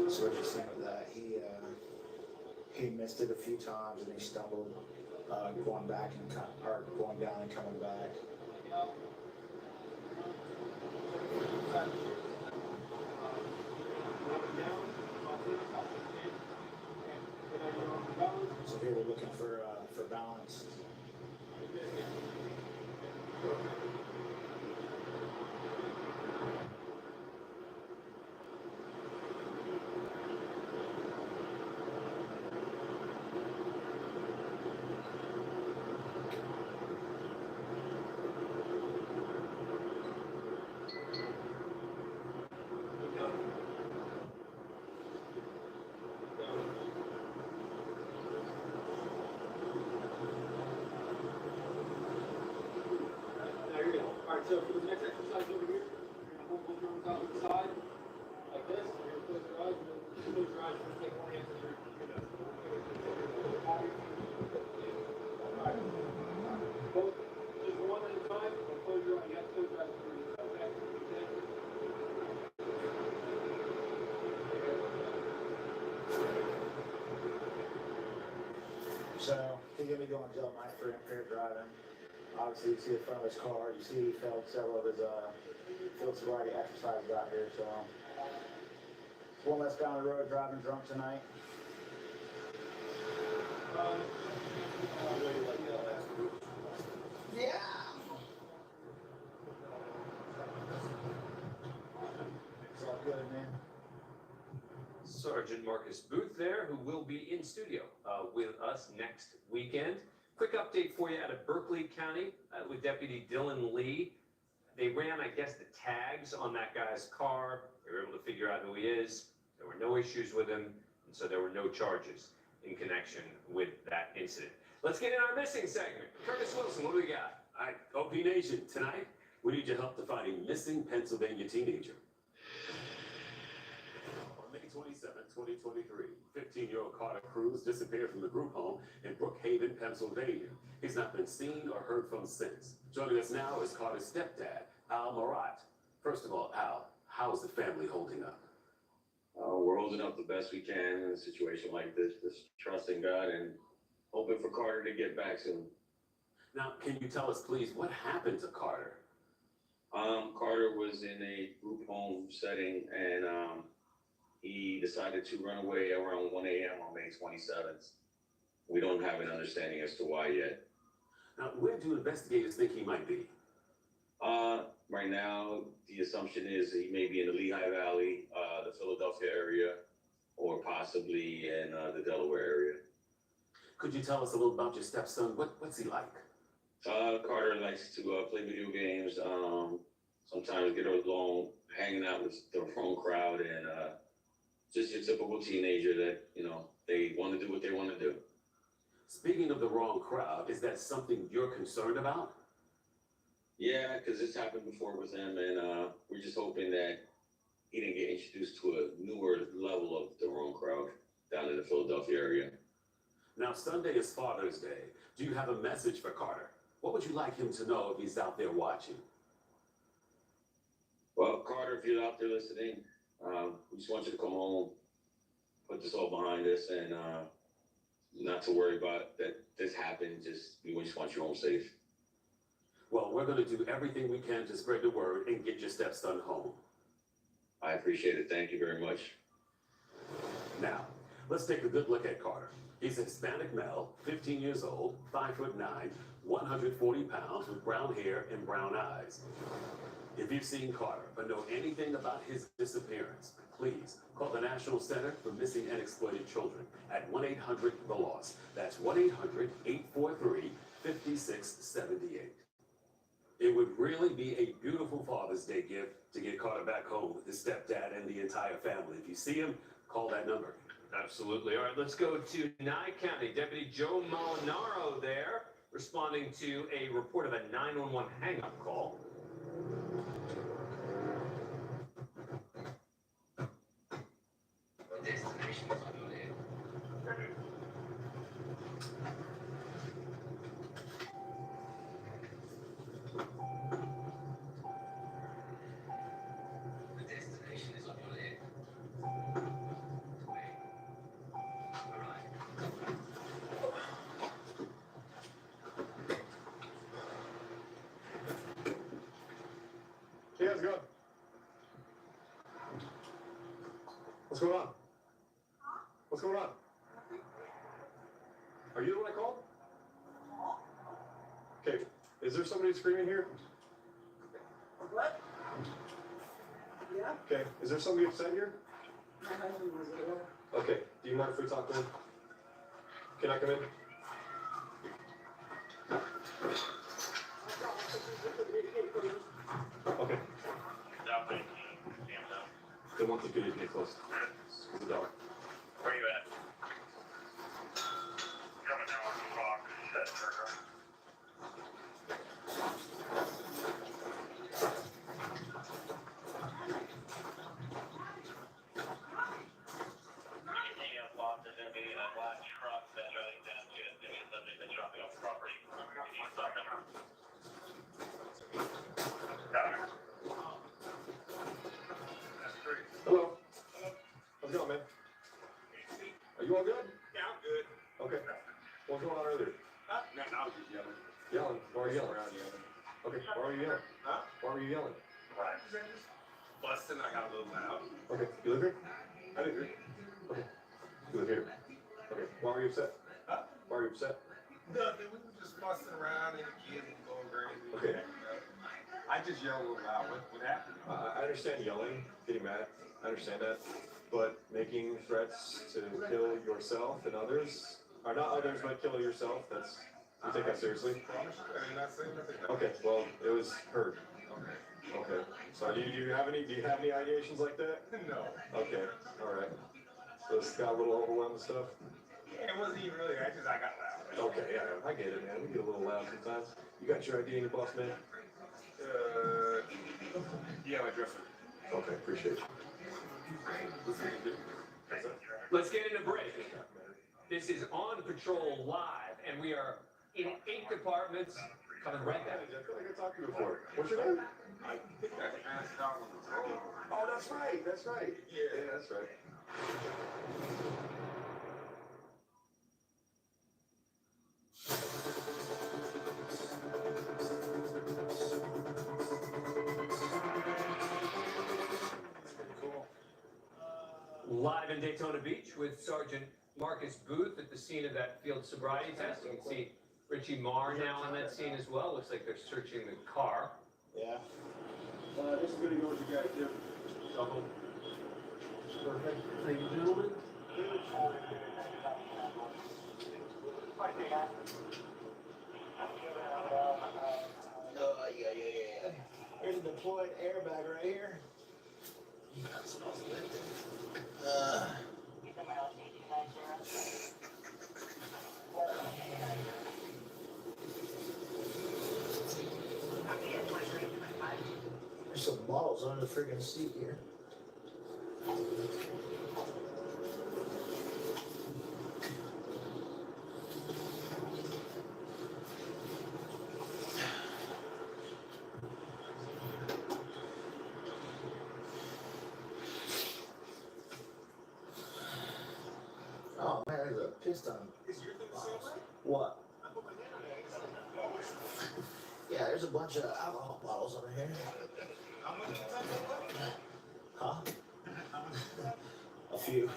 So what you're saying with that, he missed it a few times and he stumbled going back and or going down and coming back. So here we're looking for balance. Alright, so for the next exercise over here, you're gonna hold both your arms out to the side, like this, and you're gonna close your eyes, and then close your eyes, and take one hand to your Alright. Both, just one at a time, but close your eyes, you have to close your eyes to breathe, okay? So he's gonna be going to jail tonight for impaired driving. Obviously, you see the front of his car. You see he failed several of his field sobriety exercises out here. So one less guy on the road driving drunk tonight. Yeah. It's all good, man. Sergeant Marcus Booth there, who will be in studio with us next weekend. Quick update for you out of Berkeley County with Deputy Dylan Lee. They ran, I guess, the tags on that guy's car. They were able to figure out who he is. There were no issues with him, and so there were no charges in connection with that incident. Let's get in our missing segment. Curtis Wilson, what do we got? All right, OP Nation, tonight we need your help to find a missing Pennsylvania teenager. On May 27, 2023, 15-year-old Carter Cruz disappeared from the group home in Brookhaven, Pennsylvania. He's not been seen or heard from since. Joining us now is Carter's stepdad, Al Marat. First of all, Al, how's the family holding up? We're holding up the best we can in a situation like this, just trusting God and hoping for Carter to get back soon. Now, can you tell us, please, what happened to Carter? Carter was in a group home setting and he decided to run away around 1 a.m. on May 27th. We don't have an understanding as to why yet. Now, where do investigators think he might be? Right now, the assumption is he may be in the Lehigh Valley, the Philadelphia area, or possibly in the Delaware area. Could you tell us a little about your stepson? What's he like? Carter likes to play video games, sometimes get along, hanging out with the wrong crowd, and just your typical teenager that, you know, they want to do what they want to do. Speaking of the wrong crowd, is that something you're concerned about? Yeah, because it's happened before with him, and we're just hoping that he didn't get introduced to a newer level of the wrong crowd down in the Philadelphia area. Now, Sunday is Father's Day. Do you have a message for Carter? What would you like him to know if he's out there watching? Well, Carter, if you're out there listening, we just want you to come home, put this all behind us, and not to worry about that this happened. We just want you home safe. Well, we're going to do everything we can to spread the word and get your stepson home. I appreciate it. Thank you very much. Now, let's take a good look at Carter. He's a Hispanic male, 15 years old, 5'9", 140 pounds, with brown hair and brown eyes. If you've seen Carter or know anything about his disappearance, please call the National Center for Missing and Exploited Children at 1-800-THE-LOST. That's 1-800-843-5678. It would really be a beautiful Father's Day gift to get Carter back home with his stepdad and the entire family. If you see him, call that number. Absolutely. All right, let's go to Nye County. Deputy Joe Molinaro there, responding to a report of a 911 hang-up call. Destination is unloaded. The destination is unloaded. Hey, how's it going? What's going on? What's going on? Are you the one I called? Okay, is there somebody screaming here? What? Yeah, Okay, is there somebody upset here? my husband was at work. Okay, do you mind if we talk to him? Can I come in? Okay. They want the kid to get close. It's the dog. Where you at? Coming down on the rock. There's going to be a black truck that's driving down to the subject that's dropping off the property. Hello. How's it going, man? Are you all good? Yeah, I'm good. Okay. What was going on earlier? No, I was just yelling. Yelling? Why are you yelling? Around yelling. Okay, why were you yelling? Huh? Why were you yelling? Busting, I got a little loud. Okay, you live here? I live here. Okay. You live here? Okay, why were you upset? Huh? Why were you upset? Nothing, we were just busting around and the kids were going crazy. Okay. I just yelled a little loud. What happened? I understand yelling, getting mad. I understand that. But making threats to kill yourself and others, or not others, but kill yourself, you take that seriously? I did not say nothing. Okay, well, it was heard. Okay. Okay. So do you have any ideations like that? No. Okay, all right. So it's got a little overwhelmed and stuff? It wasn't even really, I got loud. Okay, yeah, I get it, man. We get a little loud sometimes. You got your ID in your boss, man? Yeah, my dresser. Okay, appreciate you. Let's get in a break. This is On Patrol Live, and we are in 8 departments coming right back. I feel like I talked to you before. What's your name? I think I asked out on the road. Oh, that's right, that's right. Yeah, that's right. Live in Daytona Beach with Sergeant Marcus Booth at the scene of that field sobriety test. You can see Richie Marr now on that scene as well. Looks like they're searching the car. Yeah. This is gonna go with you guys, too. Perfect. Thank you, gentlemen. Yeah. Here's a deployed airbag right here. There's some bottles under the freaking seat here. this time. What? Yeah, there's a bunch of alcohol bottles over here. Huh? A few.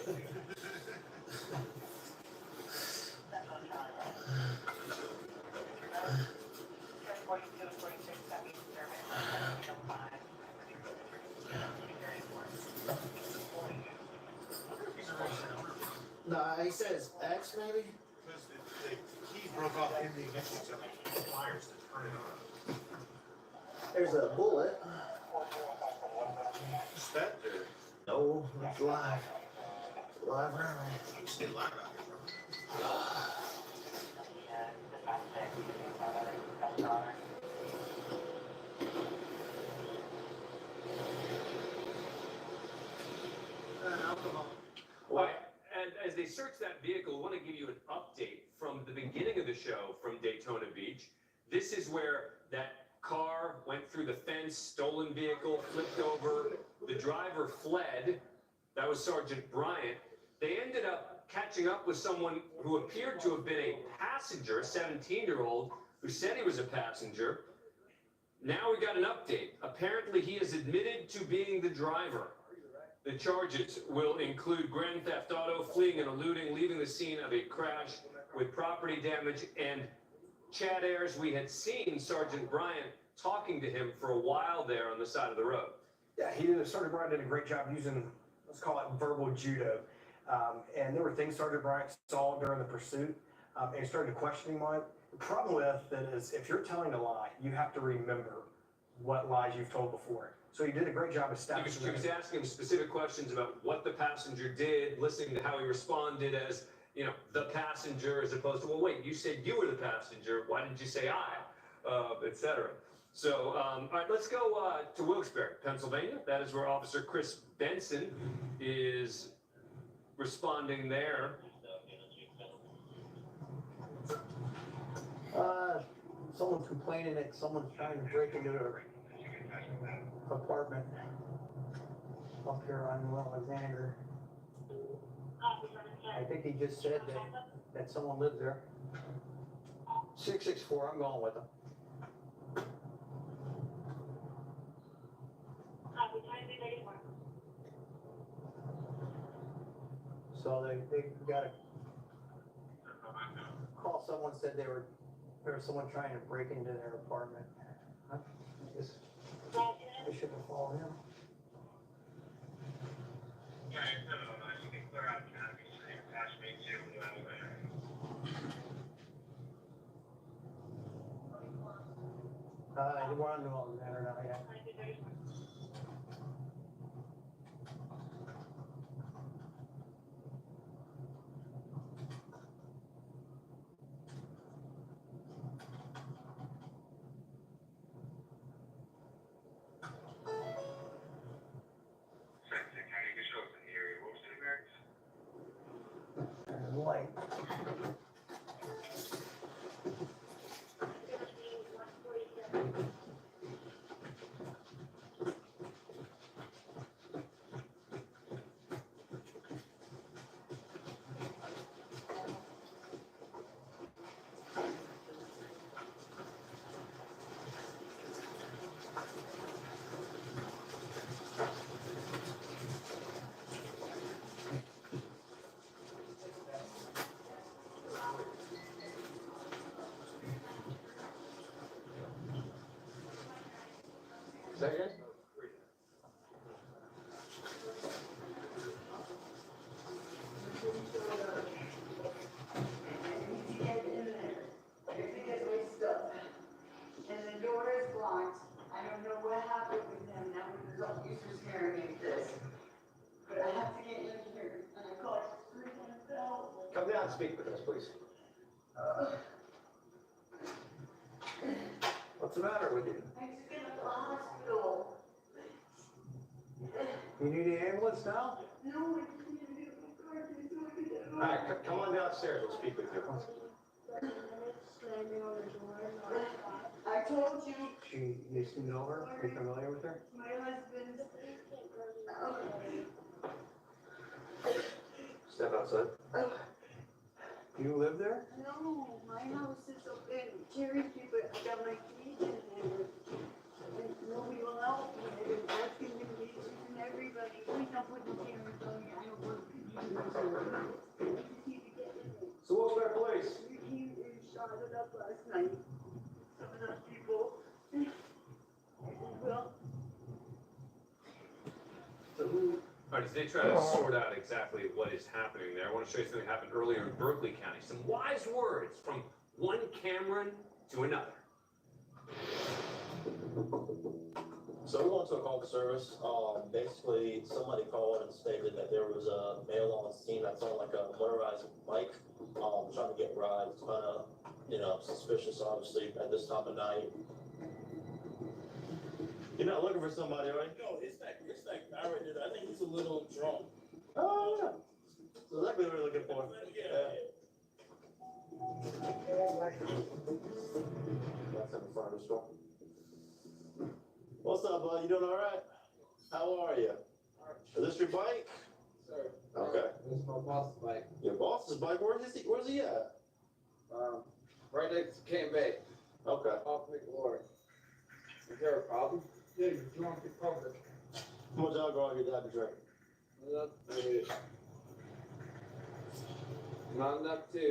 No, he says X maybe? Because the key broke off in the ignition, so wires to turn it on. There's a bullet. Spent or? No, it's live. Live round. Stay live out here, bro. Well, and as they search that vehicle, I want to give you an update from the beginning of the show from Daytona Beach. This is where that car went through the fence, stolen vehicle, flipped over. The driver fled. That was Sergeant Bryant. They ended up catching up with someone who appeared to have been a passenger, a 17-year-old, who said he was a passenger. Now we got an update. Apparently he is admitted to being the driver. The charges will include grand theft auto, fleeing and eluding, leaving the scene of a crash with property damage. And Chad Ayers, we had seen Sergeant Bryant talking to him for a while there on the side of the road. Yeah, Sergeant Bryant did a great job using, let's call it verbal judo. And there were things Sergeant Bryant saw during the pursuit, and he started questioning him on it. The problem with it is if you're telling a lie, you have to remember what lies you've told before. So he did a great job establishing. He was asking him specific questions about what the passenger did, listening to how he responded as, you know, the passenger, as opposed to, well, wait, you said you were the passenger. Why didn't you say I, et cetera. So, all right, let's go to Wilkes-Barre, Pennsylvania. That is where Officer Chris Benson is responding there. Someone's complaining that someone's trying to break into their apartment up here on New Alexander. I think he just said that someone lives there. 664, I'm going with him. So they got a call, someone said there was someone trying to break into their apartment. I guess they should have followed him. You can clear out the canopy so you can pass me to We're on New Alexander now, yeah. Light. Second? And the door is blocked. I don't know what happened with them now because I'm used to hearing like this. But I have to get in here and I called screaming and bell. Come down and speak with us, please. What's the matter with you? I just get to the hospital. You need an ambulance now? No, I can't get my car to do it. All right, come on downstairs, we'll speak with you. Slamming on the door. I told you. You know her? Are you familiar with her? My husband. Step outside. you live there? No, my house is up in Cherokee, but I got my keys in there. And nobody will help me. They've been asking me and everybody. Please don't put the cameras on me. I don't want to use it. I just need to get in there. So what's that place? He shot it up last night. Some of those people. Well. All right, as they try to sort out exactly what is happening there, I want to show you something that happened earlier in Berkeley County. Some wise words from one Cameron to another. So we went to a call for service. Basically, somebody called and stated that there was a male on the scene that's on like a motorized bike, trying to get rides. Kind of, suspicious, obviously, at this time of night. You're not looking for somebody, right? No, it's that guy right there. I think he's a little drunk. Oh, yeah. That's exactly what we're looking for. That's in the front of the store. What's up, bud? You doing all right? How are you? Is this your bike? Sir. Okay. This is my boss's bike. Your boss's bike? Where's he at? Right next to Camp Bay. Okay. Off McLaurin. Is there a problem? Yeah, you're drunk in public. How much alcohol you got to drink? Not enough to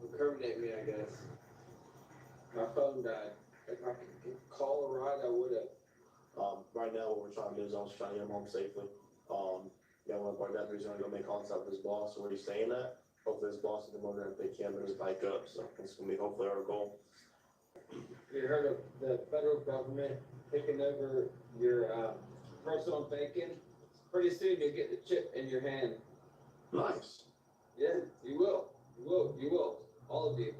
incriminate me, I guess. My phone died. If I could call a ride, I would have. Right now, what we're trying to do is I'm just trying to get him home safely. One of our deputies are gonna go make contact with his boss, so where he's staying at. Hopefully his boss will come over and pick him and his bike up, so it's gonna be hopefully our goal. You heard of the federal government taking over your personal banking? Pretty soon you'll get the chip in your hand. Nice. Yeah, you will. You will. All of you.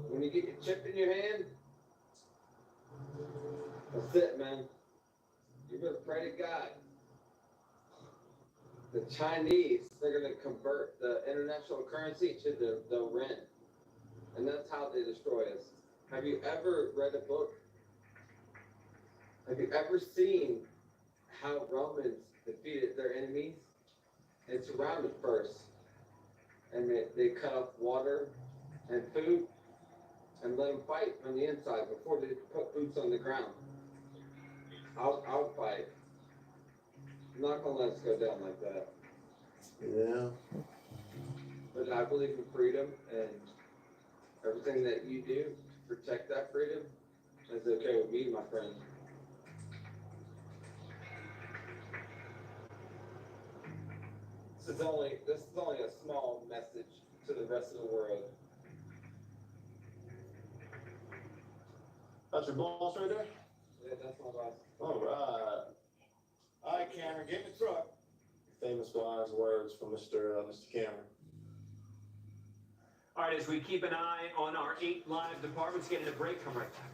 When you get your chip in your hand, that's it, man. You better pray to God. The Chinese, they're gonna convert the international currency to the REN. And that's how they destroy us. Have you ever read a book? Have you ever seen how Romans defeated their enemies? They surrounded first. And they cut off water and food and let them fight from the inside before they put boots on the ground. I'll fight. I'm not gonna let us go down like that. Yeah. But I believe in freedom, and everything that you do to protect that freedom is okay with me, my friend. This is only a small message to the rest of the world. That's your boss right there? Yeah, that's my boss. All right. All right, Cameron, get in the truck. Famous wise words from Mr. Cameron. All right, as we keep an eye on our 8 live departments, getting a break, come right back.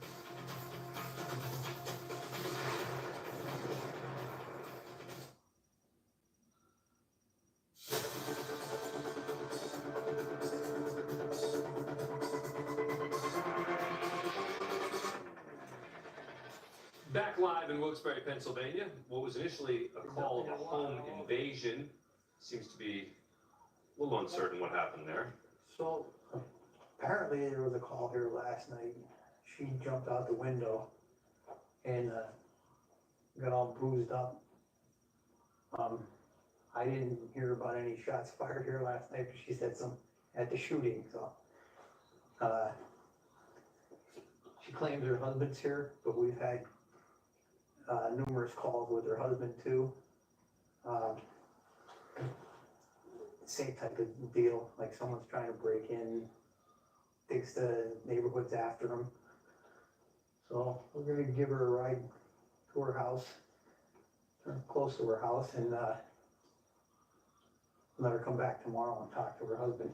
Back live in Wilkes-Barre, Pennsylvania. What was initially a call of a home invasion seems to be a little uncertain what happened there. So apparently there was a call here last night. She jumped out the window and got all bruised up. I didn't hear about any shots fired here last night, but she said some at the shooting, so. She claims her husband's here, but we've had numerous calls with her husband too. Same type of deal, like someone's trying to break in, thinks the neighborhood's after them. So we're gonna give her a ride to her house, close to her house, and let her come back tomorrow and talk to her husband.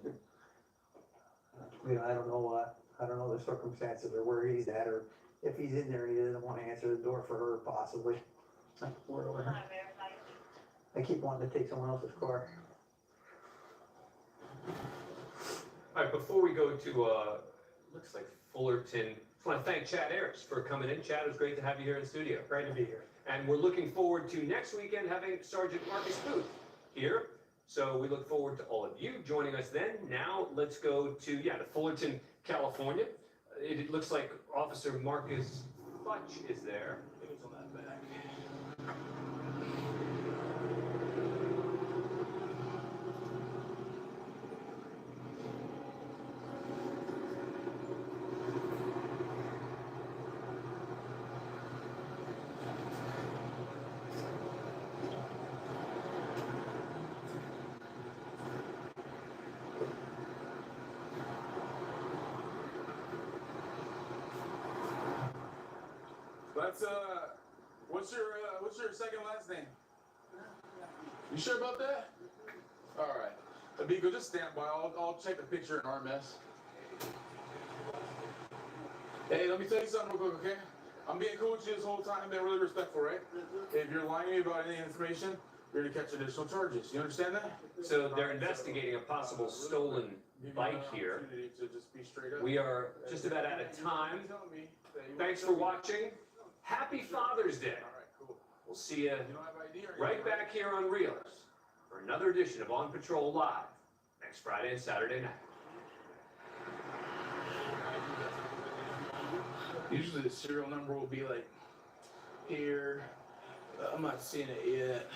I don't know the circumstances or where he's at, or if he's in there and he doesn't want to answer the door for her, possibly. I keep wanting to take someone else's car. All right, before we go to, looks like Fullerton, I want to thank Chad Ayers for coming in. Chad, it was great to have you here in the studio. Great to be here. And we're looking forward to next weekend having Sergeant Marcus Booth here So we look forward to all of you joining us then. Now let's go to, to Fullerton, California. It looks like Officer Marcus Futch is there. It was on that back. That's what's your second last name? You sure about that? All right. Amigo, just stand by. I'll check the picture in RMS. Hey, let me tell you something real quick, okay? I'm being cool with you this whole time, been really respectful, right? If you're lying to me about any information, you're gonna catch additional charges. You understand that? So they're investigating a possible stolen bike here. To just be straight up. We are just about out of time. Thanks for watching. Happy Father's Day. We'll see you right back here on Reelers for another edition of On Patrol Live next Friday and Saturday night. Usually the serial number will be like here. I'm not seeing it yet.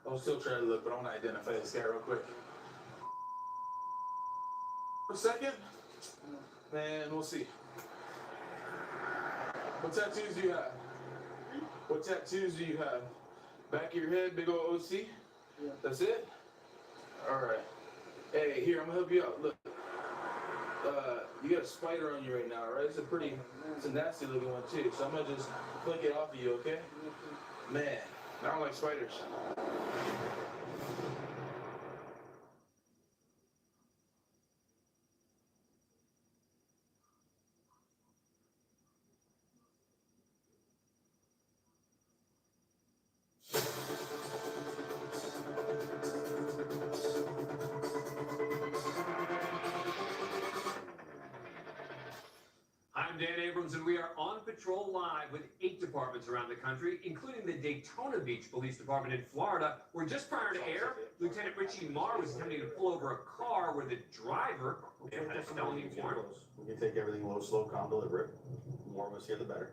I'll still try to look, but I want to identify this guy real quick. For a second, and we'll see. What tattoos do you have? What tattoos do you have? Back of your head, big old OC? Yeah. That's it? Alright. Hey, here, I'm gonna help you out. Look. You got a spider on you right now, right? It's a nasty looking one too. So I'm gonna just flick it off of you, okay? Man, I don't like spiders. I'm Dan Abrams, and we are on patrol live with 8 departments around the country, including the Daytona Beach Police Department in Florida, where just prior to air, Lieutenant Richie Marr was attempting to pull over a car where the driver may have had a felony warrant. We can take everything low, slow, calm, deliver it. The more of us here, the better.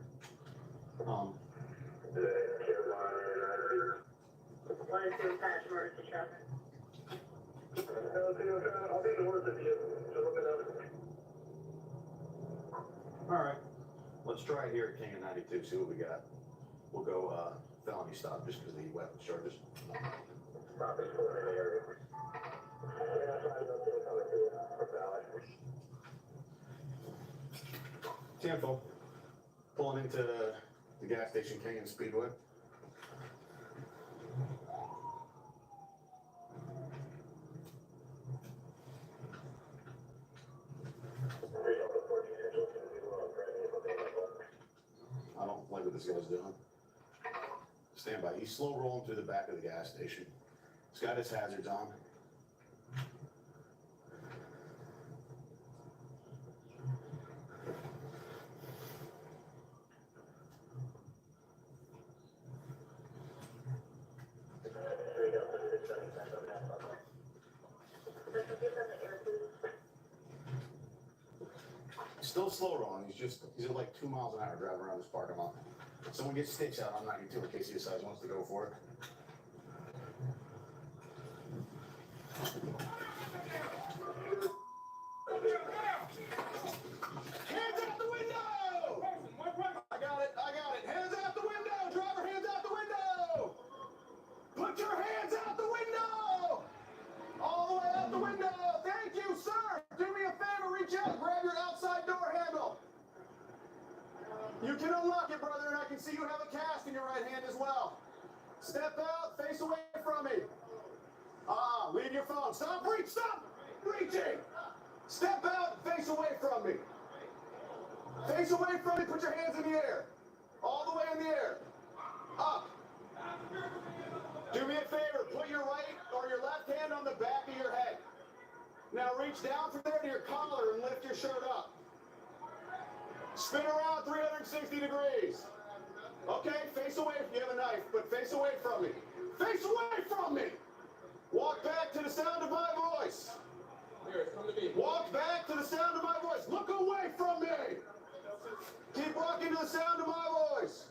All right, let's try it here at King of 92, see what we got. We'll go felony stop just because of the weapons charges. Stop is for an area. Tenfold. Pulling into the gas station King and Speedway. I don't like what this guy's doing. Stand by. He's slow rolling through the back of the gas station. He's got his hazards on. Still slow rolling. He's at like 2 miles an hour driving around this parking lot. Someone gets sticks out. I'm not going to in case he decides he wants to go for it. Hands out the window! I got it. Hands out the window! Driver, hands out the window! Put your hands out the window! All the way out the window! Thank you, sir! Do me a favor, reach out, grab your outside door handle. You can unlock it, brother, and I can see you have a cast in your right hand as well. Step out, face away from me. Leave your phone. Stop reaching! Step out, face away from me. Face away from me, put your hands in the air. All the way in the air. Up. Do me a favor, put your right or your left hand on the back of your head. Now reach down from there to your collar and lift your shirt up. Spin around 360 degrees. Okay, face away if you have a knife, but face away from me. Face away from me! Walk back to the sound of my voice. Here, come to me. Walk back to the sound of my voice. Look away from me. Keep walking to the sound of my voice.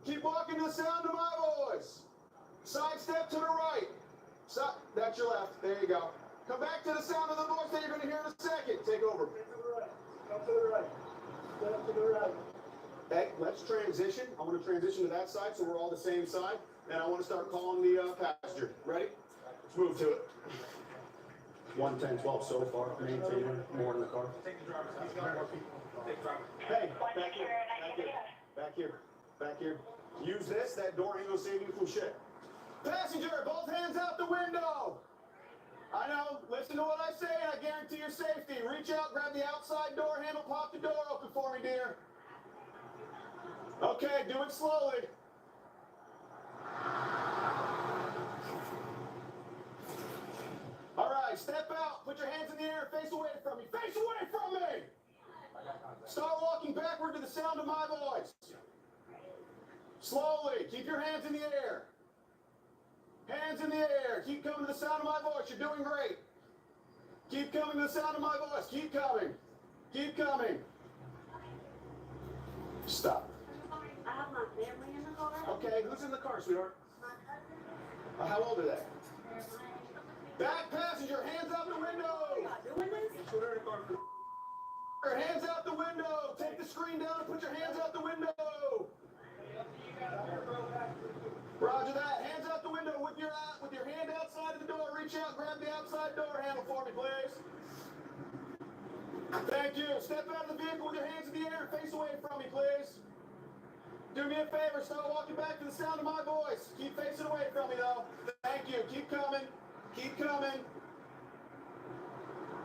Keep walking to the sound of my voice. Side step to the right. That's your left. There you go. Come back to the sound of the voice that you're going to hear in a second. Take over. Come to the right. Step to the right. Hey, let's transition. I want to transition to that side so we're all the same side. And I want to start calling the passenger. Ready? Let's move to it. 1, 10, 12 so far. Maintaining more in the car. Take the driver's seat. More people. Take the driver's seat. Hey, back here. Back here. Back here. Back here. Use this. That door ain't gonna save you from shit. Passenger, both hands out the window. I know. Listen to what I say, and I guarantee your safety. Reach out, grab the outside door handle, pop the door open for me, dear. Okay, do it slowly. All right, step out. Put your hands in the air. Face away from me. Face away from me. Start walking backward to the sound of my voice. Slowly. Keep your hands in the air. Hands in the air. Keep coming to the sound of my voice. You're doing great. Keep coming to the sound of my voice. Keep coming. Keep coming. Stop. I have my family in the car. Okay, who's in the car, sweetheart? How old are they? Back passenger, hands out the window. Doing this? Put her in the car. Your hands out the window. Take the screen down and put your hands out the window. Roger that. Hands out the window with your hand outside of the door. Reach out, grab the outside door handle for me, please. Thank you. Step out of the vehicle with your hands in the air and face away from me, please. Do me a favor. Start walking back to the sound of my voice. Keep facing away from me, though. Thank you. Keep coming. Keep coming.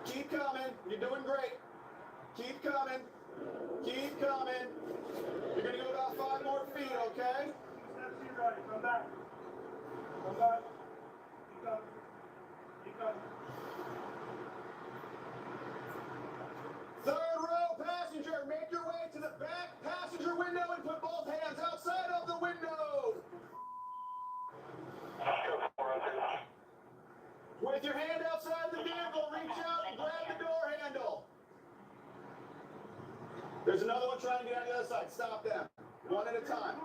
Keep coming. You're doing great. Keep coming. Keep coming. You're going to go about 5 more feet, okay? Step to your right. Come back. Come back. Keep coming. Keep coming. Third row passenger, make your way to the back passenger window and put both hands outside of the window. With your hand outside the vehicle, reach out and grab the door handle. There's another one trying to get on the other side. Stop them. One at a time.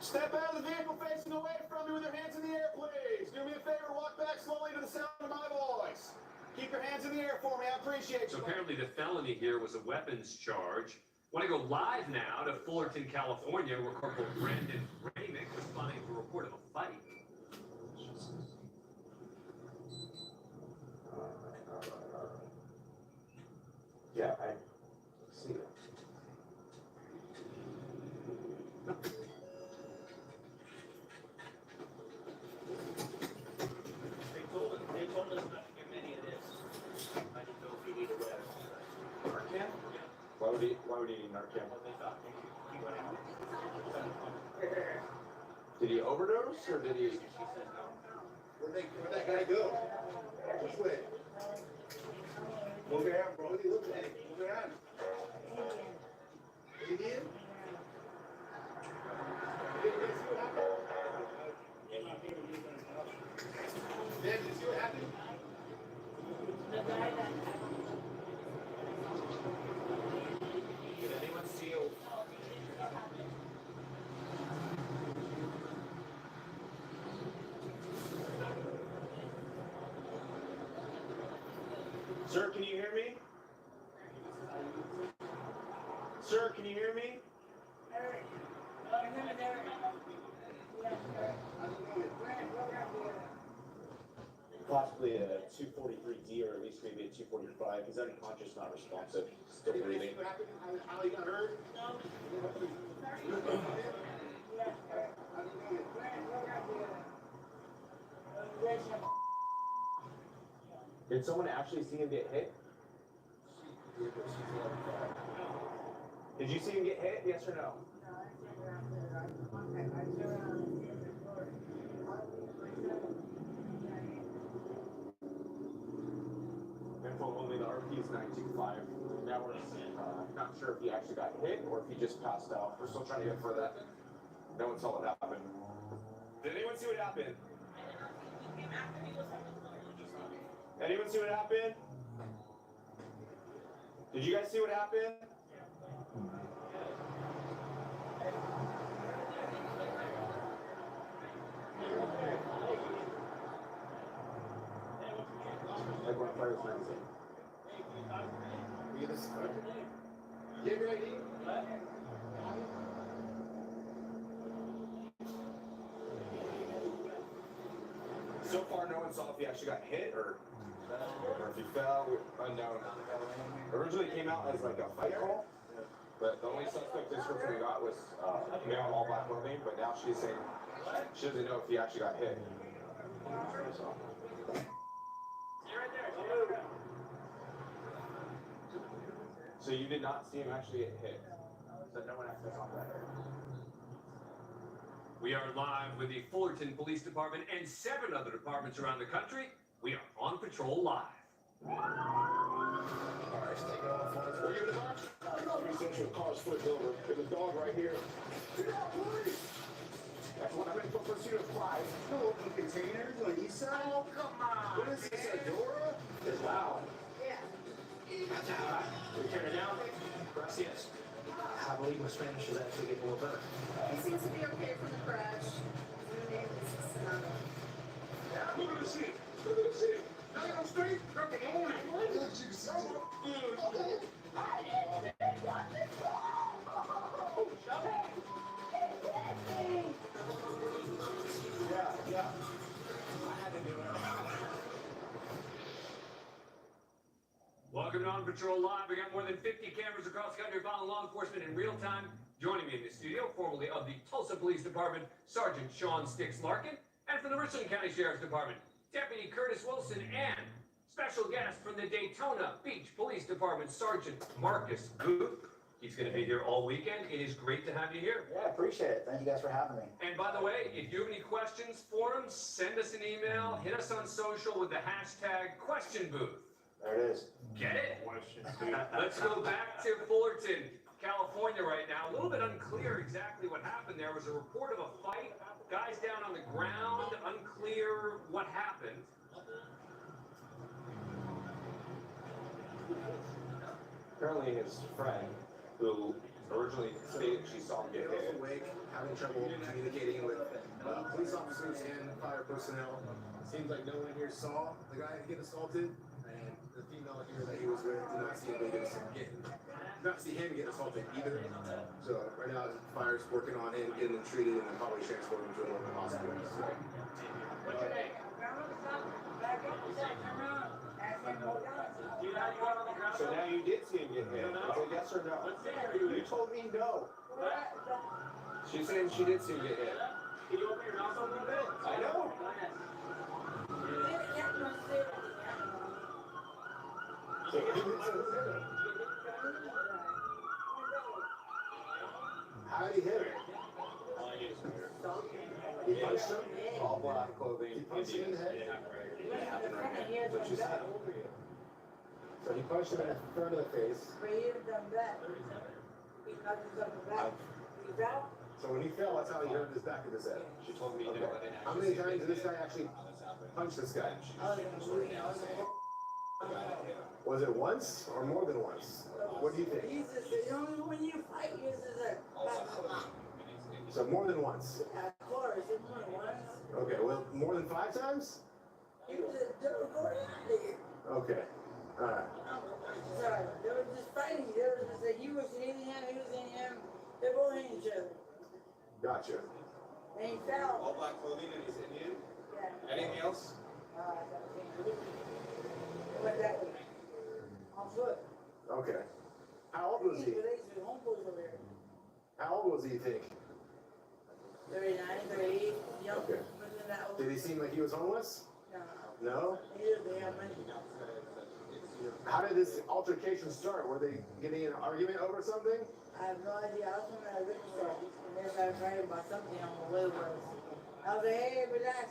Step out of the vehicle facing away from me with your hands in the air, please. Do me a favor, walk back slowly to the sound of my voice. Keep your hands in the air for me. I appreciate you. So apparently the felony here was a weapons charge. Want to go live now to Fullerton, California, where Corporal Brandon Ramick responding to a report of a fight. Yeah, I see it. They told us not to get many of this. I didn't know if he needed a Narcan? Why would he need Narcan? They thought he went out. Did he overdose or did he? She said no. Where'd that guy go? Which way? Move your hand, bro. Look at it. Move your hand. You need him? Dan, did you see what happened? Did anyone see you? Sir, can you hear me? Sir, can you hear me? Possibly a 243D or at least maybe a 245. He's unconscious, not responsive, still breathing. How he got hurt? Did someone actually see him get hit? Did you see him get hit? Yes or no? Info only, the RP is 925. Now we're not sure if he actually got hit or if he just passed out. We're still trying to get further. No one saw what happened. Did anyone see what happened? Anyone see what happened? Did you guys see what happened? Like one Players magazine. Get ready. So far, no one saw if he actually got hit or if he fell. Unknown. Originally came out as like a fight call, but the only suspect description we got was male in all black clothing. But now she's saying she doesn't know if he actually got hit. So you did not see him actually get hit? So no one actually saw that. We are live with the Fullerton Police Department and 7 other departments around the country. We are on patrol live. Alright, stay going, fellas. Where you in the box? Essential car's flipped over. There's a dog right here. Get out, please! That's what I meant for pursuit of pride. No open containers on the east side? Oh, come on! What is this, a Dora? It's loud. Yeah. We turn it down? Gracias. I believe my Spanish is actually getting a little better. He seems to be okay from the crash. His name is Sonata. Look at the shit. Look at the shit. Now you're straight. Come on. Yeah. Welcome to On Patrol Live. We got more than 50 cameras across the country following law enforcement in real time. Joining me in the studio, formerly of the Tulsa Police Department, Sergeant Sean Sticks Larkin, and from the Richland County Sheriff's Department, Deputy Curtis Wilson, and special guest from the Daytona Beach Police Department, Sergeant Marcus Guth. He's going to be here all weekend. It is great to have you here. Yeah, I appreciate it. Thank you guys for having me. And by the way, if you have any questions for him, send us an email, hit us on social with the hashtag #QuestionBooth. There it is. Get it? Let's go back to Fullerton, California right now. A little bit unclear exactly what happened. There was a report of a fight, guys down on the ground, unclear what happened. Apparently his friend, who originally stated she saw him get hit, awake, having trouble communicating with police officers and fire personnel. Seems like no one here saw the guy get assaulted, and the female here that he was with did not see him get assaulted either. So right now, the fire's working on him, getting him treated, and then probably transporting him to a local hospital. So now you did see him get hit. Is it yes or no? You told me no. She's saying she did see him get hit. Can you open your mouth a little bit? I know. So how did he hit him? He punched him? All black clothing. He punched him in the head? That's what you said. So he punched him in the front of the face. So when he fell, that's how he hurt his back of his head. She told me. Okay. How many times did this guy actually punch this guy? Was it once or more than once? What do you think? When you fight, So more than once. of course, it's more than once. Okay, well, more than 5 times? Okay. Alright. Sorry, they were just fighting. They were just like, he was hitting him, he was hitting him. They both hitting each other. Gotcha. And he fell. All black clothing and he's Indian? Yeah. Anything else? Went that way. On foot. Okay. How old was he? How old was he, you think? 39, 38, young. Okay. Wasn't that old. Did he seem like he was homeless? No. No? They have money. How did this altercation start? Were they getting in an argument over something? I have no idea. I was coming out of the liquor store. And they started fighting about something on the way was. I was like, hey, relax.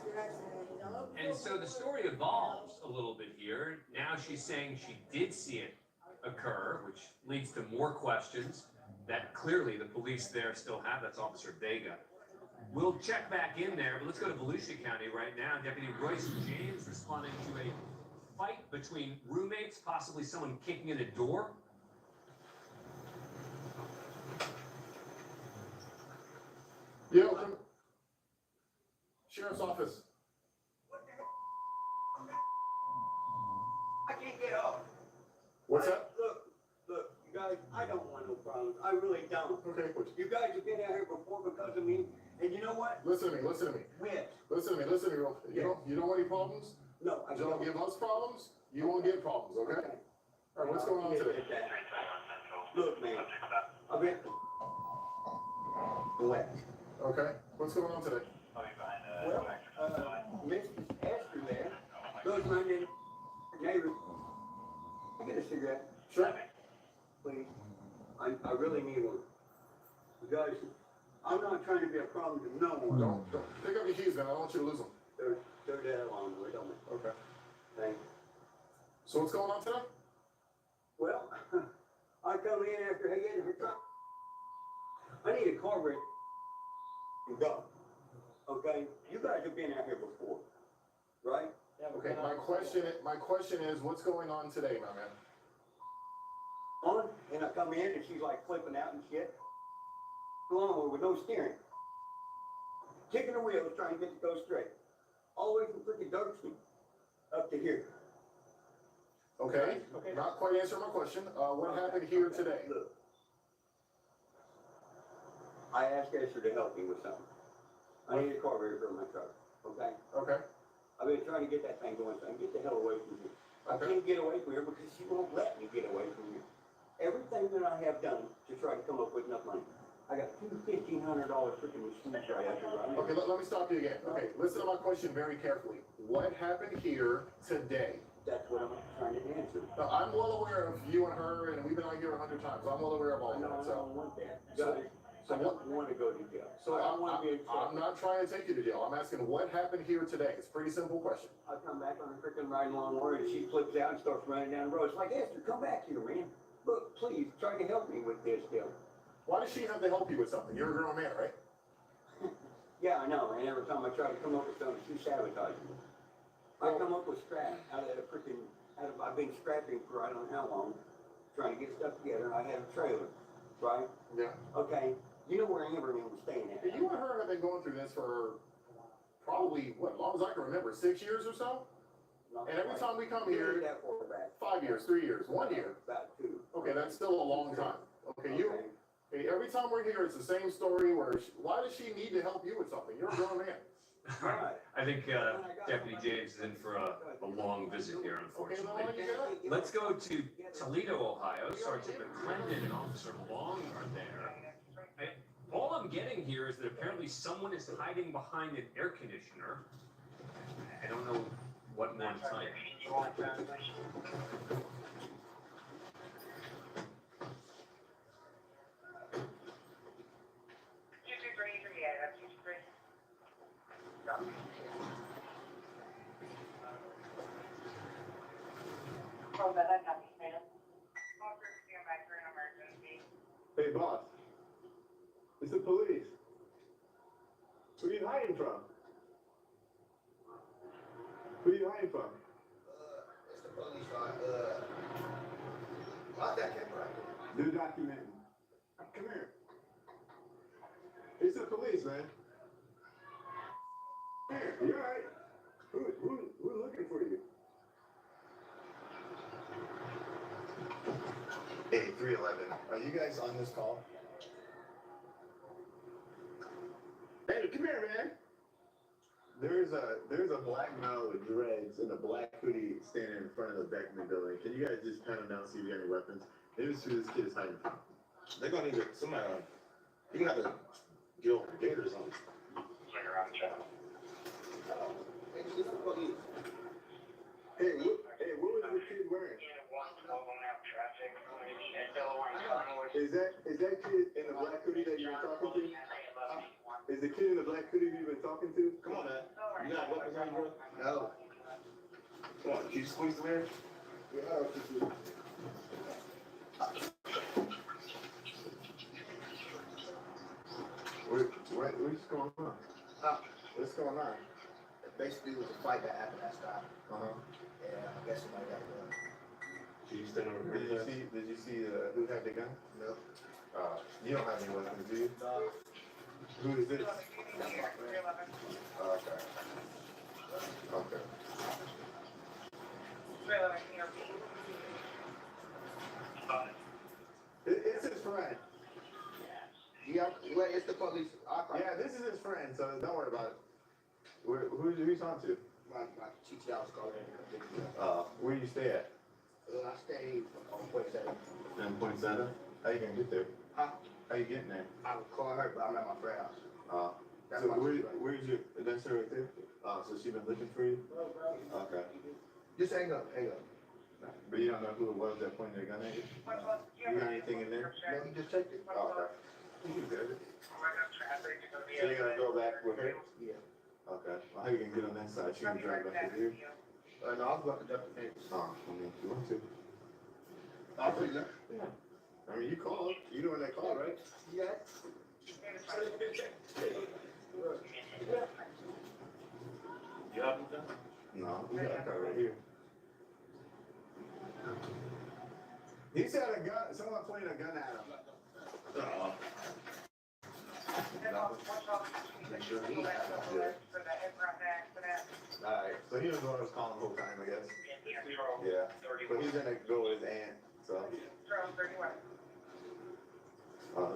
And so the story evolves a little bit here. Now she's saying she did see it occur, which leads to more questions that clearly the police there still have. That's Officer Vega. We'll check back in there, but let's go to Volusia County right now. Deputy Royce James responding to a fight between roommates, possibly someone kicking in a door. Yeah, come. Sheriff's office. I can't get up. What's that? Look, you guys, I don't want no problems. I really don't. Okay, You guys have been out here before because of me, and you know what? listen to me, listen to me. When? Listen to me, real. You don't want any problems? No, I You don't give us problems, you won't get problems, okay? All right, what's going on today? Look, man, I've been wet. Okay, what's going on today? Well, Mrs. Esther there, those my neighbors, I get a cigarette. Sure. Please. I really need one. Because I'm not trying to be a problem to no one. Don't. Pick up your keys, man, I don't want you to lose them. They're dead along the way, don't they? Okay. Thank you. So what's going on today? Well, I come in after getting her truck. I need a carburetor. Go. Okay? You guys have been out here before, right? Okay, my question is, what's going on today, my man? On, and I come in and she's like flipping out and shit. Lawnmower with no steering. Kicking the wheels trying to get it to go straight. All the way from freaking Dirksen up to here. Okay, not quite answering my question. What happened here today? Look. I asked Esther to help me with something. I need a carburetor for my truck, okay? Okay. I've been trying to get that thing going, so I can get the hell away from here. I can't get away from here because she won't let me get away from here. Everything that I have done to try to come up with enough money. I got two $1,500 freaking machines right out there right now. Okay, let me stop you again. Okay, listen to my question very carefully. What happened here today? That's what I'm trying to answer. Now, I'm well aware of you and her, and we've been out here 100 times. I'm well aware of all of that. I don't want that. So I don't want to go to jail. So I want to be in trouble. I'm not trying to take you to jail. I'm asking what happened here today. It's a pretty simple question. I come back on a freaking riding lawnmower and she flips out and starts running down the road. It's like, Esther, come back here, man. Look, please, try to help me with this deal. Why does she have to help you with something? You're a grown man, right? Yeah, I know, and every time I try to come up with something, she sabotages me. I come up with scrap out of I've been scrapping for I don't know how long, trying to get stuff together, and I have a trailer, right? Yeah. Okay, you know where Amber and him was staying at. You and her have been going through this for probably, what, as long as I can remember, 6 years or so? And every time we come here, 5 years, 3 years, 1 year. About 2. Okay, that's still a long time. Okay, every time we're here, it's the same story where, why does she need to help you with something? You're a grown man. All right. I think Deputy James is in for a long visit here, unfortunately. Let's go to Toledo, Ohio. Sergeant McClendon and Officer Long are there. All I'm getting here is that apparently someone is hiding behind an air conditioner. I don't know what more to tell you. Hey, boss. It's the police. Where are you hiding from? Who are you hiding from? It's the police, lock that camera. Do documenting. Come here. It's the police, man. Come here. You alright? We're looking for you. Hey, 311. Are you guys on this call? Hey, come here, man. There's a black male with dreads and a black hoodie standing in front of the back of the building. Can you guys just pan him down, see if you got any weapons? Maybe it's who this kid is hiding from. They're gonna need somebody. You can have a get over gators on. Hey, what was the kid wearing? Is that kid in the black hoodie that you've been talking to? Is the kid in the black hoodie you've been talking to? Come on, man. You got weapons on you, bro? No. Come on, can you squeeze the mirror? Yeah, Where's going on? What's going on? Basically, it was a fight that happened at stop. And I guess somebody got a gun. Did you stand over here? Did you see who had the gun? No. You don't have any weapons, do you? Who is this? Okay. Okay. It's his friend. Yeah, well, it's the police. Yeah, this is his friend, so don't worry about it. Who you talking to? My teacher was calling in. Where you stay at? I stay on Point 7. In Point 7? How you gonna get there? Huh? How you getting there? I would call her, but I'm at my friend's house. So where's your, that's her right there? So she been looking for you? Okay. Just hang up, hang up. But you don't know who it was that pointed their gun at you? You got anything in there? No, he just checked it. Okay. You good. So you're gonna go back with her? Yeah. Okay. Well, how you gonna get on that side? She can drive back with you? No, I was about to jump the fence. Oh, I mean, if you want to. I'll put it there. Yeah. I mean, you called. You doing that call, right? Yeah. You have anything? No, we got a car right here. He said a gun, someone pointed a gun at him. No. Make sure he has it. Alright, so he was the one who was calling the whole time, I guess. Yeah, but he's gonna go with his aunt, so.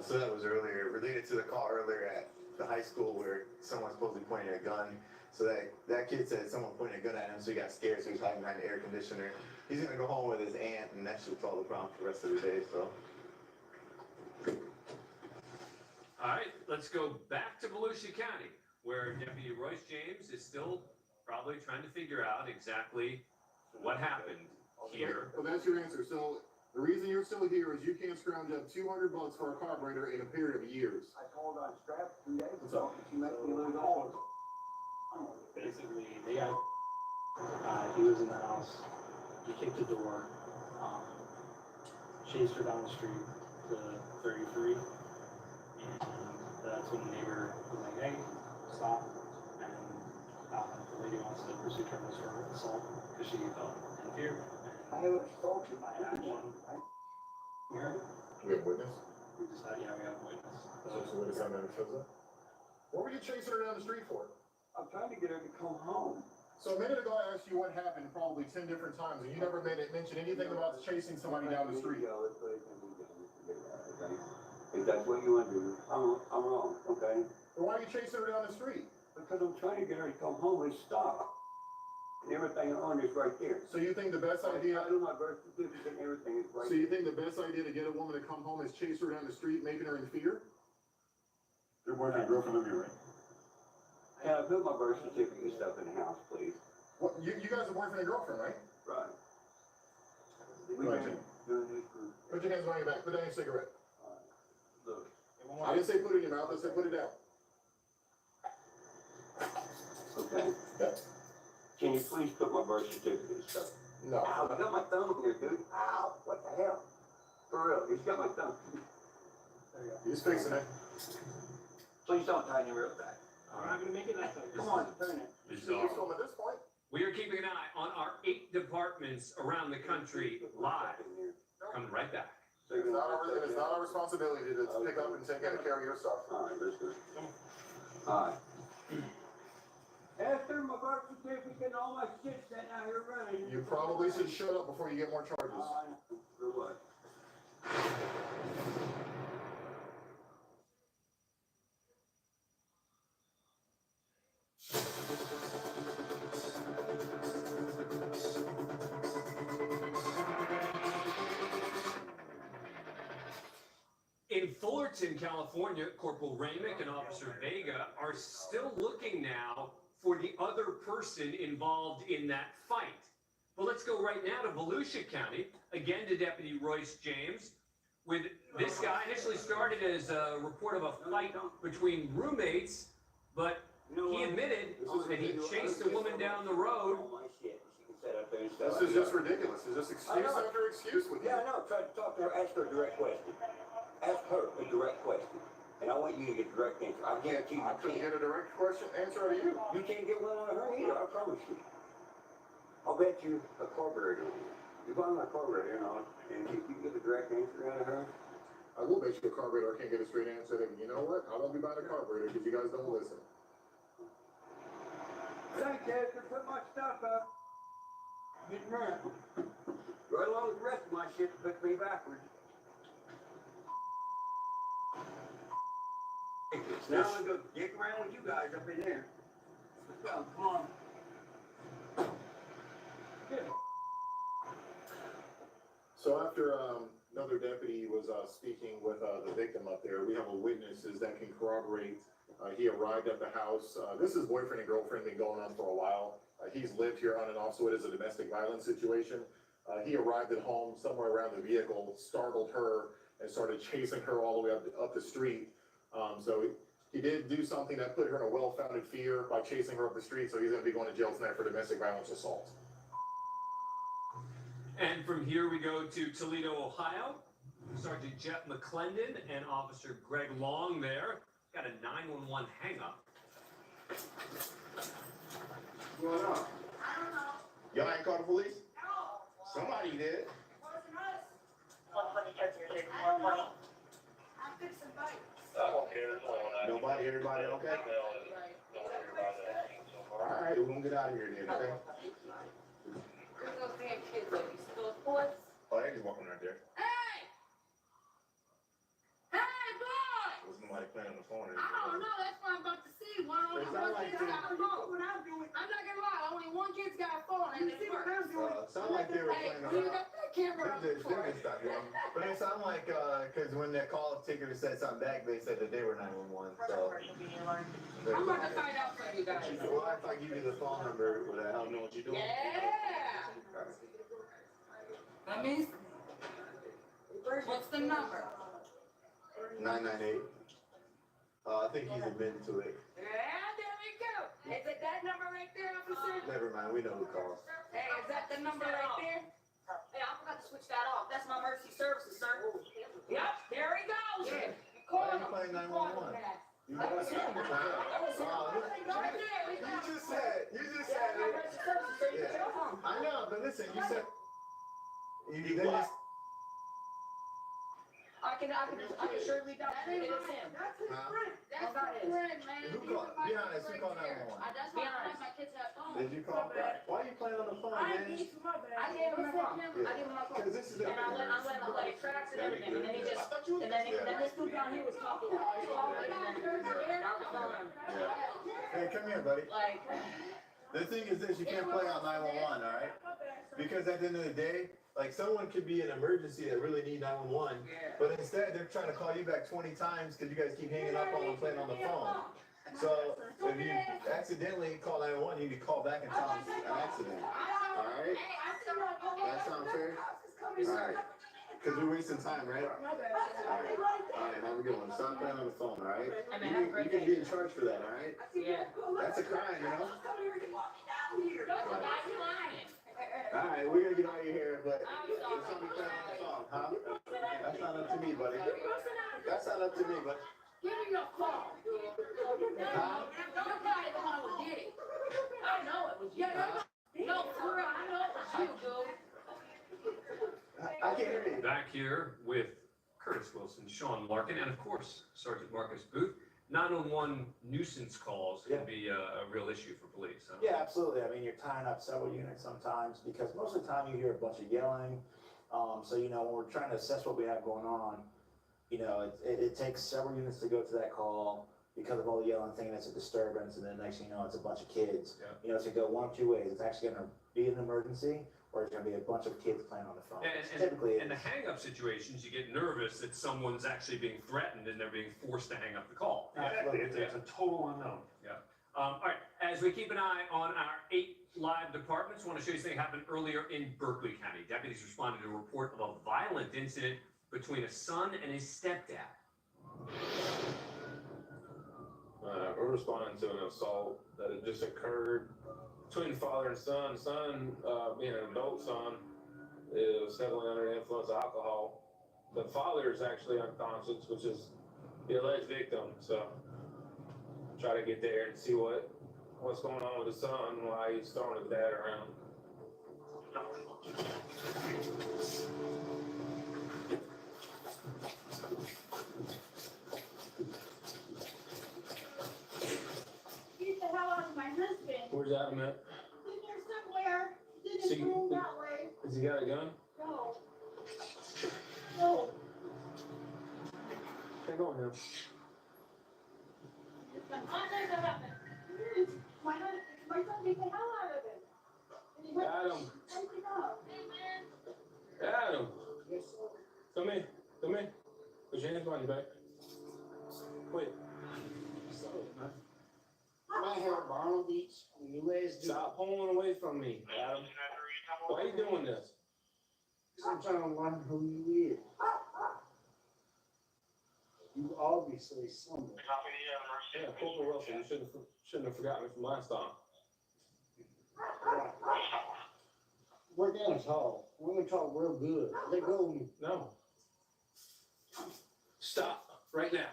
So that was earlier, related to the call earlier at the high school where someone supposedly pointed a gun. So that kid said someone pointed a gun at him, so he got scared, so he's hiding behind the air conditioner. He's gonna go home with his aunt, and that should solve the problem for the rest of the day, so. All right, let's go back to Volusia County, where Deputy Royce James is still probably trying to figure out exactly what happened here. Well, that's your answer. So the reason you're still here is you can't scrounge up $200 for a carburetor in a period of years. I called on Strap 2 days ago, she made me lose all of it. Basically, they got, he was in the house, he kicked the door, chased her down the street to 33, and that's when the neighbor was like, hey, stop, and the lady wants to pursue charges for assault, because she felt in fear. I have assaulted my Action. Here? We have witness? We just had, yeah, we have a witness. So what is that never shows up? What were you chasing her down the street for? I'm trying to get her to come home. So a minute ago I asked you what happened probably 10 different times, and you never mention anything about chasing somebody down the street. If that's what you want to do, I'm wrong, okay? But why are you chasing her down the street? Because I'm trying to get her to come home and stop. And everything on is right there. So you think the best idea? I do my birth certificate and everything is right So you think the best idea to get a woman to come home is chase her down the street, making her in fear? Your boyfriend and girlfriend live here, right? Yeah, put my birth certificate and stuff in the house, please. What, you guys are boyfriend and girlfriend, right? Right. We've Right. been doing this for, Put your hands behind your back, put down your cigarette. look. I didn't say put it in your mouth, I said put it down. Okay. Yep. Can you please put my birth certificate and stuff? No. Ow, I got my thumb here, dude. Ow, what the hell? For real, he's got my thumb. There you go. He's fixing it. Please don't tie me real tight. We're not gonna make it that time. Come on, turn it. Bizarre. So at this point, We are keeping an eye on our 8 departments around the country live. Coming right back. it is not our responsibility to pick up and take care of your stuff. All right, let's go. All right. After my birth certificate and all my shit sitting out here running. You probably should shut up before you get more charges. For what? In Fullerton, California, Corporal Ramick and Officer Vega are still looking now for the other person involved in that fight. But let's go right now to Volusia County, again to Deputy Royce James, with this guy initially started as a report of a fight between roommates, but he admitted that he chased a woman down the road. This is just ridiculous. It's just excuse after excuse with you. Yeah, I know. Try to talk to her, ask her a direct question. Ask her a direct question. And I want you to get a direct answer. I guarantee you I couldn't can't. get a direct answer out of you. You can't get one out of her either, I promise you. I'll bet you a carburetor. You buy my carburetor, and if you get a direct answer out of her, I will bet you a carburetor I can't get a straight answer. And you know what? I won't be buying a carburetor because you guys don't listen. thanks, Dad, for putting my stuff up. Getting around. Right along with the rest of my shit that puts me backwards. Now I'm gonna go dick around with you guys up in there. Let's go, come on. So after another deputy was speaking with the victim up there, we have a witnesses that can corroborate. He arrived at the house. This is boyfriend and girlfriend been going on for a while. He's lived here on and off, so it is a domestic violence situation. He arrived at home somewhere around the vehicle, startled her, and started chasing her all the way up the street. So he did do something that put her in a well-founded fear by chasing her up the street, so he's gonna be going to jail tonight for domestic violence assault. And from here we go to Toledo, Ohio. Sergeant Jeff McClendon and Officer Greg Long there. Got a 911 hang-up. What's going on? I don't know. Y'all ain't called the police? No. Somebody did. It wasn't us. 120 check your I don't know. I'm fixing bikes. Nobody, everybody okay? All right, we're gonna get out of here then, okay? There's those damn kids, like, you see those boys? Oh, they just walking right there. Hey! Hey, boy! There's nobody playing on the phone. I don't know, that's what I'm about to see. One kid's got a phone. What I'm doing. I'm not gonna lie, only one kid's got a phone and it works. Sound like they were Hey, playing on. you got that camera on They before. didn't stop you. But it sounded like, cause when the call taker said something back, they said that they were 911, so. I'm about to find out for you guys. Well, if I give you the phone number, will that help know what you're doing? Yeah! That means, what's the number? 998. I think he's admitting to it. Yeah, there we go. Is it that number right there, officer? Never mind, we know who called. Hey, is that the number right there? Hey, I forgot to switch that off. That's my emergency services, sir. Yep, there he goes. Yeah. You call him. Why are you playing 911? You That was him. That was him. Right there, we got him. just said. Yeah, my emergency services, sir. You can tell them. I know, but listen, you said. I can surely doubt it is him. That's his Huh? friend. That's his friend, man. Who He's called? my Be honest, who friend called right there. 911? That's why I let my kids have phones. Did you call? Why are you playing on the phone, I man? need my bad. I gave him my phone. Yeah. I gave him my phone. Because this is And I let it tracks and everything, and then he just, then this dude down here was talking, and then I was telling him, Hey, come here, buddy. like, The thing is this, you can't play on 911, all right? Because at the end of the day, like someone could be in an emergency that really need 911, but instead they're trying to call you back 20 times because you guys keep hanging up on them playing on the phone. So if you accidentally call 911, you can call back and tell them it's an accident. All right? That sounds fair? All right. Because we're wasting time, right? All right, have a good one. Stop playing on the phone, all right? You can be in charge for that, all right? yeah. That's a crime, you know? All right, we're gonna get out of here, but it's somebody playing on the phone, huh? That's not up to me, buddy. That's not up to me, but. Give me your phone. Huh? You're probably the one who did it. I know it was you. No, for real, I know it was you, dude. I can't hear you. Back here with Curtis Wilson, Sean Larkin, and of course, Sergeant Marcus Booth. 911 nuisance calls can be a real issue for police. Huh? Yeah, absolutely. I mean, you're tying up several units sometimes because most of the time you hear a bunch of yelling. So, you know, when we're trying to assess what we have going on, you know, it takes several units to go to that call because of all the yelling thing. It's a disturbance. And then next thing you know, it's a bunch of kids. Yeah. You know, it's going to go one of two ways. It's actually going to be an emergency or it's going to be a bunch of kids playing on the phone. Typically, in the hang-up situations, you get nervous that someone's actually being threatened and they're being forced to hang up the call. Absolutely. It's a total unknown. Yeah. All right, as we keep an eye on our 8 live departments, I want to show you something that happened earlier in Berkeley County. Deputies responded to a report of a violent incident between a son and his stepdad. We're responding to an assault that had just occurred between father and son. Son, being an adult son, is heavily under the influence of alcohol. The father is actually unconscious, which is the alleged victim. So try to get there and see what's going on with his son, why he's throwing his dad around. Get the hell out of my husband. Where's Adam at? In there somewhere. He's in See- his room that way. Has he got a gun? No. No. Hang on now. It's the hot night that happened. My son beat the hell out of him. And he went Adam. wake him up. Hey, man. Adam, Yes, sir. come in. Come in. Put your hands behind your back. Quick. My hair at Barnum Beach, when you last do. Stop pulling away from me, Adam. Why are you doing this? I'm trying to learn who you is. You obviously someone. Yeah, Corporal Wilson, you shouldn't have forgotten me from last time. Right. We're gonna talk. We're gonna talk real good. Let go of me. No. Stop right now.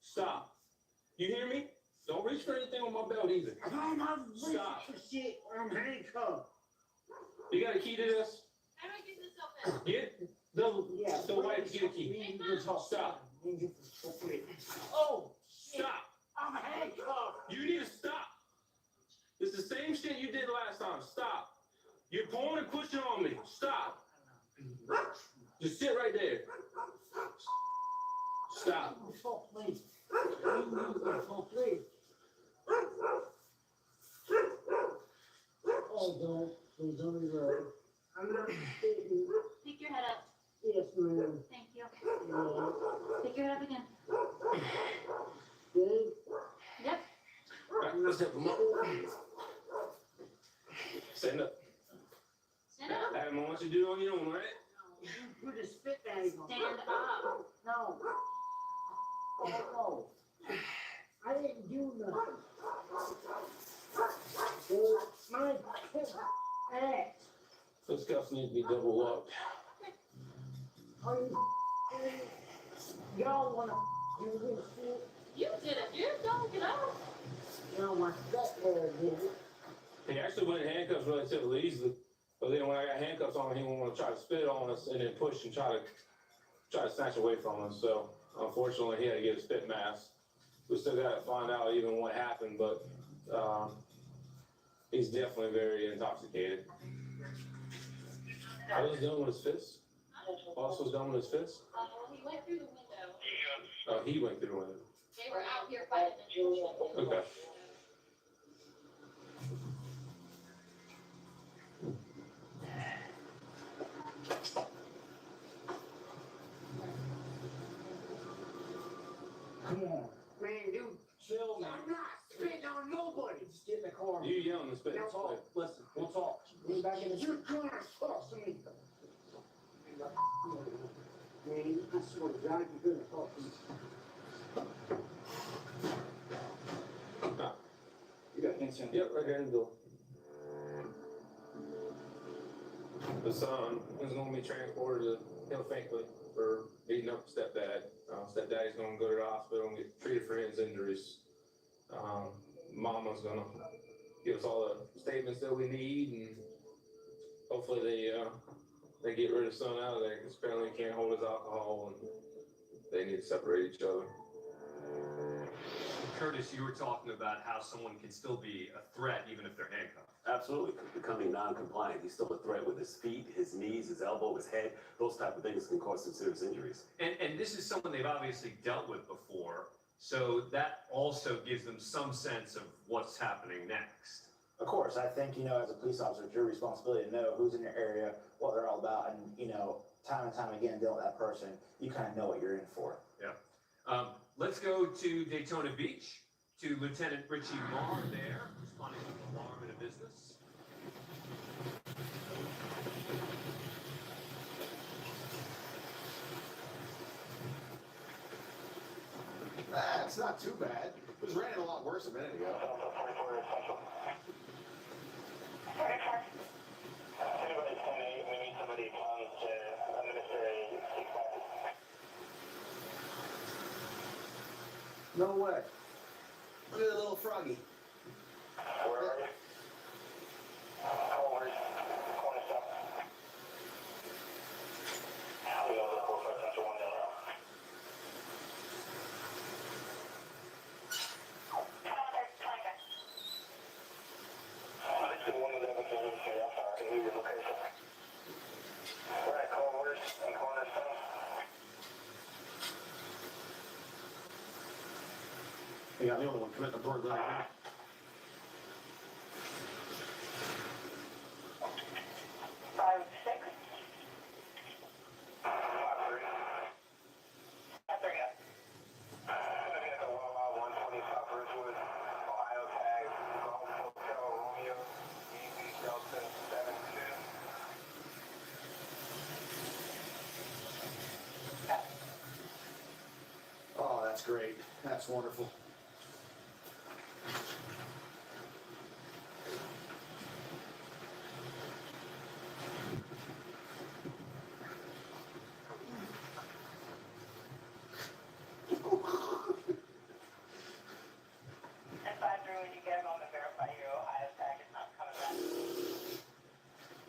Stop. You hear me? Don't reach for anything on my belt either. I'm not reaching Stop. for shit. I'm handcuffed. You got a key to this? How do I get this open? Get the wife to get a key. Stop. Oh, Stop. I'm handcuffed. You need to stop. It's the same shit you did last time. Stop. You're pulling and pushing on me. Stop. Just sit right there. Stop. Fuck me. Fuck me. Oh, don't. Please don't be right. I'm not kidding. Pick your head up. Yes, ma'am. Thank you. Yeah. Pick your head up again. Good. Yep. All right, let's help him up. Stand up. Stand up. Adam, I want you to do it on your own, right? You put a spit bag on. Stand up. No. Oh, no. I didn't do nothing. My act. Those cuffs need to be double locked. Are you y'all wanna do this shit? You did it, dude. Don't get out. No, my stepdad did it. He actually went in handcuffs relatively easily, but then when I got handcuffs on him, he wouldn't want to try to spit on us and then push and try to snatch away from us. So unfortunately, he had to get a spit mask. We still got to find out even what happened, but he's definitely very intoxicated. How was he doing with his fists? Boss was done with his fists? He went through the window. Oh, he went through the window. They were out here fighting. Okay. Come on. Man, dude, chill, man. I'm not spitting on nobody. Just get in the car. You yelling and spitting. We'll talk. Listen, we'll talk. Get back in the. You're gonna talk to me. Man, I swear to God, you're gonna talk to me. You got hints in. Yep, right there in the door. The son is going to be transported to Hill Finkley for beating up stepdad. Stepdaddy's going to go to the hospital and get treated for his injuries. Mama's going to give us all the statements that we need, and hopefully they get rid of son out of there, because apparently he can't hold his alcohol, and they need to separate each other. Curtis, you were talking about how someone can still be a threat even if they're handcuffed. Absolutely, becoming non-compliant. He's still a threat with his feet, his knees, his elbow, his head. Those type of things can cause some serious injuries. And this is someone they've obviously dealt with before, so that also gives them some sense of what's happening next. Of course, I think, as a police officer, it's your responsibility to know who's in your area, what they're all about, and, time and time again, dealing with that person, you kind of know what you're in for. Yeah. Let's go to Daytona Beach, to Lieutenant Richie Marr there, responding to an alarm in a business. It's not too bad. It was raining a lot worse a minute ago. Anybody's 10-8, we need somebody comes to administer a 6-pack. No way. Look at the little froggy. Where are you? Corner stop. We got the 45 one down now. I see one of them is over here. I'm sorry, I can leave your location. We're at Culver's and Cornerstone. Yeah, the only one committing the board right now. Oh, that's great. That's wonderful.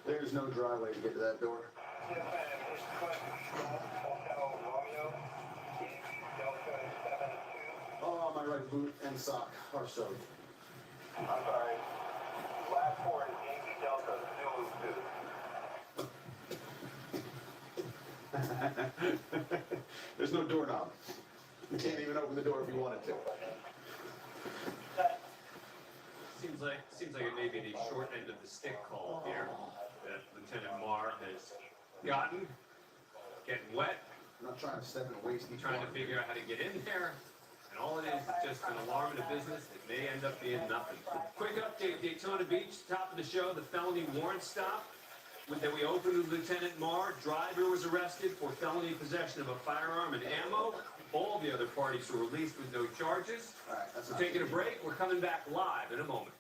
There's no driveway to get to that door. Oh, my right boot and sock are soaked. I'm sorry. Last four is Yankee Delta Zulu 2. There's no doorknob. You can't even open the door if you wanted to. Seems like it may be the short end of the stick call here that Lieutenant Marr has gotten. Getting wet. I'm not trying to step in a wasting Trying to figure out how to get in there. And all it is just an alarm in a business that may end up being nothing. Quick update, Daytona Beach, top of the show, the felony warrant stop that we opened with Lieutenant Marr. Driver was arrested for felony possession of a firearm and ammo. All the other parties were released with no charges. All right, We're taking a break. We're coming back live in a moment.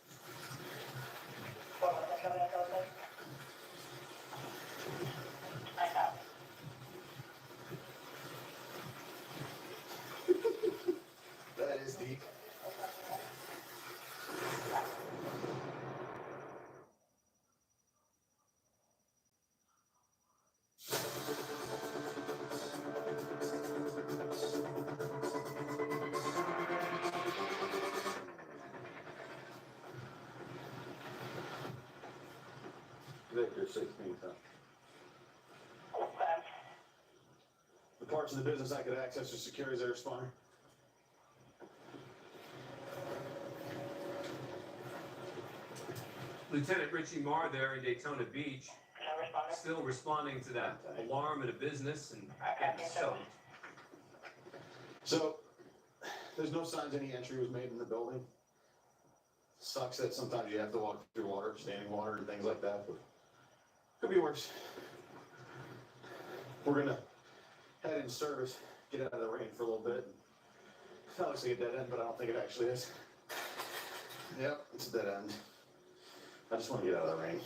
That is deep. Victor 16, huh? The parts of the business I could access are secure as air spawner. Lieutenant Richie Marr there in Daytona Beach, still responding to that alarm at a business and getting soaked. So, there's no signs any entry was made in the building. Sucks that sometimes you have to walk through water, standing water and things like that, but could be worse. We're gonna head in service, get out of the rain for a little bit. That looks like a dead end, but I don't think it actually is. Yep, it's a dead end. I just want to get out of the rain.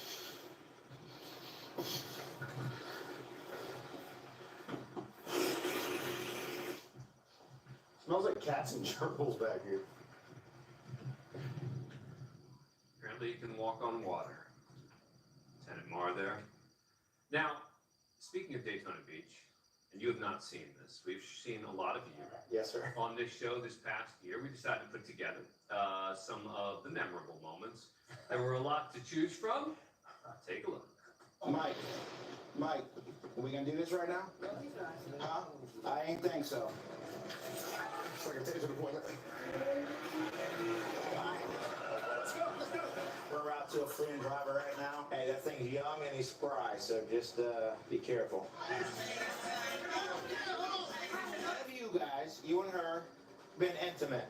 Smells like cats and gerbils back here. Apparently you can walk on water. Lieutenant Marr there. Now, speaking of Daytona Beach, and you have not seen this, we've seen a lot of you. Yes, sir. On this show this past year, we decided to put together some of the memorable moments. There were a lot to choose from. Take a look. Mike, are we gonna do this right now? Huh? I ain't think so. It's like a taser deployment. Let's go. We're out to a freeing driver right now. Hey, that thing's young and he's spry, so just be careful. Have you guys, you and her, been intimate?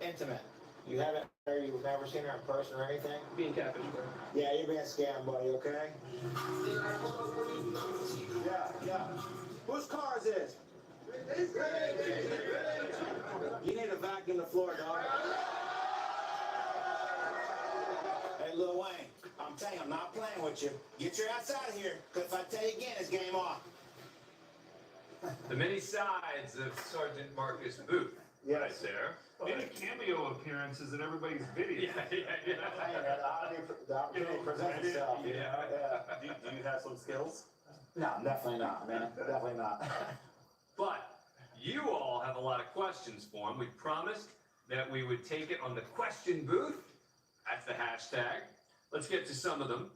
Intimate. You haven't, or you've never seen her in person or anything? Being catfish, bro. Yeah, you're being scammed, buddy, okay? Yeah. Whose car is this? You need to vacuum the floor, dog. Hey, Lil Wayne, I'm telling you, I'm not playing with you. Get your ass out of here, because if I tell you again, it's game off. The many sides of Sergeant Marcus Booth. right there. Maybe cameo appearances in everybody's videos. Hey, the opportunity presents itself. Yeah. Do you have some skills? No, definitely not, man. Definitely not. But you all have a lot of questions for him. We promised that we would take it on the question booth. That's the hashtag. Let's get to some of them.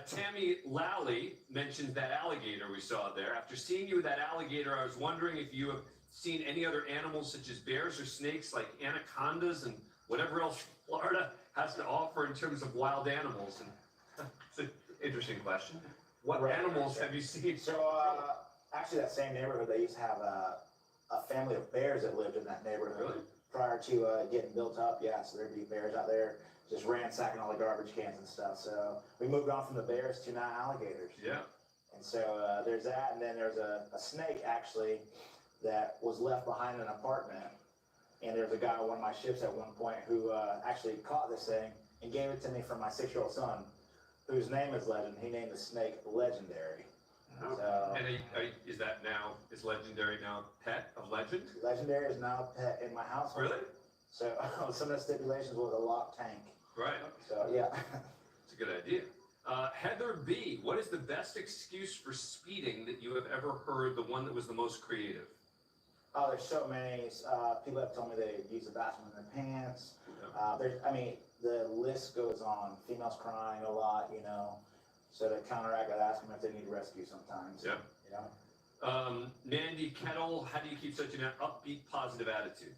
Tammy Lally mentioned that alligator we saw there. After seeing you with that alligator, I was wondering if you have seen any other animals such as bears or snakes like anacondas and whatever else Florida has to offer in terms of wild animals. And it's an interesting question. What animals have you seen? So, actually, that same neighborhood, they used to have a family of bears that lived in that neighborhood. Really? Prior to getting built up, yeah. So there'd be bears out there just ransacking all the garbage cans and stuff. So we moved on from the bears to now alligators. Yeah. And so there's that, and then there's a snake actually that was left behind in an apartment. And there's a guy on one of my shifts at one point who actually caught this thing and gave it to me from my 6-year-old son, whose name is Legend. He named the snake Legendary. So, And is that now, is Legendary now pet of Legend? Legendary is now a pet in my house. Really? So some of the stipulations was a locked tank. Right. So yeah. It's a good idea. Heather B, what is the best excuse for speeding that you have ever heard, the one that was the most creative? Oh, there's so many. People have told me they use the bathroom in their pants. The list goes on. Females crying a lot, you know. So to counteract that, ask them if they need rescue sometimes. Yeah. You know. Mandy Kettle, how do you keep such an upbeat, positive attitude?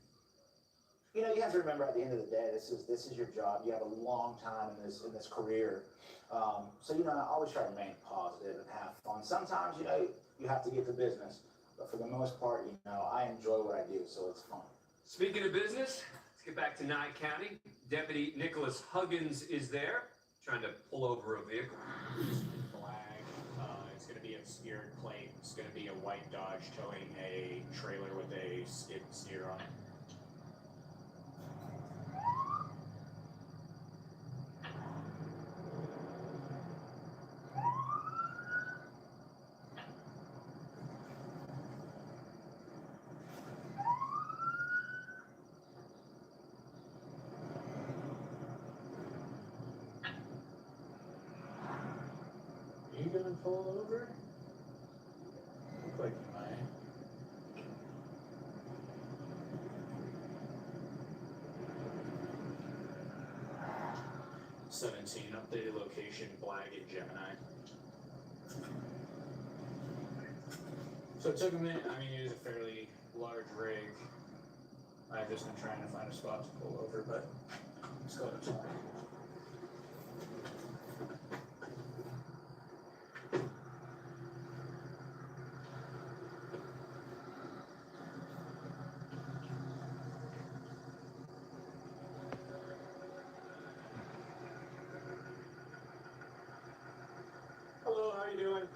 You know, you have to remember at the end of the day, this is your job. You have a long time in this career. So you know, I always try to remain positive and have fun. Sometimes, you know, you have to get to business. But for the most part, you know, I enjoy what I do, so it's fun. Speaking of business, let's get back to Nye County. Deputy Nicholas Huggins is there, trying to pull over a vehicle. Flag. It's going to be obscured plate. It's going to be a white Dodge towing a trailer with a skid steer on it. You gonna pull over? Look like you might. 17, updated location, Blag and Gemini. So it took a minute. I mean, it is a fairly large rig. I've just been trying to find a spot to pull over, but let's go to talk. Hello, how you doing?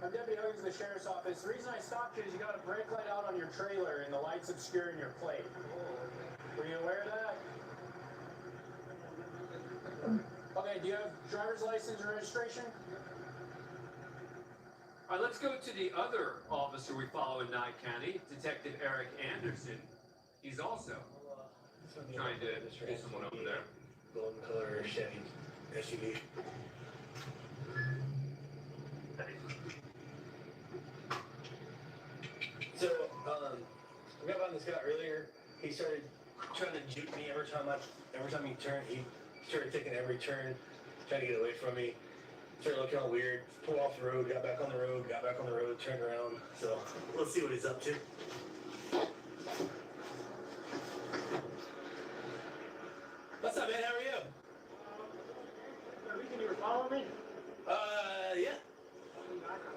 I'm Deputy Huggins of the Sheriff's Office. The reason I stopped you is you got a brake light out on your trailer and the light's obscuring your plate. Were you aware of that? Okay, do you have driver's license and registration? All right, let's go to the other officer we follow in Nye County, Detective Eric Anderson. He's also trying to pull someone over there. Golden color Chevy SUV. So, I got on this guy earlier. He started trying to juke me every time he turned. He started taking every turn, trying to get away from me. Started looking all weird. Pulled off the road, got back on the road, turned around. So, let's see what he's up to. What's up, man? How are you? The reason you were following me? Yeah.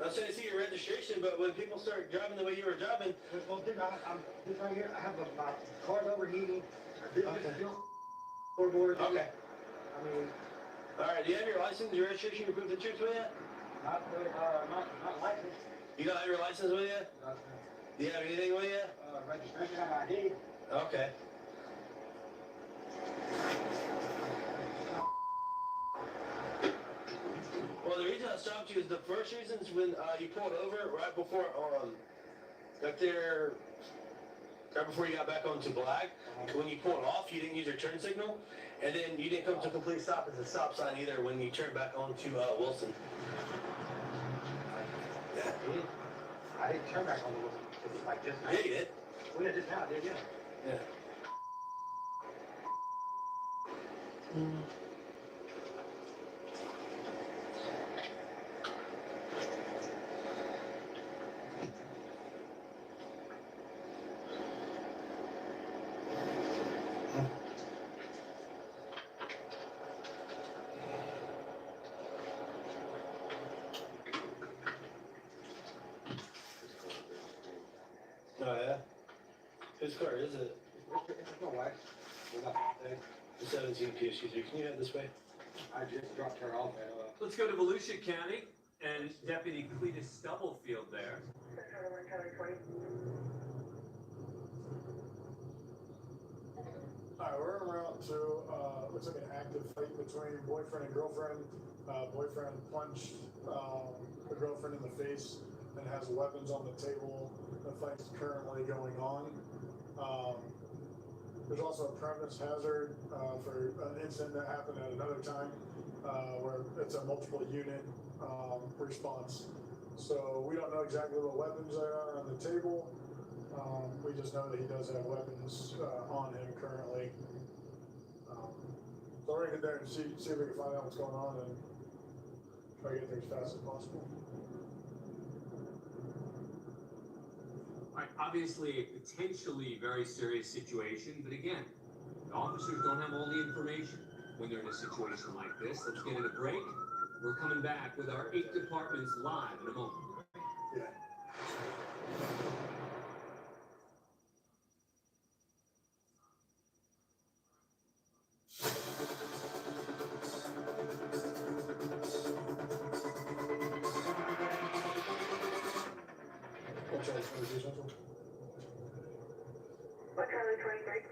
I was trying to see your registration, but when people start driving the way you were driving... Well, dude, I'm this right here. I have my car's overheating. Floorboard. Okay. I mean... Alright, do you have your license, your registration, your proof of insurance with you? Not licensed. You don't have your license with you? Do you have anything with you? Registration and ID. Okay. Well, the reason I stopped you is the first reason is when you pulled over right before, right right before you got back onto Black. When you pulled off, you didn't use your turn signal, and then you didn't come to a complete stop at the stop sign either when you turned back onto Wilson. Yeah, I didn't turn back on the Wilson. It was like just now. Yeah, you did. Well, yeah, just now, I did, yeah. Yeah. Oh yeah? Whose car is it? It's my wife. We got The 17 PSUs. Can you head this way? I just dropped her off at, Let's go to Volusia County and Deputy Cletus Stubblefield there. Alright, we're en route to, looks like an active fight between boyfriend and girlfriend. Boyfriend punched, the girlfriend in the face and has weapons on the table. The fight's currently going on. There's also a premise hazard, for an incident that happened at another time, where it's a multiple unit, response. So we don't know exactly what weapons there are on the table. We just know that he does have weapons on him currently. So we're gonna get there and see if we can find out what's going on and try to get there as fast as possible. All right, obviously a potentially very serious situation, but again, the officers don't have all the information when they're in a situation like this. Let's get in a break. We're coming back with our 8 departments live in a moment. Yeah. What Charlie 23?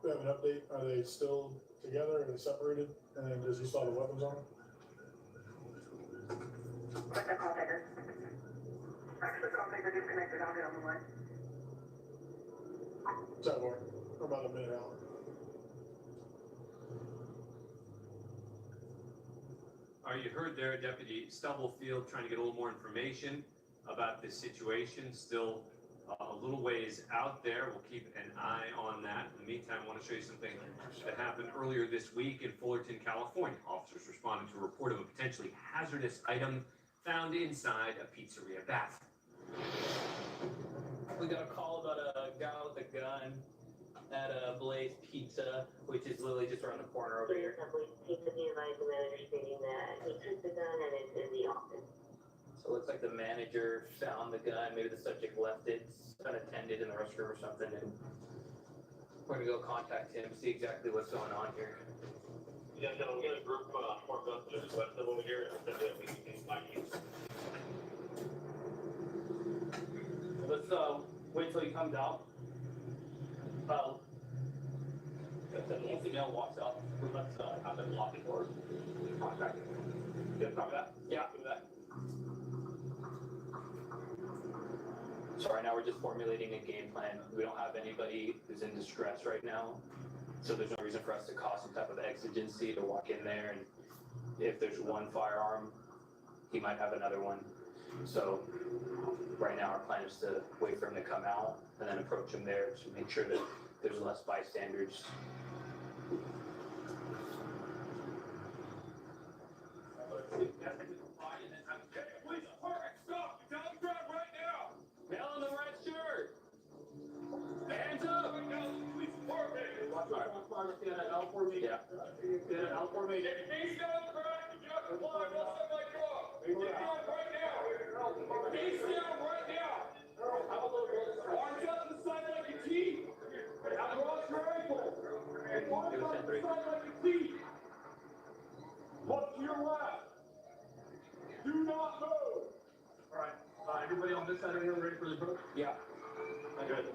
We have an update. Are they still together? Are they separated? And does he still have the weapons on him? What's the call taker? Actually, call taker disconnected. I'll get on the line. Is that more? We're about a minute out. All right, you heard there, Deputy Stubblefield trying to get a little more information about this situation. Still a little ways out there. We'll keep an eye on that. In the meantime, I want to show you something that happened earlier this week in Fullerton, California. Officers responded to a report of a potentially hazardous item found inside a pizzeria bathroom. We got a call about a guy with a gun at a Blaze Pizza, which is literally just around the corner over here. Pizza advised the manager stating that he took the gun and it's in the office. So it looks like the manager found the gun. Maybe the subject left it unattended in the restroom or something. And we're gonna go contact him, see exactly what's going on here. Yeah, no, we're gonna group more officers west of over here and then we can find you. Let's wait till he comes out. Once the male walks out, let's have them lock the doors. Contact him. Good, copy that? Yeah, do that. So right now we're just formulating a game plan. We don't have anybody who's in distress right now. So there's no reason for us to cause some type of exigency to walk in there, and if there's one firearm, he might have another one. So right now our plan is to wait for him to come out and then approach him there to make sure that there's less bystanders. Male in the red shirt! Hands up! Get an L for me. Yeah. Get an L for me. Face down, crack! You got to fly! What's up, my dog? Get down right now! Face down right now! Arms up to the side like a T! Cross your ankle! Arms up to the side like a T! Look to your left! Do not move! Alright, everybody on this side of the room ready for the approach? Yeah. Good.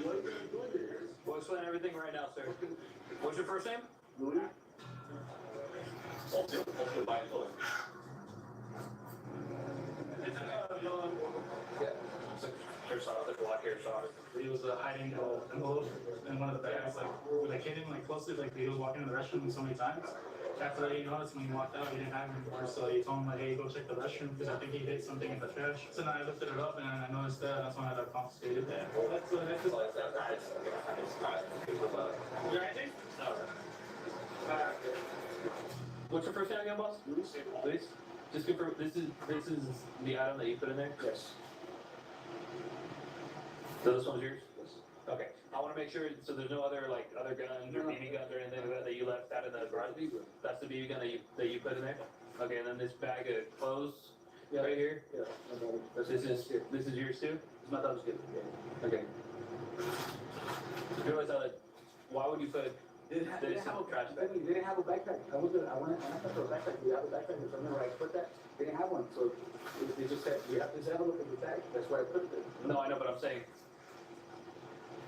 What are you gonna do? now, sir. What's your first name? Louis? Hopefully by Chloe. He was hiding envelope in one of the bags, like hidden, like closely, like he was walking in the restroom so many times. After that, he noticed when he walked out, he didn't have it anymore, so he told him like, hey, go check the restroom, because I think he hid something in the trash. So then I lifted it up and I noticed that, that's when I got confiscated that. That's just you got anything? What's your first name again, boss? Luis? Just confirm, this is the item that you put in there? Yes. So this one's yours? Yes. Okay, I wanna make sure, so there's no other, like, other guns or BB guns or anything like that that you left out in the garage? That's the BB gun that you put in there? Okay, and then this bag of clothes right here? Yeah. This is yours too? It's my daughter's gift. Okay. You realize that, why would you put They didn't have a trash bag? They didn't have a backpack. I went and I asked for a backpack. Do you have a backpack? And so I put that. They didn't have one. So they just said, you have this envelope in the bag. That's why I put it. No, I know, but I'm saying,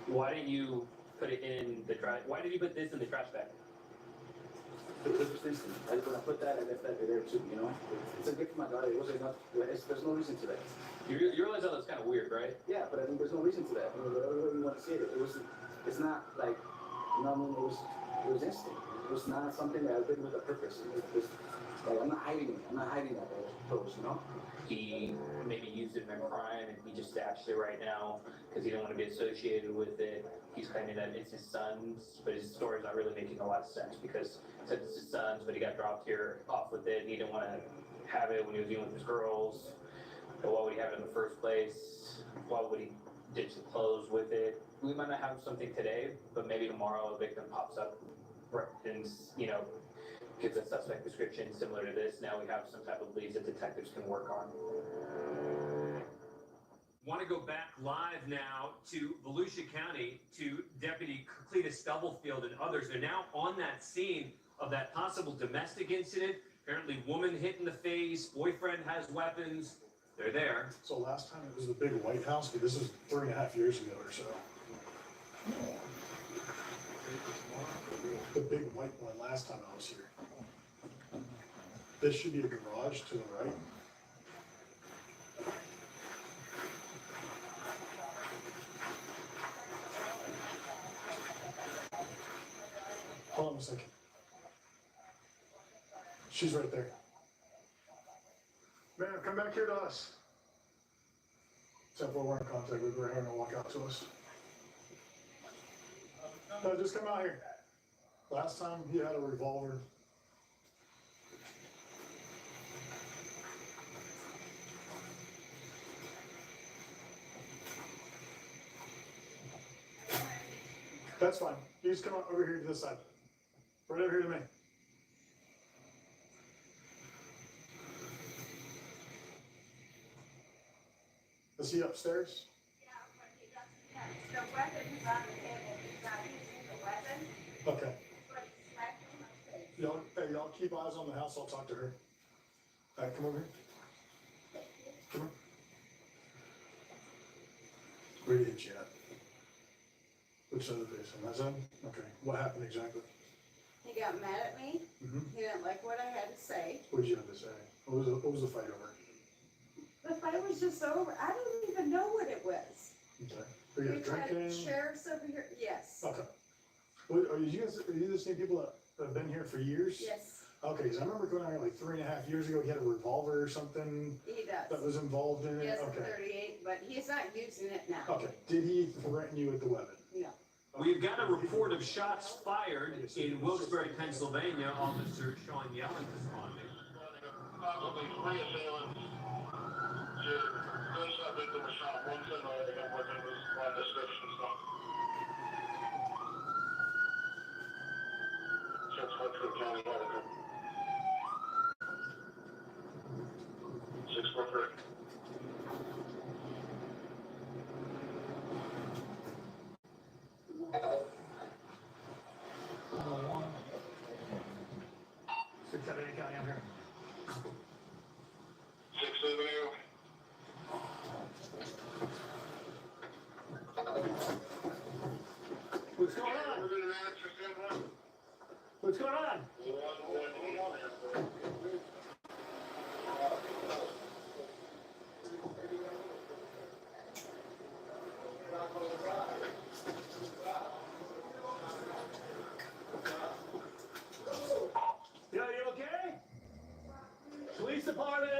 why didn't you put it in the trash? Why did you put this in the trash bag? This was instant. When I put that, I left that there too, you know? It's a gift for my daughter. It wasn't enough. There's no reason to that. You realize how that's kind of weird, right? Yeah, but I mean, there's no reason to that. I mean, whatever way you want to say it, it's not like, you know what I mean? It was instant. It was not something that I did with a purpose. It was like, I'm not hiding it. I'm not hiding that clothes, you know? He maybe used it in a crime and he just stashed it right now because he didn't want to be associated with it. He's claiming that it's his son's, but his story's not really making a lot of sense because he said it's his son's, but he got dropped here off with it and he didn't want to have it when he was dealing with his girls. But why would he have it in the first place? Why would he ditch the clothes with it? We might not have something today, but maybe tomorrow a victim pops up and, you know, gives a suspect description similar to this. Now we have some type of leads that detectives can work on. Want to go back live now to Volusia County to Deputy Cletus Stubblefield and others. They're now on that scene of that possible domestic incident. Apparently woman hit in the face, boyfriend has weapons. They're there. So last time it was the big White House, but this is 3.5 years ago or so. The big white one last time I was here. This should be a garage to the right. Hold on a second. She's right there. Ma'am, come back here to us. Except we're in contact with her, and walk out to us. No, just come out here. Last time he had a revolver. That's fine. You just come over here to this side. Right over here to me. Is he upstairs? The weapon is on the table, he's not using the weapon, Okay. but he's smacking my face. Y'all keep eyes on the house. I'll talk to her. All right, come over here. Come on. Where did you hit you at? Which side of the face? On that side? Okay. What happened exactly? He got mad at me, he didn't like what I had to say. What did you have to say? What was the fight over? The fight was just over, I don't even know what it was. Okay. Are you We've had drinking? sheriffs over here, yes, Okay. What, are you the same people that have been here for years? yes, Okay, because I remember going out here like 3.5 years ago, he had a revolver or something he that does. was involved in He it? has a Okay. 38, but he's not using it now. Okay, did he threaten you with the weapon? No. We've got a report of shots fired in Wilkes-Barre, Pennsylvania. Officer Sean Yellen responding. Probably three assailants. Gunshot victim was shot once and they got working on description stuff. Since Hartford County Medical. 643. County, I'm here. 6th Avenue. What's going on? We're gonna What's going on? Yo, you okay? Police department.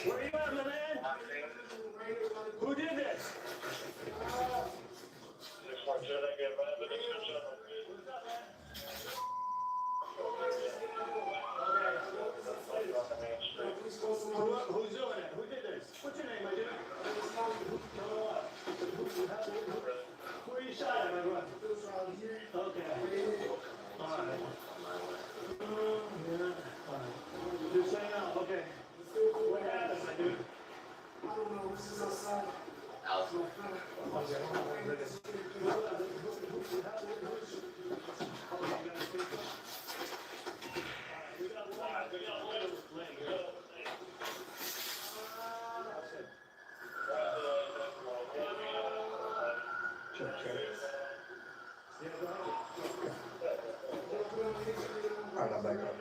Where are you at, my man? Who did this? Who's doing it? Who did this? What's your name, my dude? Who are you shot at, my brother? Okay. All right. Just hang out. Okay. What happened, my dude? I don't know. This is outside. Alex, my friend. All right, I'm back up.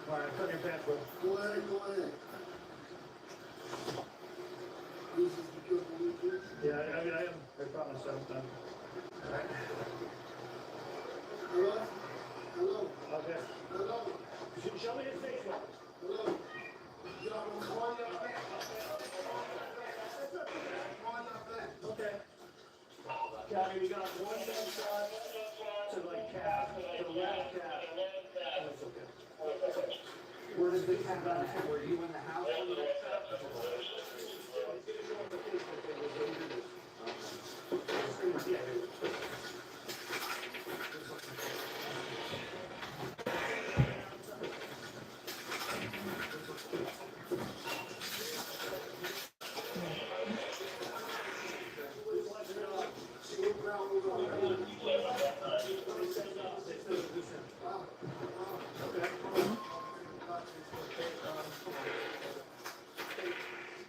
All right, put your pants, bro. Go ahead, go ahead. This is because of the kids. Yeah, I mean, I am. I promise I'm done. All right. Hello? Hello? Okay. Hello? Show me his face, bro. Hello? Yo, I'm calling you back. Calling you back. Okay. Calvin, we got one gunshot to like calf, to the left calf. That's okay. Where did the cat run at? Were you in the house? Yeah.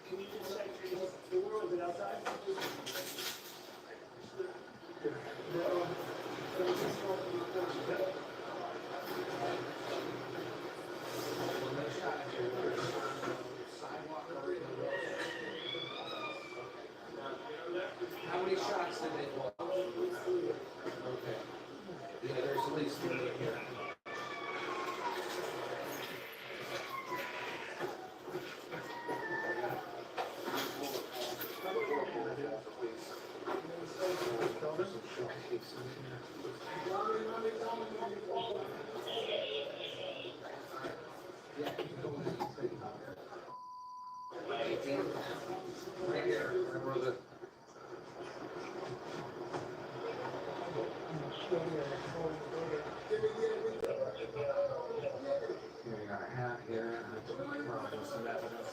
Can you just check the world is outside? How many shots did they pull? Okay. Yeah, there's at least 3 here. Right here, where the here we got a hat here, some evidence.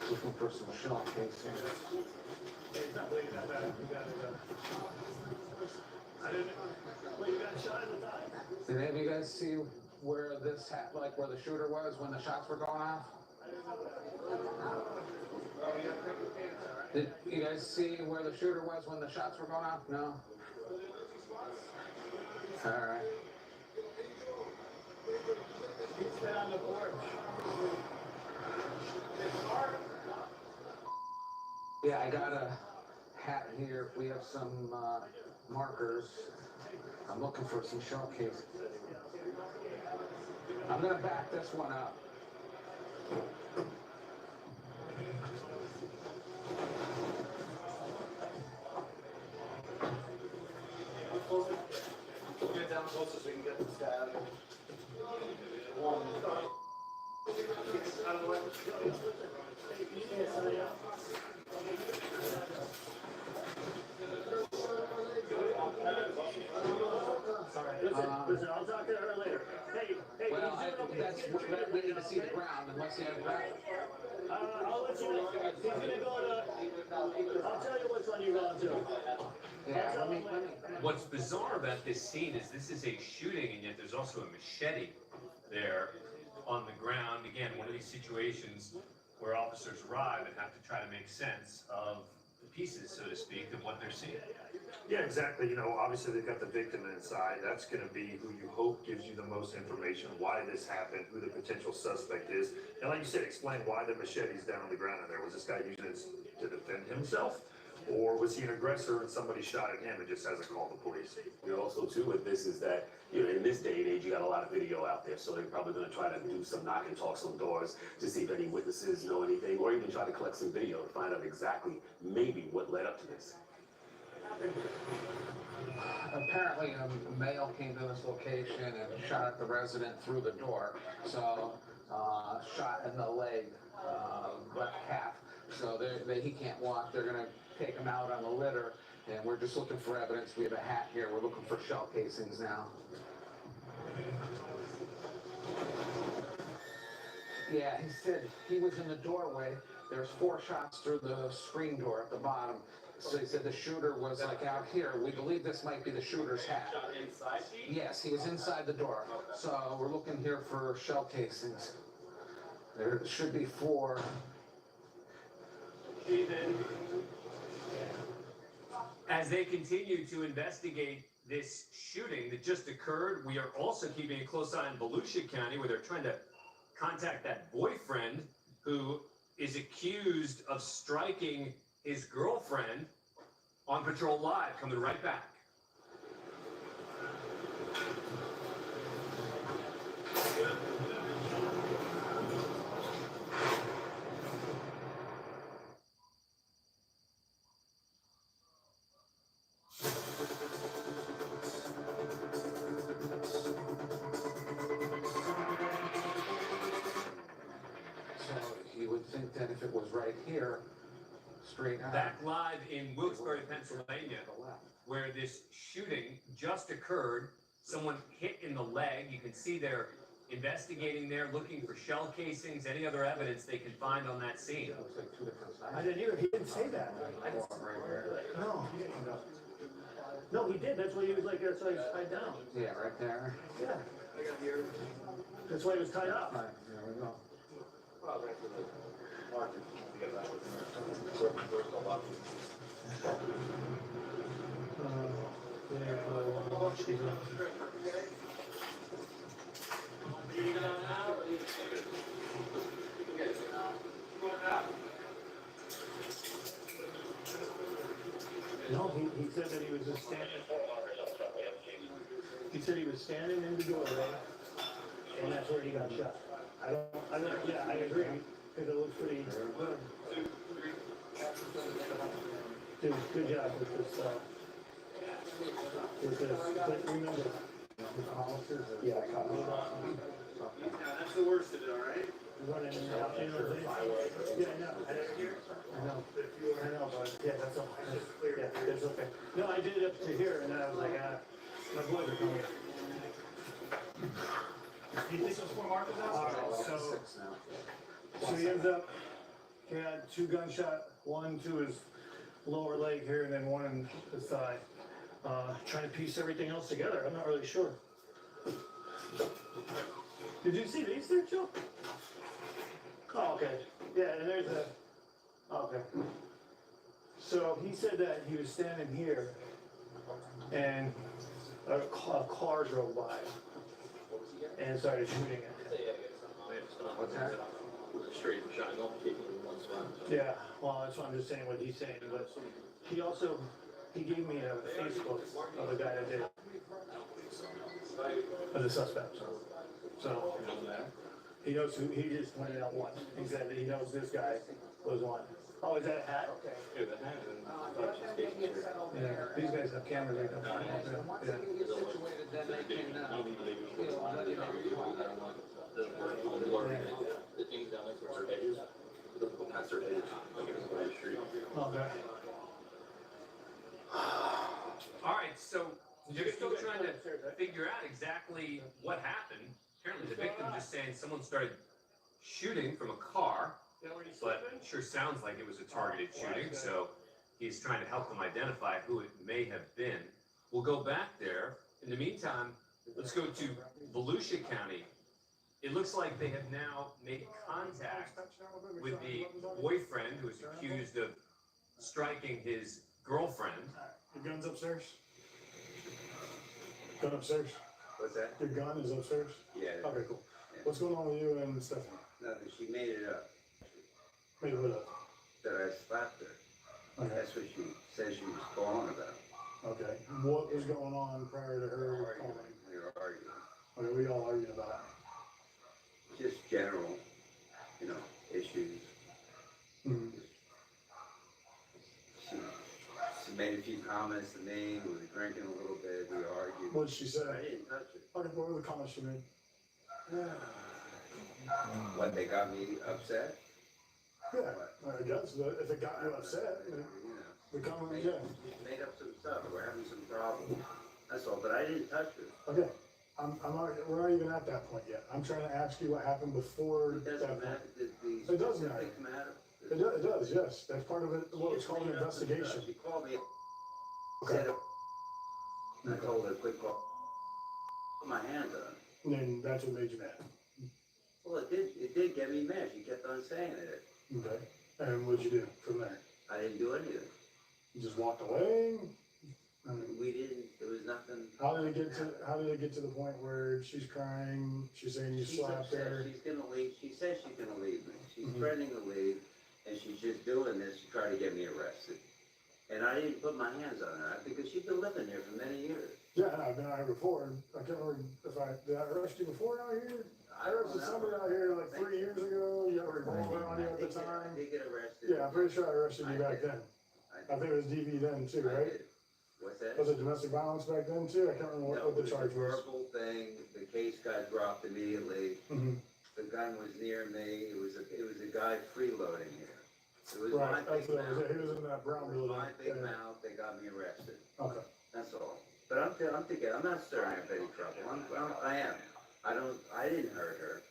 Looking for some shell casing. It's not really that bad. You got it. I didn't. Wait, you got shot in the thigh? Did any of you guys see where this like where the shooter was when the shots were going off? Did you guys see where the shooter was when the shots were going off? No? Alright. He's been on the porch. Yeah, I got a hat here. We have some markers. I'm looking for some shell cases. I'm gonna back this one up. Get down closer so we can get this guy out of here. One. Out of the way. that's, we need to see the ground unless you have ground. I'll let you know. He's gonna go to, I'll tell you which one you're going to. Yeah, let me. What's bizarre about this scene is this is a shooting, and yet there's also a machete there on the ground. Again, one of these situations where officers arrive and have to try to make sense of the pieces, so to speak, of what they're seeing. Yeah, exactly. You know, obviously they've got the victim inside. That's going to be who you hope gives you the most information, why this happened, who the potential suspect is. And like you said, explain why the machete's down on the ground in there. Was this guy using it to defend himself? Or was he an aggressor and somebody shot at him and just hasn't called the police? You know, also too with this is that, you know, in this day and age, you got a lot of video out there, so they're probably gonna try to do some knock and talks on doors to see if any witnesses know anything, or even try to collect some video to find out exactly maybe what led up to this. Apparently, a male came to this location and shot at the resident through the door. So, shot in the leg, left calf. So he can't walk. They're gonna take him out on the litter, and we're just looking for evidence. We have a hat here. We're looking for shell casings now. Yeah, he said he was in the doorway. There's 4 shots through the screen door at the bottom. So he said the shooter was like out here. We believe this might be the shooter's hat. Shot inside? Yes, he was inside the door. So we're looking here for shell casings. There should be 4. As they continue to investigate this shooting that just occurred, we are also keeping a close eye on Volusia County, where they're trying to contact that boyfriend who is accused of striking his girlfriend. On Patrol Live, coming right back. You would think that if it was right here, straight out. Back live in Wilkes-Barre, Pennsylvania, where this shooting just occurred. Someone hit in the leg. You can see they're investigating there, looking for shell casings, any other evidence they can find on that scene. I didn't either. He didn't say that. No. No, he did. That's why he was like, that's why he was tied down. Yeah, right there. Yeah. That's why he was tied up. Right, there we go. No, he said that he was just standing. He said he was standing in the doorway, and that's where he got shot. Yeah, I agree, because it looks pretty good. Dude, good job with this, but remember, yeah, That's the worst of it, all right? running in and out, you know what I'm saying? Yeah, I know, I know, but, yeah, that's all, yeah, that's okay. No, I did it up to here, and then I was like, my boys are coming. You think those 4 markers out? Alright, so he ends up, he had 2 gunshot, one to his lower leg here, and then one in the thigh. Trying to piece everything else together, I'm not really sure. Did you see these there, Joe? Oh, okay. Yeah, and there's okay. So he said that he was standing here, and a car drove by and started shooting it. What's that? Straight shot, not kicking in one spot. Yeah, well, that's what I'm just saying what he's saying, but he gave me a Facebook of the guy that did it. Of the suspect. So, he knows who, he just pointed out one. He said that he knows this guy was one. Oh, is that a hat? Okay. Yeah, the hat and Yeah, these guys have cameras, they don't. Yeah. the things down next to our hedges, they'll go past our hedges, like it's on the street. Okay. All right, so you're still trying to figure out exactly what happened. Apparently the victim just saying someone started shooting from a car, but it sure sounds like it was a targeted shooting, so he's trying to help them identify who it may have been. We'll go back there. In the meantime, let's go to Volusia County. It looks like they have now made contact with the boyfriend who is accused of striking his girlfriend. Your gun's upstairs? Gun upstairs? What's that? Your gun is upstairs? Yeah. Okay, cool. What's going on with you and Stephanie? Nothing, she made it up. Made it up. That I slapped her. Okay. That's what she said she was calling about. Okay. What was going on prior to her calling? We were arguing. What are we all arguing about? Just general, issues. Mm-hmm. She made a few comments to me. We were drinking a little bit. We argued. What did she say? I didn't touch it. Okay, what were the comments she made? What, they got me upset? Yeah, I guess, but if it got you upset, the comment, yeah. Made up some stuff. We're having some problems. That's all, but I didn't touch it. Okay, we're not even at that point yet. I'm trying to ask you what happened before It that doesn't point. matter. It does matter. Specifics matter. It does, yes. That's part of it, what it's called an investigation. She called me. Okay. Said, and I told her, quick call. Put my hands on it. And then that's what made you mad. Well, it did get me mad. She kept on saying it. Okay. And what'd you do from there? I didn't do anything. You just walked away? We didn't, there was nothing. How did it get to the point where she's crying, she's saying you slapped her? She's gonna leave. She says she's gonna leave me. She's Mhm. threatening to leave, and she's just doing this to try to get me arrested. And I didn't put my hands on her because she's been living there for many years. Yeah, I've been out here before. I can't remember did I arrest you before out here? I arrested somebody out here like 3 years ago. You had a revolver on you at the time. I did get arrested. Yeah, I'm pretty sure I arrested you back then. I think it was DV then too, right? What's that? Was it domestic violence back then too? I can't remember what the charge was. Verbal thing. The case got dropped immediately. Mm-hmm. The gun was near me. It was a guy freeloading here. It was Right, my that's big what it was. mouth. He was in that brown It was building. my big Yeah. mouth. They got me arrested. Okay. That's all. But I'm thinking, I'm not stirring up any trouble. I am. I didn't hurt her.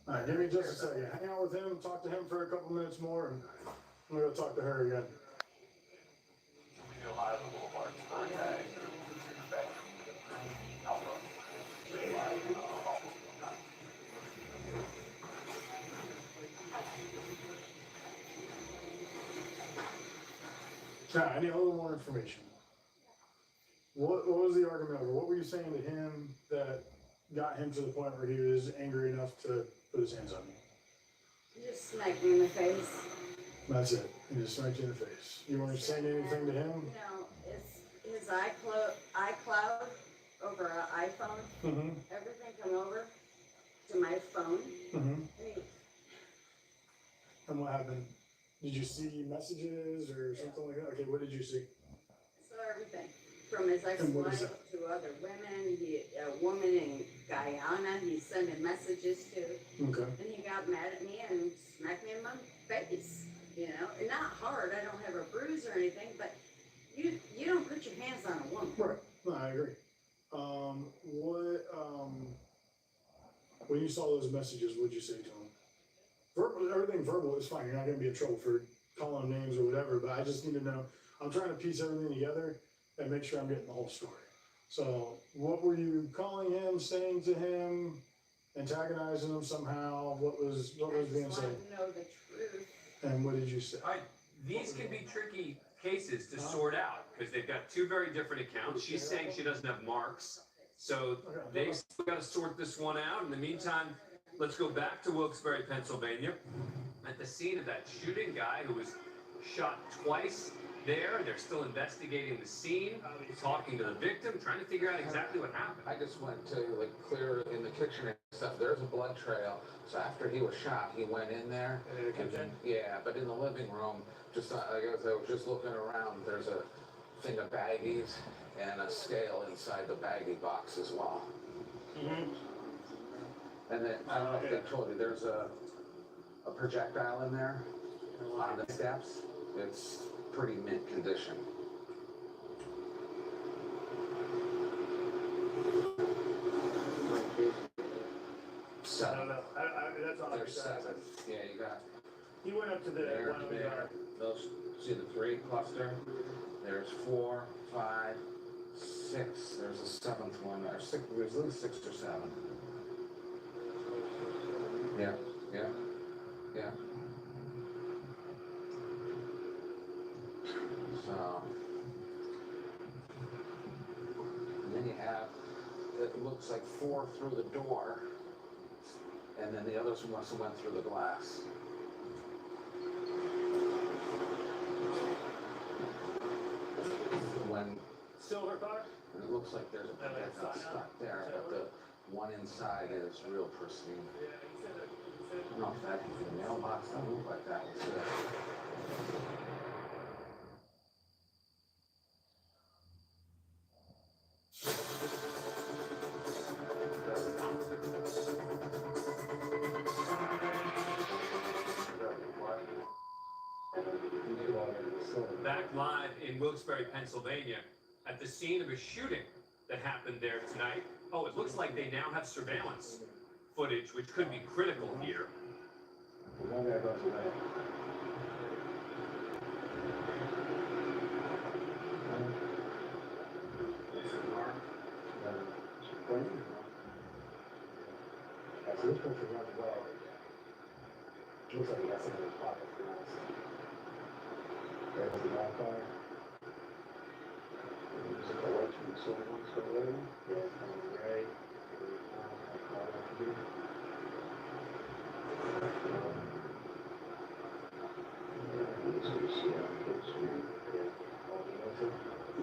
All right, give me just a second. Hang out with him, talk to him for a couple minutes more, and I'm gonna go talk to her again. Now, I need a little more information. What was the argument over? What were you saying to him that got him to the point where he was angry enough to put his hands on you? He just smacked me in the face. That's it. He just smacked you in the face. You weren't saying anything to him? No, it's his iCloud over an iPhone. Mm-hmm. Everything come over to my phone. Mm-hmm. Hey, And what happened? Did you see messages or something like that? Okay, what did you see? so everything from his And what is ex-wife to other women. A woman in Guyana. He's sending messages to. Okay. And he got mad at me and smacked me in my face. And not hard. I don't have a bruise or anything, but you don't put your hands on a woman. Right. No, I agree. When you saw those messages, what'd you say to him? Verbal, everything verbal is fine. You're not gonna be in trouble for calling names or whatever, but I just need to know. I'm trying to piece everything together and make sure I'm getting the whole story. So what were you calling him, saying to him, antagonizing him somehow? What was being said? I just want to know the truth. And what did you say? All right, these can be tricky cases to sort out because they've got two very different accounts. She's saying she doesn't have marks, so they've still got to sort this one out. In the meantime, let's go back to Wilkes-Barre, Pennsylvania. At the scene of that shooting, guy who was shot twice there. They're still investigating the scene, talking to the victim, trying to figure out exactly what happened. I just went to clear in the kitchen and stuff. There's a blood trail. So after he was shot, he went in there. In the kitchen? Yeah, but in the living room, just I guess I was just looking around. There's a thing of baggies and a scale inside the baggie box as well. Mm-hmm. And then I don't know if they told you, there's a projectile in there on the steps. It's pretty mint condition. Yeah, you got He went up to the there, one we there. got. Those, see the 3 cluster? There's 4, 5, 6. There's a 7th one. There's 6. There's at least 6 or 7. Yeah, yeah, yeah. So, and then you have, it looks like 4 through the door, and then the others must have went through the glass. When, Silver car? and it looks like there's a projectile stuck there, but the one inside is real pristine. I don't know if that is the mailbox, doesn't look like that was it. Back live in Wilkes-Barre, Pennsylvania, at the scene of a shooting that happened there tonight. Oh, it looks like they now have surveillance footage, which could be critical here. So this person runs away. Looks like he has something in his pocket, to be honest. There's the back car. There's a white from the silver one, so there. Yeah, it's kind of gray.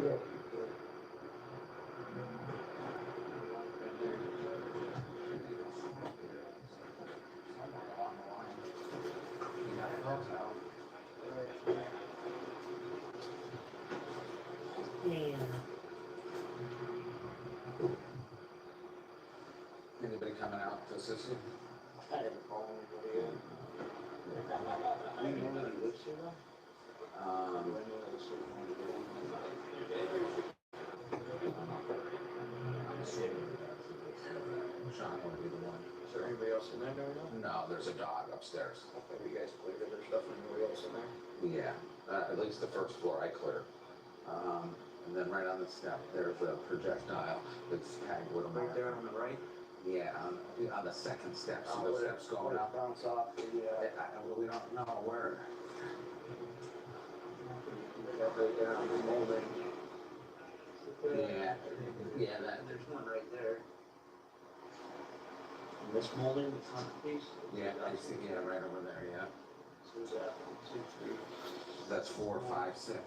Yeah. Anybody coming out to assist you? I didn't call anybody in. Do you know that he lives here though? Do I know that he's still going to Sean will be the one. Is there anybody else in there now? No, there's a dog upstairs. Okay, you guys cleared it, there's definitely nobody else in there? Yeah, at least the first floor I cleared. And then right on the step, there's a projectile that's tagged with a marker. Right there on the right? Yeah, on the second step, see Oh, those where- steps going where it up? bounce off the, We don't know where. that right down, the molding. Yeah, yeah, that, There's one right there. And this molding, the front piece? yeah, I see, yeah, right over there, yeah. So is that 1, 2, 3, That's 4, 5, 6.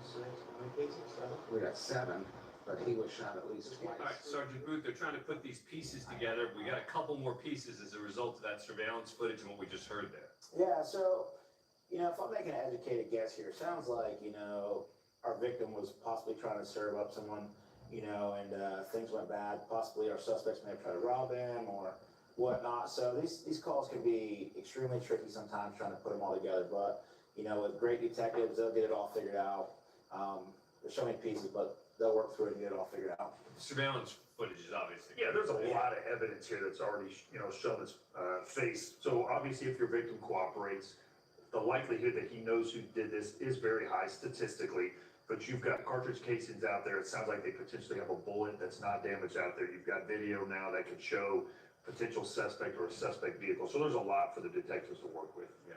6, how many cases? 7? We got 7, but he was shot at least twice. All right, Sergeant Booth, they're trying to put these pieces together. We got a couple more pieces as a result of that surveillance footage and what we just heard there. Yeah, so, if I'm making an educated guess here, it sounds like, our victim was possibly trying to serve up someone, and things went bad. Possibly our suspects may have tried to rob him or whatnot. So these calls can be extremely tricky sometimes trying to put them all together. But, with great detectives, they'll get it all figured out. There's so many pieces, but they'll work through it and get it all figured out. Surveillance footage is obviously. Yeah, there's a lot of evidence here that's already, shown its face. So obviously, if your victim cooperates, the likelihood that he knows who did this is very high statistically. But you've got cartridge casings out there. It sounds like they potentially have a bullet that's not damaged out there. You've got video now that can show potential suspect or a suspect vehicle. So there's a lot for the detectives to work with. Yeah.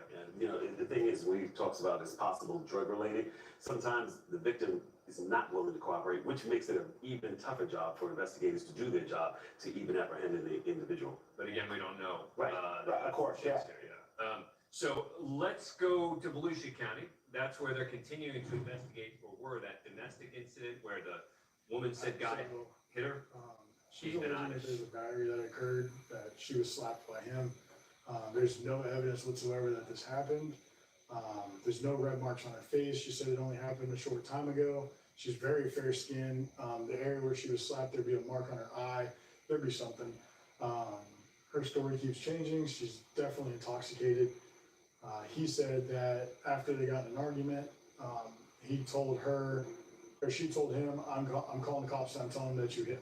And, the thing is, when he talks about is possible drug related, sometimes the victim is not willing to cooperate, which makes it an even tougher job for investigators to do their job to even apprehend the individual. But again, we don't know. Right, of course, yeah. So let's go to Volusia County. That's where they're continuing to investigate, or were that domestic incident where the woman said guy hit her. She's alleging that there's a battery that occurred, that she was slapped by him. There's no evidence whatsoever that this happened. There's no red marks on her face. She said it only happened a short time ago. She's very fair skinned. The area where she was slapped, there'd be a mark on her eye. There'd be something. Her story keeps changing. She's definitely intoxicated. He said that after they got in an argument, he told her, or she told him, I'm calling the cops and I'm telling them that you hit me.